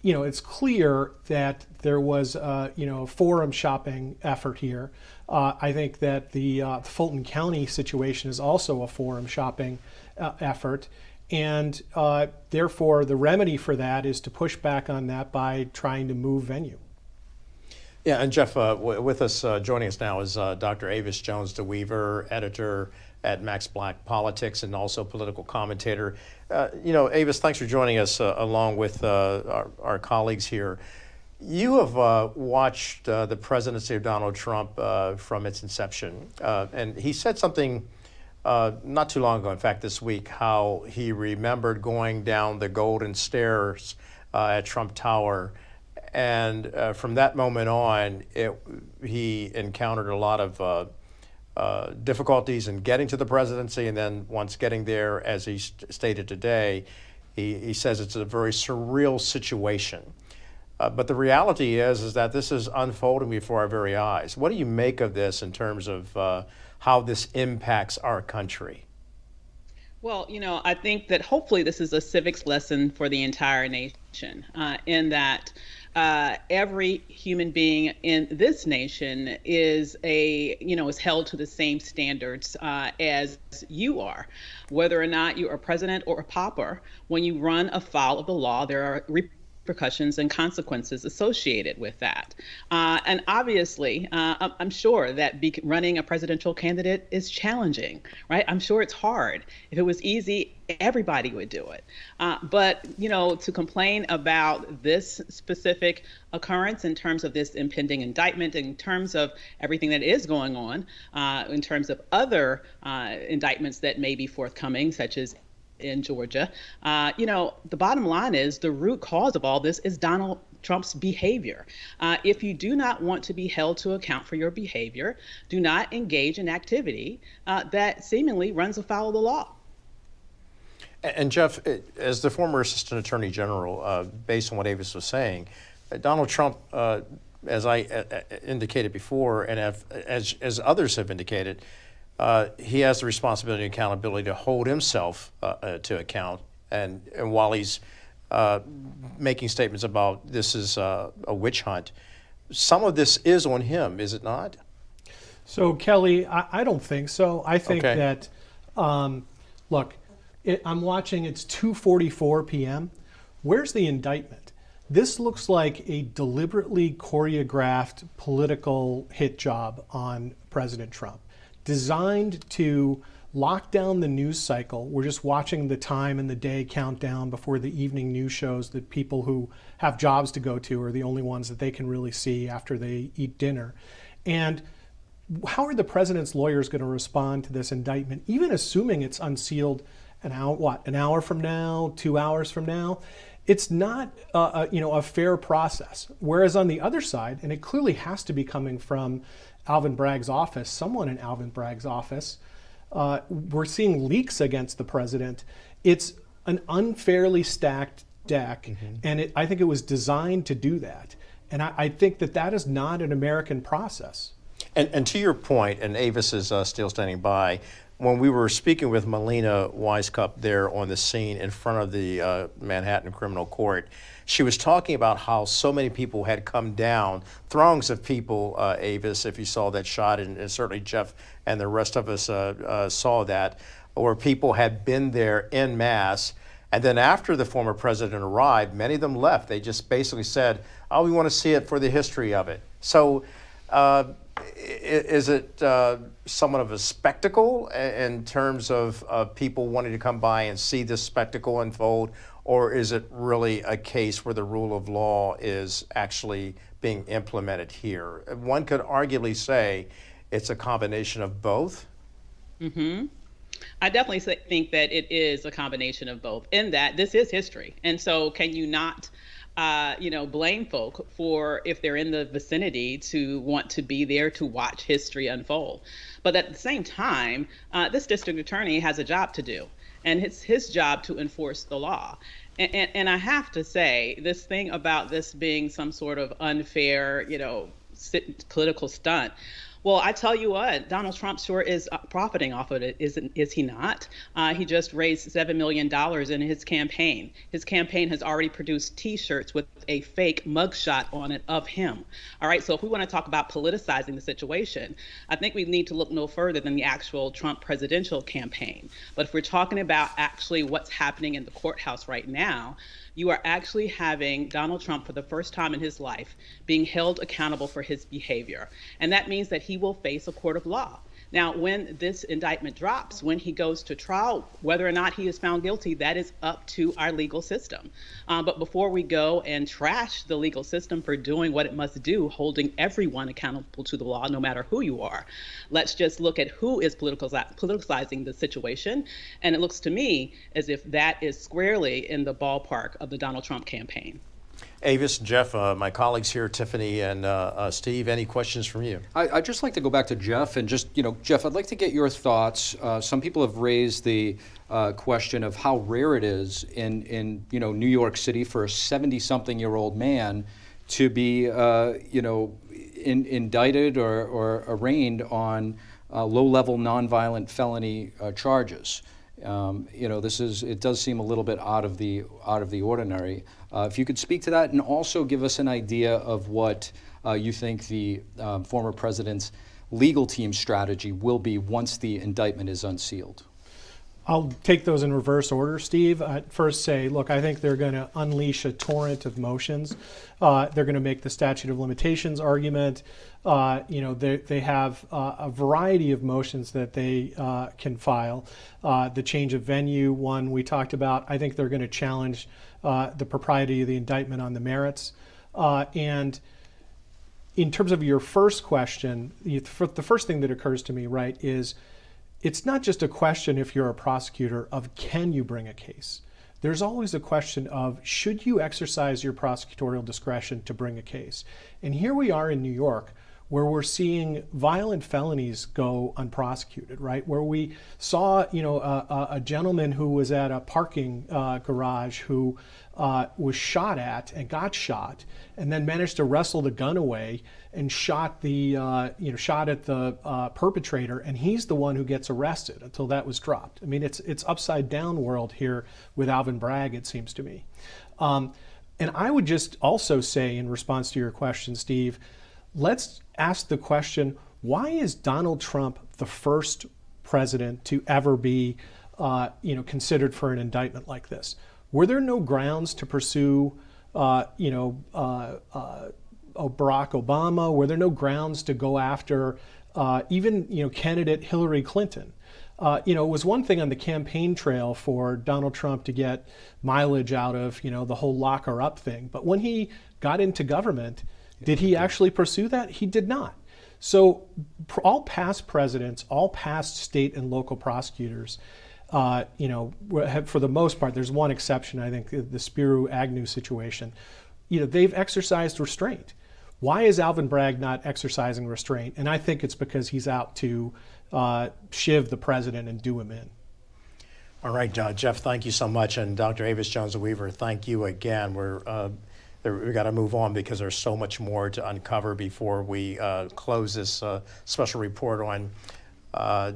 it's clear that there was, a forum shopping effort here. I think that the Fulton County situation is also a forum shopping effort. And therefore, the remedy for that is to push back on that by trying to move venue. Yeah, and Jeff, with us, joining us now is Dr. Avis Jones-DeWeaver, editor at Max Black Politics and also political commentator. Avis, thanks for joining us along with our colleagues here. You have watched the presidency of Donald Trump from its inception, and he said something not too long ago, in fact this week, how he remembered going down the golden stairs at Trump Tower. And from that moment on, he encountered a lot of difficulties in getting to the presidency, and then once getting there, as he stated today, he says it's a very surreal situation. But the reality is that this is unfolding before our very eyes. What do you make of this in terms of how this impacts our country? Well, I think that hopefully this is a civics lesson for the entire nation, in that every human being in this nation is is held to the same standards as you are. Whether or not you are president or a pauper, when you run afoul of the law, there are repercussions and consequences associated with that. And obviously, I'm sure that running a presidential candidate is challenging, right? I'm sure it's hard. If it was easy, everybody would do it. But, to complain about this specific occurrence in terms of this impending indictment, in terms of everything that is going on, in terms of other indictments that may be forthcoming, such as in Georgia, the bottom line is the root cause of all this is Donald Trump's behavior. If you do not want to be held to account for your behavior, do not engage in activity that seemingly runs afoul of the law. And Jeff, as the former Assistant Attorney General, based on what Avis was saying, Donald Trump, as I indicated before, and as others have indicated, he has the responsibility and accountability to hold himself to account. And while he's making statements about this is a witch hunt, some of this is on him, is it not? So, Kelly, I don't think so. I think that, look, I'm watching, it's 2:44 p.m. Where's the indictment? This looks like a deliberately choreographed political hit job on President Trump, designed to lock down the news cycle. We're just watching the time and the day count down before the evening news shows that people who have jobs to go to are the only ones that they can really see after they eat dinner. And how are the president's lawyers going to respond to this indictment, even assuming it's unsealed an hour from now, 2 hours from now? It's not a fair process. Whereas on the other side, and it clearly has to be coming from Alvin Bragg's office, someone in Alvin Bragg's office, we're seeing leaks against the president. It's an unfairly stacked deck, and I think it was designed to do that. And I think that is not an American process. And to your point, and Avis is still standing by, when we were speaking with Melina Weisskopf there on the scene in front of the Manhattan Criminal Court, she was talking about how so many people had come down, throngs of people, Avis, if you saw that shot, and certainly Jeff and the rest of us saw that, where people had been there en masse. And then after the former president arrived, many of them left. They just basically said, oh, we want to see it for the history of it. So is it somewhat of a spectacle in terms of people wanting to come by and see this spectacle unfold, or is it really a case where the rule of law is actually being implemented here? One could arguably say it's a combination of both. I definitely think that it is a combination of both, in that this is history. And so can you not blame folk for, if they're in the vicinity, to want to be there to watch history unfold. But at the same time, this district attorney has a job to do, and it's his job to enforce the law. And I have to say, this thing about this being some sort of unfair, political stunt. Well, I tell you what, Donald Trump sure is profiting off of it, is he not? He just raised $7 million in his campaign. His campaign has already produced T-shirts with a fake mugshot on it of him. All right, so if we want to talk about politicizing the situation, I think we need to look no further than the actual Trump presidential campaign. But if we're talking about actually what's happening in the courthouse right now, you are actually having Donald Trump, for the first time in his life, being held accountable for his behavior. And that means that he will face a court of law. Now, when this indictment drops, when he goes to trial, whether or not he is found guilty, that is up to our legal system. But before we go and trash the legal system for doing what it must do, holding everyone accountable to the law, no matter who you are, let's just look at who is politicizing the situation. And it looks to me as if that is squarely in the ballpark of the Donald Trump campaign. Avis, Jeff, my colleagues here, Tiffany and Steve, any questions from you? I'd just like to go back to Jeff and just, Jeff, I'd like to get your thoughts. Some people have raised the question of how rare it is in New York City for a 70-something-year-old man to be, indicted or arraigned on low-level nonviolent felony charges. It does seem a little bit out of the ordinary. If you could speak to that, and also give us an idea of what you think the former president's legal team strategy will be once the indictment is unsealed. I'll take those in reverse order, Steve. I'd first say, look, I think they're going to unleash a torrent of motions. They're going to make the statute of limitations argument. They have a variety of motions that they can file. The change of venue, one we talked about. I think they're going to challenge the propriety of the indictment on the merits. And in terms of your first question, the first thing that occurs to me, right, is it's not just a question, if you're a prosecutor, of can you bring a case. There's always a question of should you exercise your prosecutorial discretion to bring a case. And here we are in New York, where we're seeing violent felonies go unprosecuted, right? Where we saw, a gentleman who was at a parking garage who was shot at and got shot, and then managed to wrestle the gun away and shot at the perpetrator, and he's the one who gets arrested until that was dropped. I mean, it's upside down world here with Alvin Bragg, it seems to me. And I would just also say, in response to your question, Steve, let's ask the question, why is Donald Trump the first president to ever be considered for an indictment like this? Were there no grounds to pursue Barack Obama? Were there no grounds to go after even candidate Hillary Clinton? It was one thing on the campaign trail for Donald Trump to get mileage out of the whole lock her up thing, but when he got into government, did he actually pursue that? He did not. So all past presidents, all past state and local prosecutors, for the most part, there's one exception, I think, the Spiro Agnew situation, they've exercised restraint. Why is Alvin Bragg not exercising restraint? And I think it's because he's out to shiv the president and do him in. All right, Jeff, thank you so much. And Dr. Avis Jones-Weaver, thank you again. We've got to move on because there's so much more to uncover before we close this special report on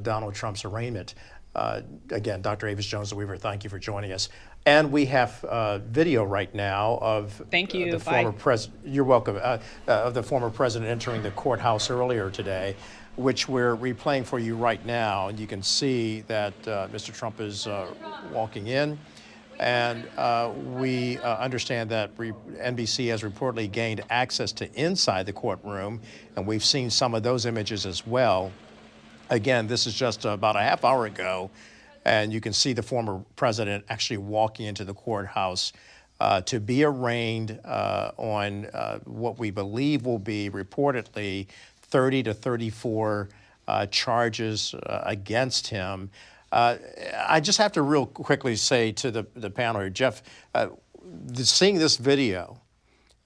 Donald Trump's arraignment. Again, Dr. Avis Jones-Weaver, thank you for joining us. And we have video right now of the former president. You're welcome. Of the former president entering the courthouse earlier today, which we're replaying for you right now. And you can see that Mr. Trump is walking in. And we understand that NBC has reportedly gained access to inside the courtroom, and we've seen some of those images as well. Again, this is just about a half hour ago, and you can see the former president actually walking into the courthouse to be arraigned on what we believe will be reportedly 30 to 34 charges against him. I just have to real quickly say to the panel here, Jeff, seeing this video,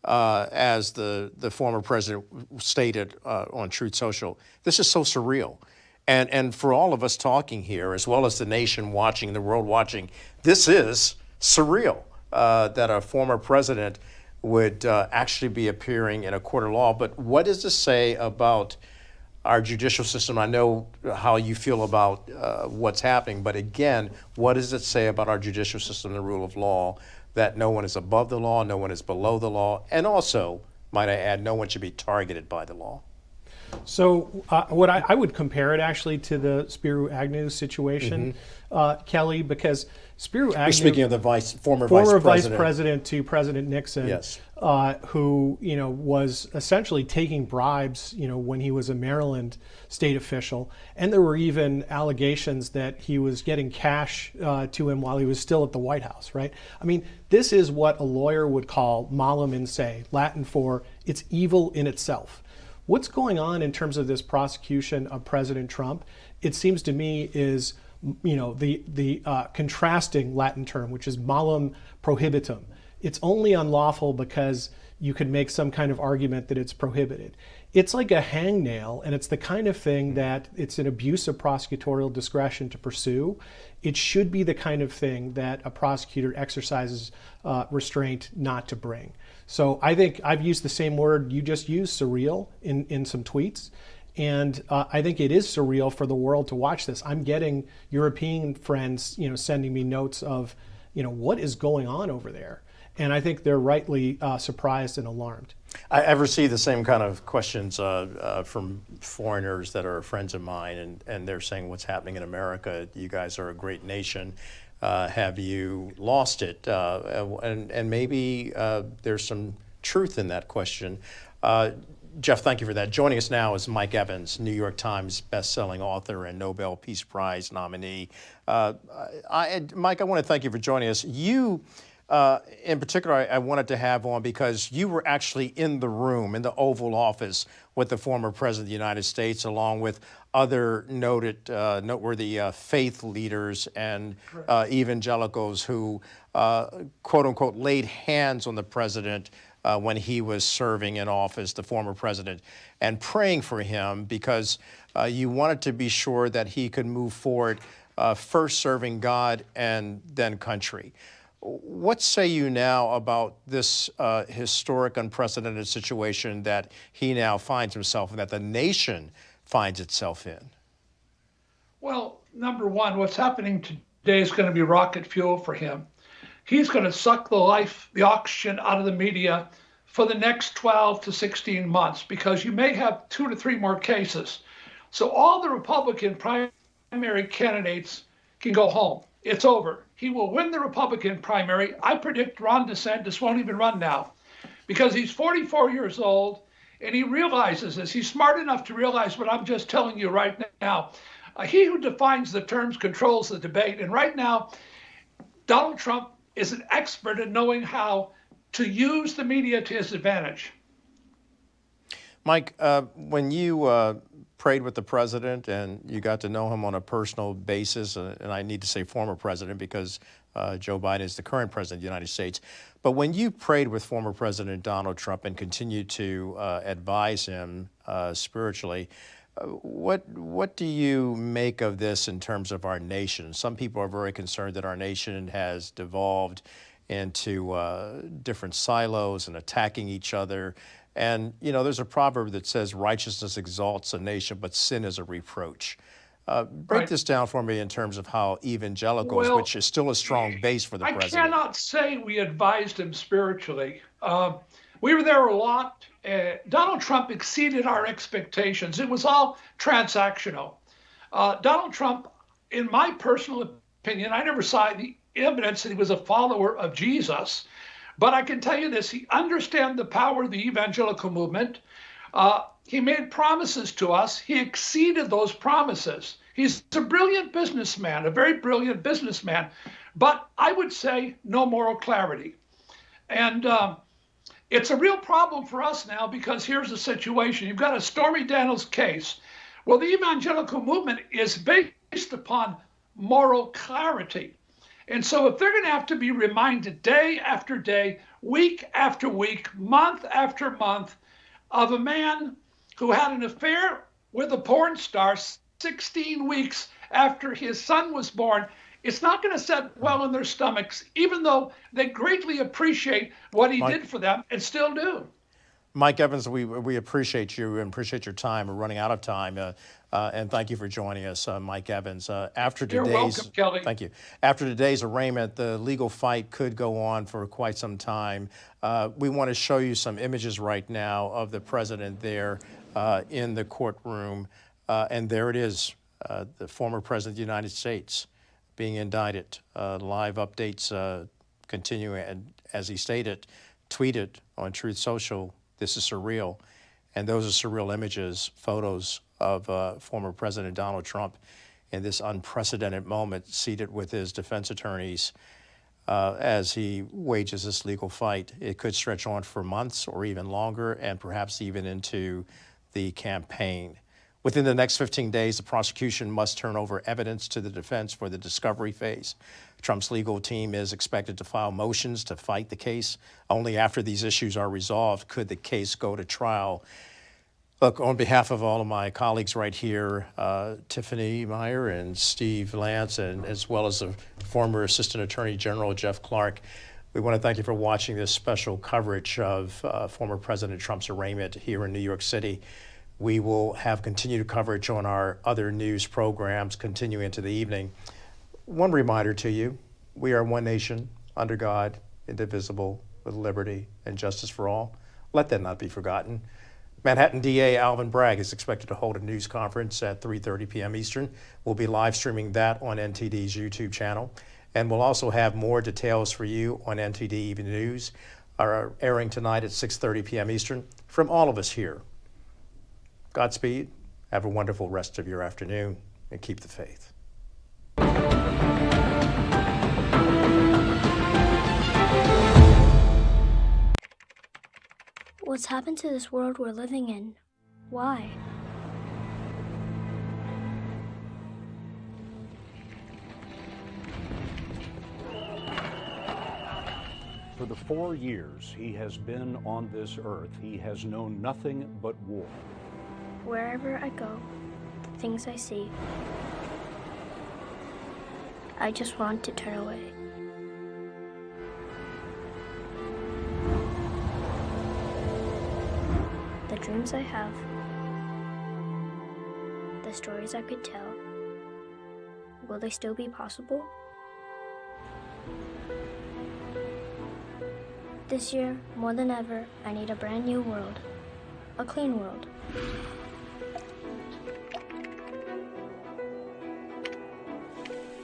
as the former president stated on Truth Social, this is so surreal. And for all of us talking here, as well as the nation watching, the world watching, this is surreal that a former president would actually be appearing in a court of law. But what does this say about our judicial system? I know how you feel about what's happening, but again, what does it say about our judicial system, the rule of law, that no one is above the law, no one is below the law, and also, might I add, no one should be targeted by the law? So what I would compare it actually to the Spiro Agnew situation, Kelly, because Spiro Agnew, speaking of the former vice president to President Nixon, yes, who was essentially taking bribes, when he was a Maryland state official, and there were even allegations that he was getting cash to him while he was still at the White House. Right? I mean, this is what a lawyer would call malum in se, Latin for it's evil in itself. What's going on in terms of this prosecution of President Trump, it seems to me, is the contrasting Latin term, which is malum prohibitum. It's only unlawful because you could make some kind of argument that it's prohibited. It's like a hangnail, and it's the kind of thing that it's an abuse of prosecutorial discretion to pursue. It should be the kind of thing that a prosecutor exercises restraint not to bring. So I think I've used the same word you just used, surreal, in some tweets. And I think it is surreal for the world to watch this. I'm getting European friends, sending me notes of, what is going on over there. And I think they're rightly surprised and alarmed. I receive the same kind of questions from foreigners that are friends of mine, and they're saying, what's happening in America? You guys are a great nation. Have you lost it? And maybe there's some truth in that question. Jeff, thank you for that. Joining us now is Mike Evans, New York Times bestselling author and Nobel Peace Prize nominee. Mike, I want to thank you for joining us. You, in particular, I wanted to have on because you were actually in the room, in the Oval Office, with the former President of the United States, along with other noteworthy faith leaders and evangelicals who, quote unquote, laid hands on the president when he was serving in office, the former president, and praying for him because you wanted to be sure that he could move forward, first serving God and then country. What say you now about this historic, unprecedented situation that he now finds himself in, that the nation finds itself in? Well, number one, what's happening today is going to be rocket fuel for him. He's going to suck the oxygen out of the media for the next 12 to 16 months because you may have 2 to 3 more cases. So all the Republican primary candidates can go home. It's over. He will win the Republican primary. I predict Ron DeSantis won't even run now because he's 44 years old and he realizes this. He's smart enough to realize what I'm just telling you right now. He who defines the terms controls the debate. And right now, Donald Trump is an expert in knowing how to use the media to his advantage. Mike, when you prayed with the president and you got to know him on a personal basis, and I need to say former president because Joe Biden is the current president of the United States, but when you prayed with former President Donald Trump and continued to advise him spiritually, what do you make of this in terms of our nation? Some people are very concerned that our nation has devolved into different silos and attacking each other. And, there's a proverb that says righteousness exalts a nation, but sin is a reproach. Break this down for me in terms of how evangelicals, which is still a strong base for the president. I cannot say we advised him spiritually. We were there a lot. Donald Trump exceeded our expectations. It was all transactional. Donald Trump, in my personal opinion, I never saw the evidence that he was a follower of Jesus. But I can tell you this, he understands the power of the evangelical movement. He made promises to us. He exceeded those promises. He's a brilliant businessman, a very brilliant businessman. But I would say no moral clarity. And it's a real problem for us now because here's the situation. You've got a Stormy Daniels case. Well, the evangelical movement is based upon moral clarity. And so if they're going to have to be reminded day after day, week after week, month after month of a man who had an affair with a porn star 16 weeks after his son was born, it's not going to set well in their stomachs, even though they greatly appreciate what he did for them and still do. Mike Evans, we appreciate you and appreciate your time. We're running out of time, and thank you for joining us, Mike Evans. You're welcome, Kelly. Thank you. After today's arraignment, the legal fight could go on for quite some time. We want to show you some images right now of the president there in the courtroom, and there it is, the former president of the United States being indicted. Live updates continue, and as he stated, tweeted on Truth Social, "This is surreal." And those are surreal images, photos of former President Donald Trump in this unprecedented moment, seated with his defense attorneys as he wages this legal fight. It could stretch on for months or even longer, and perhaps even into the campaign. Within the next 15 days, the prosecution must turn over evidence to the defense for the discovery phase. Trump's legal team is expected to file motions to fight the case. Only after these issues are resolved could the case go to trial. Look, on behalf of all of my colleagues right here, Tiffany Meyer and Steve Lance, and as well as the former Assistant Attorney General Jeff Clark, we want to thank you for watching this special coverage of former President Trump's arraignment here in New York City. We will have continued coverage on our other news programs continuing into the evening. One reminder to you, we are one nation, under God, indivisible, with liberty and justice for all. Let that not be forgotten. Manhattan DA Alvin Bragg is expected to hold a news conference at 3:30 p.m. Eastern. We'll be live streaming that on NTD's YouTube channel. And we'll also have more details for you on NTD Evening News, are airing tonight at 6:30 p.m. Eastern. From all of us here, Godspeed, have a wonderful rest of your afternoon, and keep the faith. What's happened to this world we're living in? Why? For the 4 years he has been on this earth, he has known nothing but war. Wherever I go, the things I see, I just want to turn away. The dreams I have, the stories I could tell, will they still be possible? This year, more than ever, I need a brand new world, a clean world.